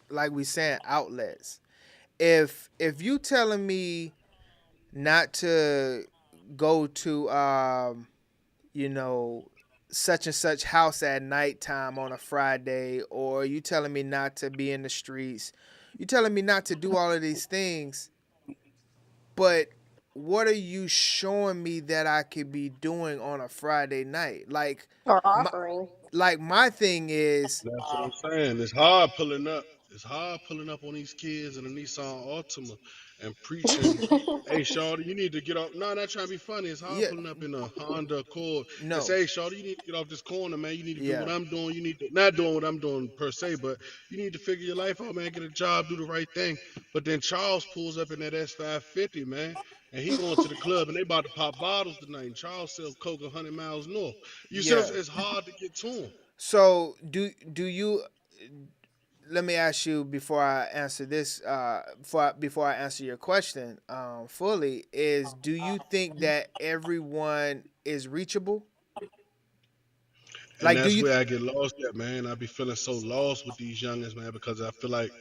like we said, outlets. If you telling me not to go to, you know, such and such house at nighttime on a Friday, or you telling me not to be in the streets, you telling me not to do all of these things, but what are you showing me that I could be doing on a Friday night? Like, Or offering. my thing is, That's what I'm saying. It's hard pulling up. It's hard pulling up on these kids in a Nissan Altima and preaching, "Hey, Shawty, you need to get off." No, not trying to be funny. It's hard pulling up in a Honda Accord and no, say, "Hey, Shawty, you need to get off this corner, man. You need to do what yeah, I'm doing. You need to not doing what I'm doing per se, but you need to figure your life out, man. Get a job, do the right thing." But then Charles pulls up in that S550, man, and he going to the club and they about to pop bottles tonight. And Charles sells coke 100 miles north. You see, yeah. it's hard to get to him. So do you? Let me ask you before I answer this. Before I answer your question fully, is do you think that everyone is reachable? And Like, do that's you? where I get lost at, man. I be feeling so lost with these youngins, man, because I feel like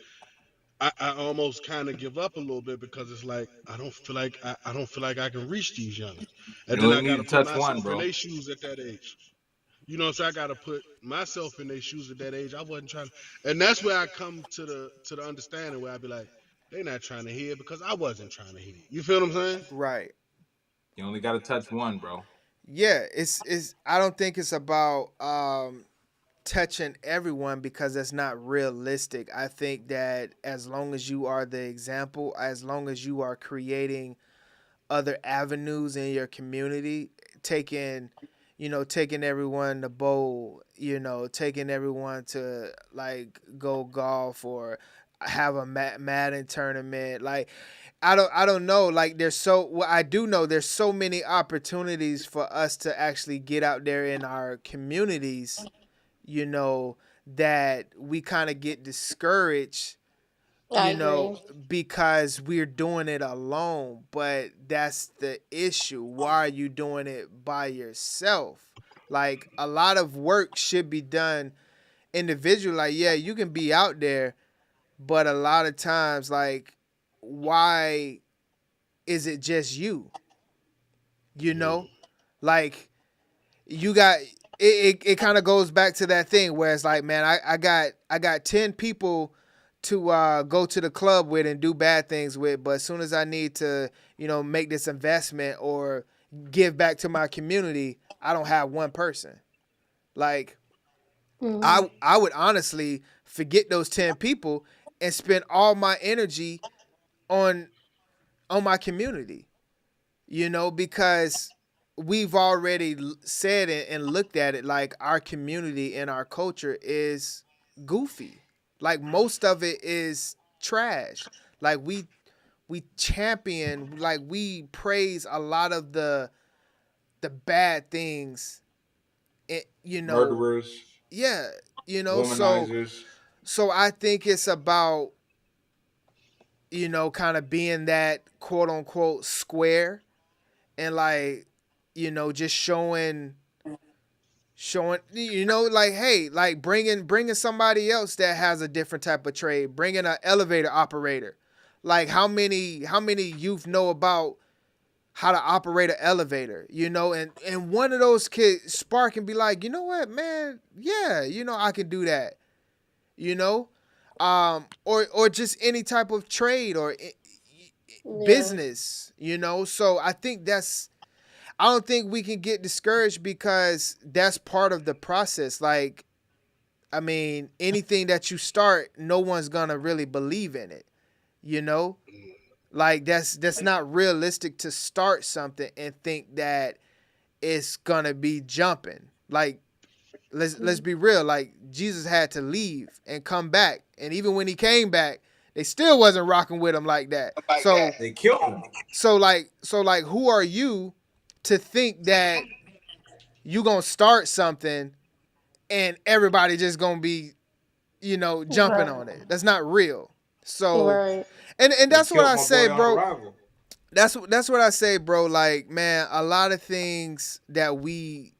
I almost kind of give up a little bit because it's like I don't feel like I can reach these youngins, and You then only I got need to to put touch one, myself in bro. their shoes at that age. You know what I'm saying? I got to put myself in their shoes at that age. I wasn't trying, and that's where I come to the understanding where I be like, they not trying to hear because I wasn't trying to hear. You feel what I'm saying? Right. You only got to touch one, bro. Yeah. It's. I don't think it's about touching everyone because that's not realistic. I think that as long as you are the example, as long as you are creating other avenues in your community, taking everyone to bowl, taking everyone to like go golf or have a Madden tournament. Like, I don't know. Like, I do know there's so many opportunities for us to actually get out there in our communities, that we kind of get discouraged, I agree. because we're doing it alone. But that's the issue. Why are you doing it by yourself? Like, a lot of work should be done individually. Like, yeah, you can be out there, but a lot of times, like, why is it just you? Like, you got it kind of goes back to that thing where it's like, man, I got 10 people to go to the club with and do bad things with, but as soon as I need to, make this investment or give back to my community, I don't have one person. Like, I would honestly forget those 10 people and spend all my energy on my community, because we've already said it and looked at it like our community and our culture is goofy. Like, most of it is trash. Like, we champion, like, we praise a lot of the bad things. Murderers. Yeah, Womanizers. so I think it's about, kind of being that quote unquote square and like, just showing, like, hey, like bringing somebody else that has a different type of trade, bringing an elevator operator. Like, how many youth know about how to operate an elevator, and one of those kids spark and be like, you know what, man, yeah, I can do that, or just any type of trade or business, so I think I don't think we can get discouraged because that's part of the process. Like, I mean, anything that you start, no one's gonna really believe in it, like that's not realistic to start something and think that it's gonna be jumping. Like, let's be real. Like, Jesus had to leave and come back, and even when he came back, they still wasn't rocking with him like that. So They killed him. So like, who are you to think that you gonna start something and everybody just gonna be, jumping on it? That's not real. So, and that's what I say, bro. That's what I say, bro. Like, man, a lot of things that we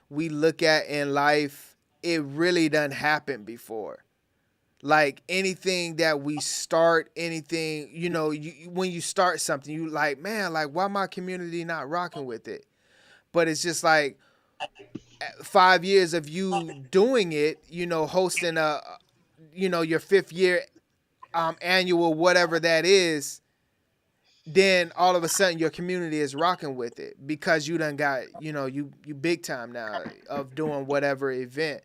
look at in life, it really done happened before. Like, anything that we start, anything, when you start something, you like, man, like, why my community not rocking with it? But it's just like, 5 years of you doing it, hosting your 5th year annual, whatever that is, then all of a sudden your community is rocking with it because you done got, you big time now of doing whatever event.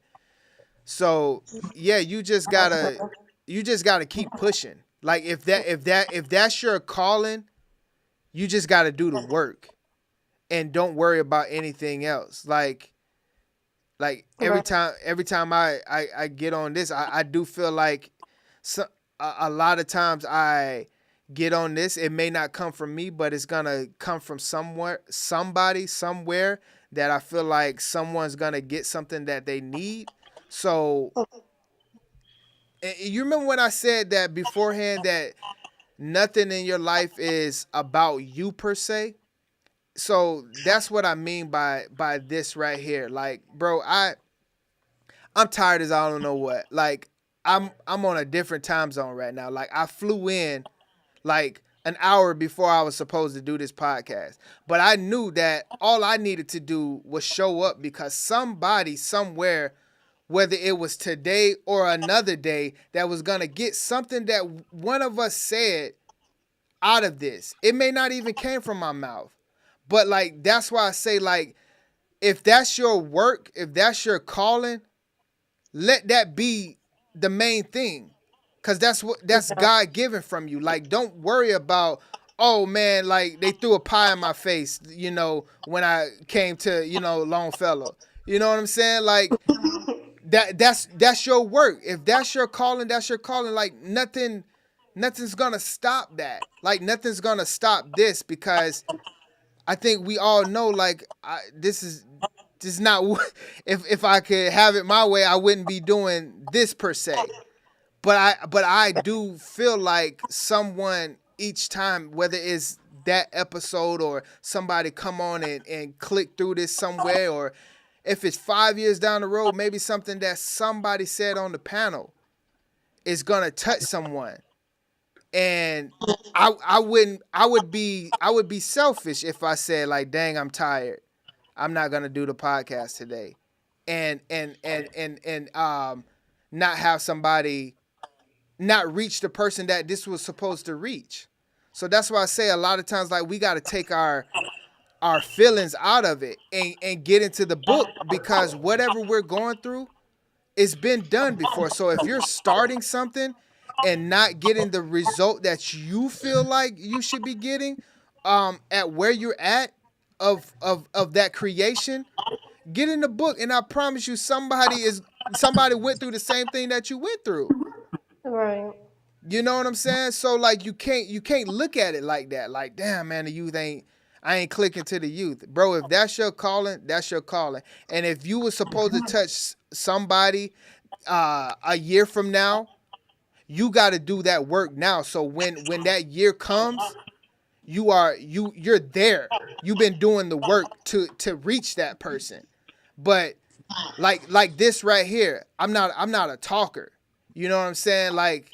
So yeah, you just gotta keep pushing. Like if that's your calling, you just gotta do the work and don't worry about anything else. Like every time I get on this, I do feel like a lot of times I get on this, it may not come from me, but it's gonna come from somebody, somewhere, that I feel like someone's gonna get something that they need. So you remember when I said that beforehand, that nothing in your life is about you per se? So that's what I mean by this right here. Like, bro, I'm tired as I don't know what. Like, I'm on a different time zone right now. Like, I flew in like an hour before I was supposed to do this podcast. But I knew that all I needed to do was show up because somebody somewhere, whether it was today or another day, that was going to get something that one of us said out of this. It may not even came from my mouth. But like, that's why I say, like, if that's your work, if that's your calling, let that be the main thing. Cause that's God given from you. Like, don't worry about, oh man, like they threw a pie in my face, when I came to, Longfellow. You know what I'm saying? Like that's your work. If that's your calling, that's your calling. Like nothing's gonna stop that. Like nothing's gonna stop this, because I think we all know, like, this is not. If I could have it my way, I wouldn't be doing this per se. But I do feel like someone each time, whether it's that episode or somebody come on and click through this somewhere, or if it's 5 years down the road, maybe something that somebody said on the panel is gonna touch someone. And I would be selfish if I said, like, dang, I'm tired, I'm not gonna do the podcast today, and not have somebody not reach the person that this was supposed to reach. So that's why I say a lot of times, like, we got to take our feelings out of it and get into the book, because whatever we're going through, it's been done before. So if you're starting something and not getting the result that you feel like you should be getting at where you're at of that creation, get in the book, and I promise you somebody went through the same thing that you went through. Right. You know what I'm saying? So like, you can't look at it like that. Like, damn man, I ain't clicking to the youth. Bro, if that's your calling, that's your calling. And if you were supposed to touch somebody a year from now, you got to do that work now. So when that year comes, you're there. You've been doing the work to reach that person. But like this right here, I'm not a talker. You know what I'm saying? Like,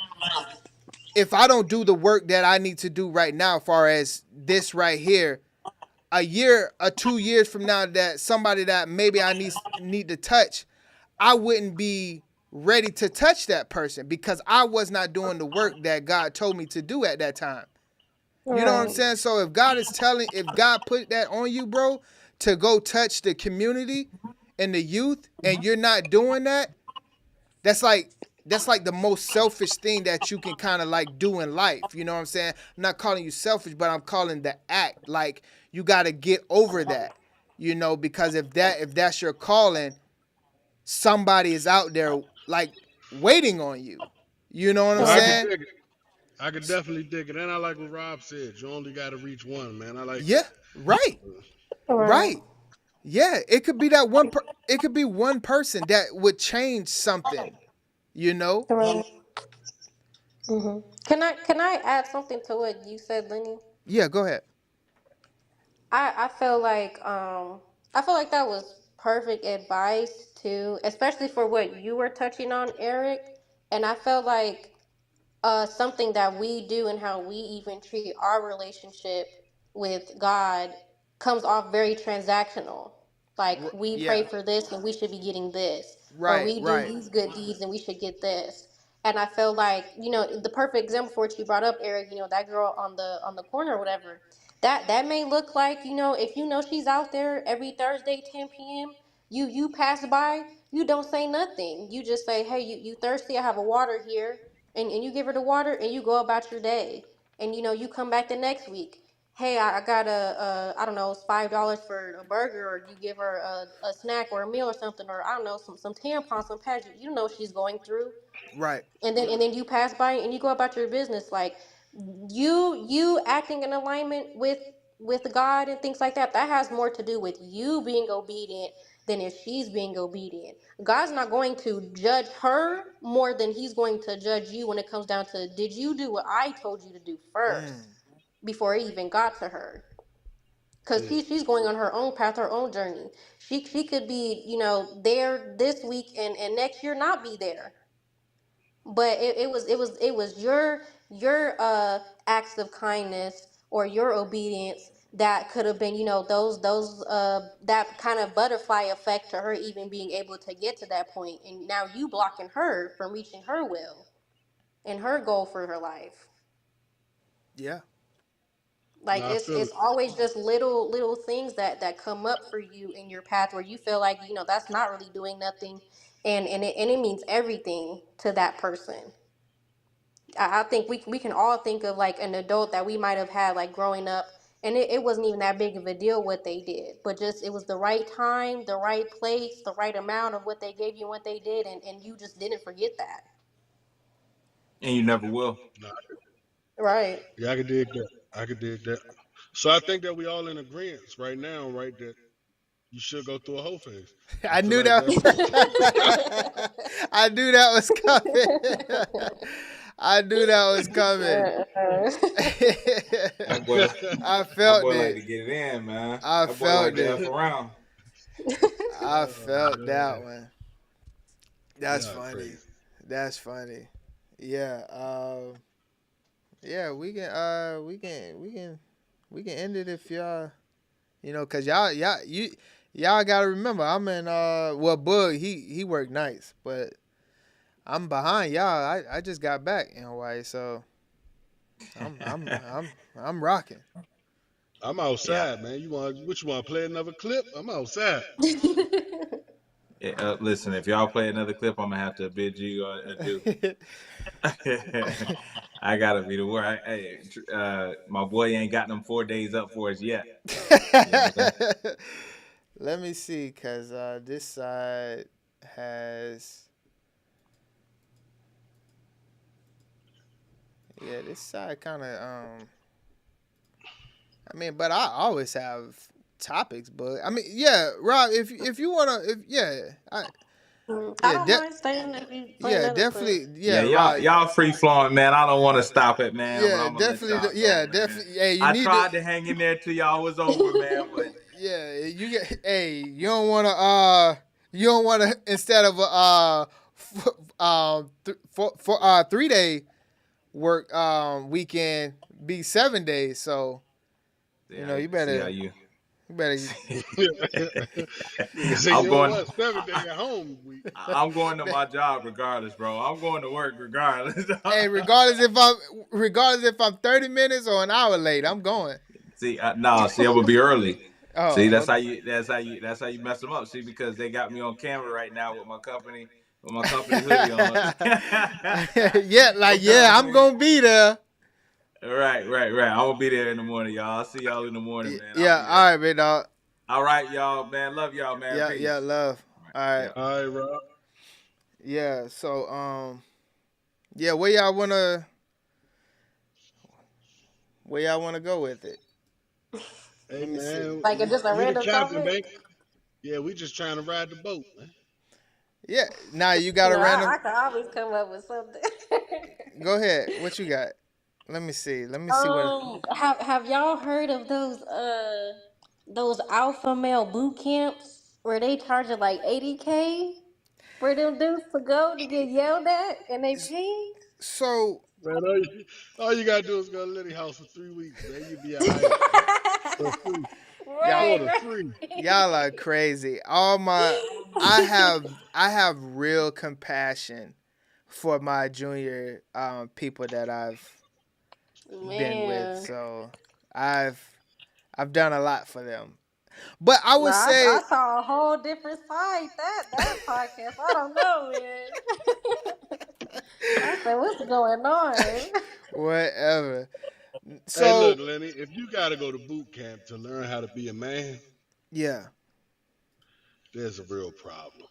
if I don't do the work that I need to do right now, as far as this right here, a year or 2 years from now, that somebody that maybe I need to touch, I wouldn't be ready to touch that person because I was not doing the work that God told me to do at that time. You know what I'm saying? So if God put that on you, bro, to go touch the community and the youth, and you're not doing that, that's like the most selfish thing that you can kind of like do in life. You know what I'm saying? I'm not calling you selfish, but I'm calling the act. Like, you got to get over that, because if that's your calling, somebody is out there like waiting on you. You know what I'm saying? I could definitely dig it. And I like what Rob said. You only got to reach one, man. I like that. Right. Right. Yeah, it could be that one. It could be one person that would change something. Right. Mm-hmm. Can I add something to what you said, Lenny? Yeah, go ahead. I feel like that was perfect advice too, especially for what you were touching on, Eric. And I felt like something that we do and how we even treat our relationship with God comes off very transactional. Like, we pray for this and we should be getting this. Or we do these good deeds and we should get this. And I feel like, you know, the perfect example for what you brought up, Eric, you know, that girl on the corner or whatever, that may look like, you know, if you know she's out there every Thursday, 10 p.m., you pass by, you don't say nothing. You just say, hey, you thirsty? I have a water here. And you give her the water and you go about your day. And, you know, you come back the next week. Hey, I got I don't know, it's $5 for a burger, or you give her a snack or a meal or something, or I don't know, some tampons, some pads. You know she's going through. Right. And then you pass by and you go about your business. Like, you acting in alignment with God and things like that, that has more to do with you being obedient than if she's being obedient. God's not going to judge her more than he's going to judge you when it comes down to, did you do what I told you to do first before it even got to her? Because she's going on her own path, her own journey. She could be, you know, there this week and next year not be there. But it was your acts of kindness or your obedience that could have been, you know, those that kind of butterfly effect to her even being able to get to that point. And now you blocking her from reaching her will and her goal for her life. Yeah. Like, No, I feel it's it. always just little things that come up for you in your path where you feel like, you know, that's not really doing nothing, and it means everything to that person. I think we can all think of like an adult that we might have had like growing up, and it wasn't even that big of a deal what they did, but just it was the right time, the right place, the right amount of what they gave you and what they did, and you just didn't forget that. And you never will. No, Right. yeah, I could dig that. I could dig that. So I think that we all in agreement right now, right? That you should go through a whole phase. I feel knew like that. I knew that was coming. I knew that was coming. That boy, I felt like it. to get it in, man. I That boy felt like to it. F around. I felt that one. That's Yeah, funny. crazy. That's funny. Yeah. Yeah. We can end it if y'all, you know, cause y'all gotta remember I'm in well, Bug he worked nights, but I'm behind y'all. I just got back in Hawaii, so I'm rocking. I'm outside, man. You want to play another clip? I'm outside. Yeah, listen, if y'all play another clip, I'm gonna have to bid you adieu. I gotta be the word. Hey, my boy ain't got them 4 days up for us yet. Let me see, cause this side has. Yeah, this side kind of I mean, but I always have topics, but I mean, yeah, Rob, if you wanna, I don't mind staying if you play another definitely, clip. Y'all free flowing, man. I don't want to stop it, man. Yeah, but I'm gonna definitely, let y'all go, definitely. Hey, I tried to hang in there till y'all was over, man, but yeah, you get. Hey, you don't wanna instead of a 3-day work weekend be 7 days. So you know you better. You better. I'm going 7 days at home. I'm going to my job regardless, bro. I'm going to work regardless. Hey, regardless if I'm 30 minutes or an hour late, I'm going. See, I'm gonna be early. Oh, see, that's how you mess them up. See, because they got me on camera right now with my company hoodie on. I'm gonna be there. Right. I'm gonna be there in the morning, y'all. I'll see y'all in the morning, man. Yeah, all right, man, dog. All right, y'all, man. Love y'all, man. Yeah, Peace. love. All right. All right, Rob. Yeah, so where y'all wanna go with it? Hey, man. Like just a random captain, topic? baby. Yeah, we just trying to ride the boat, man. Yeah. Now you got a random. I can always come up with something. Go ahead. What you got? Let me see. What. Have y'all heard of those alpha male boot camps where they charge like $80K for them dudes to go to get yelled at and they paying? So, man, all you gotta do is go to Liddy house for 3 weeks, man. You'll be all right. For free. Right. water free. Y'all are crazy. I have real compassion for my junior people that I've been with. So I've done a lot for them. But I would say I saw a whole different side that podcast. I don't know, man. I said, what's going on? whatever. Hey, So look, Lenny, if you got to go to boot camp to learn how to be a man, yeah. there's a real problem.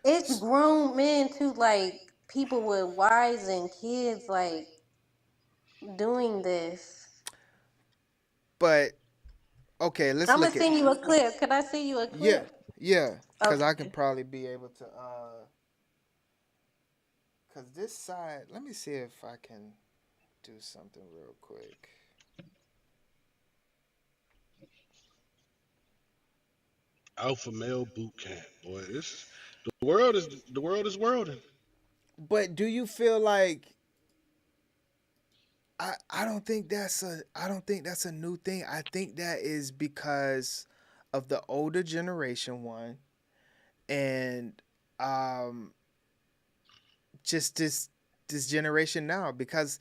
It's grown men too, like people with wives and kids, like doing this. But okay, let's I'm gonna look at send you a clip. Could I send you a clip? yeah, because I can Okay. probably be able to because this side, let me see if I can do something real quick. Alpha male boot camp, boy. The world is worlding. But do you feel like I don't think that's a new thing. I think that is because of the older generation one and just this generation now because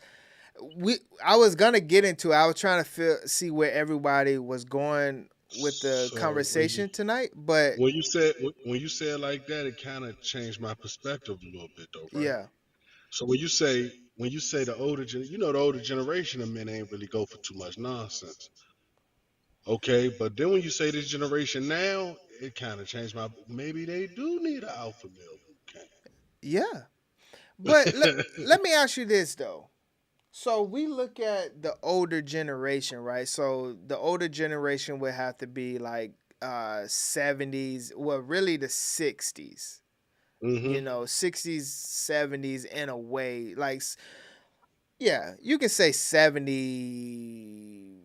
I was gonna get into I was trying to see where everybody was going with the So conversation tonight, but when you said it like that, it kind of changed my perspective a little bit, though, right? yeah. So when you say the the older generation of men ain't really go for too much nonsense. Okay, but then when you say this generation now, it kind of changed my. Maybe they do need an alpha male boot Yeah. But camp. let me ask you this though. So we look at the older generation, right? So the older generation would have to be like 70s, well really the 60s. You Mm-hmm. know, 60s, 70s in a way. Like yeah, you can say 70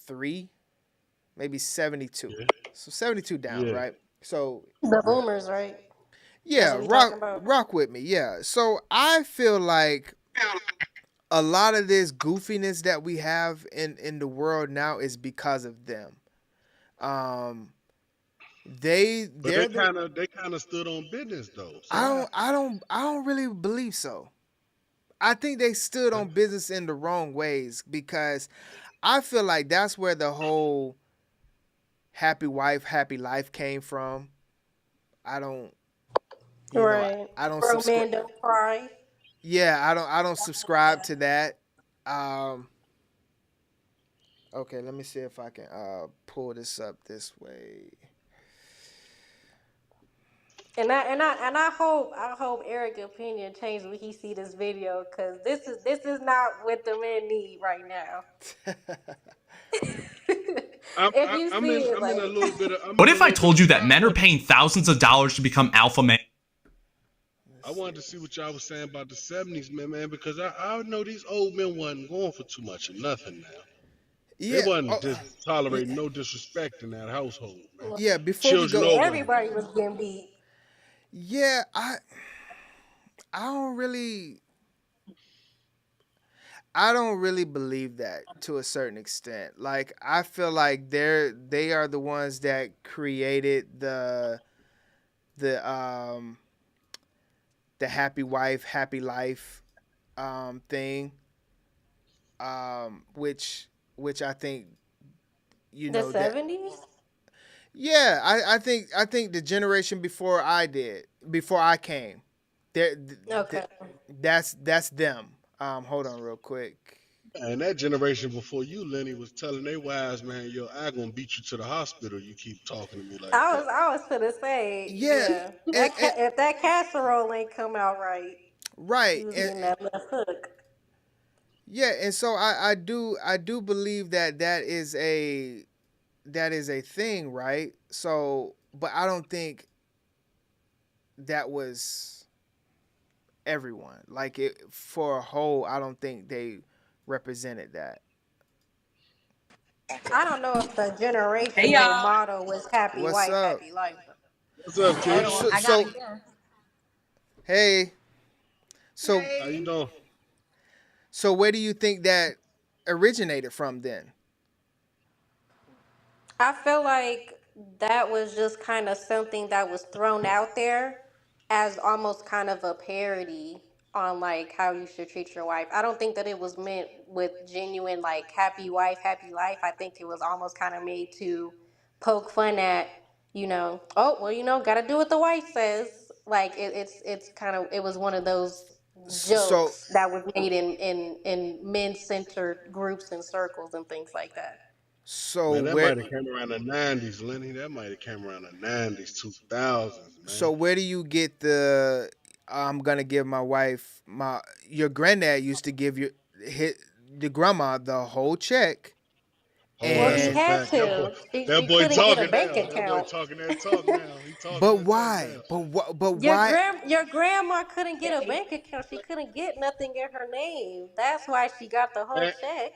3, maybe 72. Yeah. So 72 down, Yeah. right? So The boomers, right? That's yeah, what we talking about. rock with me. Yeah. So I feel like a lot of this goofiness that we have in the world now is because of them. Um But they're the they kind of stood on business though. So I don't really believe so. I think they stood on business in the wrong ways because I feel like that's where the whole happy wife, happy life came from. I don't, Right. I don't Grown subscribe. men don't cry. Yeah, I don't subscribe to that. Um, okay, let me see if I can pull this up this way. And I hope Eric's opinion changes when he see this video, because this is not what the men need right now. If you I'm see in it, I'm in a like, little bit of What if I told you that men are paying thousands of dollars to become alpha male? I wanted to see what y'all was saying about the '70s, man, because I know these old men wasn't going for too much of nothing now. They Yeah. wasn't just tolerating no disrespect in that household, man. Yeah. Before we Children go, or women. everybody was getting beat. yeah, don't really. I don't really believe that to a certain extent. Like I feel like they are the ones that created the the happy wife, happy life thing. Which I think The that 70s. yeah, I think the generation before I came, there Okay. that's them. Hold on real quick. And that generation before you, Lenny, was telling their wives, man, yo, I gonna beat you to the hospital. You keep talking to me like that. I was gonna say, Yeah, yeah. and If that casserole ain't come out right, right, you was and getting that left hook. yeah, and so I do believe that is a thing, right? So, but I don't think that was everyone. Like it for a whole, I don't think they represented that. I don't know if the Hey generational y'all. motto was happy What's wife, up? happy life. What's up, Hold Key? on. So, I gotta so guess. hey, so How you doing? so where do you think that originated from then? I feel like that was just kind of something that was thrown out there as almost kind of a parody on like how you should treat your wife. I don't think that it was meant with genuine like happy wife, happy life. I think it was almost kind of made to poke fun at, oh well, gotta do what the wife says. Like it's kind of it was one of those So jokes that was made in men centered groups and circles and things like that. so Man, that where might have came around the '90s, Lenny. That might have came around the '90s, 2000s, so man. where do you get the I'm gonna give my wife your granddad used to give the grandma the whole check. Oh, Well, that's he a And had fact. That boy, to. She that boy couldn't get a talking bank now. That boy account. talking that talk now. He talking but that talk why? now. But why? Your grandma couldn't get a bank account. She couldn't get nothing in her name. That's why she got the whole And, check.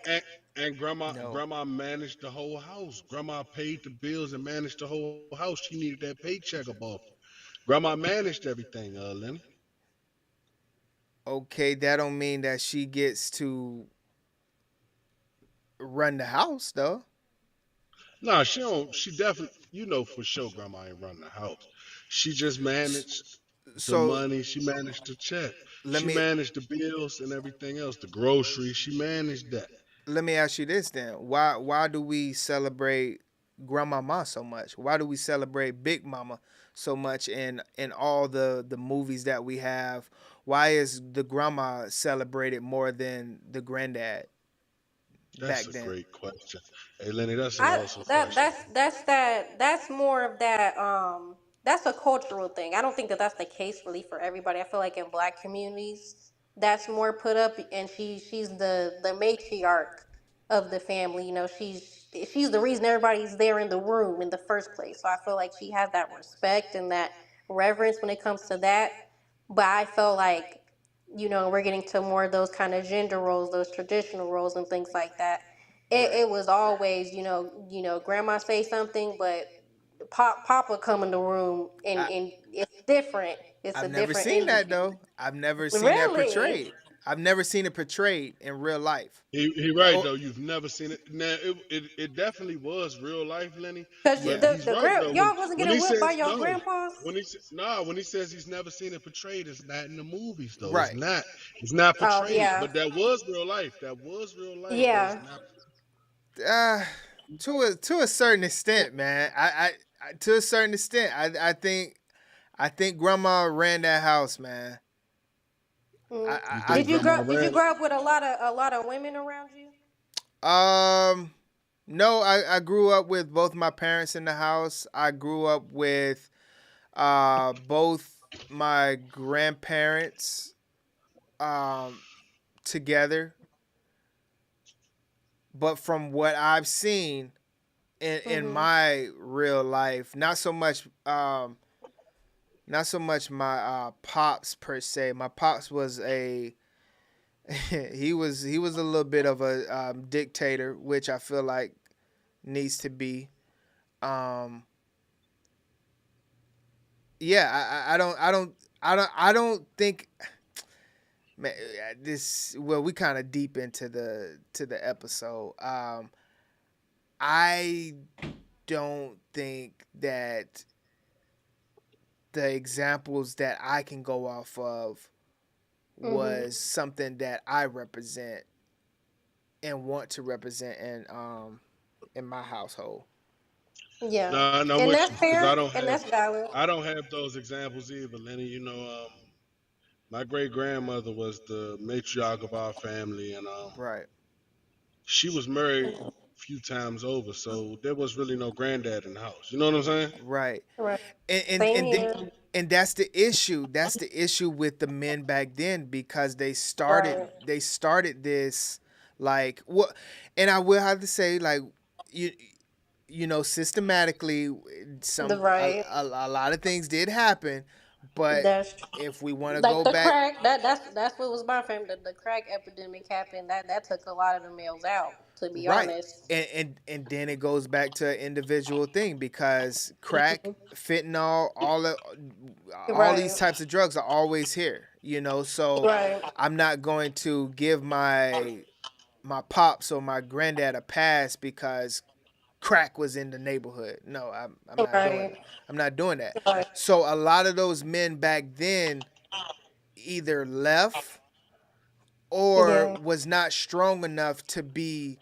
and No. grandma managed the whole house. Grandma paid the bills and managed the whole house. She needed that paycheck up off. Grandma managed everything, Lenny. Okay, that don't mean that she gets to run the house though. Nah, she don't. She definitely, for sure, grandma ain't running the house. She just managed the So money. She managed the check. let She me managed the bills and everything else. The groceries. She managed that. let me ask you this then. Why do we celebrate grandmama so much? Why do we celebrate Big Mama so much in all the movies that we have? Why is the grandma celebrated more than the granddad That's back a then? great question. Hey, Lenny, that's an I awesome that question. that's more of that that's a cultural thing. I don't think that that's the case really for everybody. I feel like in black communities that's more put up, and she's the matriarch of the family. She's the reason everybody's there in the room in the first place. So I feel like she has that respect and that reverence when it comes to that. But I feel like we're getting to more of those kind of gender roles, those traditional roles and things like that. It was always, grandma say something, but Papa come in the room and it's different. It's a I've never different seen that energy. though. I've never seen that Really? portrayed. I've never seen it portrayed in real life. He right Or though. You've never seen it. Now it definitely was real life, Lenny. Because But yeah. he's right though. When y'all wasn't when getting he whipped by says your no, grandpas? when he says he's never seen it portrayed, it's not in the movies though. It's Right. not. It's not Oh portrayed. yeah, But that was real life. That was real life. But it's yeah. not. Uh, to a certain extent, man. I to a certain extent, I think grandma ran that house, man. Mm. You I, think grandma Did you ran? grow up with a lot of women around you? I no, I grew up with both my parents in the house. I grew up with both my grandparents um together. But from what I've seen in Mhm. my real life, not so much my pops per se. My pops was a he was a little bit of a dictator, which I feel like needs to be. Um, yeah, I don't think. Man, we kind of deep into the episode. I don't think that the examples that I can go off of Mhm. was something that I represent and want to represent in my household. Yeah, No, I'm and with that's you because fair and that's valid. I don't have those examples either, Lenny. My great grandmother was the matriarch of our family, and Right. she was married a few times over, so there was really no granddad in the house. You know what I'm saying? Right. Right. And and Same and th- here. and that's the issue. That's the issue with the men back then because they started Right. they started this like what and I will have to say like you systematically The some right. a lot of things did happen, but That's if we want to like go the back. crack. That's what was my family. The crack epidemic happened. That took a lot of the males out. To be Right. honest. And then it goes back to an individual thing because crack, fentanyl, all these Right. types of drugs are always here, so Right. I'm not going to give my pops or my granddad a pass because crack was in the neighborhood. No, I'm not doing that. I'm not doing that. So a lot of those men back then either left or was not strong enough to be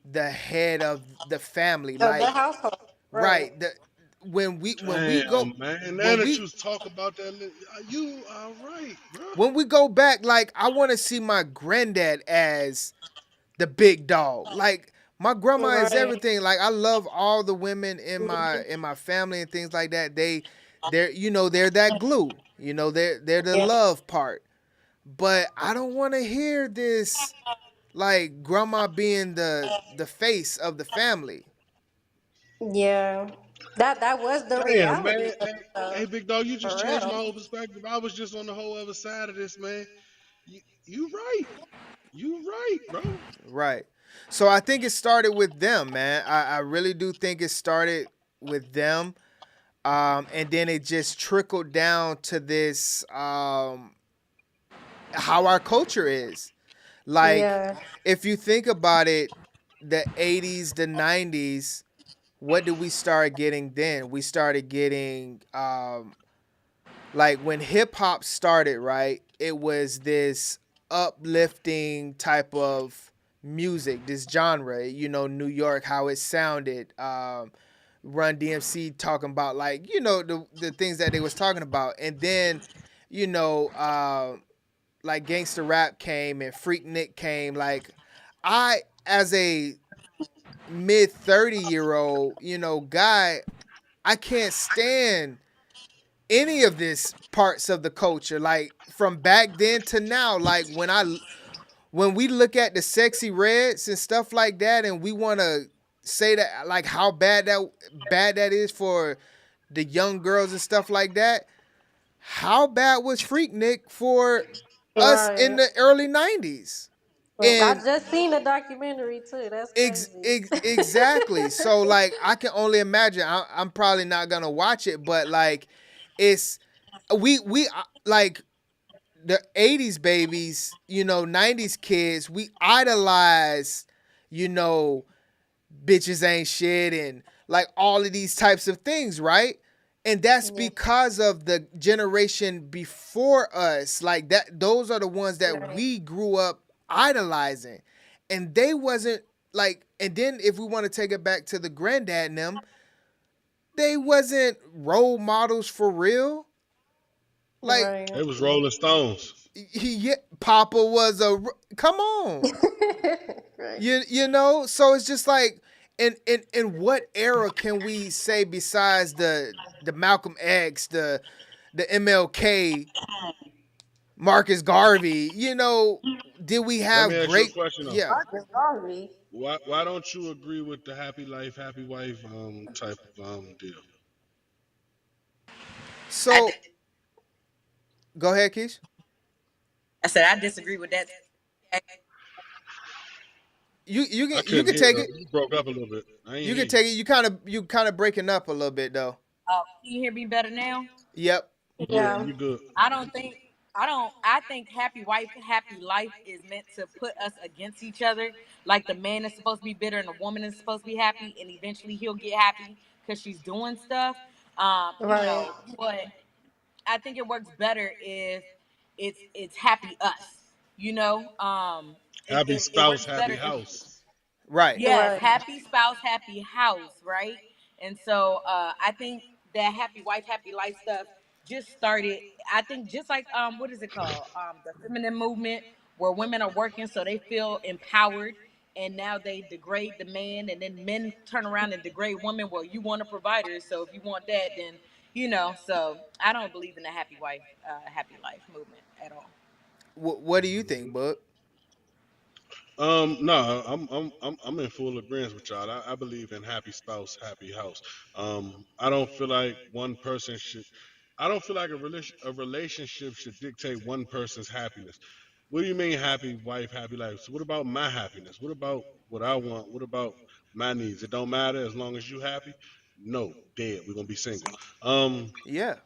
the head of the family. Of Like the household. right. When we go Damn, man. Now when that we you talk about that, you are right, bro. when we go back, like I want to see my granddad as the big dog. Like my grandma is everything. Like I love all the women in my family and things like that. They're that glue. They're the love part. But I don't want to hear this like grandma being the face of the family. Yeah. That was the Damn, reality man. of Hey, big dog, you just for changed my real. whole perspective. I was just on the whole other side of this, man. You right. You right, bro. Right. So I think it started with them, man. I really do think it started with them. And then it just trickled down to this how our culture is. Like, Yeah. if you think about it, the 80s, the 90s, what did we start getting then? We started getting like when hip hop started, right? It was this uplifting type of music, this genre, New York, how it sounded. Run DMC talking about like, the things that they was talking about. And then, you know, like gangster rap came and Freak Nick came. Like I, as a mid 30-year-old, guy, I can't stand any of this parts of the culture. Like from back then to now, like when we look at the sexy reds and stuff like that, and we want to say that like how bad that is for the young girls and stuff like that. How bad was Freaknik for us in Right. the early 90s? I And just seen the documentary too. That's crazy. exactly. So like I can only imagine. I'm probably not gonna watch it, but like it's we like the 80s babies, 90s kids, we idolize, you know, bitches ain't shit and like all of these types of things, right? And that's because of the generation before us. Like that, those are the ones that we grew up idolizing. And they wasn't like, and then if we want to take it back to the granddad and them, they wasn't role models for real. Like It was Rolling Stones. Papa was come on. Right. So it's just like in what era can we say besides the Malcolm X, the MLK, Marcus Garvey, did we Let me have ask you a great question though. Marcus Garvey. Why don't you agree with the happy life, happy wife type of deal? So go ahead, Keish. I said I disagree with that. You I can couldn't hear. take it. You broke up a little bit. You can take it. You kind of breaking up a little bit though. Can you hear me better now? Yep. Yeah, you good. I think happy wife, happy life is meant to put us against each other. Like the man is supposed to be bitter and the woman is supposed to be happy, and eventually he'll get happy because she's doing stuff. Right. But I think it works better if it's happy us. Happy It spouse, works happy better if house. Right. yes, Right. happy spouse, happy house, right? And so I think that happy wife, happy life stuff just started. I think just like what is it called? The feminine movement, where women are working so they feel empowered, and now they degrade the man, and then men turn around and degrade women. Well, you want a provider, so if you want that, then So I don't believe in the happy wife, happy life movement at all. What do you think, Bud? No, I'm in full agreement with y'all. I believe in happy spouse, happy house. I don't feel like one person should. I don't feel like a relationship should dictate one person's happiness. What do you mean, happy wife, happy life? So what about my happiness? What about what I want? What about my needs? It don't matter as long as you happy. No, dead. We're gonna be single. Yeah.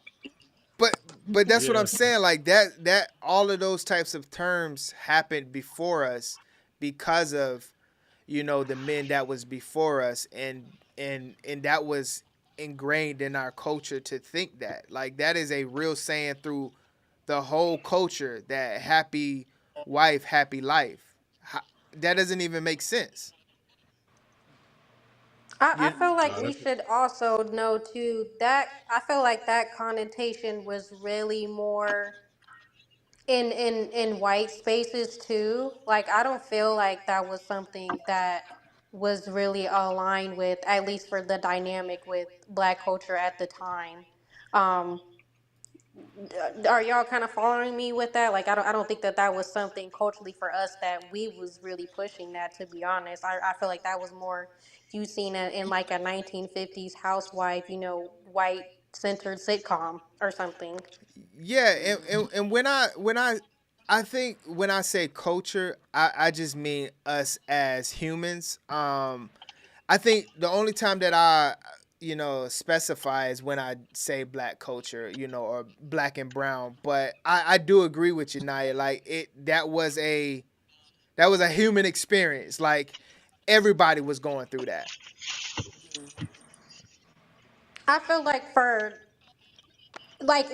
But that's what Yeah. I'm saying. Like all of those types of terms happened before us because of the men that was before us, and that was ingrained in our culture to think that. Like, that is a real saying through the whole culture, that happy wife, happy life. That doesn't even make sense. I feel like Nah, we that's should also know too that I feel like that connotation was really more in white spaces too. Like, I don't feel like that was something that was really aligned with, at least for the dynamic with black culture at the time. Um, are y'all kind of following me with that? Like, I don't think that that was something culturally for us that we was really pushing that, to be honest. I feel like that was more you seen it in like a 1950s housewife, white centered sitcom or something. Yeah, and when I think when I say culture, I just mean us as humans. I think the only time that I specify is when I say black culture, or black and brown. But I do agree with you, Naya. Like, that was a human experience. Like, everybody was going through that. I feel like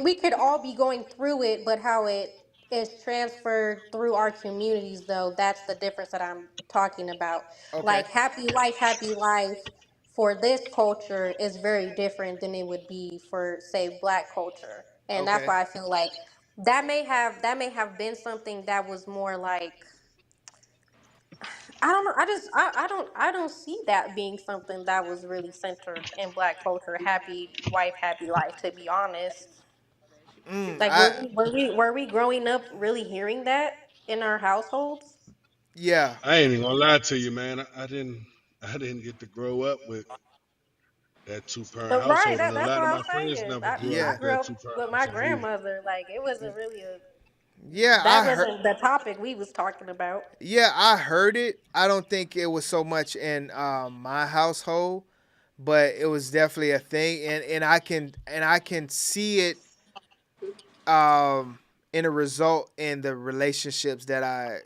we could all be going through it, but how it is transferred through our communities, though, that's the difference that I'm talking about. Okay. Like, happy life for this culture is very different than it would be for, say, black culture. And that's Okay. why I feel like that may have been something that was more like, I don't know. I don't see that being something that was really centered in black culture. Happy wife, happy life. To be honest, like, I were we growing up really hearing that in our households? Yeah. I ain't even gonna lie to you, man. I didn't get to grow up with that two parent Right. household, and a That's lot what of I'm my friends saying. never I, grew up I Yeah. with grew that up two parent with my household either. grandmother. Like, it wasn't really a. Yeah, That wasn't the topic we was talking about. I heard it. I don't think it was so much in my household, but it was definitely a thing, and I can see it in a result in the relationships that I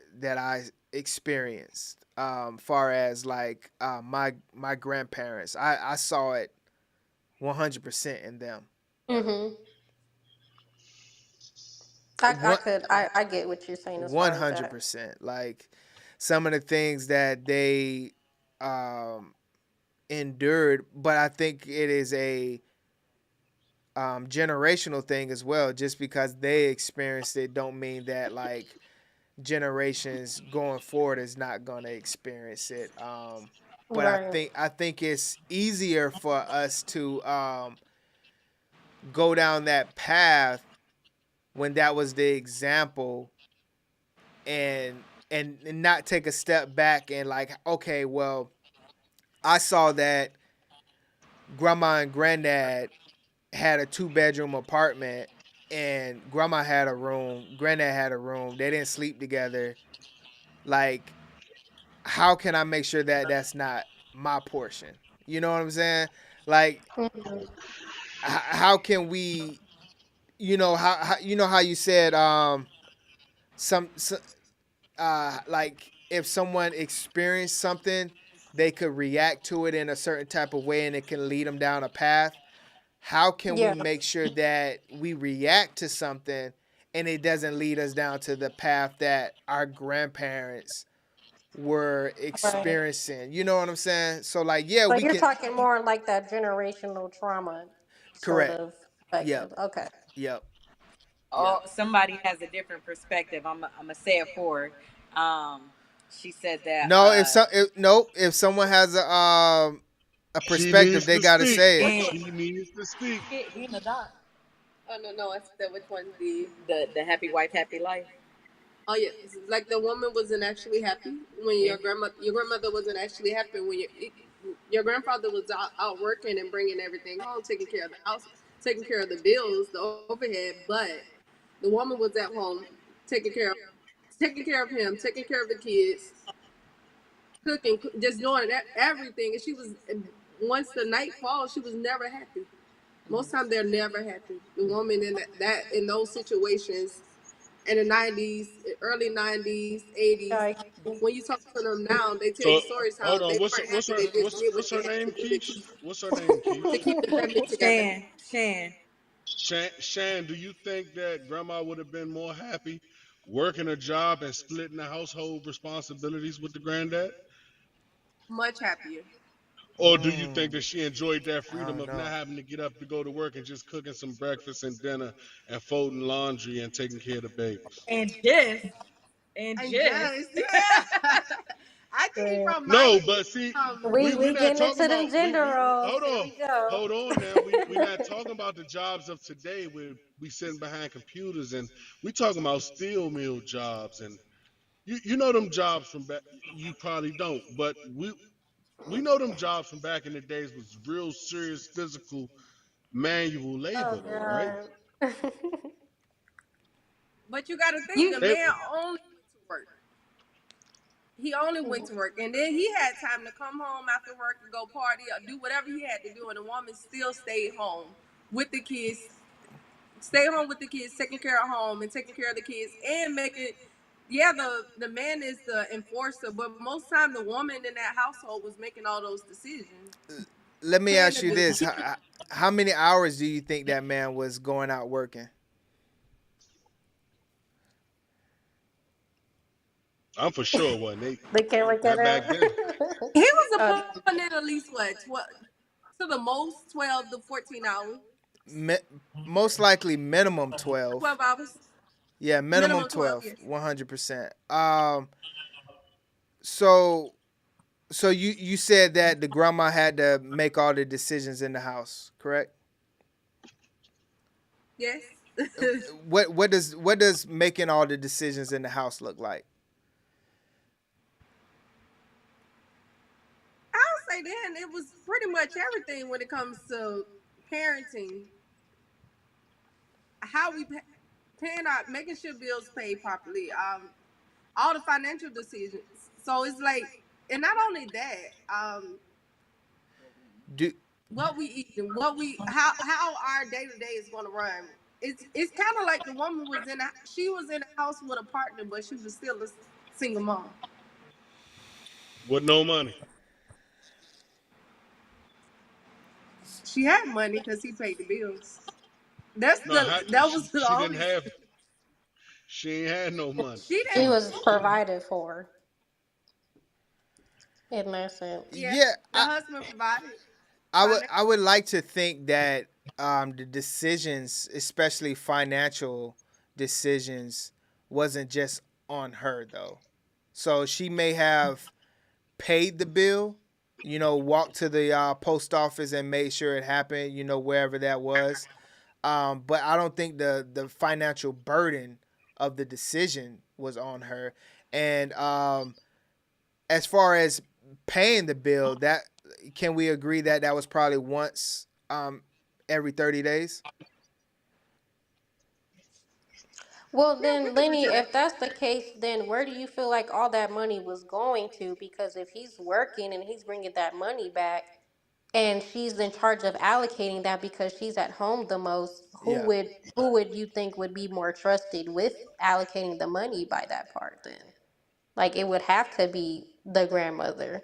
experienced. Far as like my grandparents, I saw it 100% in them. Mhm. I One could. I get what you're saying as one far as hundred that. percent. Like, some of the things that they um endured, but I think it is a generational thing as well. Just because they experienced it, don't mean that like generations going forward is not gonna experience it. But I Right. think I think it's easier for us to go down that path when that was the example, and and not take a step back and like, okay, well, I saw that grandma and granddad had a 2-bedroom apartment, and grandma had a room, granddad had a room. They didn't sleep together. Like, how can I make sure that that's not my portion? You know what I'm saying? Like, Mhm. how can we? How you said some like, if someone experienced something, they could react to it in a certain type of way, and it can lead them down a path. How can we Yeah. make sure that we react to something and it doesn't lead us down to the path that our grandparents were Right. experiencing? You know what I'm saying? So, like, yeah, So we you're can. talking more like that generational trauma sort Correct. of Yep. perspective. Okay. Yep. Oh, Yep. somebody has a different perspective. I'm gonna say it for her. She said that No, if someone has a She perspective, needs they to gotta speak. say it. She needs to speak. he in the dark. Oh no, no, I said which one? The The happy wife, happy life. oh yeah, like the woman wasn't actually happy when Yeah. your grandmother wasn't actually happy when your grandfather was out working and bringing everything home, taking care of the house, taking care of the bills, the overhead, but the woman was at home taking care of him, taking care of the kids, cooking, just doing everything, and she was once the night falls, she was never happy. Most time they're never happy. The woman in that in those situations in the 90s, early 90s, 80s. When you talk to them now, they tell you So stories how hold on. they weren't happy. They just did what What's they her had to name, do Keish? What's her name, to Keish? keep the family together. Shan. Shan, do you think that grandma would have been more happy working a job and splitting the household responsibilities with the granddad? Much happier. Or do you think that she enjoyed that I freedom don't of not know. having to get up to go to work and just cooking some breakfast and dinner and folding laundry and taking care of the babies? And just yeah. I came from my No, but see, we We not getting talking into about them gender we roles. Here we go. hold on now. We not talking about the jobs of today where we sitting behind computers and we talking about steel mill jobs and you know them jobs from back you probably don't, but we know them jobs from back in the days was real serious physical manual Oh labor though, right? God. But you got to think You the They, man only went to work. He only went to work, and then he had time to come home after work and go party or do whatever he had to do, and the woman still stayed home with the kids, stay home with the kids, taking care of home and taking care of the kids, and making. Yeah, the man is the enforcer, but most time the woman in that household was making all those decisions, Let me paying ask the you bills. this: how many hours do you think that man was going out working? I'm for sure it wasn't eight. They can't look at Not back him. then. He was Uh, putting in at least what 12 to the most 12 to 14 hours, Mi- Most likely minimum 12. 12 hours, Yeah, minimum minimum 12. 12, Yes. 100%. So you said that the grandma had to make all the decisions in the house, correct? Yes. What does making all the decisions in the house look like? I'll say then it was pretty much everything when it comes to parenting. How we paying out, making sure bills paid properly, all the financial decisions. So it's like, and not only that, Do what we eat and what we how our day to day is going to run. It's kind of like the woman was she was in a house with a partner, but she was still a single mom. With no money. She had money because he paid the bills. No, That was the she didn't only. have. She ain't had no money. She She didn't. was provided for in that sense. Yeah, yeah, the husband provided. I would like to think that the decisions, especially financial decisions, wasn't just on her though. So she may have paid the bill, walked to the post office and made sure it happened, wherever that was. But I don't think the financial burden of the decision was on her. And as far as paying the bill, that can we agree that that was probably once every 30 days? Well, Yeah, we then, could agree Lenny, to if that. that's the case, then where do you feel like all that money was going to? Because if he's working and he's bringing that money back, and she's in charge of allocating that because she's at home the most, Yeah. who would you think would be more trusted with allocating the money by that part? Then, like, it would have to be the grandmother.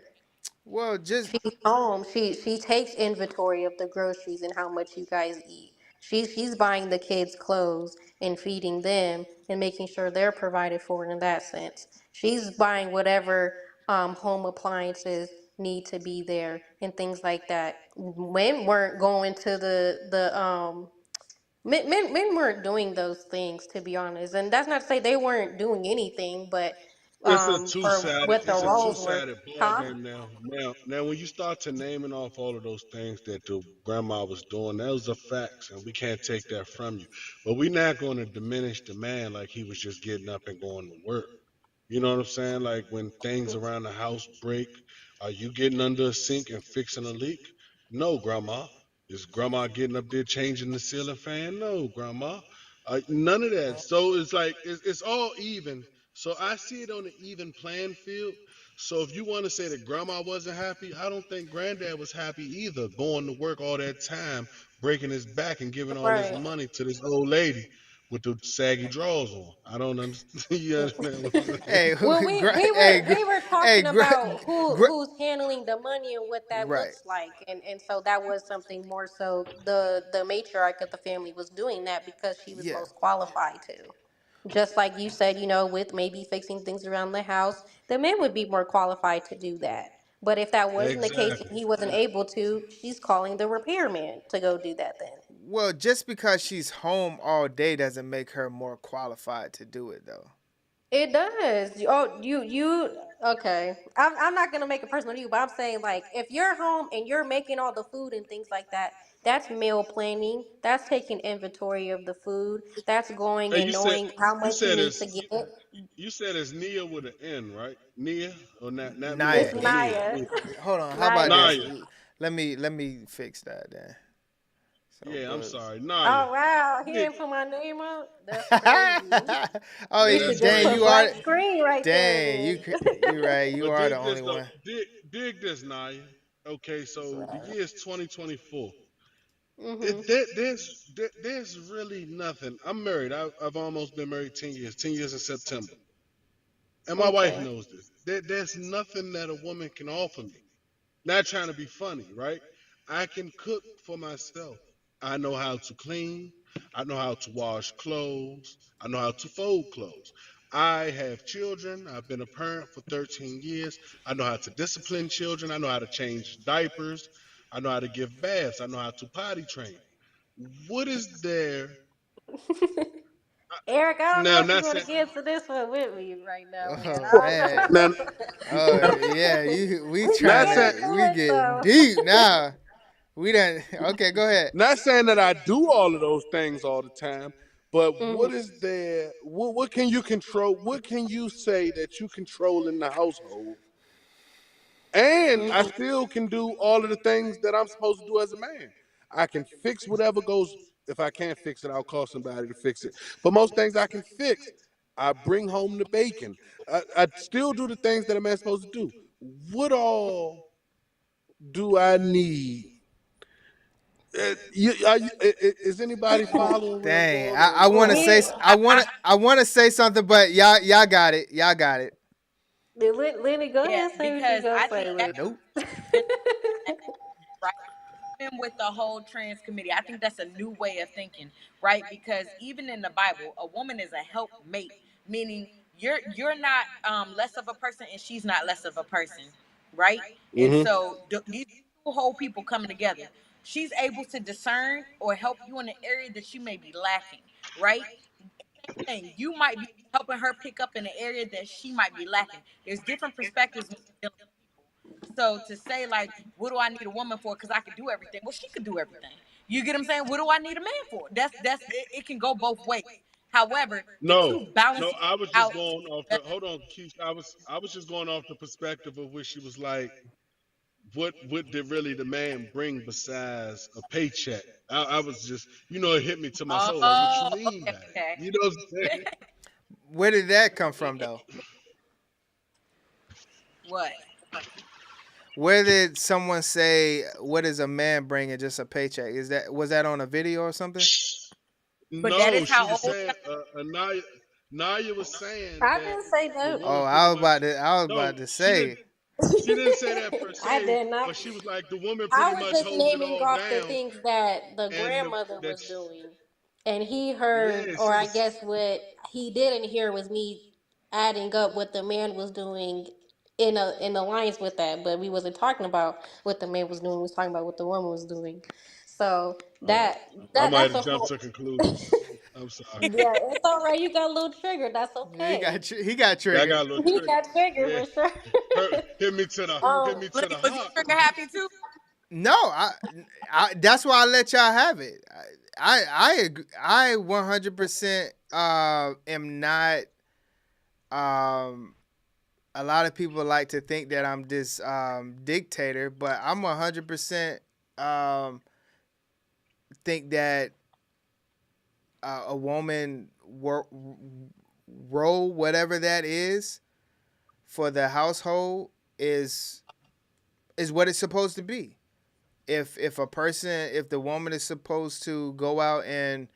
Well, just She's home. She takes inventory of the groceries and how much you guys eat. She's buying the kids clothes and feeding them and making sure they're provided for in that sense. She's buying whatever home appliances need to be there and things like that. Men weren't going to the men weren't doing those things, to be honest. And that's not to say they weren't doing anything, but for what the It's a roles were, two-sided ball huh? game now. Now, when you start to naming off all of those things that the grandma was doing, those are facts, and we can't take that from you. But we're not going to diminish the man like he was just getting up and going to work. You know what I'm saying? Like when things around the house break, are you getting under a sink and fixing a leak? No, grandma. Is grandma getting up there changing the ceiling fan? No, grandma. None of that. So it's like it's all even. So I see it on an even playing field. So if you want to say that grandma wasn't happy, I don't think granddad was happy either, going to work all that time, breaking his back and giving all this Right. money to this old lady. with the saggy drawers on. I don't understand. You understand what I'm saying? Hey, Well, we were hey, talking about who's handling the money and what that right. looks like, and so that was something more so the matriarch of the family was doing that because she was Yeah. most qualified to. Just like you said, with maybe fixing things around the house, the man would be more qualified to do that. But if that wasn't the case and Exactly. he wasn't able to, she's calling the repairman to go do that then. Well, just because she's home all day doesn't make her more qualified to do it, though. It does. Oh, you. Okay. I'm not gonna make it personal to you, but I'm saying like if you're home and you're making all the food and things like that, that's meal planning. That's taking inventory of the food. That's going Hey, and knowing how you much you said need it's to get. you said it's Nia with an N, right? Nia or not Mia, Naya. It's but Nia. Naya. Nia. Hold on. How about Naya. this? Naya. Let me fix that then. So, Yeah, I'm but sorry, Naya. Oh wow, he Dig. didn't put my name up. That's crazy. oh, Yeah, You that's should just dang, put you crazy. are. black screen right there Dang, then. you right. You But are the dig this only though. one. Dig this, Naya. Okay, so the Right. year is 2024. Mhm. There's really nothing. I'm married. I've almost been married 10 years. 10 years in September. And my wife Okay. knows this. There's nothing that a woman can offer me. Not trying to be funny, right? I can cook for myself. I know how to clean. I know how to wash clothes. I know how to fold clothes. I have children. I've been a parent for 13 years. I know how to discipline children. I know how to change diapers. I know how to give baths. I know how to potty train. What is there? Eric, I don't Now, know I'm if you not want to saying. get into this one with me right now, man. Oh I man. Now, don't know. Oh yeah, we We can not trying get saying. to into we it getting though. deep now. We done okay, go ahead. Not saying that I do all of those things all the time, but Mhm. what is there? What can you control? What can you say that you control in the household? And I Mhm. still can do all of the things that I'm supposed to do as a man. I can fix whatever goes. If I can't fix it, I'll call somebody to fix it. But most things I can fix. I bring home the bacon. I still do the things that a man's supposed to do. What all do I need? Is anybody following where I'm Dang, going? Or I want to say We, I want to say something, but y'all got it. Y'all got it. Lenny, go Yeah, ahead, say what you because gonna I think say, that Lenny. Nope. right even with the whole trans committee, I think that's a new way of thinking, right? Because even in the Bible, a woman is a helpmate, meaning you're not less of a person and she's not less of a person, right? And mm-hmm. so these two whole people coming together, she's able to discern or help you in an area that you may be lacking, right? Thing. You might be helping her pick up in an area that she might be lacking. There's different perspectives when you're dealing with people. So to say like, what do I need a woman for? Because I can do everything. Well, she could do everything. You get what I'm saying? What do I need a man for? That's it can go both ways. However, the No, two balance no. each I was just out. going off the. Hold on, Keith. I was just going off the perspective of where she was like, what did really the man bring besides a paycheck? I was just, it hit me to my soul. Like, what you Oh, mean by okay, that? okay. You know what I'm saying? Where did that come from though? What? Where did someone say what is a man bringing just a paycheck? Was that on a video or something? But that No, is she how was old. saying, Naya was saying I that didn't say the that. Oh, woman pretty much. I was No, about to she didn't. say. She didn't say that per I se, did not. but she was like, the woman I pretty was much just holds it naming all off the down, things that the and grandmother that. was doing. And he Yeah, heard, or she I was. guess what he didn't hear was me adding up what the man was doing in alliance with that. But we wasn't talking about what the man was doing. We was talking about what the woman was doing. So Oh, that I that might that's have a jumped whole. to conclusions. I'm sorry. Yeah, it's all right. You got a little triggered. That's okay. He got Yeah, I triggered. got a little He trigger. got triggered Yeah, for sure. hit me to Lenny, the was you heart. trigger happy too? No, I that's why I let y'all have it. I agree. I 100% am not. Um, a lot of people like to think that I'm this dictator, but I'm 100% think that a woman role, whatever that is, for the household is what it's supposed to be. If the woman is supposed to go out and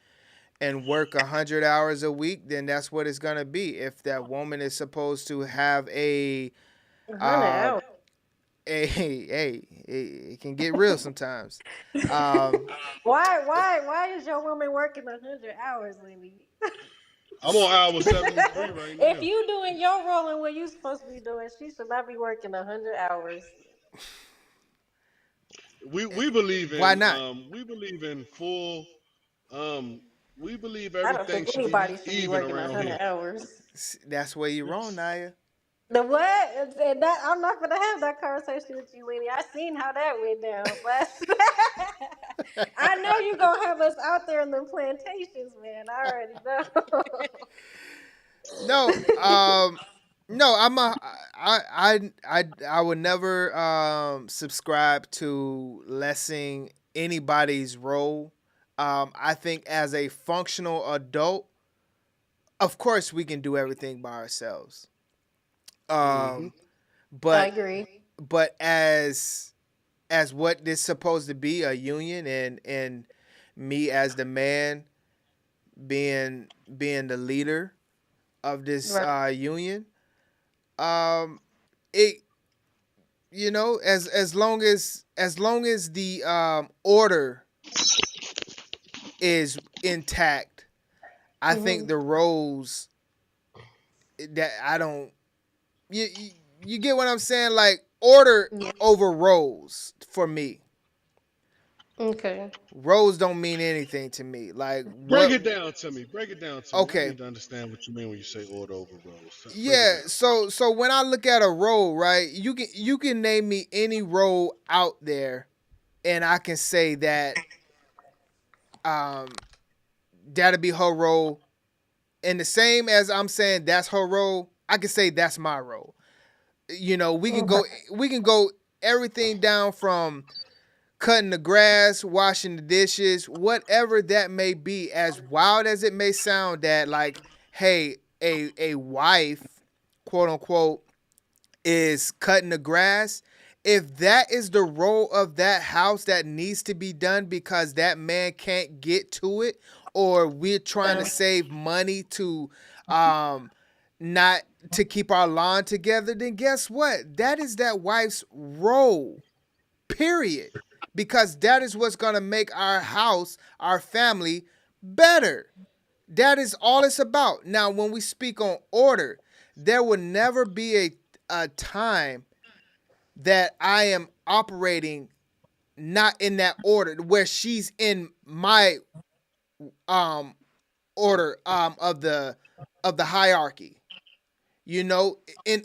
and work 100 hours a week, then that's what it's gonna be. If that woman is supposed to have a 100 hours. hey, it can get real sometimes. Um, Why is your woman working 100 hours, Lily? I'm on hour 73 right now. If you doing your role and what you supposed to be doing, she should not be working 100 hours. We believe Why in not? full we believe I don't everything think should be anybody should be even working around here. 100 hours. That's where you're wrong, Naya. The what? And that, I'm not gonna have that conversation with you, Lenny. I seen how that went down last. I know you gonna have us out there in the plantations, man. I already know. No, no, I would never subscribe to lessening anybody's role. I think as a functional adult, of course we can do everything by ourselves. I But agree. but as what this supposed to be, a union, and me as the man being the leader of this Right. union, it as long as the order is intact, I think the roles that I don't you get what I'm saying, like order over roles for me. Okay. Roles don't mean anything to me. Like Break what? it down to me. Break it down to me. I Okay. need to understand what you mean when you say order over roles. Break it Yeah, down. so when I look at a role, right, you can name me any role out there, and I can say that that'll be her role. And the same as I'm saying that's her role, I can say that's my role. We can go everything down from cutting the grass, washing the dishes, whatever that may be, as wild as it may sound, that like, hey, a wife, quote unquote, is cutting the grass. If that is the role of that house that needs to be done because that man can't get to it, or we're trying to save money to not to keep our lawn together, then guess what? That is that wife's role. Period. Because that is what's going to make our house, our family better. That is all it's about. Now, when we speak on order, there will never be a time that I am operating not in that order where she's in my order of the hierarchy. In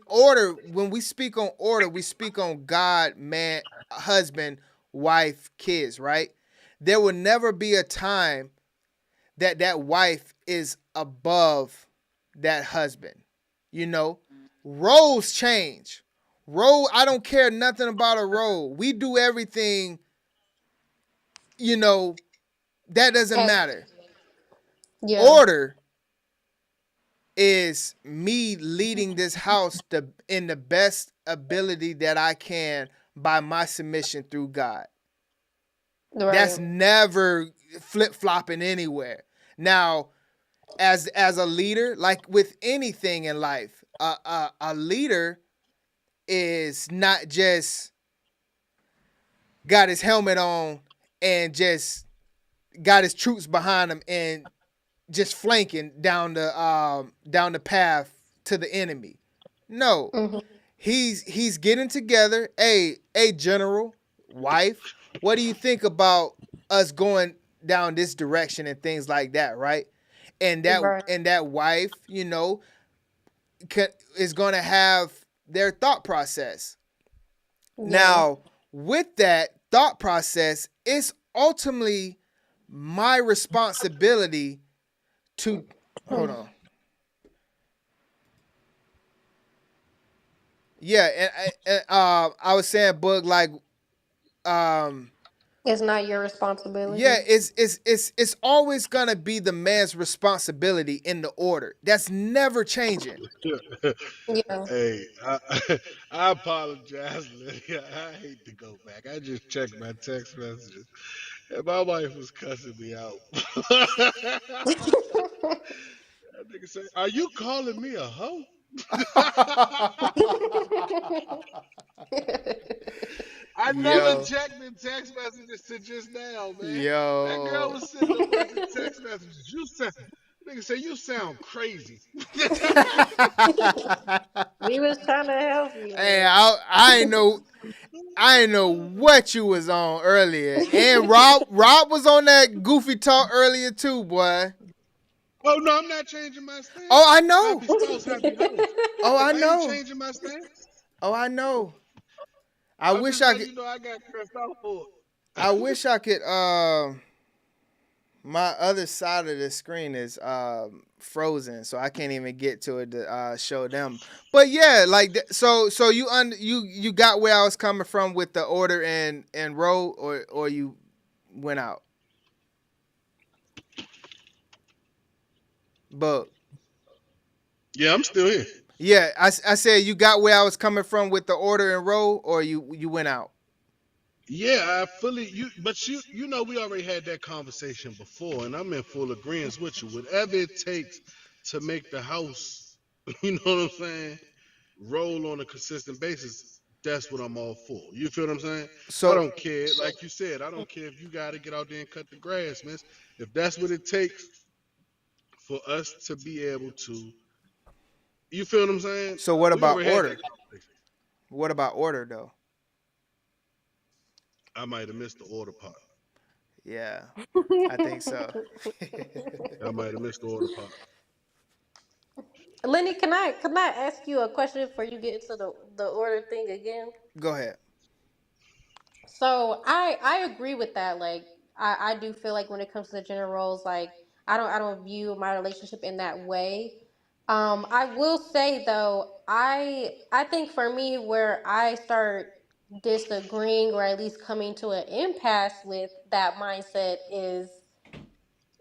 order, when we speak on order, we speak on God, man, husband, wife, kids, right? There will never be a time that that wife is above that husband. You know, roles change. I don't care nothing about a role. We do everything, that doesn't matter. Yeah. Order is me leading this house in the best ability that I can by my submission through God. Right. That's never flip-flopping anywhere. Now, as a leader, like with anything in life, a leader is not just got his helmet on and just got his troops behind him and just flanking down the path to the enemy. No. He's getting together. Hey, general, wife, what do you think about us going down this direction and things like that, right? And that wife, is going to have their thought process. Yeah. Now, with that thought process, it's ultimately my responsibility to hold on. Yeah, and I was saying, Boog, like, it's not your responsibility. Yeah, it's always gonna be the man's responsibility in the order. That's never changing. Yeah. Hey, I apologize, Lydia. I hate to go back. I just checked my text messages. And my wife was cussing me out. That nigga say, "Are you calling me a hoe?" I never Yo, checked the text messages to just now, man. That girl yo. was sitting up at the text messages. You sound, nigga say you sound crazy. We was trying to help you, Hey, man. I ain't know what you was on earlier. And Rob was on that goofy talk earlier too, boy. Oh no, I'm not changing my Oh, stance. I know. Happy spouse, happy house. Oh, I I ain't know. changing my stance. Oh, I know. I I'm wish just I letting could you know I got cursed out for I it. wish I could my other side of the screen is frozen, so I can't even get to it to show them. But yeah, like so you got where I was coming from with the order and row, or you went out. But Yeah, I'm still here. yeah, I said you got where I was coming from with the order and row, or you went out. Yeah, I fully but you know we already had that conversation before, and I'm in full agreement with you. Whatever it takes to make the house, you know what I'm saying, roll on a consistent basis, that's what I'm all for. You feel what I'm saying? I So don't care, like you said, I don't care if you got to get out there and cut the grass, miss. If that's what it takes for us to be able to, you feel what I'm saying? so what We about already had that order? conversation. What about order though? I might have missed the order part. Yeah, I think so. I might have missed the order part. Lenny, can I ask you a question before you get into the order thing again? Go ahead. So I agree with that. Like I do feel like when it comes to the gender roles, like I don't view my relationship in that way. I will say though, I think for me where I start disagreeing or at least coming to an impasse with that mindset is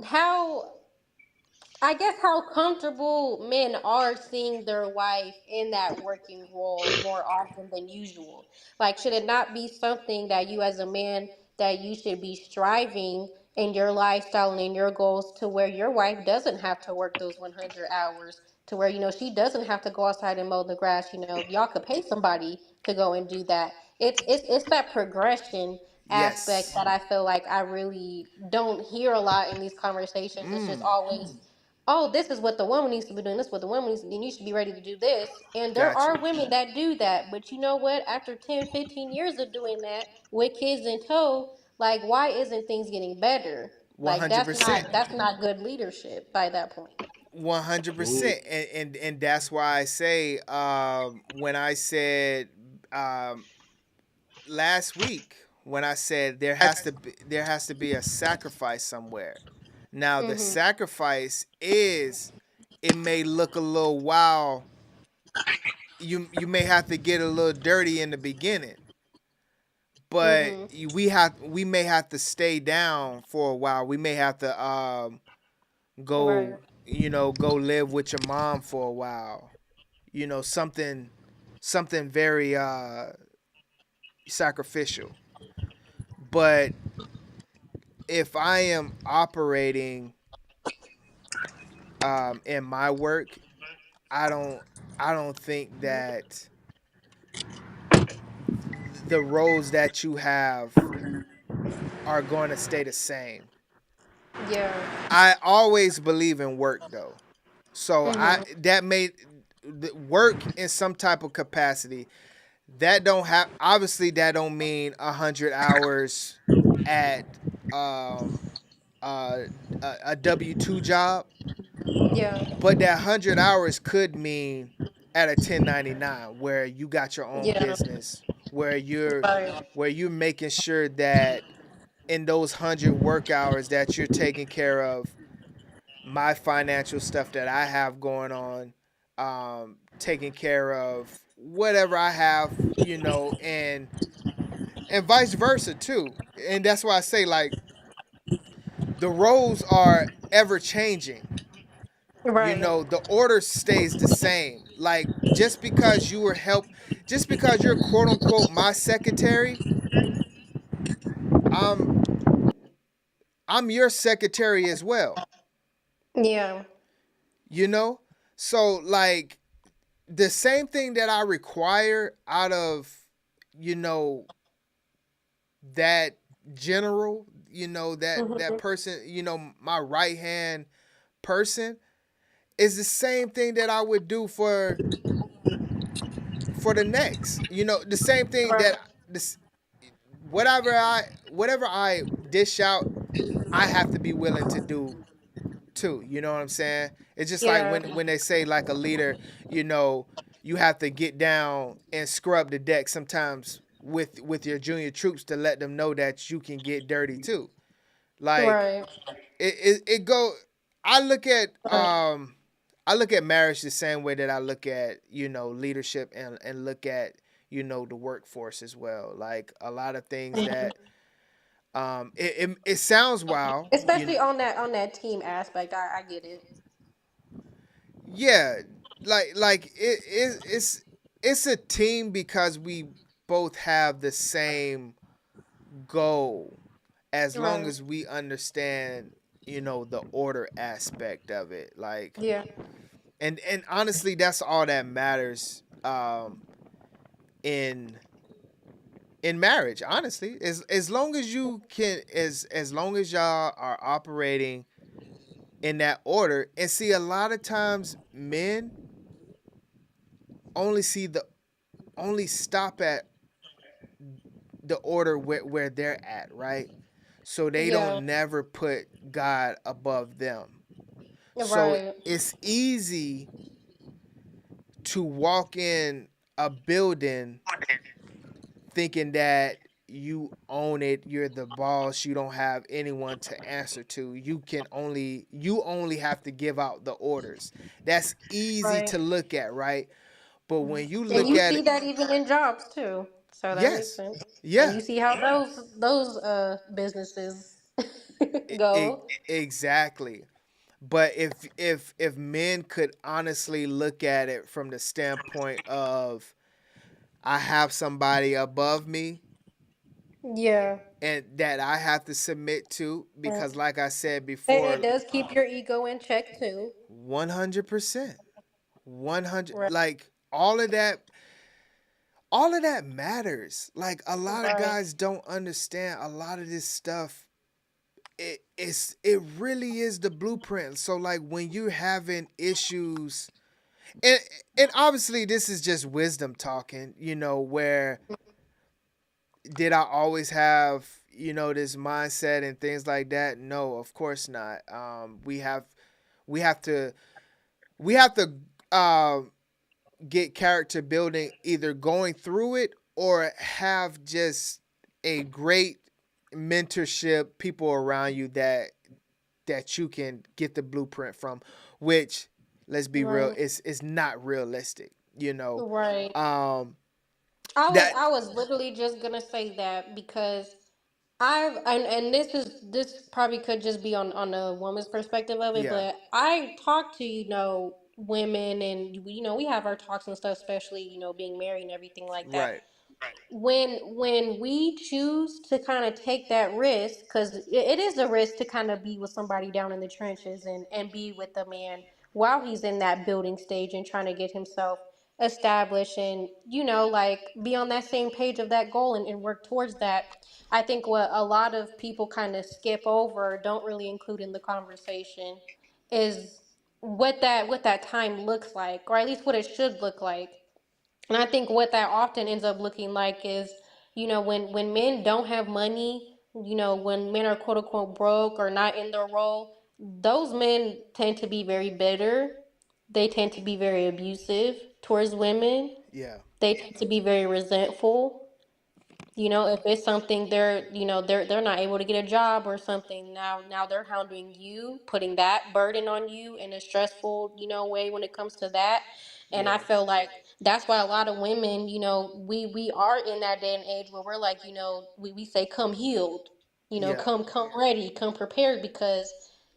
how I guess how comfortable men are seeing their wife in that working role more often than usual. Like, should it not be something that you, as a man, that you should be striving in your lifestyle and in your goals to where your wife doesn't have to work those 100 hours, to where, she doesn't have to go outside and mow the grass. Y'all could pay somebody to go and do that. It's that progression aspect Yes. that I feel like I really don't hear a lot in these conversations. It's just always, oh, this is what the woman needs to be doing. This is what the woman needs to do. You should be ready to do this. And there Got you. are women that do that. But you know what? After 10, 15 years of doing that with kids in tow, like, why isn't things getting better? Like, that's 100%. not good leadership by that point. 100%. And that's why I say when I said um, last week when I said there has to be a sacrifice somewhere. Now the Mm-hmm. sacrifice is it may look a little while. You may have to get a little dirty in the beginning, but Mm-hmm. we may have to stay down for a while. We may have to Right. go go live with your mom for a while. Something very sacrificial. But if I am operating in my work, I don't I don't think that the roles that you have are going to stay the same. Yeah. I always believe in work though. So I Mm-hmm. that made work in some type of capacity. That don't have obviously that don't mean 100 hours at um uh a W-2 job, Yeah. but that 100 hours could mean at a 1099 where you got your own Yeah. business, where you're Right. making sure that in those 100 work hours that you're taking care of my financial stuff that I have going on, taking care of whatever I have, and vice versa too. And that's why I say like the roles are ever changing. Right. The order stays the same. Like just because you're quote unquote my secretary, I'm I'm your secretary as well. Yeah. You know? So like the same thing that I require out of, you know, that general, you know, that person, you know, my right hand person is the same thing that I would do for the next. You know, the same thing that this whatever I dish out, I have to be willing to do too. You know what I'm saying? It's just like Yeah. when they say like a leader, you know, you have to get down and scrub the deck sometimes with your junior troops to let them know that you can get dirty too. Like Right. it go. I look at I look at marriage the same way that I look at, you know, leadership and look at, you know, the workforce as well. Like a lot of things that it sounds wild, Especially on that team aspect, I get it. yeah, like it's a team because we both have the same goal, as long Right. as we understand, you know, the order aspect of it. Like, Yeah. and honestly, that's all that matters in marriage. Honestly, as long as you can, as long as y'all are operating in that order. And see, a lot of times men only see the only stop at the order where they're at, right? So they Yeah. don't never put God above them. So Right. it's easy to walk in a building thinking that you own it, you're the boss, you don't have anyone to answer to. You only have to give out the orders. That's easy Right. to look at, right? But when you And look you at see it, that even in jobs too. So that makes yes. sense. And Yeah. you see how those businesses E- go. exactly. But if men could honestly look at it from the standpoint of I have somebody above me Yeah. and that I have to submit to, Mm. because like I said It before, does keep your ego in check too. 100%. 100, Right. like all of that matters. Like a lot of Right. guys don't understand a lot of this stuff. It really is the blueprint. So like when you're having issues, and and obviously this is just wisdom talking, you know, where did I always have, you know, this mindset and things like that? No, of course not. We have to we have to get character building either going through it or have just a great mentorship, people around you that you can get the blueprint from, which, let's be real, Right. is not realistic, you know. Right. um I that was literally just gonna say that because and this probably could just be on a woman's perspective of it, yeah, but I talk to women, and we have our talks and stuff, especially being married and everything like that. right, When we choose to kind of take that risk, because it is a risk to kind of be with somebody down in the trenches and be with a man while he's in that building stage and trying to get himself established, and like be on that same page of that goal and work towards that. I think what a lot of people kind of skip over, don't really include in the conversation, is what that time looks like, or at least what it should look like. And I think what that often ends up looking like is, when men don't have money, when men are quote unquote broke or not in their role, those men tend to be very bitter. They tend to be very abusive towards women. yeah, They tend to be very resentful. If it's something they're not able to get a job or something, now they're hounding you, putting that burden on you in a stressful way when it comes to that. And I yeah, feel like that's why a lot of women, we are in that day and age where we're like, we say come healed, yeah, come ready, come prepared, because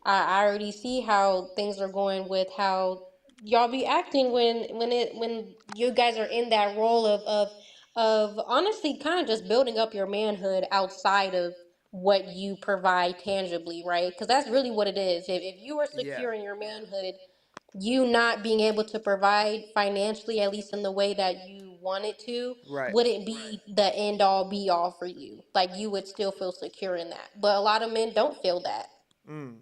I already see how things are going with how y'all be acting when you guys are in that role of honestly kind of just building up your manhood outside of what you provide tangibly, right? Because that's really what it is. If you are Yeah. secure in your manhood, you not being able to provide financially, at least in the way that you wanted to, Right. wouldn't be the end all be all for you. Like you would still feel secure in that. But a lot of men don't feel that. Mm.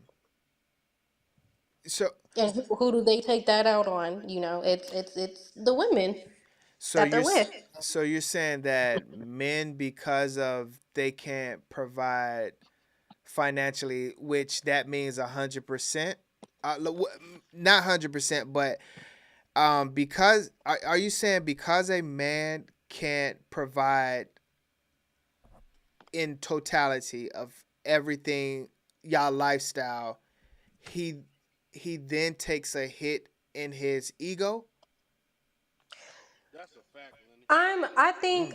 So And who do they take that out on? You know, it's the women so that they're you're with. so you're saying that men, because of they can't provide financially, which that means 100%, not 100%, but because are you saying because a man can't provide in totality of everything, y'all lifestyle, he he then takes a hit in his ego? That's a fact, Lenny.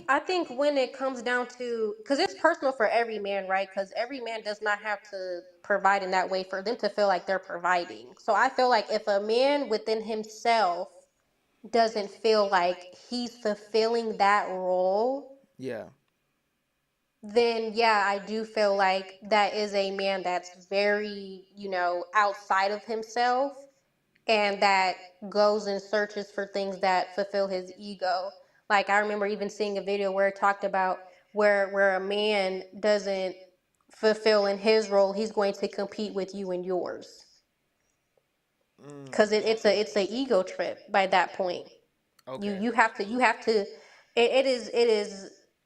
I think when it comes down to, because it's personal for every man, right? Because every man does not have to provide in that way for them to feel like they're providing. So I feel like if a man within himself doesn't feel like he's fulfilling that role, Yeah. then yeah, I do feel like that is a man that's very, outside of himself, and that goes and searches for things that fulfill his ego. Like I remember even seeing a video where it talked about where a man doesn't fulfill in his role, he's going to compete with you in yours. Mm. Because it's a ego trip by that point. You Okay. you have to you have to it is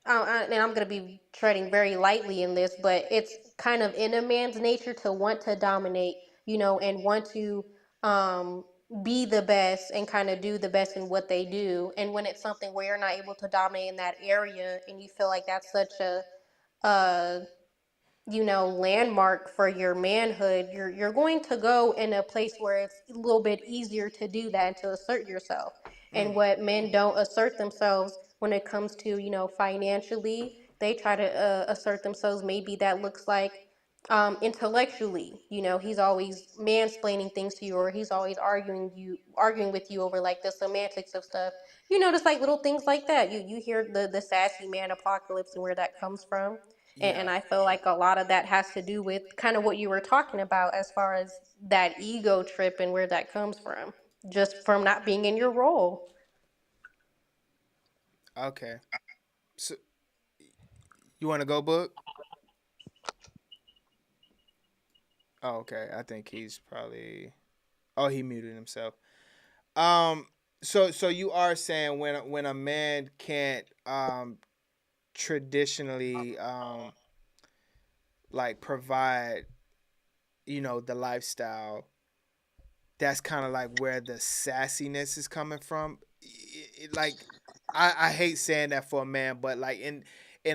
and I'm going to be treading very lightly in this, but it's kind of in a man's nature to want to dominate, and want to um be the best and kind of do the best in what they do. And when it's something where you're not able to dominate in that area and you feel like that's such a landmark for your manhood, you're going to go in a place where it's a little bit easier to do that and to assert yourself. And Mm. what men don't assert themselves when it comes to, financially, they try to assert themselves. Maybe that looks like intellectually, he's always mansplaining things to you, or he's always arguing with you over like the semantics of stuff. Just like little things like that. You hear the sassy man apocalypse and where that comes from. And Yeah. I feel like a lot of that has to do with kind of what you were talking about as far as that ego trip and where that comes from, just from not being in your role. Okay. So you want to go, book? Oh, okay. I think he's probably. Oh, he muted himself. Um. So you are saying when a man can't traditionally like provide, the lifestyle, that's kind of like where the sassiness is coming from. Like I hate saying that for a man, but like in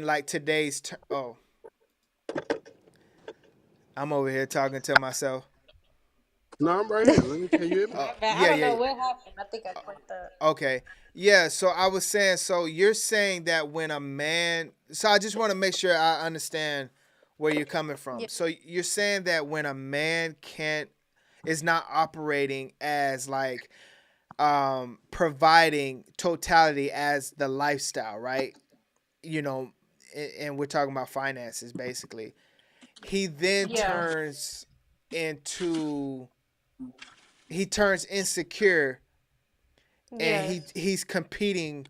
like today's oh, I'm over here talking to myself. No, I'm right here, Lenny. Can you hear me? I Yeah, don't know yeah. what happened. I think I clicked that. Okay. Yeah, so I was saying, so you're saying that when a man, so I just want to make sure I understand where you're coming from. Yeah. So you're saying that when a man is not operating as like providing totality as the lifestyle, right? You know, and we're talking about finances basically. He then Yeah. into he turns insecure, and Yes. he's competing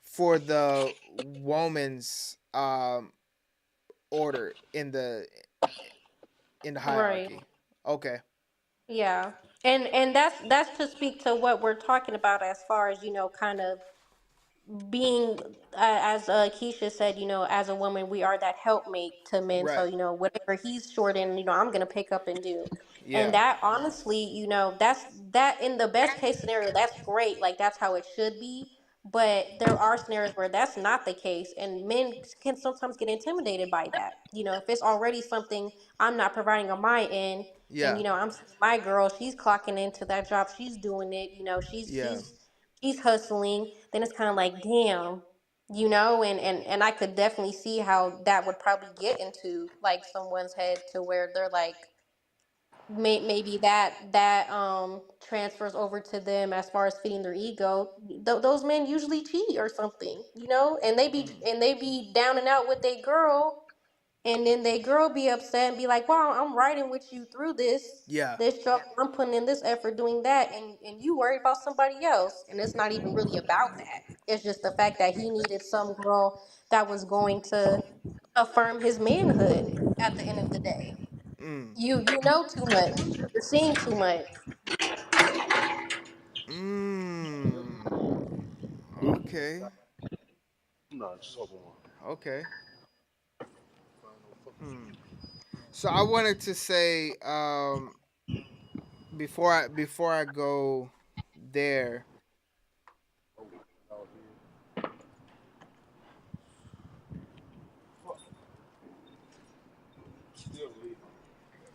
for the woman's order in the Right. hierarchy. Okay. Yeah. And that's to speak to what we're talking about as far as, kind of being, as Keisha said, as a woman, we are that helpmate to men. So, Right. whatever he's short in, I'm gonna pick up and do. And Yeah. that honestly, that in the best case scenario, that's great. Like that's how it should be. But there are scenarios where that's not the case, and men can sometimes get intimidated by that. If it's already something I'm not providing on my end, and Yeah. I'm seeing my girl, she's clocking into that job, she's doing it. She's Yeah. she's hustling. Then it's kind of like, damn, and I could definitely see how that would probably get into like someone's head to where they're like, maybe that transfers over to them as far as feeding their ego. Those men usually cheat or something, and they be down and out with their girl, And then they girl be upset and be like, "Wow, I'm riding with you through this struggle. I'm putting in this effort doing that, and you worried about somebody else." And it's not even really about that. It's just the fact that he needed some girl that was going to affirm his manhood at the end of the day. You know too much. You're seeing too much. Okay. No, just open one. Okay. So I wanted to say before I go there,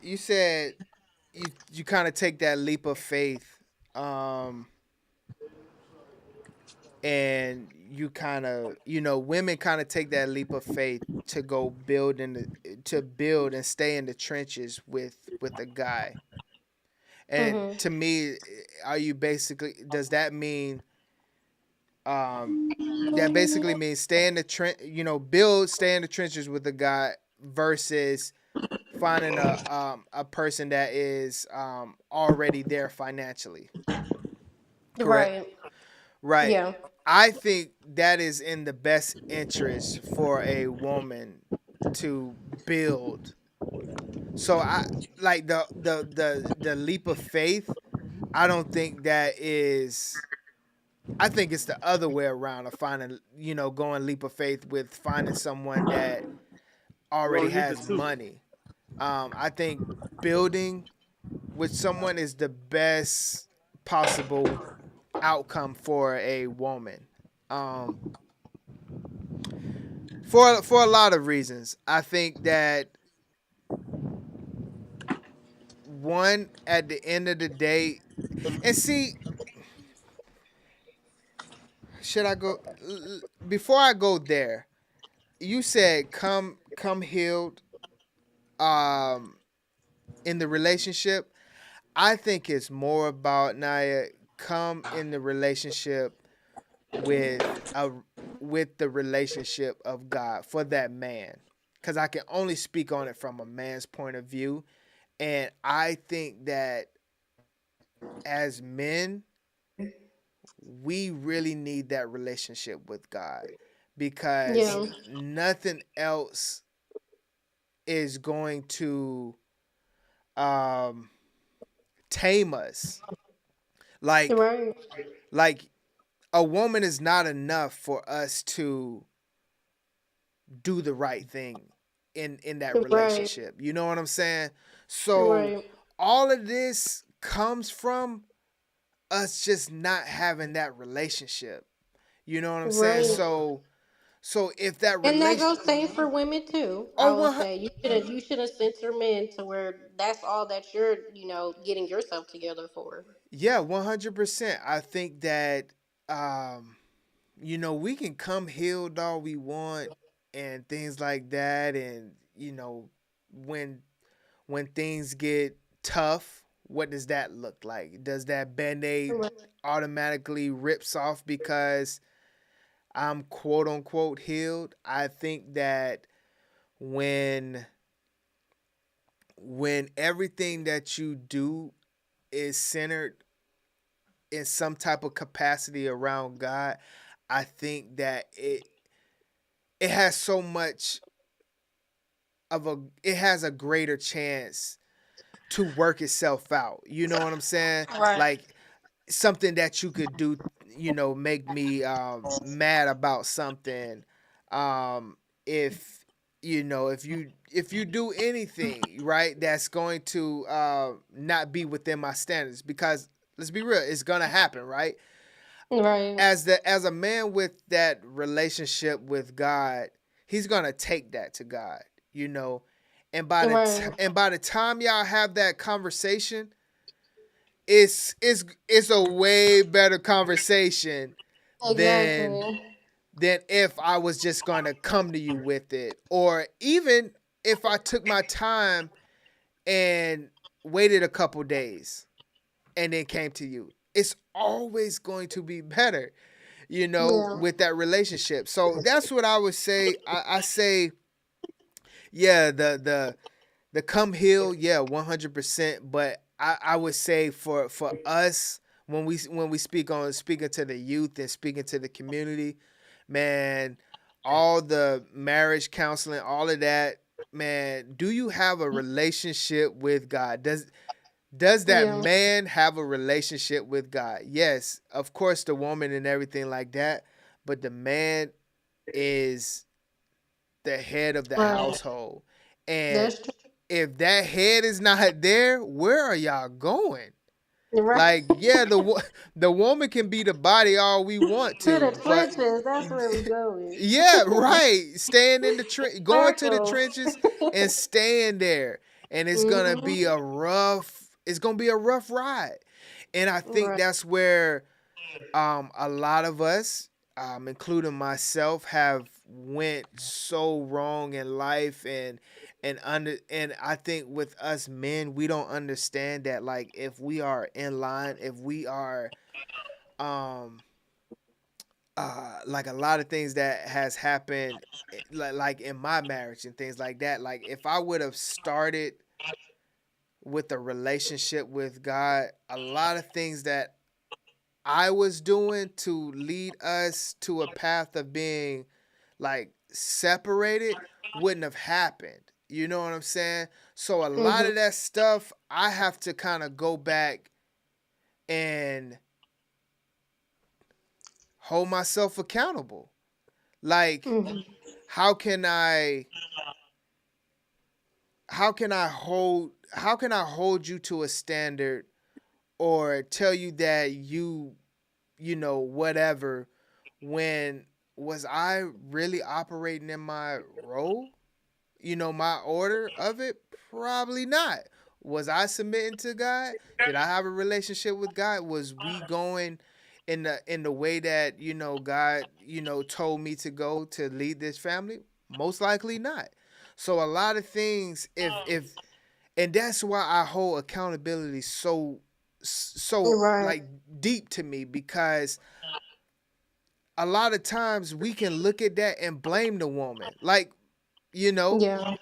you said you kind of take that leap of faith, um, and you kind of women kind of take that leap of faith to go build and stay in the trenches with a guy. And Mhm. to me, are you basically does that mean um that basically means stay in the stay in the trenches with a guy versus finding a person that is already there financially. Correct? Right. Right. Yeah. I think that is in the best interest for a woman to build. So I like the leap of faith. I don't think that is. I think it's the other way around of finding, going leap of faith with finding someone that You already only need the has two. money. I think building with someone is the best possible outcome for a woman. Um, for a lot of reasons. I think that one at the end of the day, and see, should I go before I go there? You said come healed um in the relationship. I think it's more about Naya come in the relationship with a with the relationship of God for that man. Cuz I can only speak on it from a man's point of view, and I think that as men we really need that relationship with God because Yeah. nothing else is going to um tame us. Like Right. like a woman is not enough for us to do the right thing in that Right. relationship. You know what I'm saying? So Right. all of this comes from us just not having that relationship. You know what I'm saying? Right. So if that And that relation goes same for women too. oh I would one say you shouldn't censor men to where that's all that you're getting yourself together for. yeah, 100%. I think that um we can come healed all we want and things like that, and when when things get tough, what does that look like? Does that band-aid Right. automatically rips off because I'm quote unquote healed? I think that when when everything that you do is centered in some type of capacity around God, I think that it has so much it has a greater chance to work itself out. You know what I'm saying? Right. Like something that you could do, make me mad about something. If if you do anything right, that's going to not be within my standards. Because let's be real, it's gonna happen, right? Right. As a man with that relationship with God, he's gonna take that to God, you know. Right. And by the time y'all have that conversation, it's a way better conversation than Exactly. if I was just gonna come to you with it, or even if I took my time and waited a couple days and then came to you. It's always going to be better, Yeah. with that relationship. So that's what I would say. I say Yeah, the come heal, yeah, 100%. But I would say for us, when we speaking to the youth and speaking to the community, man, all the marriage counseling, all of that, man, do you have a relationship with God? Does that Yeah. man have a relationship with God? Yes, of course, the woman and everything like that, but the man is the head of the Right. household. And That's true. if that head is not there, where are y'all going? Right. Like, yeah, the woman can be the body all we want To the to, but trenches. That's where we going. yeah, right. Staying in the going to the Circle. trenches and staying there. And Mhm. it's gonna be a rough ride. And I think Right. that's where a lot of us, including myself, have went so wrong in life, and I think with us men, we don't understand that, like, if we are in line, if we are um like a lot of things that has happened, like in my marriage and things like that, like if I would have started with a relationship with God, a lot of things that I was doing to lead us to a path of being like separated wouldn't have happened. You know what I'm saying? So a lot Mhm. of that stuff I have to kind of go back and hold myself accountable. Like, Mhm. how can I how can I hold you to a standard or tell you that you know whatever, when was I really operating in my role? You know, my order of it? Probably not. Was I submitting to God? Did I have a relationship with God? Was we going in the way that, you know, God, you know, told me to go to lead this family? Most likely not. So a lot of things, if and that's why I hold accountability so Right. like deep to me, because a lot of times we can look at that and blame the woman. Like, you know, Yeah.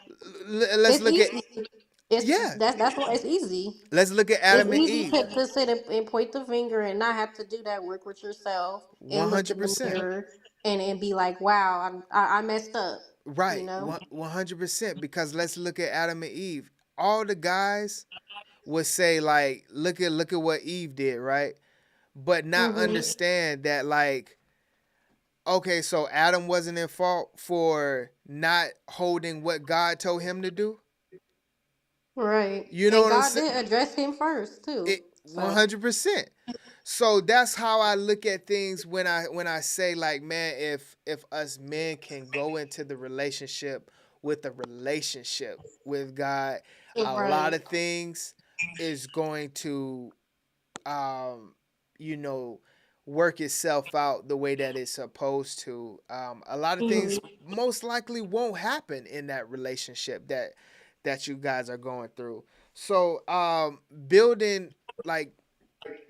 let's It's look at, easy. It's yeah, that's why it's easy. let's look at It's Adam and easy Eve. to sit and point the finger and not have to do that work with yourself and look in the 100%. mirror and be like, wow, I messed up. You Right. know. 100%. Because let's look at Adam and Eve. All the guys would say, like, look at what Eve did, right? But not Mhm. understand that, like, okay, so Adam wasn't in fault for not holding what God told him to do. Right. You know And what I'm God saying? did address him first too. It So. 100%. So that's how I look at things when I say, like, man, if us men can go into the relationship with a relationship with God, a lot Right. of things is going to um you know work itself out the way that it's supposed to. A lot of things Mhm. most likely won't happen in that relationship that you guys are going through. So building like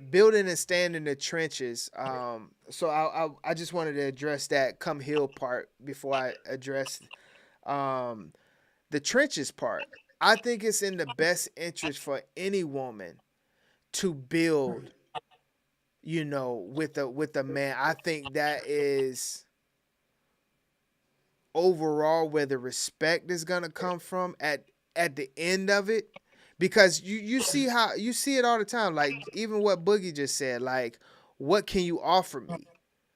building and staying in the trenches. So I just wanted to address that come heal part before I address um the trenches part. I think it's in the best interest for any woman to build, you know, with a man. I think that is overall where the respect is gonna come from at the end of it. Because you see how you see it all the time. Like, even what Boogie just said, like, what can you offer me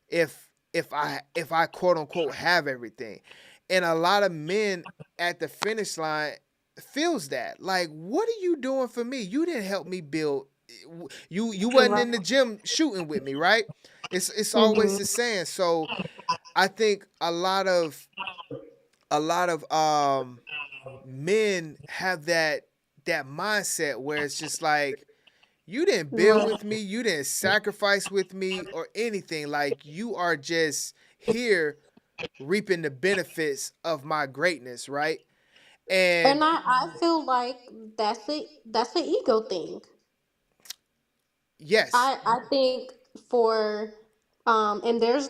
if I quote unquote have everything? And a lot of men at the finish line feels that. Like, what are you doing for me? You didn't help me build. You wasn't Right. in the gym shooting with me, right? It's always Mhm. the same. So I think a lot of men have that mindset where it's just like, you didn't build Right. with me, you didn't sacrifice with me or anything. Like, you are just here reaping the benefits of my greatness, right? And And I feel like that's an ego thing. yes, I think for and there's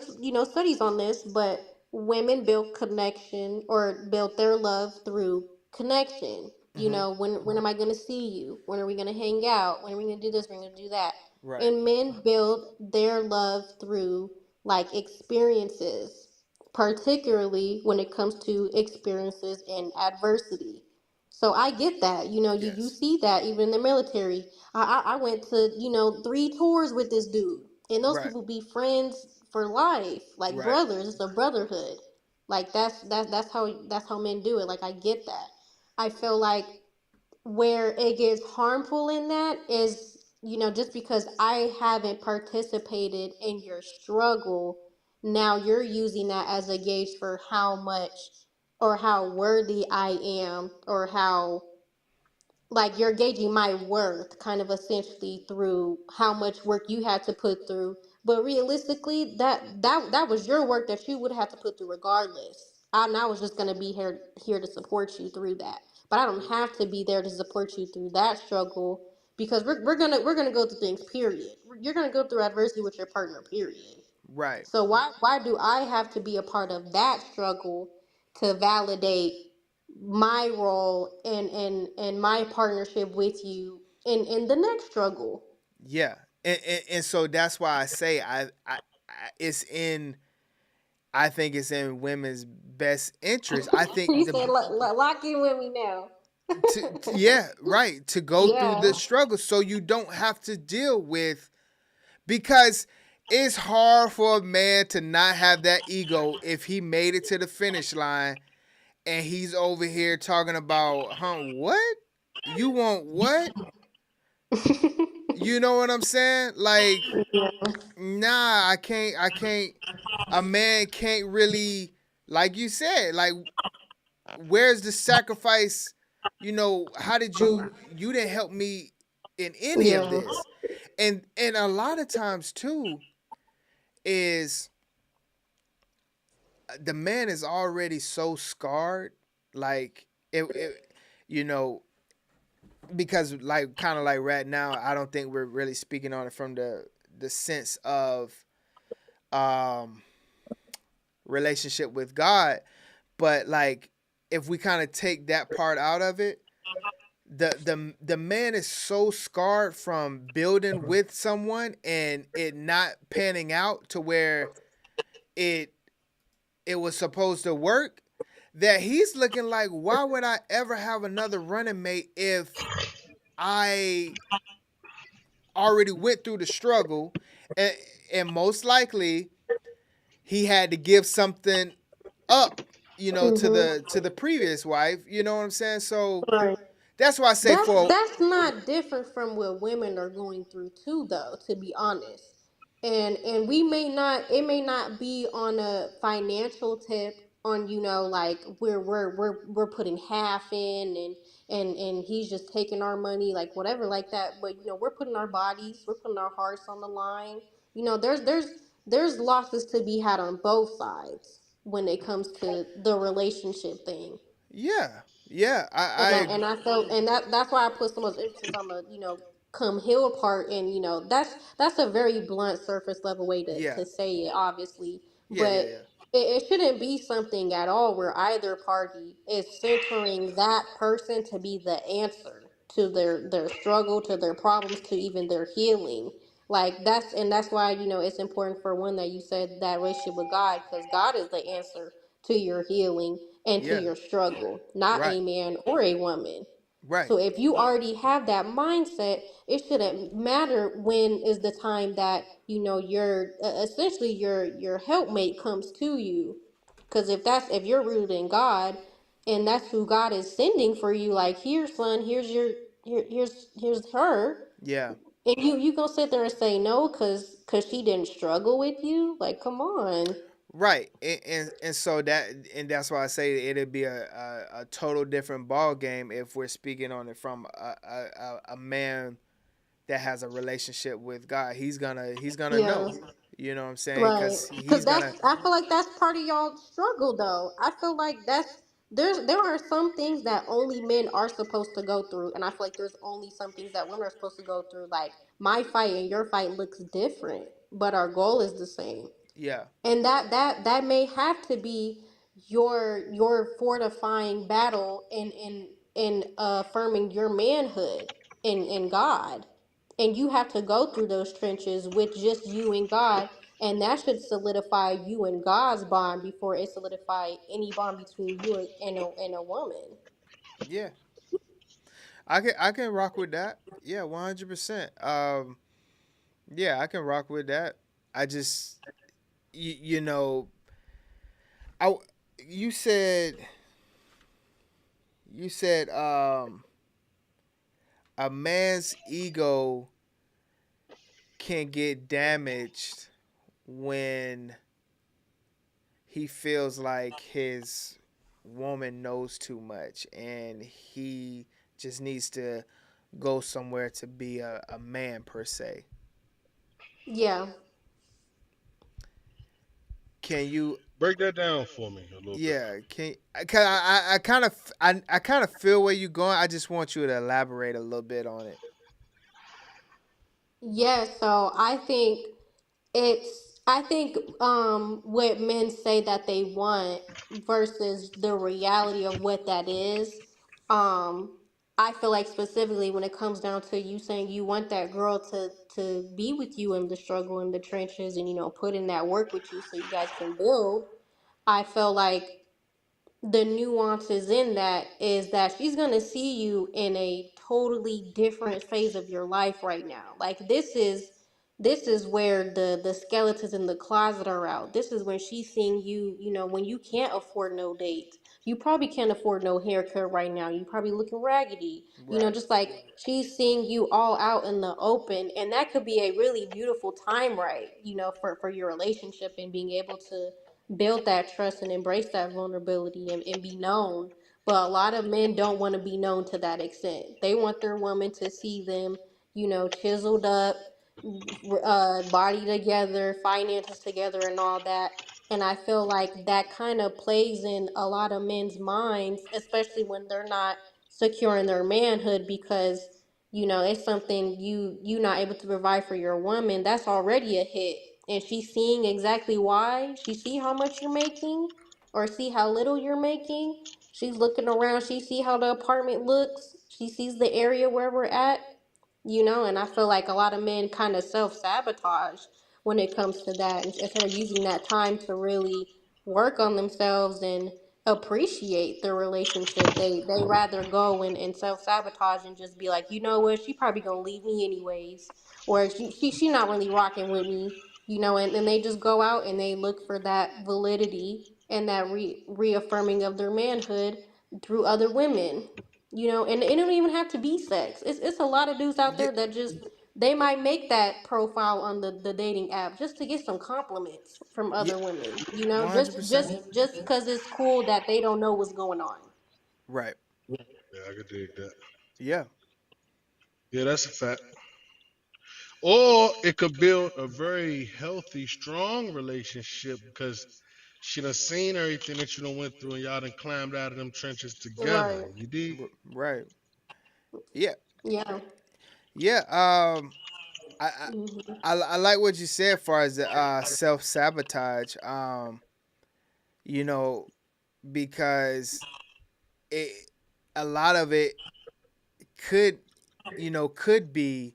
studies on this, but women build connection or build their love through connection. You Mm-hmm. know, when am I going to see you? When are we going to hang out? When are we going to do this? When are we going to do that? Right. And men build their love through like experiences, particularly when it comes to experiences in adversity. So I get that. You know, you Yes. see that even in the military. I went to, you know, 3 tours with this dude. And those Right. people be friends for life, like Right. brothers. It's a brotherhood. Like that's how men do it. Like I get that. I feel like where it gets harmful in that is, you know, just because I haven't participated in your struggle, now you're using that as a gauge for how much or how worthy I am, or how, like, you're gauging my worth kind of essentially through how much work you had to put through. But realistically, that was your work that you would have to put through regardless. I was just gonna be here to support you through that. But I don't have to be there to support you through that struggle, because we're gonna go through things, period. You're gonna go through adversity with your partner, period. Right. So why do I have to be a part of that struggle to validate my role and my partnership with you in the next struggle? Yeah. And so that's why I say it's in I think it's in women's best interest. I think You the said lock in with me now. yeah, right, to go through Yeah. the struggle so you don't have to deal with, because it's hard for a man to not have that ego if he made it to the finish line and he's over here talking about, what? You want what? You know what I'm saying? Like, nah, I can't a man can't really, like you said, like, where's the sacrifice? How did you didn't help me in any of Yeah. this. And a lot of times too is the man is already so scarred, like it you know because, like, kind of like right now, I don't think we're really speaking on it from the sense of um relationship with God, but like, if we kind of take that part out of it, the man is so scarred from building with someone and it not panning out to where it it was supposed to work, that he's looking like, why would I ever have another running mate if I already went through the struggle, and, and most likely he had to give something up, to Mhm. the previous wife. You know what I'm saying? So Right. that's why I say That's for that's not different from what women are going through too, though, to be honest. And we may not, it may not be on a financial tip, on, you know, like we're putting half in, and he's just taking our money, like whatever, like that. But you know, we're putting our bodies, we're putting our hearts on the line. You know, there's losses to be had on both sides when it comes to the relationship thing. yeah, yeah, I And I felt, and that's why I put so much emphasis on the, you know, come heal part. And you know, that's a very blunt, surface level way yeah, to say it, obviously. yeah, yeah, But yeah, it shouldn't be something at all where either party is centering that person to be the answer to their struggle, to their problems, to even their healing. Like that's why, you know, it's important for one that you said that relationship with God, because God is the answer to your healing and to yeah, your struggle, not right, a man or a woman. right, So if you already have that mindset, it shouldn't matter when is the time that, you know, your essentially your helpmate comes to you. Because if you're rooted in God, and that's who God is sending for you, like, here, son, here's her, yeah. and you gonna sit there and say no because she didn't struggle with you? Like, come on. Right, and so that's why I say it'd be a total different ball game if we're speaking on it from a man that has a relationship with God. He's gonna Yeah. know, you know what I'm saying? Right. Because Because he's that's, gonna, I feel like that's part of y'all struggle, though. I feel like there are some things that only men are supposed to go through, and I feel like there's only some things that women are supposed to go through. Like, my fight and your fight looks different, but our goal is the same. Yeah. And that may have to be your fortifying battle in affirming your manhood in God. And you have to go through those trenches with just you and God, and that should solidify you and God's bond before it solidify any bond between you and a woman. Yeah. I can rock with that. Yeah, 100%. Yeah, I can rock with that. I just you know, I you said you said a man's ego can get damaged when he feels like his woman knows too much and he just needs to go somewhere to be a man per se. Yeah. Can you break that down for me a little bit? yeah, can I kind of feel where you're going. I just want you to elaborate a little bit on it. Yeah, so I think what men say that they want versus the reality of what that is. Um I feel like specifically when it comes down to you saying you want that girl to be with you in the struggle in the trenches and put in that work with you so you guys can build. I feel like the nuances in that is that she's going to see you in a totally different phase of your life right now. Like this is where the skeletons in the closet are out. This is when she's seeing you, when you can't afford no date. You probably can't afford no haircut right now. You probably looking raggedy. Right. Just like she's seeing you all out in the open, and that could be a really beautiful time, right? For your relationship and being able to build that trust and embrace that vulnerability and be known. But a lot of men don't want to be known to that extent. They want their woman to see them, chiseled up, body together, finances together, and all that. And I feel like that kind of plays in a lot of men's minds, especially when they're not secure in their manhood because it's something you not able to provide for your woman. That's already a hit, and she's seeing exactly why. She see how much you're making, or see how little you're making. She's looking around. She see how the apartment looks. She sees the area where we're at. And I feel like a lot of men kind of self sabotage when it comes to that, instead of using that time to really work on themselves and appreciate the relationship. They rather go and self sabotage and just be like, you know what, she probably gonna leave me anyways, or she not really rocking with me, and they just go out and they look for that validity and that reaffirming of their manhood through other women. And it don't even have to be sex. It's a lot of dudes out Yeah, there that just they might make that profile on the dating app just to get some compliments from yeah, other women. one hundred percent. Just because it's cool that they don't know what's going on. Right. Yeah, I could dig that. Yeah. Yeah, that's a fact. Or it could build a very healthy, strong relationship because she done seen everything that you done went through and y'all done climbed out of them trenches together. Right. You dig? Right. Yeah. Yeah. Yeah. I, I Hmm. I like what you said as far as the self sabotage. You know, because it a lot of it could could be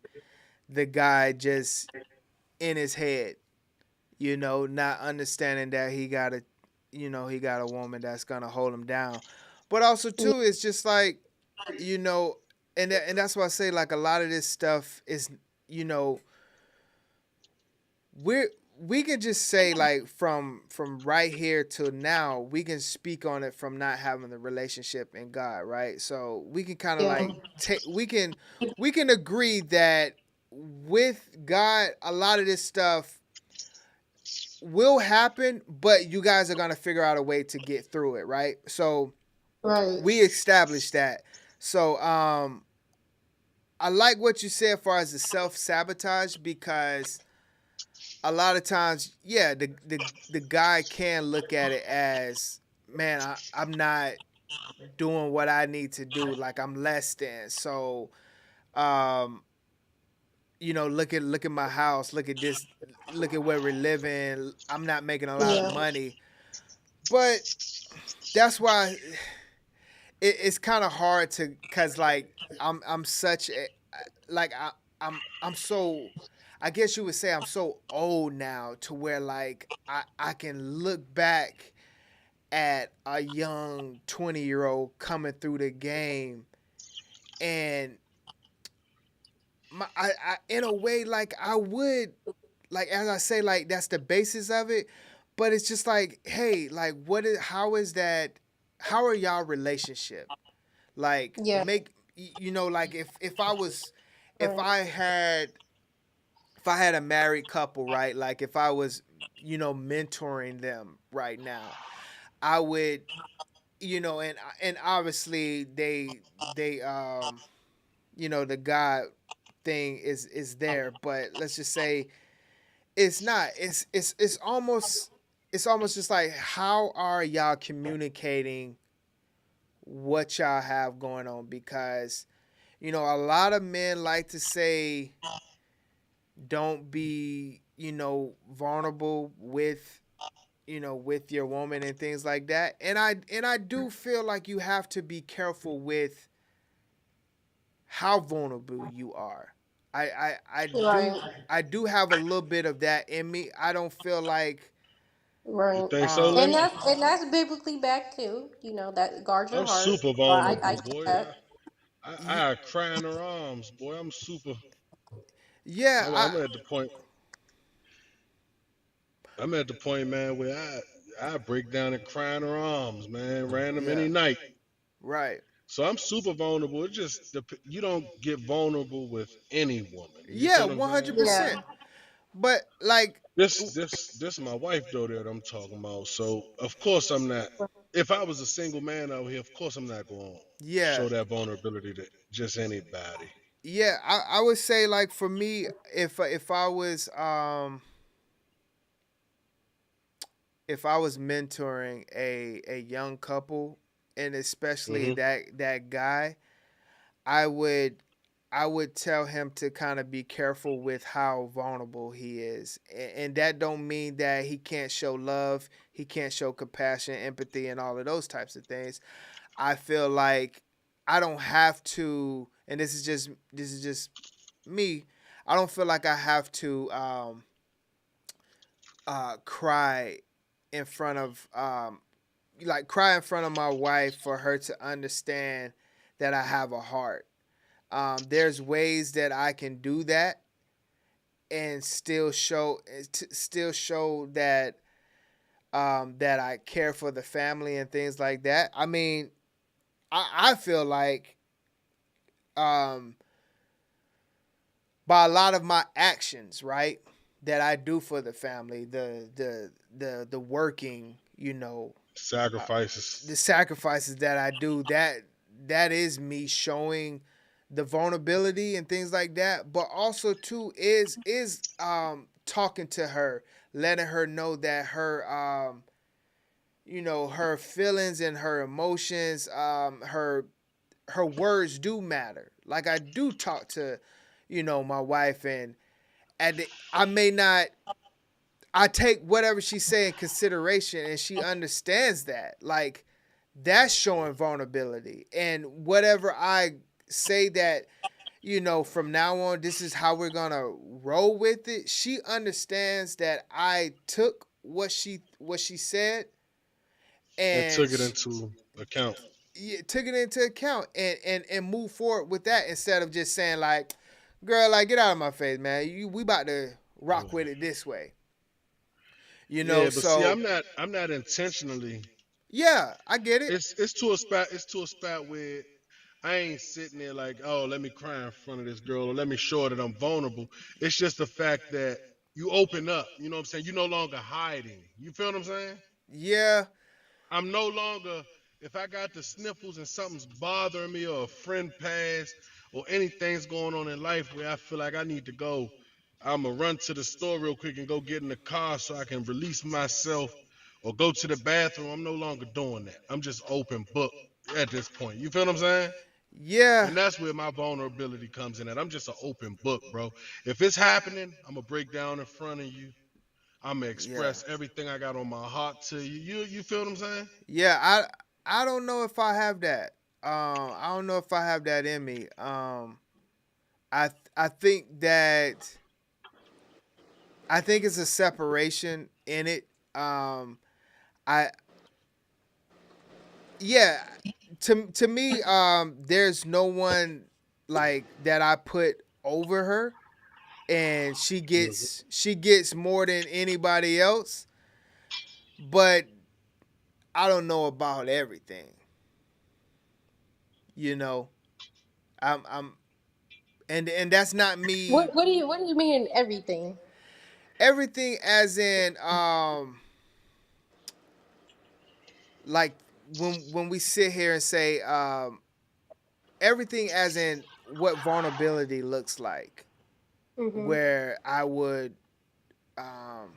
the guy just in his head, not understanding that he got a woman that's gonna hold him down. But also Yeah. too, it's just like, you know, and that's why I say like a lot of this stuff is, you know, we're we can just say like from right here to now we can speak on it from not having the relationship in God, right? So we can kind of Yeah. like take we can agree that with God a lot of this stuff will happen, but you guys are gonna figure out a way to get through it, right? So Right. we established that. So I like what you said as far as the self sabotage because a lot of times, yeah, the guy can look at it as, man, I'm not doing what I need to do, like I'm less than. So um look at my house, look at this, look at where we're living. I'm not making a lot of money, but that's why it's kind of hard to, cause like I'm such a, like I'm so, I guess you would say I'm so old now to where like I can look back at a young 20-year-old coming through the game, and I in a way, like I would, like as I say, like that's the basis of it, but it's just like, hey, like how is that, how are y'all relationship, like Yeah. make, like if I was, if I had, if I had a married couple, right, like if I was, mentoring them right now, I would, and obviously they the God thing is there, but let's just say it's not. It's almost just like, how are y'all communicating what y'all have going on? Because a lot of men like to say, don't be, vulnerable with, with your woman and things like that. And I do feel like you have to be careful with how vulnerable you are. Right. I do have a little bit of that in me. I don't feel like You Right. think so, And Lenny? that's biblically backed too. That guard your I'm heart. super So I vulnerable, get boy. that. I cry in her arms, boy. I'm super. yeah, I'm at the point. I'm at the point, man, where I break down and cry in her arms, man, random yeah, any night. right. So I'm super vulnerable. It just you don't get vulnerable with any woman. You Yeah, feel what I'm saying? 100%. But like, This my wife though that I'm talking about. So of course I'm not. If I was a single man out here, of course I'm not going to yeah, show that vulnerability to just anybody. yeah, I would say, like, for me, if I was mentoring a young couple, and especially Hmm. that guy, I would I would tell him to kind of be careful with how vulnerable he is. And that don't mean that he can't show love, he can't show compassion, empathy, and all of those types of things. I feel like I don't have to, and this is just me. I don't feel like I have to cry in front of cry in front of my wife for her to understand that I have a heart. There's ways that I can do that and still show that that I care for the family and things like that. I mean, I feel like um, by a lot of my actions, right, that I do for the family, the working, Sacrifices. the sacrifices that I do, that is me showing the vulnerability and things like that. But also too is talking to her, letting her know that her feelings and her emotions, her words do matter. Like, I do talk to, my wife, and I may not, I take whatever she say in consideration, and she understands that. Like, that's showing vulnerability. And whatever I say that, from now on, this is how we're gonna roll with it. She understands that I took what she said, And and took it into account. took it into account, and move forward with that, instead of just saying like, "Girl, like, get out of my face, man. We about to rock with it this way." Yeah, but see, So I'm not intentionally. yeah, I get it. It's to a spot where I ain't sitting there like, oh, let me cry in front of this girl or let me show her that I'm vulnerable. It's just the fact that you open up. You know what I'm saying? You're no longer hiding. You feel what I'm saying? Yeah, I'm no longer, if I got the sniffles and something's bothering me or a friend passed or anything's going on in life where I feel like I need to go, I'm going to run to the store real quick and go get in the car so I can release myself or go to the bathroom. I'm no longer doing that. I'm just open book at this point. You feel what I'm saying? Yeah. And that's where my vulnerability comes in. And I'm just an open book, bro. If it's happening, I'm gonna break down in front of you. I'm gonna Yeah. express everything I got on my heart to you. You feel what I'm saying? Yeah, I don't know if I have that. I don't know if I have that in me. I think that I think it's a separation in it. I yeah, to me, there's no one like that I put over her, and she gets more than anybody else. But I don't know about everything. You know, I'm and that's not me. What do you mean everything? Everything as in like when we sit here and say everything as in what vulnerability looks like, Mhm. where I would um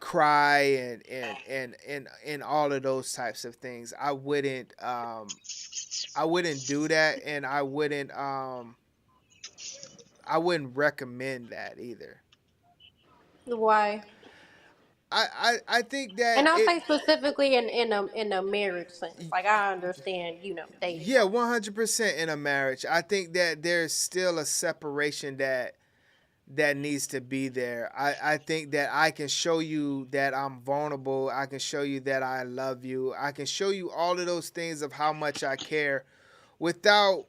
cry and all of those types of things. I wouldn't do that, and I wouldn't recommend that either. Why? I think that And I'll it say specifically in a marriage sense. Like I understand, dating yeah, wise. 100% in a marriage. I think that there's still a separation that needs to be there. I think that I can show you that I'm vulnerable. I can show you that I love you. I can show you all of those things of how much I care without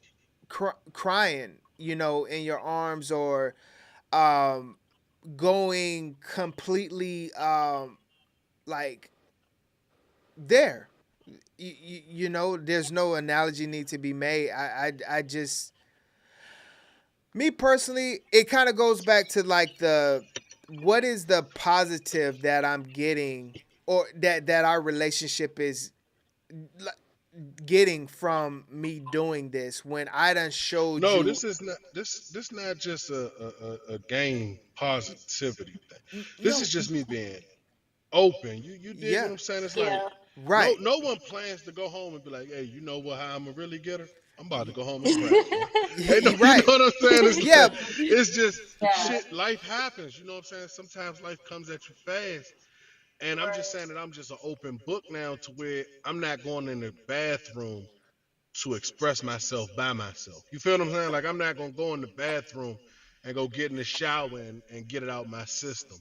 crying, in your arms, or um, going completely like there. There's no analogy need to be made. I just, me personally, it kind of goes back to like what is the positive that I'm getting, or that our relationship is getting from me doing this, when I done showed No, you. this not just a game positivity thing. This No. is just me being open. You dig what Yeah. I'm saying? It's like Yeah. Right. no one plans to go home and be like, hey, you know what? How I'm gonna really get her? I'm about to go home and crack, man. Hey, no, you know Right. what I'm saying? Yeah. It's just Yeah. shit. Life happens. You know what I'm saying? Sometimes life comes at you fast. And I'm just saying that I'm just an open book now, to where I'm not going in the bathroom to express myself by myself. You feel what I'm saying? Like, I'm not gonna go in the bathroom and go get in the shower and get it out my system.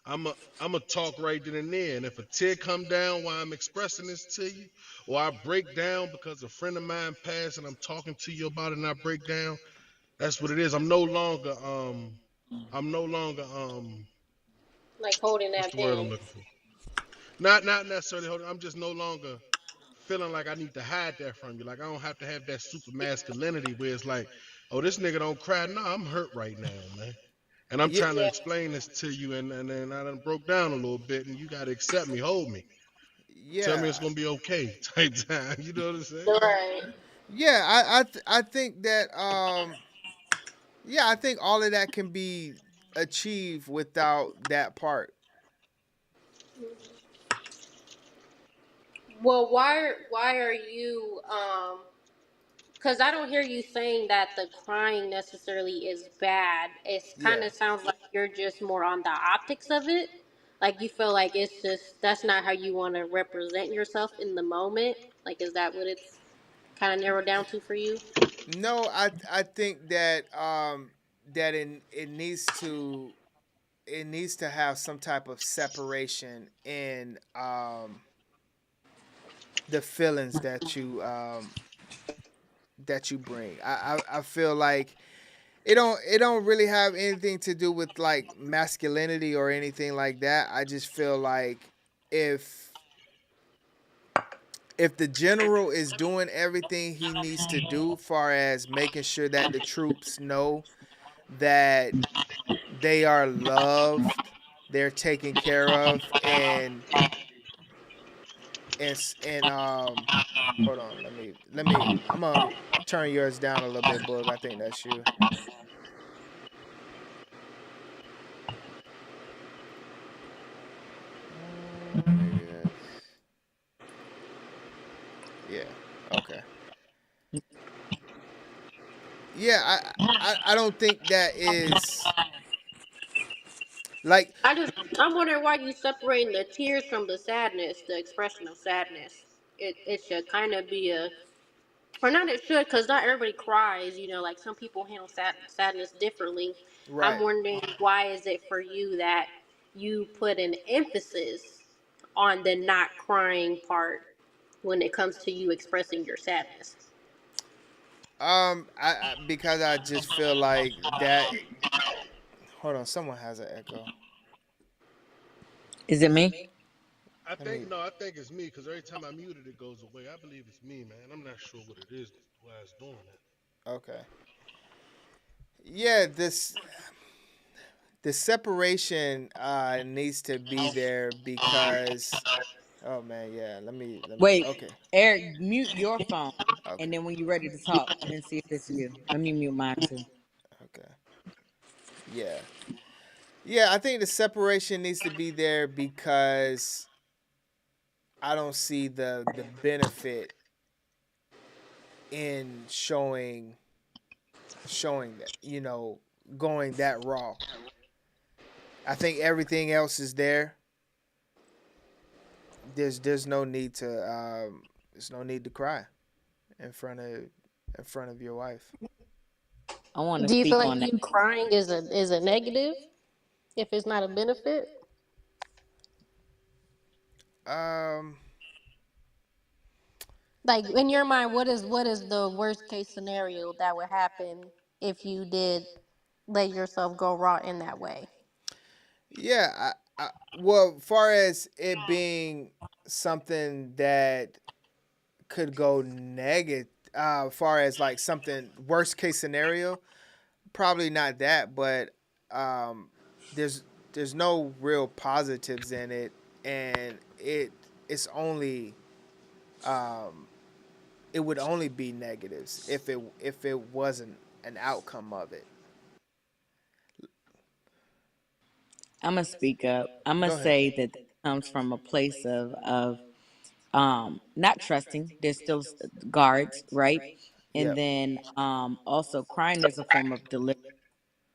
I'm a talk right then and there. And if a tear come down while I'm expressing this to you, or I break down because a friend of mine passed and I'm talking to you about it and I break down, that's what it is. I'm no longer Like holding what's that the word I'm in. looking for? Not necessarily holding. I'm just no longer feeling like I need to hide that from you. Like, I don't have to have that super masculinity where it's like, oh, this nigga don't cry. No, I'm hurt right now, man. And I'm Yeah. trying to explain this to you, and then I done broke down a little bit, and you gotta accept me, hold me, tell me it's Yeah. gonna be okay, type time. You know what I'm saying? Right. Yeah. I think that yeah, I think all of that can be achieved without that part. Well, why are you because I don't hear you saying that the crying necessarily is bad. It kind Yeah. of sounds like you're just more on the optics of it. Like you feel like it's just that's not how you want to represent yourself in the moment. Like, is that what it's kind of narrowed down to for you? No, I think that that it needs to have some type of separation in the feelings that you bring. I feel like it don't really have anything to do with like masculinity or anything like that. I just feel like if if the general is doing everything he needs to do, far as making sure that the troops know that they are loved, they're taken care of, and hold on, let me I'm gonna turn yours down a little bit, Boog. I think that's you. Maybe that's, yeah. Okay. Yeah, I don't think that is like. I'm wondering why you separating the tears from the sadness, the expression of sadness. It should kind of be a, or not. It should, because not everybody cries. You know, like some people handle sadness differently. I'm Right. wondering why is it for you that you put an emphasis on the not crying part when it comes to you expressing your sadness. I because I just feel like that. Hold on, someone has an echo. Is it me? I Let me. think no, I think it's me because every time I mute it, it goes away. I believe it's me, man. I'm not sure what it is why it's doing that. Okay. Yeah, the separation needs to be there because. Oh man, yeah. Let me. Wait, Okay. Eric, mute your phone, Okay. and then when you're ready to talk, then see if it's you. Let me mute mine too. Okay. Yeah. Yeah, I think the separation needs to be there because I don't see the benefit in showing that, going that raw. I think everything else is there. There's no need to there's no need to cry in front of your wife. I want to Do you feel speak like on that. you crying is a negative if it's not a benefit? Um Like in your mind, what is the worst case scenario that would happen if you did let yourself go raw in that way? yeah, well, far as it being something that could go negative, far as like something worst case scenario, probably not that, but um there's no real positives in it, and it's only um it would only be negatives if it wasn't an outcome of it. I'm gonna speak up. I'm gonna Go ahead. say that comes from a place of not trusting. There's still guards, right? And Yep. then also crying is a form of deliverance,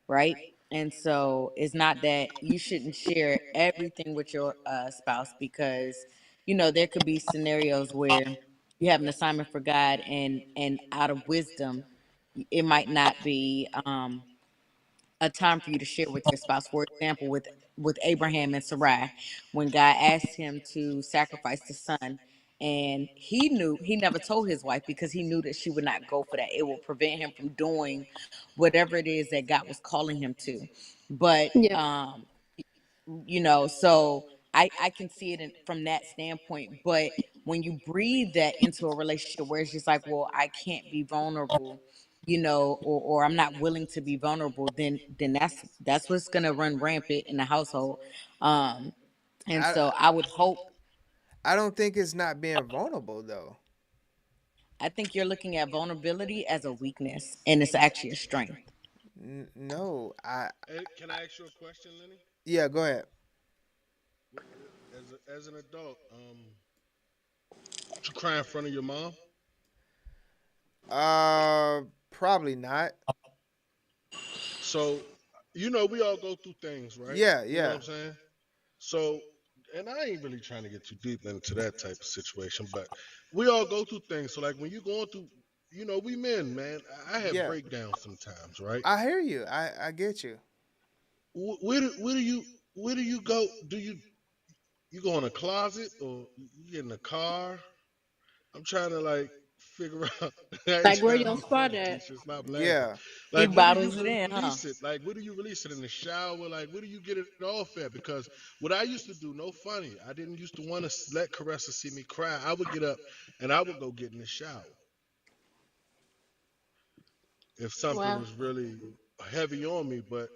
right? And so it's not that you shouldn't share everything with your spouse, because there could be scenarios where you have an assignment for God, and out of wisdom, it might not be a time for you to share with your spouse. For example, with Abraham and Sarai, when God asked him to sacrifice the son, and he never told his wife because he knew that she would not go for that. It will prevent him from doing whatever it is that God was calling him to. But Yeah. so I can see it from that standpoint. But when you breathe that into a relationship where it's just like, well, I can't be vulnerable, or I'm not willing to be vulnerable, then that's what's gonna run rampant in the household. And I so I would hope. I don't think it's not being vulnerable though. I think you're looking at vulnerability as a weakness, and it's actually a strength. No, Hey, can I ask you a question, Lenny? yeah, go ahead. As an adult, would you cry in front of your mom? Probably not. So, we all go through things, right? Yeah, You know what yeah. I'm saying? So, and I ain't really trying to get too deep into that type of situation, but we all go through things. So, like when you're going through, we men, man, I have Yeah. breakdowns sometimes, right? I hear you. I get you. Where do you go? You go in a closet or you get in a car? I'm trying to like figure out. I ain't Like where trying to your be spot funny, at? Keisha. Stop laughing. Yeah. He Like, where do you bottles it in, huh? release it? Like, where do you release it in the shower? Like, where do you get it off at? Because what I used to do, no funny, I didn't used to want to let Caressa see me cry. I would get up and I would go get in the shower if something Wow. was really heavy on me. But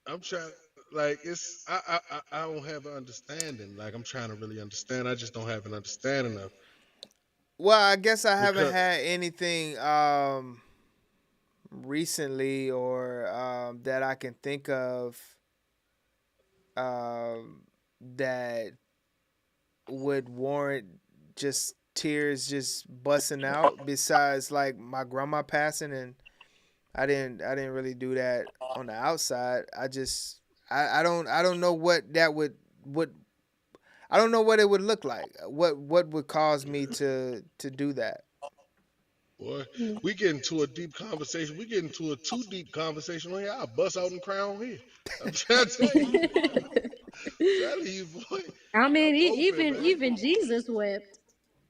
I'm trying. Like I don't have an understanding. Like I'm trying to really understand. I just don't have an understanding of Well, I guess I haven't because had anything recently or that I can think of um that would warrant just tears just busting out besides like my grandma passing and I didn't really do that on the outside. I don't know what that would I don't know what it would look like. What would cause me to do that? Boy, we get into a deep conversation. We get into a too deep conversation on here. I'll bust out and cry on here. I'm trying to tell you, boy. Telling you, boy. I mean, I'm open, man. even Jesus wept,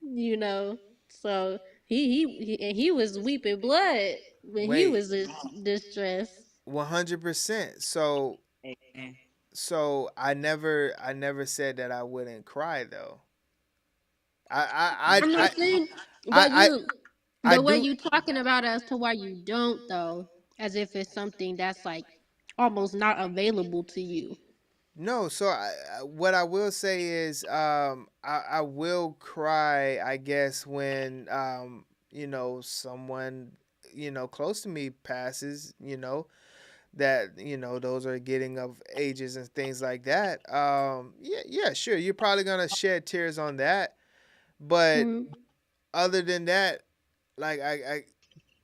you know. So he was weeping blood when he Wait, was distressed. 100%. So I never said that I wouldn't cry though. I I'm I not saying, but I I look, I the way do. you talking about as to why you don't though, as if it's something that's like almost not available to you. No, so what I will say is I will cry, I guess, when someone close to me passes, that those are getting of ages and things like that. Yeah, sure, you're probably gonna shed tears on that, but Mhm. other than that, like I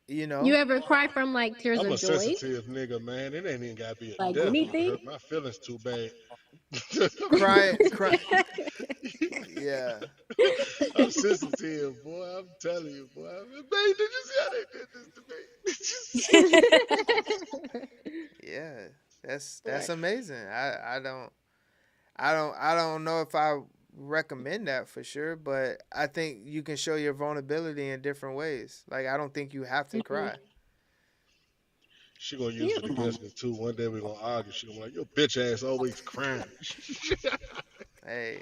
you You know ever cry from like tears I'm of a joy, sensitive nigga, man. It ain't even gotta be a like death. You anything? hurt my feelings too bad. cry yeah. I'm sensitive, boy. I'm telling you, boy. Man, did you see how they did this to me? Did you see? Yeah, that's Right. amazing. I don't know if I recommend that for sure, but I think you can show your vulnerability in different ways. Like I don't think you have to Mhm. cry. She gonna use it Yeah. against me too. One day we gonna argue. She gonna be like, "Your bitch ass always crying." Hey,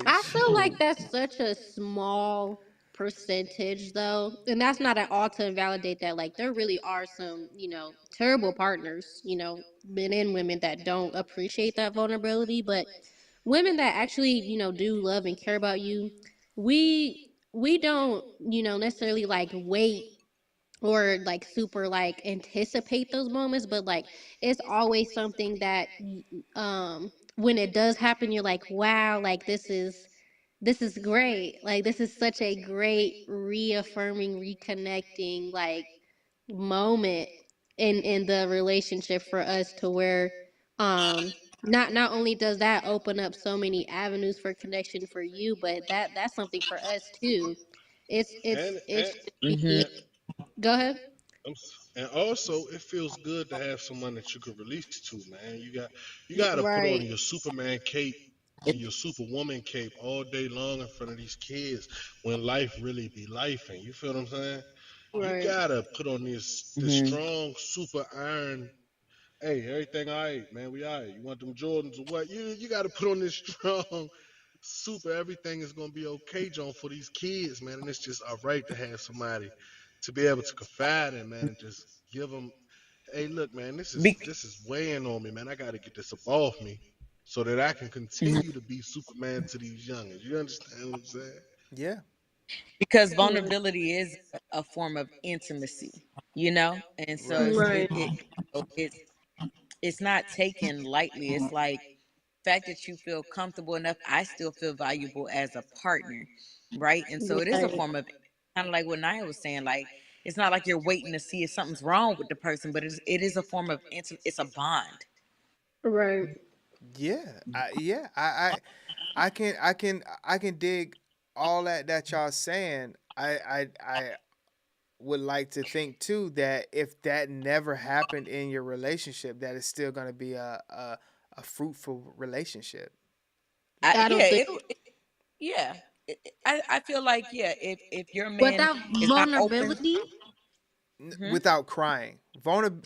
I feel like shoot. that's such a small percentage though. And that's not at all to invalidate that. Like there really are some, terrible partners, men and women that don't appreciate that vulnerability. But women that actually, do love and care about you, we don't, necessarily like wait or like super like anticipate those moments, but like it's always something that when it does happen you're like, wow, like this is great, like this is such a great reaffirming, reconnecting like moment in the relationship for us, to where not only does that open up so many avenues for connection for you, but that's something for us too. it's and it's it and should Mhm. be. and Go ahead. and also, it feels good to have someone that you can release to, man. You got to put on Right. your Superman cape and your Superwoman cape all day long in front of these kids when life really be life, and you feel what I'm saying? You Right. gotta put on this Mhm. strong super iron. Hey, everything all right, man. We all right. You want them Jordans or what? You got to put on this strong, super. Everything is gonna be okay, John, for these kids, man. And it's just all right to have somebody to be able to confide in, man, and just give them, hey, look, man, this is Be- this is weighing on me, man. I got to get this up off me so that I can continue to be Superman to these youngins. You understand what I'm saying? Yeah. because Right. vulnerability is a form of intimacy, you know, and so Right. Right. it's not taken lightly. It's like the fact that you feel comfortable enough. I still feel valuable as a partner, right? And so it is a Right. form of, kind of like what Naya was saying. Like it's not like you're waiting to see if something's wrong with the person, but it is a form of it's a bond. Right. Yeah. I can dig all that y'all saying. I would like to think too that if that never happened in your relationship, that it's still gonna be a fruitful relationship. I Yeah, don't think yeah. I feel like, yeah, if your man without is not open. vulnerability. Mhm. Without crying.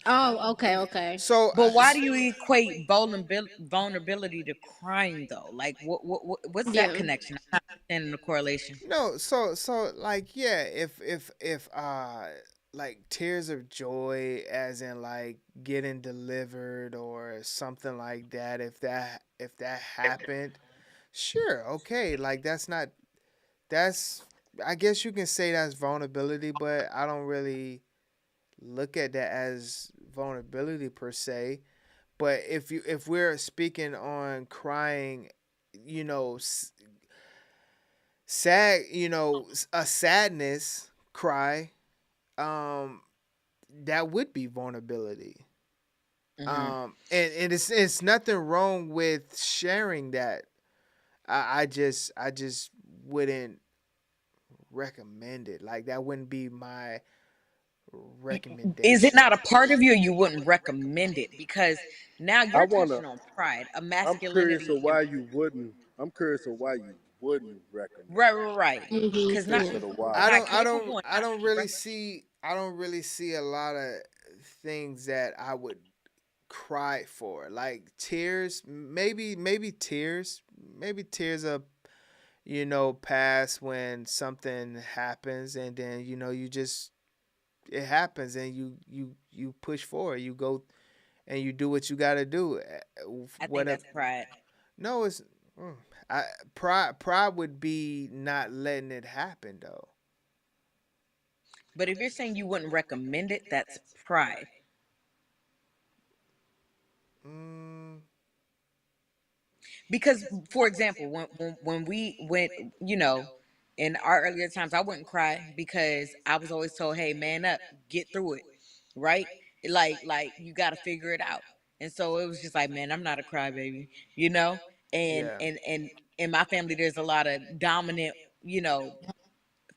Oh, okay, okay. So But why do you equate vulnerability to crying though? Like what's that Yeah. connection? I'm not understanding the correlation. no, so like yeah, if like tears of joy as in like getting delivered or something like that, if that happened, sure, okay, like that's I guess you can say that's vulnerability, but I don't really look at that as vulnerability per se. But if we're speaking on crying, you know, sad, a sadness cry, um, that would be vulnerability. Mm-hmm. And it's nothing wrong with sharing that. I just wouldn't recommend it. Like that wouldn't be my Is it recommendation. not a part of you, or you wouldn't recommend it? Because now I you're wanna. touching on pride, a I'm curious masculinity, of why you wouldn't. I'm curious of why you wouldn't recommend right, it. right, right. Because I'm not, curious of the why. not capable, and I not don't really rec- see a lot of things that I would cry for. Like tears, maybe tears. Maybe tears of past when something happens and then you just it happens and you push forward. You go and you do what you got to do. I think Whatever. that's pride. No, it's mm, I pride would be not letting it happen though. But if you're saying you wouldn't recommend it, that's pride. Mm, Because, for example, when we went, you know, in our earlier times, I wouldn't cry because I was always told, "Hey, man up, get through it," right? Like you got to figure it out. And so it was just like, man, I'm not a crybaby, you know. And yeah. in my family, there's a lot of dominant, you know,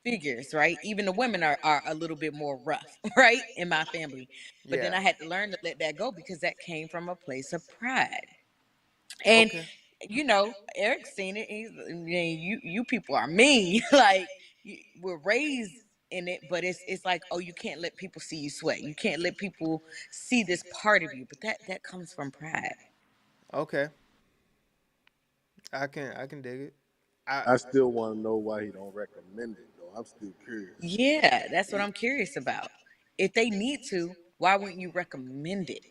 figures, right? Even the women are a little bit more rough, right? In my family. But then Yeah. I had to learn to let that go because that came from a place of pride. And Okay. you know, Eric's seen it. He's, I mean, you people are mean. Like we're raised in it, but it's like, oh, you can't let people see you sweat. You can't let people see this part of you. But that comes from pride. Okay. I can dig it. I I still want to know why he don't recommend it though. I'm still curious. Yeah, that's what I'm curious about. If they need to, why wouldn't you recommend it?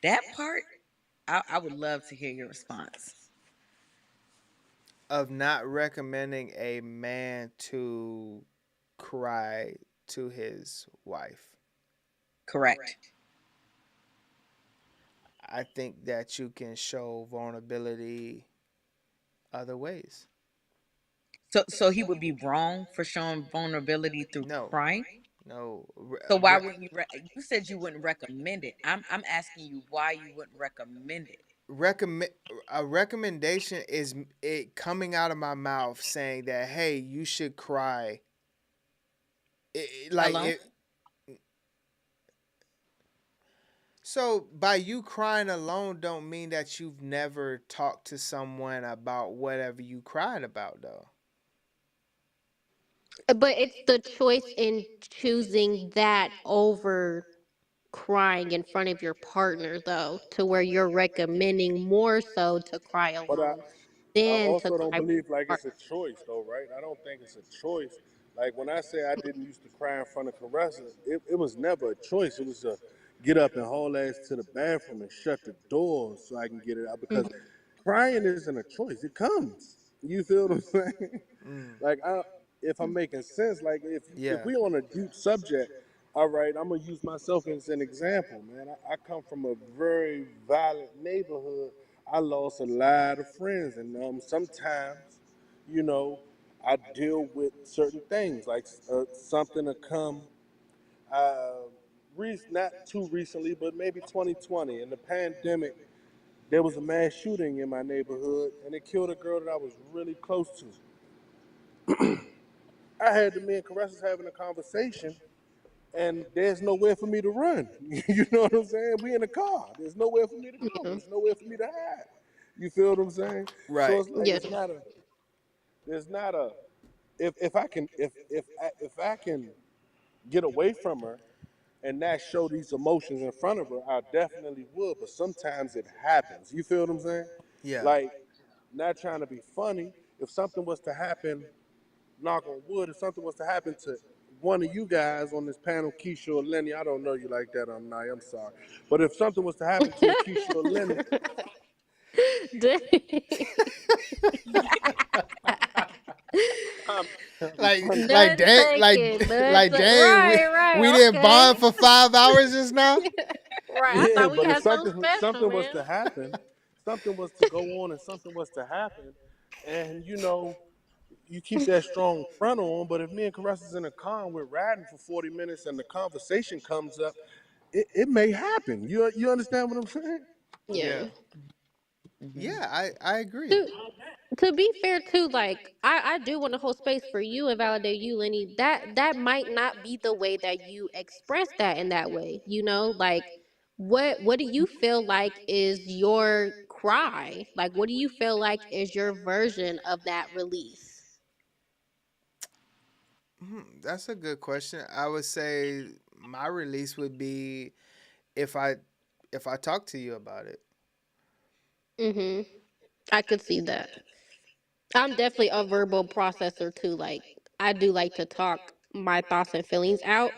That part, I would love to hear your response. of not recommending a man to cry to his wife. Correct. I think that you can show vulnerability other ways. So he would be wrong for showing vulnerability through No, crying. no. So why wouldn't you? You said you wouldn't recommend it. I'm asking you why you wouldn't recommend it. Recommend a recommendation is it coming out of my mouth saying that hey, you should cry. Like Alone. it. So by you crying alone don't mean that you've never talked to someone about whatever you crying about though. But it's the choice in choosing that over crying in front of your partner, though, to where you're recommending more so to cry But alone I than to also don't cry with believe like your it's a choice though, right? I don't think it's a choice. Like when I say I didn't used to cry in front of Caressa, it was never a choice. It was a get up and haul ass to the bathroom and shut the door so I can get it out because partner. crying isn't a choice. It comes. You feel what I'm saying? Mm, Like if I'm making sense, like if yeah. we on a deep subject, all right, I'm gonna use myself as an example, man. I come from a very violent neighborhood. I lost a lot of friends, and sometimes, you know, I deal with certain things like something to come. Uh, not too recently, but maybe 2020 in the pandemic, there was a mass shooting in my neighborhood, and it killed a girl that I was really close to. I had me and Caress having a conversation, and there's nowhere for me to run. You know what I'm saying? We in the car. There's nowhere for me to go. Yeah. There's nowhere for me to hide. You feel what I'm saying? So Right. it's like Yeah. there's not a if I can if I can get away from her and not show these emotions in front of her, I definitely would. But sometimes it happens. You feel what I'm saying? Yeah. Like not trying to be funny. If something was to happen, knock on wood, if something was to happen to one of you guys on this panel, Keisha or Lenny, I don't know you like that, I'm sorry. But if something was to happen to a Keisha or Lenny, I'm trying to be funny. None taken. None dang Right, we right, didn't okay. bond for 5 hours just now. Right. I Yeah, thought we but if had something special, something was man. to happen, something was to go on and something was to happen, and you keep that strong frontal on. But if me and Caress is in a car and we're riding for 40 minutes and the conversation comes up, it may happen. You understand what I'm saying? Yeah. Yeah, I agree. To be fair too, like I do want to hold space for you and validate you, Lenny. That might not be the way that you express that in that way. You know, like what do you feel like is your cry? Like what do you feel like is your version of that release? That's a good question. I would say my release would be if I talk to you about it. Mhm. I could see that. I'm definitely a verbal processor too. Like I do like to talk my thoughts and feelings out.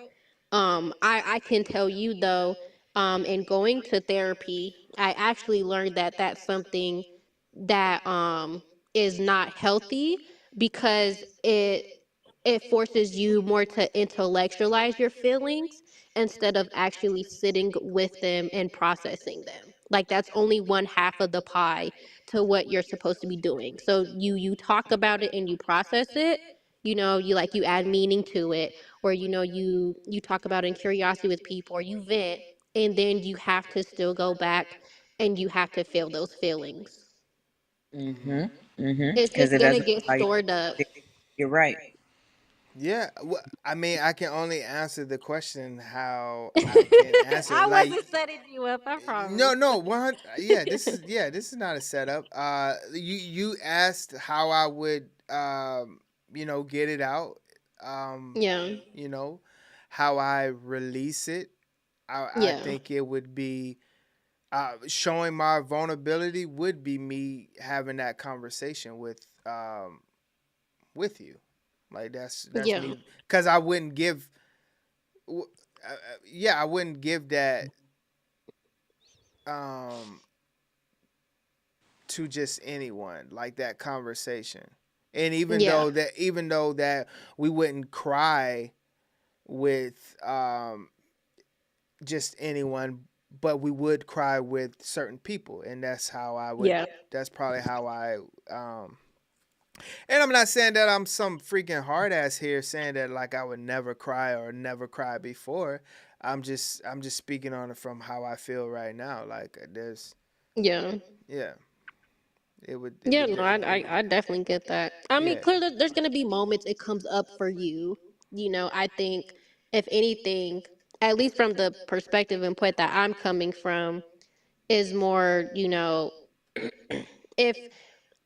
I can tell you though, in going to therapy, I actually learned that that's something that is not healthy because it forces you more to intellectualize your feelings instead of actually sitting with them and processing them. Like that's only one half of the pie to what you're supposed to be doing. So you talk about it and you process it. You know, you add meaning to it, or you talk about it in curiosity with people, or you vent, and then you have to still go back and you have to feel those feelings. It's Because just it gonna doesn't get allow you. stored up. You're right. Yeah, I mean, I can only answer the question how I can answer it. I Like, wasn't setting you up, I promise. no, 100. This is not a setup. You asked how I would, get it out. Yeah. You know, how I release it. I Yeah. think it would be showing my vulnerability would be me having that conversation with you. Like that's Yeah. me because I wouldn't give. Yeah, I wouldn't give that um to just anyone like that conversation. And Yeah. even though that we wouldn't cry with just anyone, but we would cry with certain people, and that's how I would. Yeah. That's probably how I. And I'm not saying that I'm some freaking hard ass here, saying that like I would never cry or never cry before. I'm just speaking on it from how I feel right now. Like there's Yeah. yeah, it Yeah, would no, I definitely get that. I mean, yeah. clearly there's gonna be moments it comes up for you. You know, I think if anything, at least from the perspective and point that I'm coming from, is more,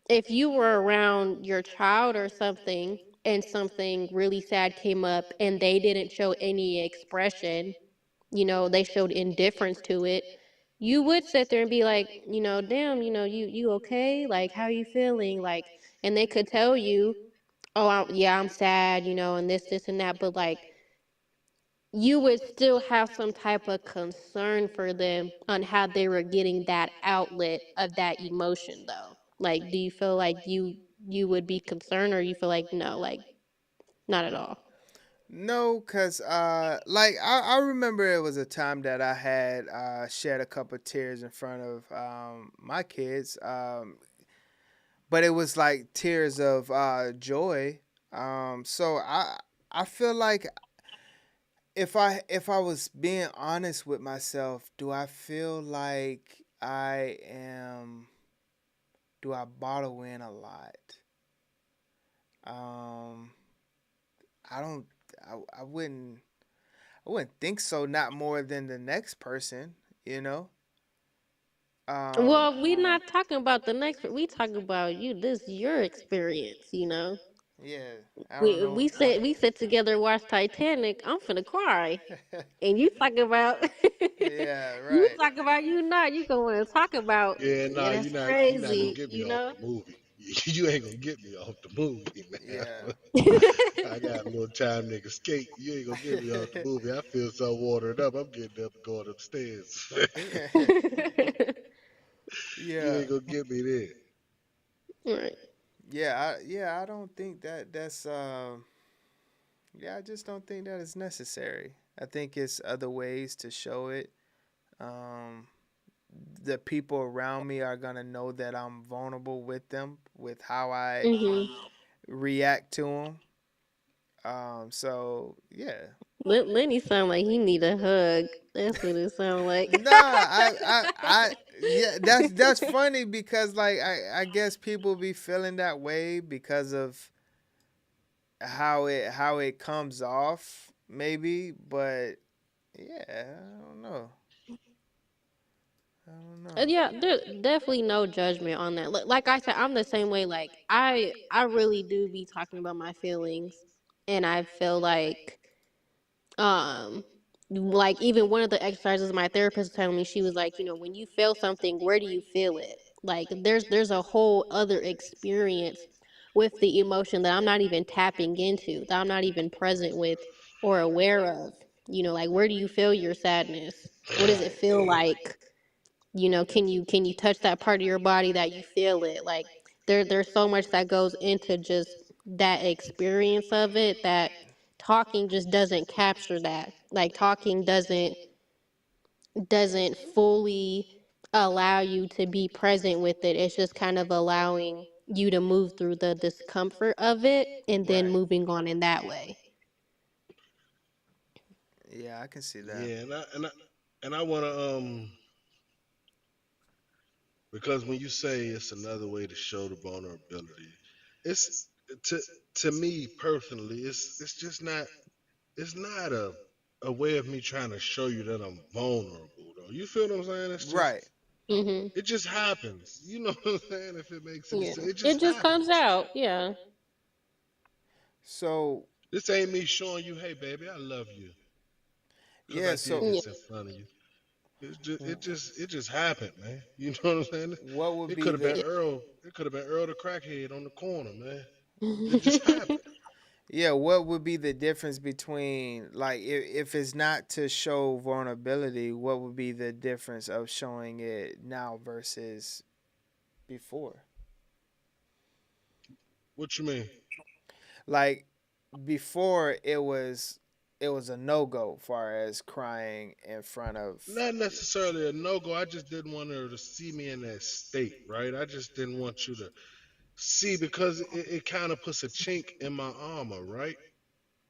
if you were around your child or something and something really sad came up and they didn't show any expression, they showed indifference to it, you would sit there and be like, damn, you okay? Like, how are you feeling? Like, and they could tell you, oh, yeah, I'm sad, and this, and that, but like, you would still have some type of concern for them on how they were getting that outlet of that emotion, though. Like, do you feel like you would be concerned, or you feel like no, like not at all? No, cause like I remember it was a time that I had shed a couple tears in front of my kids, but it was like tears of joy. So I feel like if I was being honest with myself, do I feel like I am? Do I bottle in a lot? Um, I don't. I wouldn't. I wouldn't think so. Not more than the next person, you know. Um, Well, we not talking about the next. We talking about you. This your experience. yeah. I don't We know. we sit we sit together watch Titanic. I'm finna cry, and you talking about Yeah. you Right. talking about you not you gonna want to talk about. Yeah, Yeah, nah, that's you're not gonna crazy. get me off the movie. You ain't gonna get me off the movie Yeah. now. I got a little time nigga skate. You ain't gonna get me off the movie. I feel so watered up. I'm getting up and going upstairs. You Yeah. ain't gonna get me there. Right. Yeah. I don't think that's. Yeah. I just don't think that is necessary. I think it's other ways to show it. Um, the people around me are gonna know that I'm vulnerable with them, with how I Mhm. react to them. So yeah. Lenny sound like he need a hug. That's what it sound like. Nah, yeah, that's funny because like I guess people be feeling that way because of how it comes off maybe, but yeah, I don't know. Yeah, there's definitely no judgment on that. Like I said, I'm the same way. Like I really do be talking about my feelings, and I feel um like even one of the exercises my therapist was telling me, she was like, when you feel something, where do you feel it? Like there's a whole other experience with the emotion that I'm not even tapping into, that I'm not even present with or aware of. Like where do you feel your sadness? What does it Right. feel like? Can you touch that part of your body that you feel it? Like there's so much that goes into just that experience of it, that talking just doesn't capture that. Like talking doesn't fully allow you to be present with it. It's just kind of allowing you to move through the discomfort of it and then Right. moving on in that way. Yeah, I can see that. Yeah, and I want to because when you say it's another way to show the vulnerability, it's to to me personally, it's just not it's not a way of me trying to show you that I'm vulnerable though. You feel what I'm saying? It's just Right. Mhm. it just happens. You know what I'm saying? If it makes any Yeah. sense, it just It just comes happens. out. Yeah. So This ain't me showing you, hey baby, I love you, cause yeah, I did so Yeah. this in front of you. It just happened, man. You know what I'm saying? what would It be could have been the Earl. It could have been Earl the crackhead on the corner, man. It just happened. yeah, what would be the difference between like if it's not to show vulnerability, what would be the difference of showing it now versus before? What you mean? Like before it was a no-go far as crying in front of Not necessarily a no go. I just didn't want her to see me in that state, right? I just didn't want you to see because it kind of puts a chink in my armor, right?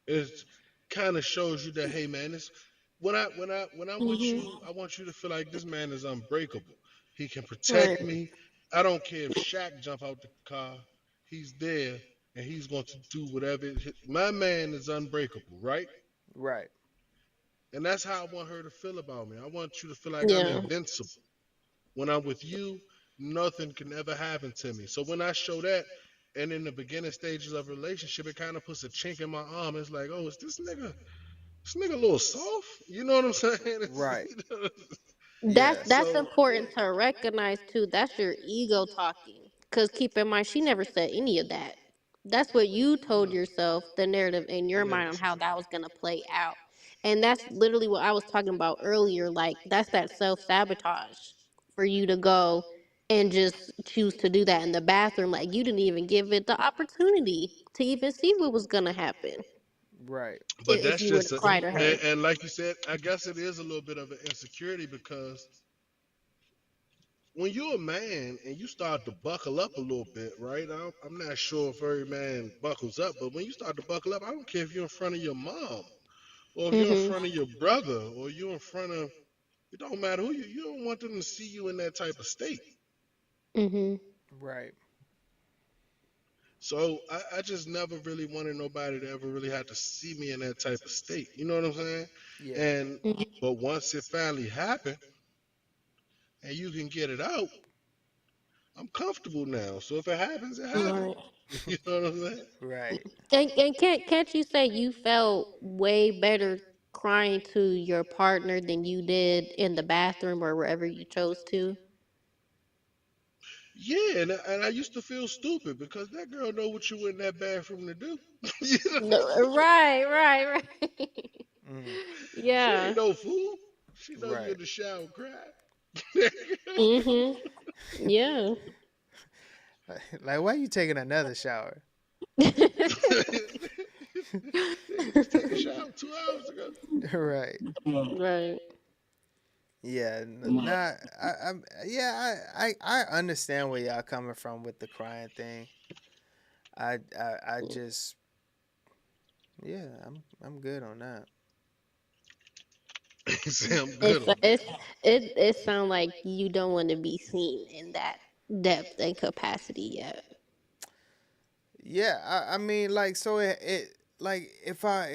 It kind of shows you that, hey man, it's when I'm with Mhm. you, I want you to feel like this man is unbreakable. He can Right. protect me. I don't care if Shaq jump out the car. He's there and he's going to do whatever. My man is unbreakable, right? right. And that's how I want her to feel about me. I want you to feel like I'm Yeah. invincible. When I'm with you, nothing can ever happen to me. So when I show that, and in the beginning stages of a relationship, it kind of puts a chink in my arm. It's like, oh, is this nigga a little soft? You know what I'm saying? Right. You know, Yes. That's so important to recognize too. That's your ego talking. Cause keep in mind, she never said any of that. That's what you told no, yourself, the narrative in your never mind on said how that. that was gonna play out. And that's literally what I was talking about earlier. Like that's that self sabotage for you to go and just choose to do that in the bathroom. Like you didn't even give it the opportunity to even see what was gonna happen Right. But if that's you would just have cried to her. and like you said, I guess it is a little bit of an insecurity because when you're a man and you start to buckle up a little bit, right? I'm not sure if every man buckles up, but when you start to buckle up, I don't care if you're in front of your mom or if you're in Mhm. front of your brother or you're in front of, it don't matter who you don't want them to see you in that type of state. Mhm. Right. So I just never really wanted nobody to ever really have to see me in that type of state. You know what I'm saying? Yeah. And but once it finally happened and you can get it out, I'm comfortable now. So if it happens, it happens. Right. You know what I'm saying? Right. And can't you say you felt way better crying to your partner than you did in the bathroom or wherever you chose to? Yeah, and I used to feel stupid because that girl know what you in that bathroom to do. You No, know? right, right, right. Mm. She ain't Yeah. no fool. She know you Right. in the shower crying. Mhm. Yeah. Like why you taking another shower? You just take a shower 2 hours ago. Right. Right. Yeah, nah, yeah, I understand where y'all coming from with the crying thing. I just yeah, I'm good on that. Say I'm good on that. It sounds like you don't want to be seen in that depth and capacity yet. Yeah, I mean, like, so it like if I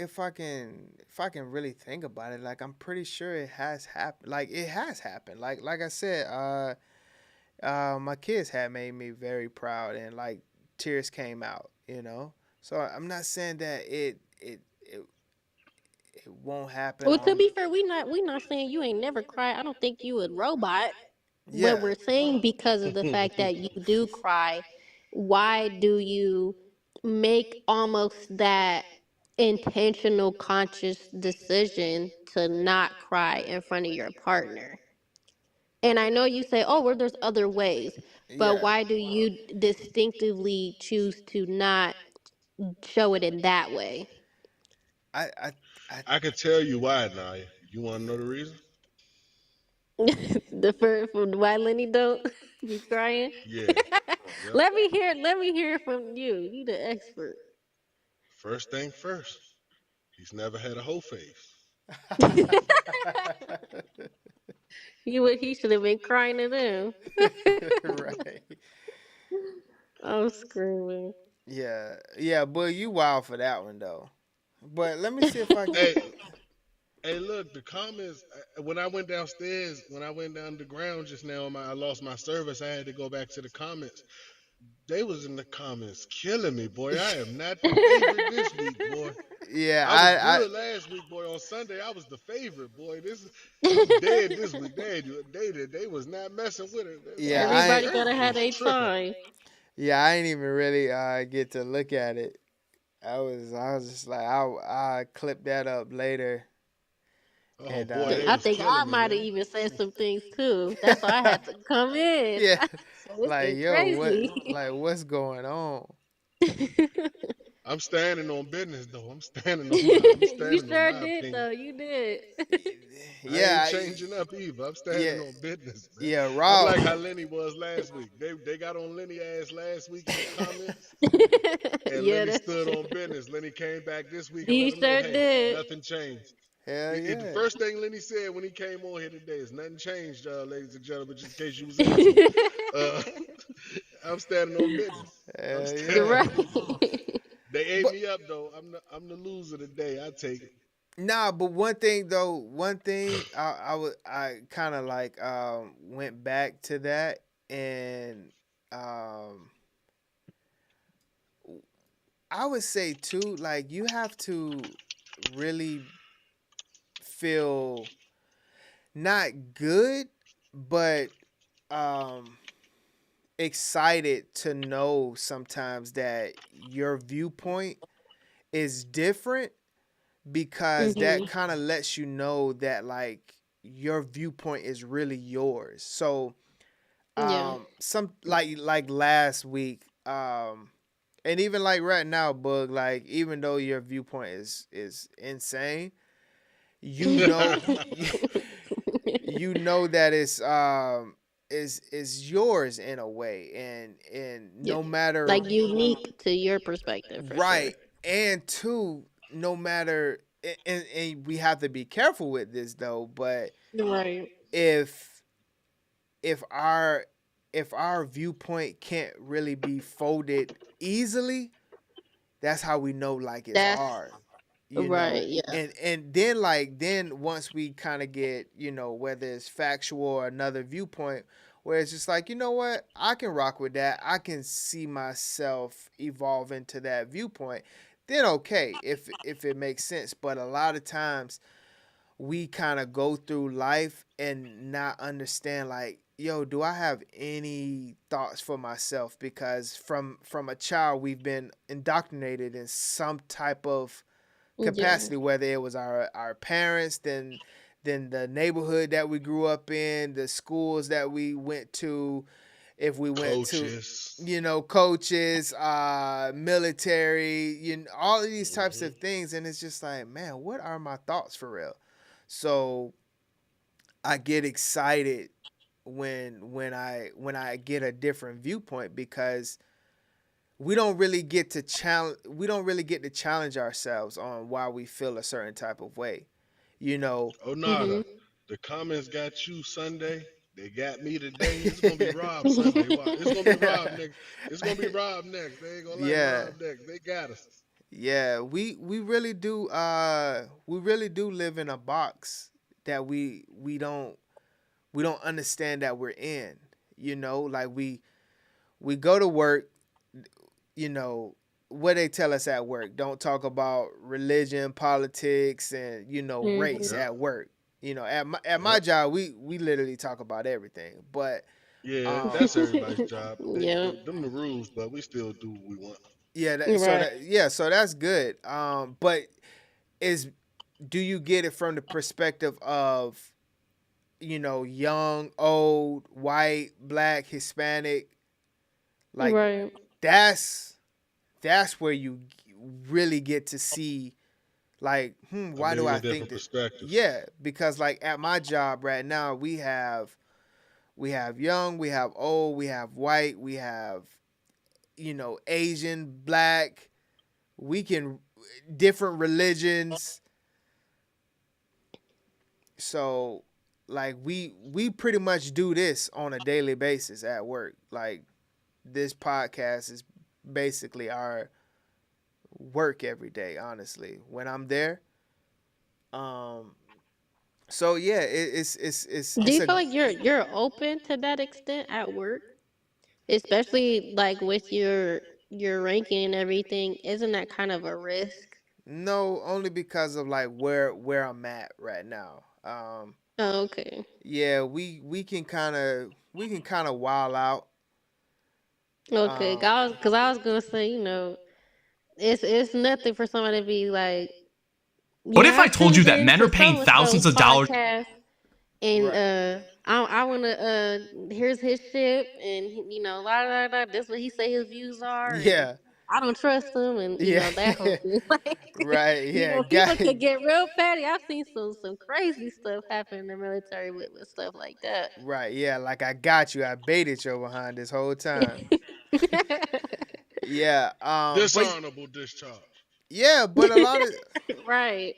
can really think about it, like I'm pretty sure it has happened. Like it has happened. Like I said, my kids had made me very proud, and like tears came out. So I'm not saying that it won't happen Well, to on. be fair, we not saying you ain't never cried. I don't think you a robot. But Yeah, we're saying because of the fact that you do cry, why do you make almost that intentional conscious decision to not cry in front of your partner? And I know you say, oh, well, there's other ways, but yeah. why do you distinctively choose to not show it in that way? I I I I could tell you why, Naya. You want to know the reason? The first from why Lenny don't be crying. Yeah. Yep. Let me hear from you. You the expert. First thing first. He's never had a whole face. He should have been crying to them. Right. I'm screaming. Yeah, yeah, but you wild for that one though. But let me see if I can. Hey, hey, look, the comments. When I went downstairs, when I went down the ground just now, I lost my service. I had to go back to the comments. They was in the comments killing me, boy. I am not the favorite this week, boy. Yeah, I was I good last week, boy. On Sunday, I was the favorite, boy. I'm dead this week. They was not messing with it. yeah, Last week, Everybody they gotta have was their tripping. time. yeah, I ain't even really get to look at it. I was just like I clip that up later Oh and boy, they I was think I killing me, might have man. even said some things too. That's why I had to come in. yeah, So it's like getting yo, crazy. what's going on? I'm standing on business though. I'm You standing on sure my did opinion. though. You did. I ain't Yeah, changing up either. I'm yeah, standing on business, man. yeah, I'm Rob. like how Lenny was last week. They got on Lenny ass last week in the comments, and Yeah, Lenny that's stood true. on business. Lenny came back this week and let You him know, sure hey, did. nothing changed. Hell The yeah. first thing Lenny said when he came on here today is nothing changed, ladies and gentlemen. Just in case you was asking, uh, I'm standing on business. I'm Hell standing yeah. on Right. business. They ate But me up though. I'm the loser today. I take it. nah, but one thing though, I kind of like went back to that and um I would say too, like you have to really feel not good, but um excited to know sometimes that your viewpoint is different because that Mhm. kind of lets you know that like your viewpoint is really yours. So Yeah. some like last week and even like right now, Bug, like even though your viewpoint is insane, you know you know that it's is yours in a way, and Yeah. no matter. Like unique to your perspective for sure. Right. And two, no matter and we have to be careful with this though, but Right. if if our if our viewpoint can't really be folded easily, that's how we know like it's That's ours. right. Yeah. And then like then once we kind of get, whether it's factual or another viewpoint where it's just like, you know what, I can rock with that. I can see myself evolve into that viewpoint. Then okay, if it makes sense. But a lot of times we kind of go through life and not understand like, yo, do I have any thoughts for myself? Because from a child we've been indoctrinated in some type of Yeah. capacity, whether it was our parents, then the neighborhood that we grew up in, the schools that we went to, if we went to, Coaches. coaches, military, all of these types Hmm. of things, and it's just like, man, what are my thoughts for real? So I get excited when I get a different viewpoint because we don't really get to challenge ourselves on why we feel a certain type of way. Oh nada. The comments got you Sunday. They got me today. It's gonna be Rob Sunday. Watch. It's gonna be Rob next. It's gonna be Rob next. They ain't gonna like Yeah. Rob next. They got us. Yeah, we really do live in a box that we don't understand that we're in. Like we go to work, what they tell us at work. Don't talk about religion, politics, and race at work. At my job, we literally talk about everything. But Yeah, that's everybody's job. Them the rules, but we still do what we want. So that's good. But do you get it from the perspective of young, old, white, black, Hispanic? Like that's where you really get to see, like, why do I think this? Yeah, because like at my job right now, we have young, we have old, we have white, we have Asian, black, we can different religions. So like we pretty much do this on a daily basis at work. Like this podcast is basically our work every day, honestly, when I'm there. So yeah, it's Do you feel like you're open to that extent at work? Especially like with your ranking and everything, isn't that kind of a risk? No, only because of like where I'm at right now. Oh, okay. Yeah, we can kind of wild out. Okay, because I was gonna say, it's nothing for somebody to be like, What if I I told you tuned that in men are to paying so and so's thousands of dollars? podcast, and I wanna here's his shit, and la la la. This what he say his views are, and Yeah. I don't trust him, and Yeah. that whole thing. Like, Right. Yeah. people can get real petty. I've seen some crazy stuff happen in the military with stuff like that. Right. Yeah. Like I got you. I baited your behind this whole time. Yeah. Dishonorable discharge. Yeah, but a lot of right.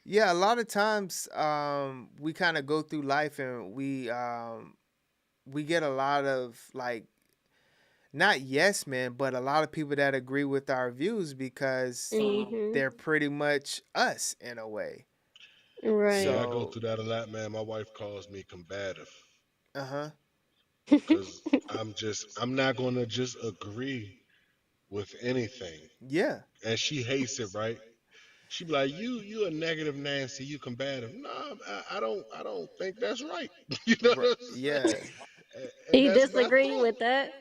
Yeah, a lot of times we kind of go through life and we get a lot of like not yes men, but a lot of people that agree with our views because they're pretty much us in a way. Right. Yeah, I go through that a lot, man. My wife calls me combative. Uh-huh. Because I'm not gonna just agree with anything. Yeah. And she hates it, right? She be like, you a negative Nancy, you combative. No, I don't think that's right. You know what I'm saying? Yeah. And He that's my disagree thought. with that.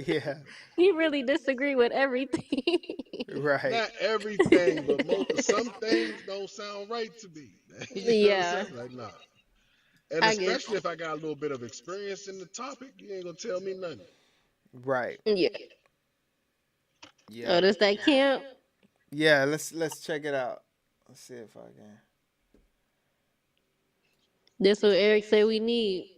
Yeah. He really disagree with everything. Right. Not everything, but some things don't sound right to me. You know what I'm saying? Like, nah. And especially if I got a little bit of experience in the topic, you ain't gonna tell me nothing. Right. Yeah. Yeah. Oh, does that count? Yeah, let's check it out. Let's see if I can. This what Eric said we need.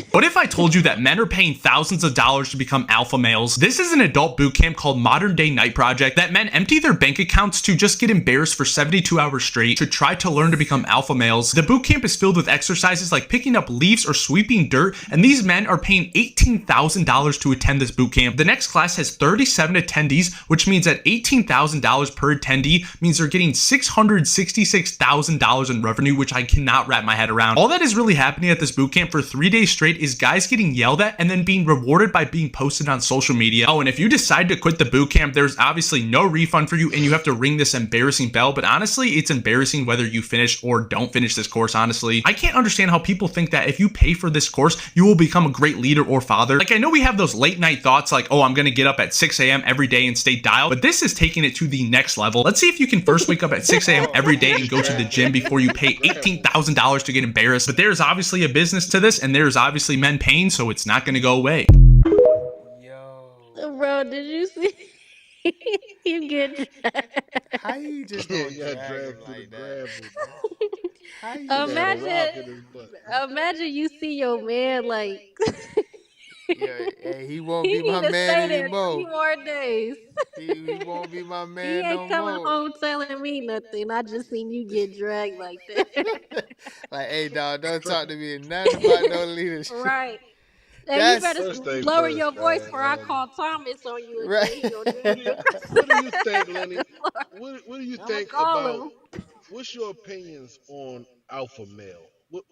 What if I told you that men are paying thousands of dollars to become alpha males? This is an adult boot camp called Modern Day Night Project that men empty their bank accounts to just get embarrassed for 72 hours straight to try to learn to become alpha males. The boot camp is filled with exercises like picking up leaves or sweeping dirt, and these men are paying $18,000 to attend this boot camp. The next class has 37 attendees, which means that $18,000 per attendee means they're getting $666,000 in revenue, which I cannot wrap my head around. All that is really happening at this boot camp for 3 days straight is guys getting yelled at and then being rewarded by being posted on social media. Oh, and if you decide to quit the boot camp, there's obviously no refund for you and you have to ring this embarrassing bell. But honestly, it's embarrassing whether you finish or don't finish this course, honestly. I can't understand how people think that if you pay for this course, you will become a great leader or father. Like, I know we have those late night thoughts like, oh, I'm gonna get up at 6 a.m. every day and stay dialed, but this is taking it to the next level. Let's see if you can first wake up at 6 a.m. every day and go to the gym before you pay $18,000 to get embarrassed. But there's obviously a business to this, and there's obviously men paying, so it's not going to go away. Bro, did you see him get dragged? How you just gonna drag him like that? How you Imagine you see your man like Yeah, hey, he won't He be need my to man stay there 3 anymore. more days. He won't be my He man ain't no coming more. home telling me nothing. I just seen you get dragged like that. Like, hey, dog, don't talk to me nothing about no leadership. Right. Hey, you That's better First thing lower first, your voice man. before I call Thomas on you right. again. He gonna What drag do you you across what do you the think, Lenny? floor. What do you I'ma think call about? him. What's your opinions on alpha male?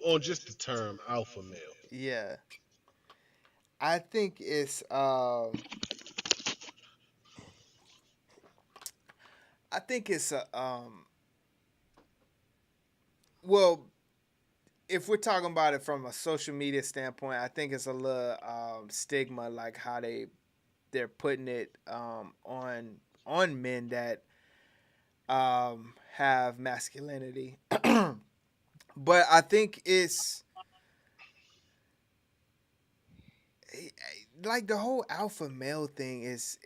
On just the term alpha male? Yeah, I think it's I think it's a well, if we're talking about it from a social media standpoint, I think it's a little stigma, like how they're putting it on men that have masculinity. But I think it's like the whole alpha male thing is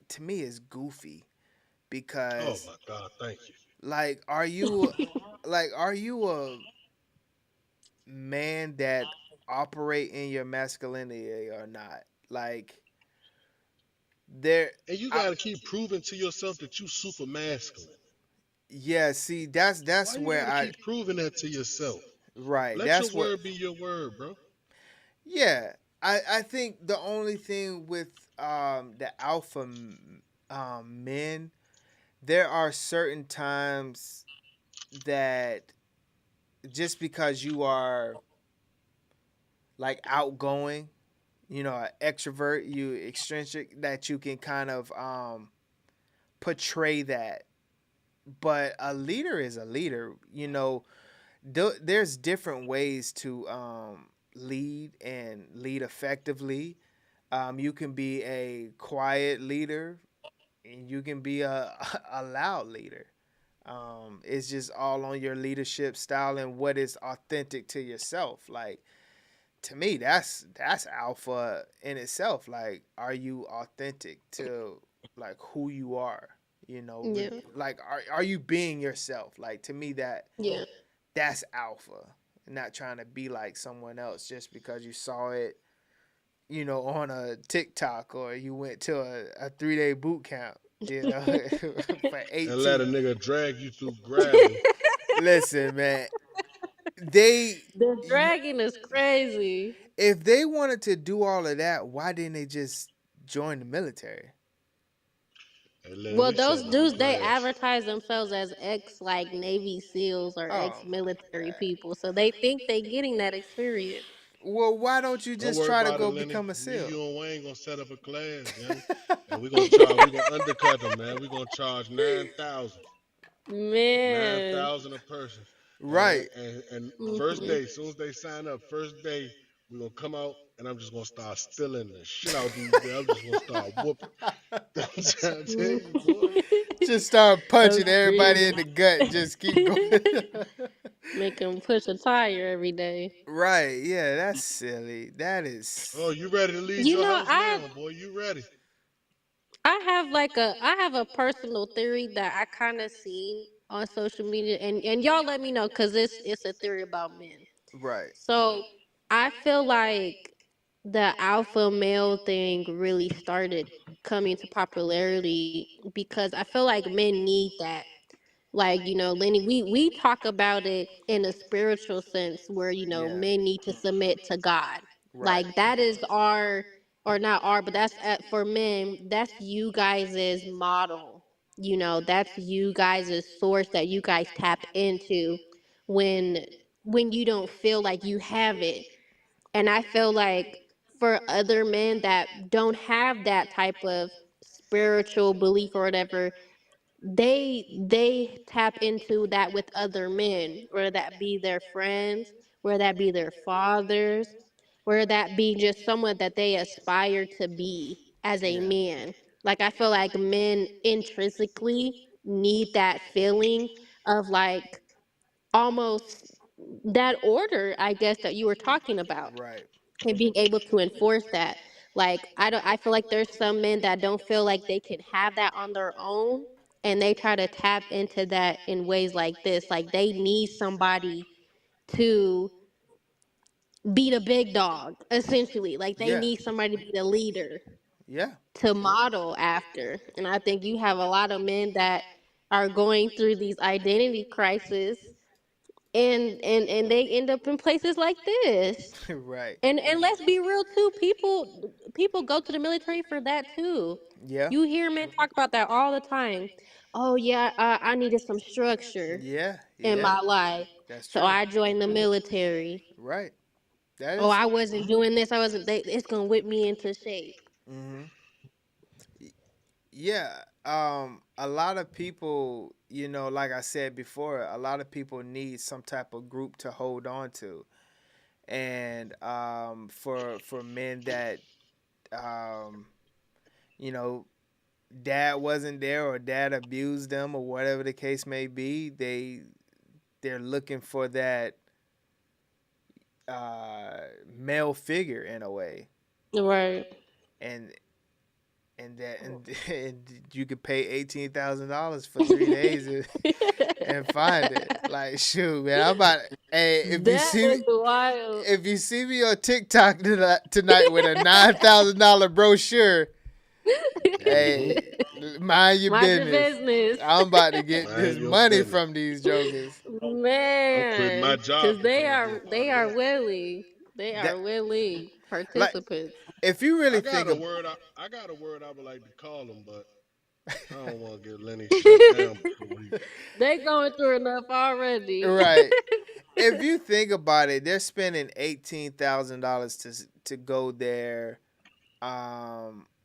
to me is goofy Oh because my God, thank you. like are you a man that operate in your masculinity or not? Like there And you I, gotta keep proving to yourself that you super masculine. yeah, see Why that's you where gotta I keep proving that to yourself? right. Let your That's what word be your word, bro. yeah. I think the only thing with the alpha men, there are certain times that just because you are like outgoing, you know, an extrovert, you eccentric, that you can kind of portray that. But a leader is a leader. You know, there's different ways to lead and lead effectively. You can be a quiet leader, and you can be a a loud leader. It's just all on your leadership style and what is authentic to yourself. Like to me, that's alpha in itself. Like, are you authentic to like who you are? You know, Yeah. like are you being yourself? Like to me, Yeah. that's alpha. Not trying to be like someone else just because you saw it, you know, on a TikTok or you went to a 3 day boot camp, you know, for And let a 18. nigga drag you through gravel. Listen, man, they The dragon is crazy. if they wanted to do all of that, why didn't they just join the military? And Lenny, Well, we those sat in the dudes they class. advertise themselves as ex like Navy SEALs or ex Oh my military god. people, so they think they getting that experience. Well, why don't you Don't just worry try to about it, go Lenny. become a Me, SEAL? you, and Wayne gonna set up a class, young. And we gonna undercut them, man. We gonna charge 9,000. nine Man. thousand a person. Right. And first Mhm. day, as soon as they sign up, first day, we're gonna come out and I'm just gonna start stealing the shit out these girls. I'm just gonna start whooping. I'm trying to tell you, boy. Just start I'm punching everybody in screaming. the gut and just keep going. Make them push a tire every day. Right. Yeah, that's silly. That Oh, is you ready to leave You your know, house now, boy? You ready? I have a personal theory that I kind of seen on social media, and y'all let me know because it's a theory about men. right. So I feel like the alpha male thing really started coming to popularity because I feel like men need that. Like, you know, Lenny, we talk about it in a spiritual sense where, you know, Yeah. men need to submit to God. Right. Like that is our, or not our, but that's for men, that's you guys' model. You know, that's you guys' source that you guys tap into when you don't feel like you have it. And I feel like for other men that don't have that type of spiritual belief or whatever, they tap into that with other men, whether that be their friends, whether that be their fathers, whether that be just someone that they aspire to be as a Yeah. man. Like I feel like men intrinsically need that feeling of like almost that order, I guess, that you were talking about, Right. and being able to enforce that. Like I feel like there's some men that don't feel like they can have that on their own, and they try to tap into that in ways like this. Like they need somebody to be the big dog, essentially. Like they Yeah. need somebody to be the leader Yeah. to model after. And I think you have a lot of men that are going through these identity crises and they end up in places like this. Right. And let's be real too, people go to the military for that too. Yeah. You hear men talk about that all the time. Oh yeah, I needed some structure Yeah. in Yeah. my life, That's so true. I joined the military. Right. That Oh, is. I wasn't doing this. I wasn't. It's gonna whip me into shape. Mm-hmm. Yeah. A lot of people, like I said before, a lot of people need some type of group to hold on to, and for men that um, you know, dad wasn't there or dad abused them or whatever the case may be, they're looking for that male figure in a way, Right. and and you could pay $18,000 for 3 days and find it. Like, shoot, man, I'm about. Hey, That is wild. if you see me on TikTok tonight with a $9,000 brochure, hey, mind your Mind your business. business. I'm about to get Mind this your money business. from these jokers. I'm quitting my Man, job because to come and get they part of are that. willing. They That, are willing like, participants. if you I really got think a of word. I got a word I would like to call them, but I don't want to get Lenny shut down before we. They going through enough already. right, if you think about it, they're spending $18,000 to go there.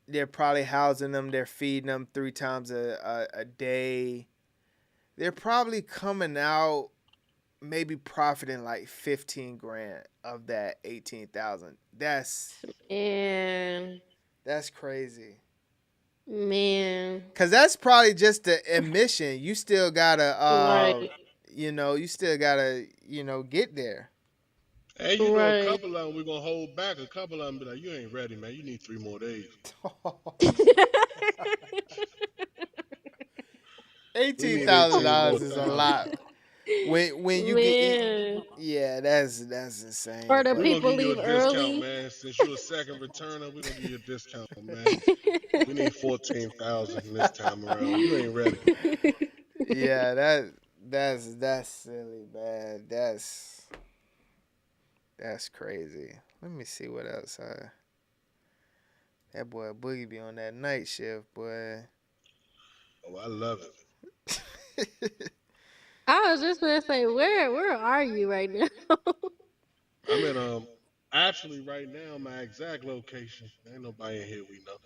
They're probably housing them. They're feeding them 3 times a day. They're probably coming out maybe profiting like 15 grand of that 18,000. And That's crazy. man, Cause that's probably just the admission. You still gotta, right, you still gotta, get there. And a right. couple of them we're gonna hold back. A couple of them be like, "You ain't ready, man. You need 3 more days. We Eighteen need thousand 18 more dollars is a thousand. lot. When you get Man, yeah, that's insane. or the We're gonna people give you a leave discount, early. man. Since you're a second returner, we're gonna give you a discount, man. We need 14,000 this time around. You ain't ready. Yeah, that's silly, man. That's crazy. Let me see what else. That boy Boogie be on that night shift, boy. Oh, I love it. I was just gonna say, where are you right now? I'm in actually right now my exact location. Ain't nobody in here we know.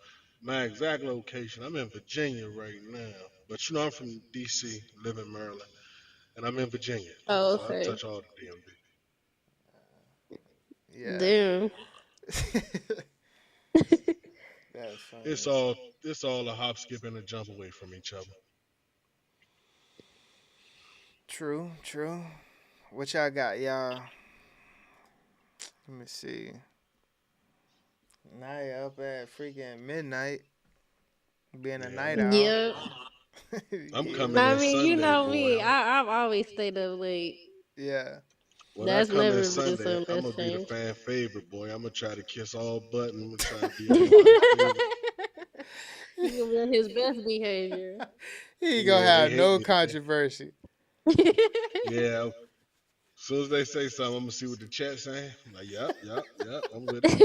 My exact location. I'm in Virginia right now, but I'm from D.C., live in Maryland, and I'm in Virginia, Oh, so I okay. touch all the DMV. Yeah. Damn. That's funny. It's all a hop, skip, and a jump away from each other. True. What y'all got, y'all? Let me see. Naya up at freaking midnight, being a night owl. Yep. I'm Getting coming it. I in mean, you Sunday, know boy. me. I've always stayed up late. Yeah. When I That's come in never been Sunday, something I'm that's gonna be the changed. fan favorite, boy. I'm gonna try to kiss all buttons. I'm gonna try to be everybody's favorite. He's gonna be on his best behavior. He ain't gonna Yeah, they have hate no me today. controversy. Yeah. As soon as they say something, I'm gonna see what the chat saying. I'm like, yep, I'm with it.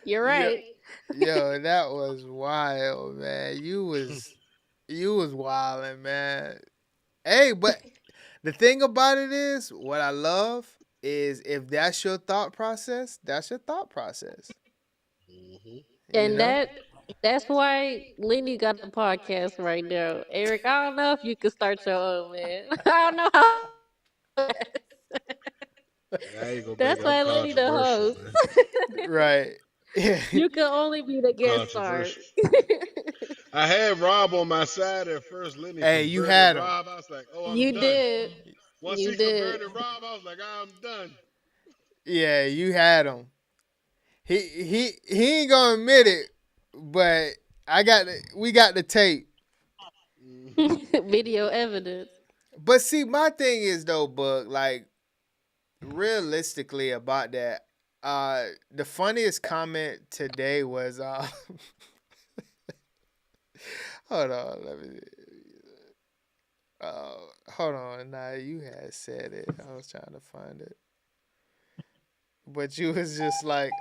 You're Yo, right. yo, that was wild, man. You was wilding, man. Hey, but the thing about it is, what I love is if that's your thought process, that's your thought process. Hmm. You And know? that's why Lenny got the podcast right now. Eric, I don't know if you could start your own, man. I don't know how. Yeah, I ain't gonna make That's it. I'm why Lenny the controversial, host. man. Right. You can only be the guest star. Controversial. I had Rob on my side at first. Lenny Hey, you converted had him. Rob. I was like, oh, I'm You done. did. Once You he did. converted Rob, I was like, I'm done. Yeah, you had him. He ain't gonna admit it, but we got the tape. Hmm. Video evidence. But see, my thing is though, Bug, like realistically about that, The funniest comment today was hold on, let me hold on. Nah, you had said it. I was trying to find it. But you was just like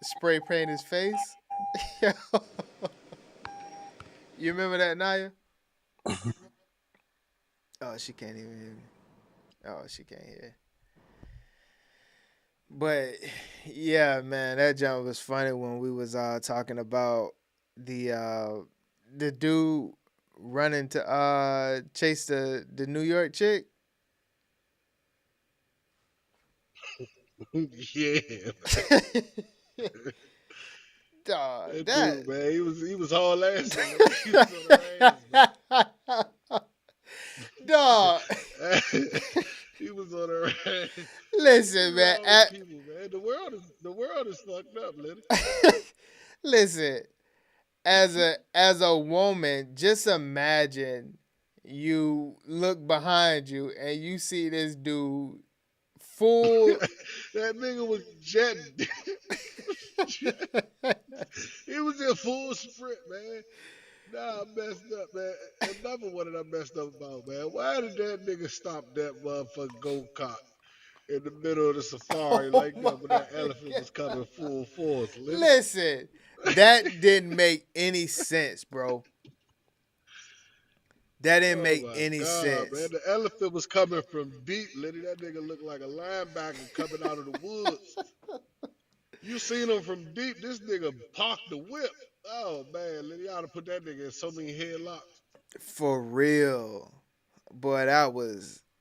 spray paint his face. You remember that, Naya? Oh, she can't even hear me. Oh, she can't hear. But yeah, man, that jump was funny when we was talking about the dude running to chase the New York chick. Yeah. Dog, that dude, man, he was all ass. He was on her ass, dog. He was on her ass. Listen, man. People, man. The world is fucked up, Liddy. Listen, as a woman, just imagine you look behind you and you see this dude full. That nigga was jetting. He was in full sprint, man. Nah, I messed up, man. Another one that I messed up about, man. Why did that nigga stop that motherfucking go-kart in the middle of the safari like that when that elephant was coming full force? Listen, that didn't make any sense, bro. That didn't make any sense. Man, the elephant was coming from deep, Liddy. That nigga looked like a linebacker coming out of the woods. You seen him from deep. This nigga parked the whip. Oh, man, Liddy, I ought to put that nigga in so many headlocks. For real. Boy,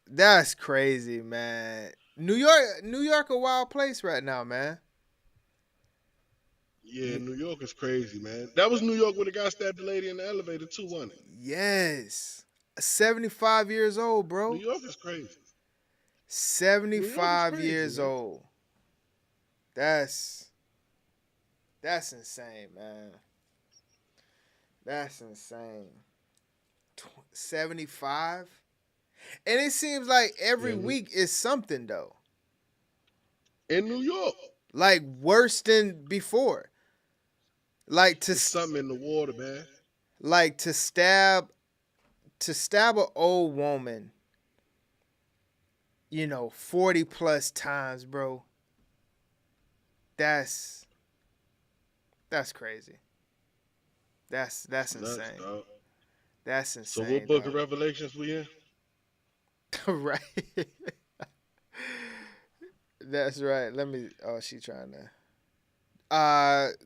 that's crazy, man. New York a wild place right now, man. Yeah, New York is crazy, man. That was New York when the guy stabbed the lady in the elevator too, wasn't it? Yes. 75 years old, bro. New York is crazy. 75 crazy, years man. old. That's insane, man. That's insane. 75? And it seems like every week is something, though. In New York. Like worse than before. Like There's something in the water, man. Like to stab an old woman, 40 plus times, bro. That's crazy. That's insane. Dog. That's insane. So what book of Revelations we in? Right. That's right. Let me. Oh, she trying to.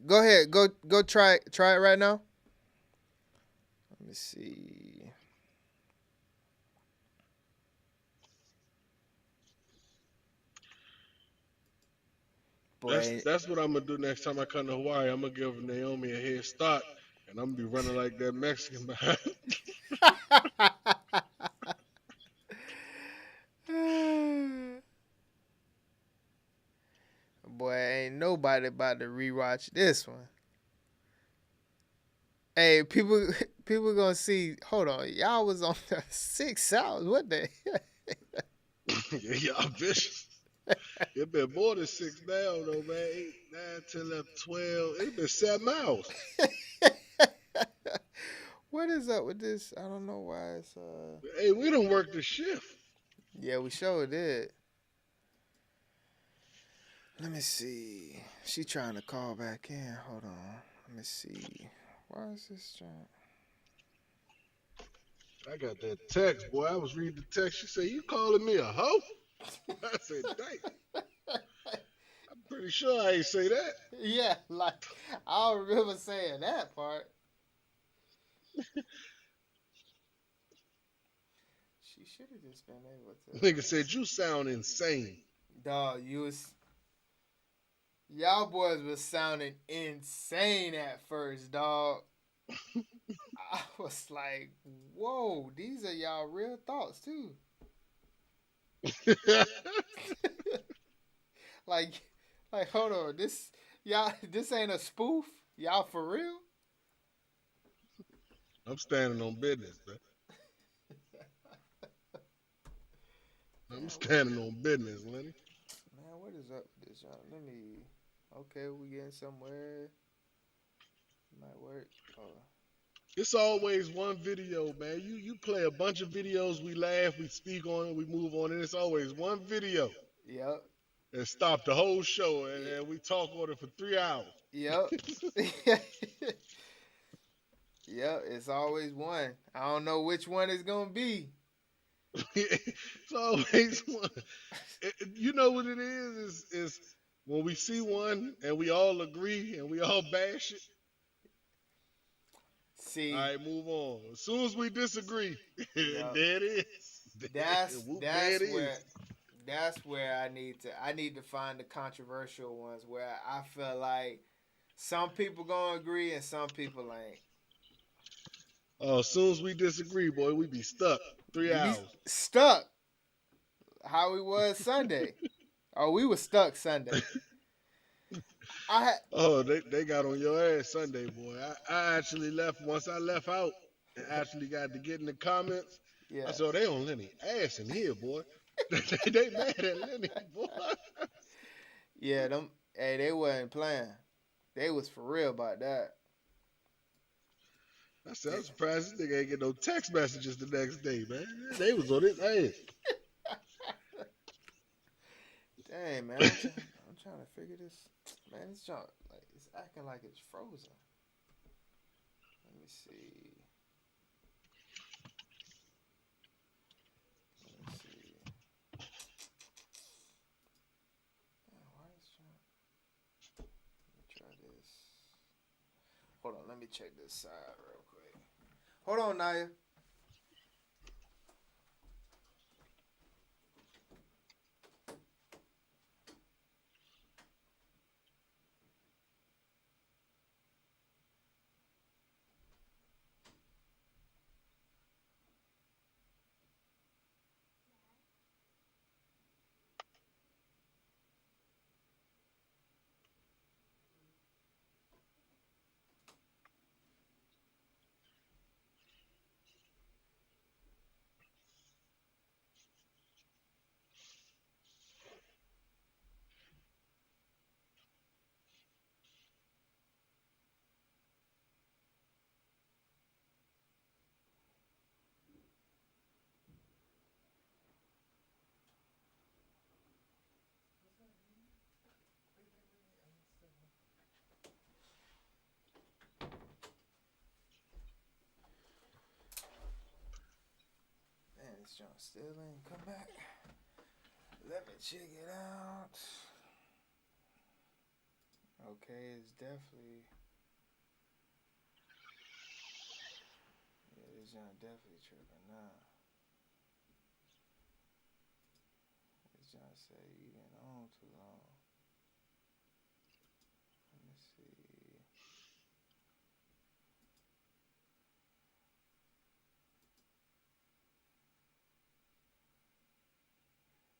Go ahead. Go try it right now. Let me see. Boy, that's what I'm gonna do next time I come to Hawaii. I'm gonna give Naomi a head start, and I'm gonna be running like that Mexican behind. Boy, ain't nobody about to rewatch this one. Hey, people gonna see. Hold on, y'all was on 6 hours. What the? Yeah, y'all vicious. It been more than 6 now, though, man. 8, 9, 10, 11, 12. It been 7 hours. What is up with this? I don't know why it's Hey, we done worked the shift. Yeah, we sure did. Let me see. She trying to call back in. Hold on. Let me see. Why is this junk? I got that text, boy. I was reading the text. She said, "You calling me a hoe?" I said, "Dang." I'm pretty sure I ain't say that. Yeah, like I don't remember saying that part. She should have just been able to. Nigga said, "You sound insane." Dog, y'all boys was sounding insane at first, dog. I was like, whoa, these are y'all real thoughts too. like hold on, this ain't a spoof? Y'all for real? I'm standing on business, man. I'm standing on business, Lenny. Man, what is up with this, y'all? Let me. Okay, we getting somewhere. Might work. Oh. It's always one video, man. You play a bunch of videos, we laugh, we speak on it, we move on, and it's always one video. Yep. And stop the whole show, and we talk on it for 3 hours. Yep. Yep, it's always one. I don't know which one it's gonna be. It's always one. You know what it is when we see one and we all agree and we all bash it. See, all right, move on. As soon as we disagree, yep. there it is. That's where I need to find the controversial ones where I feel like some people gonna agree and some people ain't. Oh, as soon as we disagree, boy, we be stuck 3 hours. Stuck. How we was Sunday. Oh, we was stuck Sunday. They got on your ass Sunday, boy. I actually left once I left out and actually got to get in the comments. Yeah. I said, they on Lenny ass in here, boy. they mad at Lenny, boy. Yeah, they wasn't playing. They was for real about that. I said, I'm surprised this nigga ain't get no text messages the next day, man. They was on his ass. Dang, man. I'm trying to figure this. Man, this junk, like, it's acting like it's frozen. Let me see. Man, why is junk? Let me try this. Hold on, let me check this side real quick. Hold on, Naya. Man, this junk still ain't come back. Let me check it out. Okay, it's definitely. Yeah, this junk definitely tripping now. This junk say you been on too long. Let me see.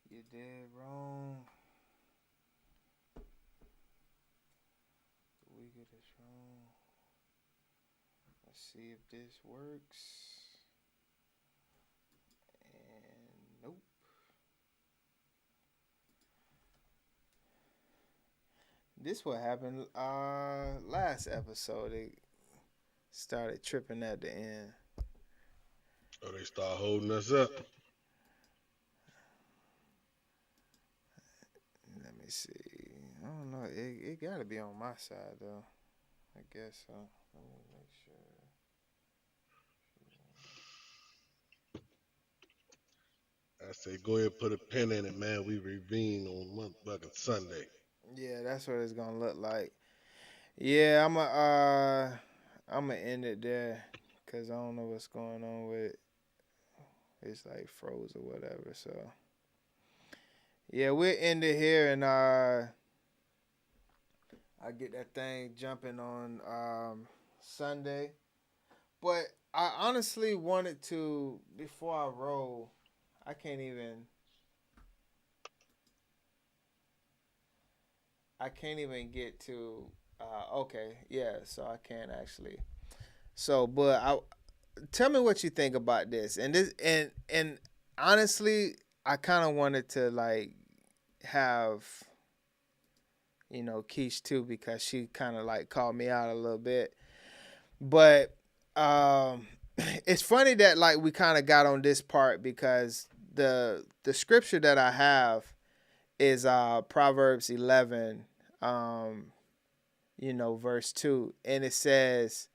You did wrong. The week of this wrong. Let's see if this works. And nope. This what happened last episode. They started tripping at the end. Oh, they start holding us up. Let me see. I don't know. It got to be on my side, though. I guess so. Let me make sure. I say, go ahead and put a pin in it, man. We reconvene on motherfucking Sunday. Yeah, that's what it's going to look like. Yeah, I'm going to end it there because I don't know what's going on with it. It's like froze or whatever, so. Yeah, we'll end it here, and I get that thing jumping on Sunday. But I honestly wanted to, before I roll, I can't even get to, okay, yeah, so I can't actually. So, but tell me what you think about this. And honestly, I kind of wanted to like have Keish too, because she kind of like called me out a little bit. But it's funny that like we kind of got on this part because the scripture that I have is Proverbs 11, verse 2, and it says,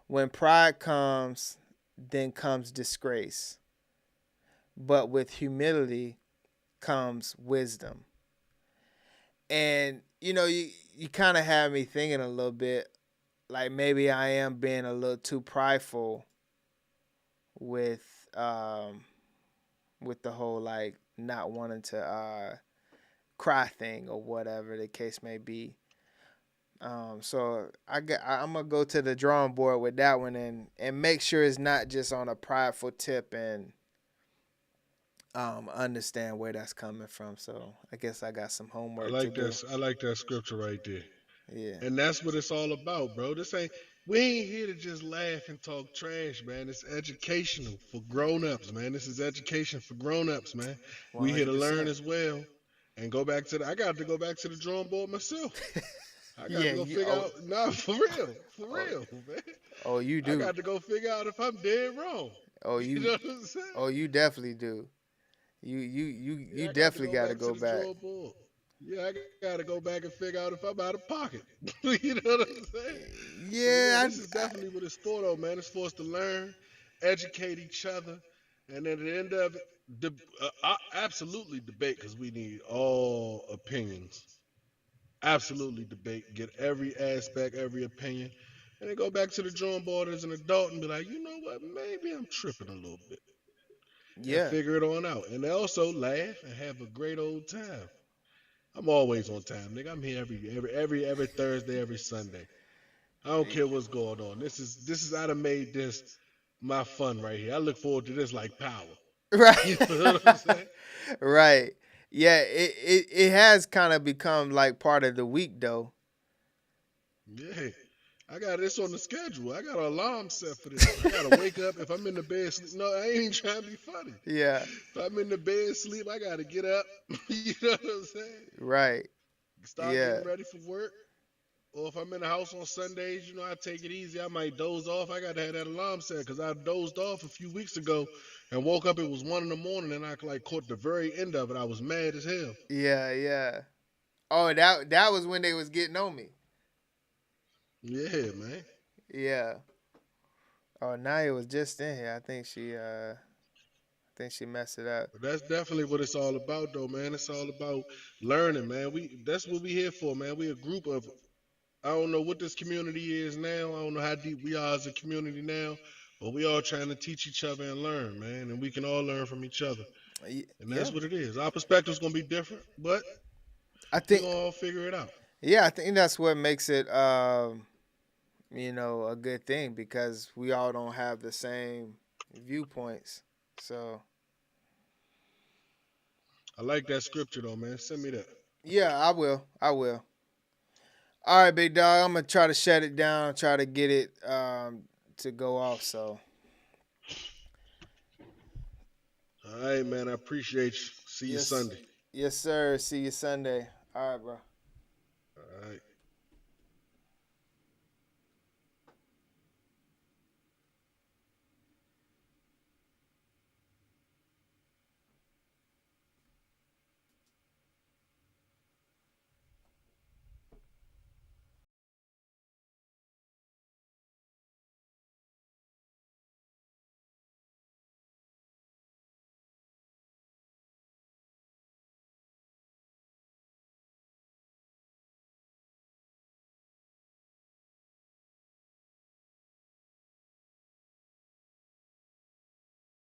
"When pride comes, then comes disgrace, but with humility comes wisdom." And you kind of have me thinking a little bit like maybe I am being a little too prideful with the whole like not wanting to cry thing or whatever the case may be. So I'm gonna go to the drawing board with that one and make sure it's not just on a prideful tip and understand where that's coming from. So I guess I got some homework to do. I like that scripture right there. Yeah. And that's what it's all about, bro. We ain't here to just laugh and talk trash, man. It's educational for grown-ups, man. This is education for grown-ups, man. We here to learn 100%. as well. And go back to I got to go back to the drawing board myself. I got to go figure out. Nah, for real, man. Oh, you do. I got to go figure out if I'm dead wrong. Oh, you know what I'm saying? Oh, you definitely do. You definitely got to go back. Yeah, I got to go back and figure out if I'm out of pocket. You know what I'm saying? Yeah, this is definitely what it's for, though, man. It's for us to learn, educate each other, and at the end of it, absolutely debate, because we need all opinions. Absolutely debate, get every aspect, every opinion, and then go back to the drawing board as an adult and be like, you know what, maybe I'm tripping a little bit. Yeah. And figure it on out. And also laugh and have a great old time. I'm always on time, nigga. I'm here every Thursday, every Sunday. I don't care what's going on. This is I'd have made this my fun right here. I look forward to this like power. Right. You know what I'm saying? Right. Yeah, it has kind of become like part of the week though. Yeah. I got this on the schedule. I got an alarm set for this. I gotta wake up if I'm in the bed sleep. No, I ain't even trying to be funny. Yeah. If I'm in the bed sleep, I gotta get up. You know what I'm saying? Right. Start getting ready for work. Or if I'm in the house on Sundays, I take it easy. I might doze off. I gotta have that alarm set because I dozed off a few weeks ago and woke up. It was 1 a.m. and I like caught the very end of it. I was mad as hell. Yeah. Oh, that was when they was getting on me. Yeah, man. Yeah. Oh, Naya was just in here. I think she messed it up. But that's definitely what it's all about, though, man. It's all about learning, man. That's what we here for, man. We a group of. I don't know what this community is now. I don't know how deep we are as a community now, but we all trying to teach each other and learn, man. And we can all learn from each other. And that's what it is. Our perspective's gonna be different, but I think we're gonna all figure it out. Yeah, I think that's what makes it a good thing, because we all don't have the same viewpoints. So I like that scripture though, man. Send me that. Yeah, I will. All right, big dog. I'm gonna try to shut it down. Try to get it to go off. So. All right, man. I appreciate you. See you Sunday. Yes, sir. See you Sunday. All right, bro. All right.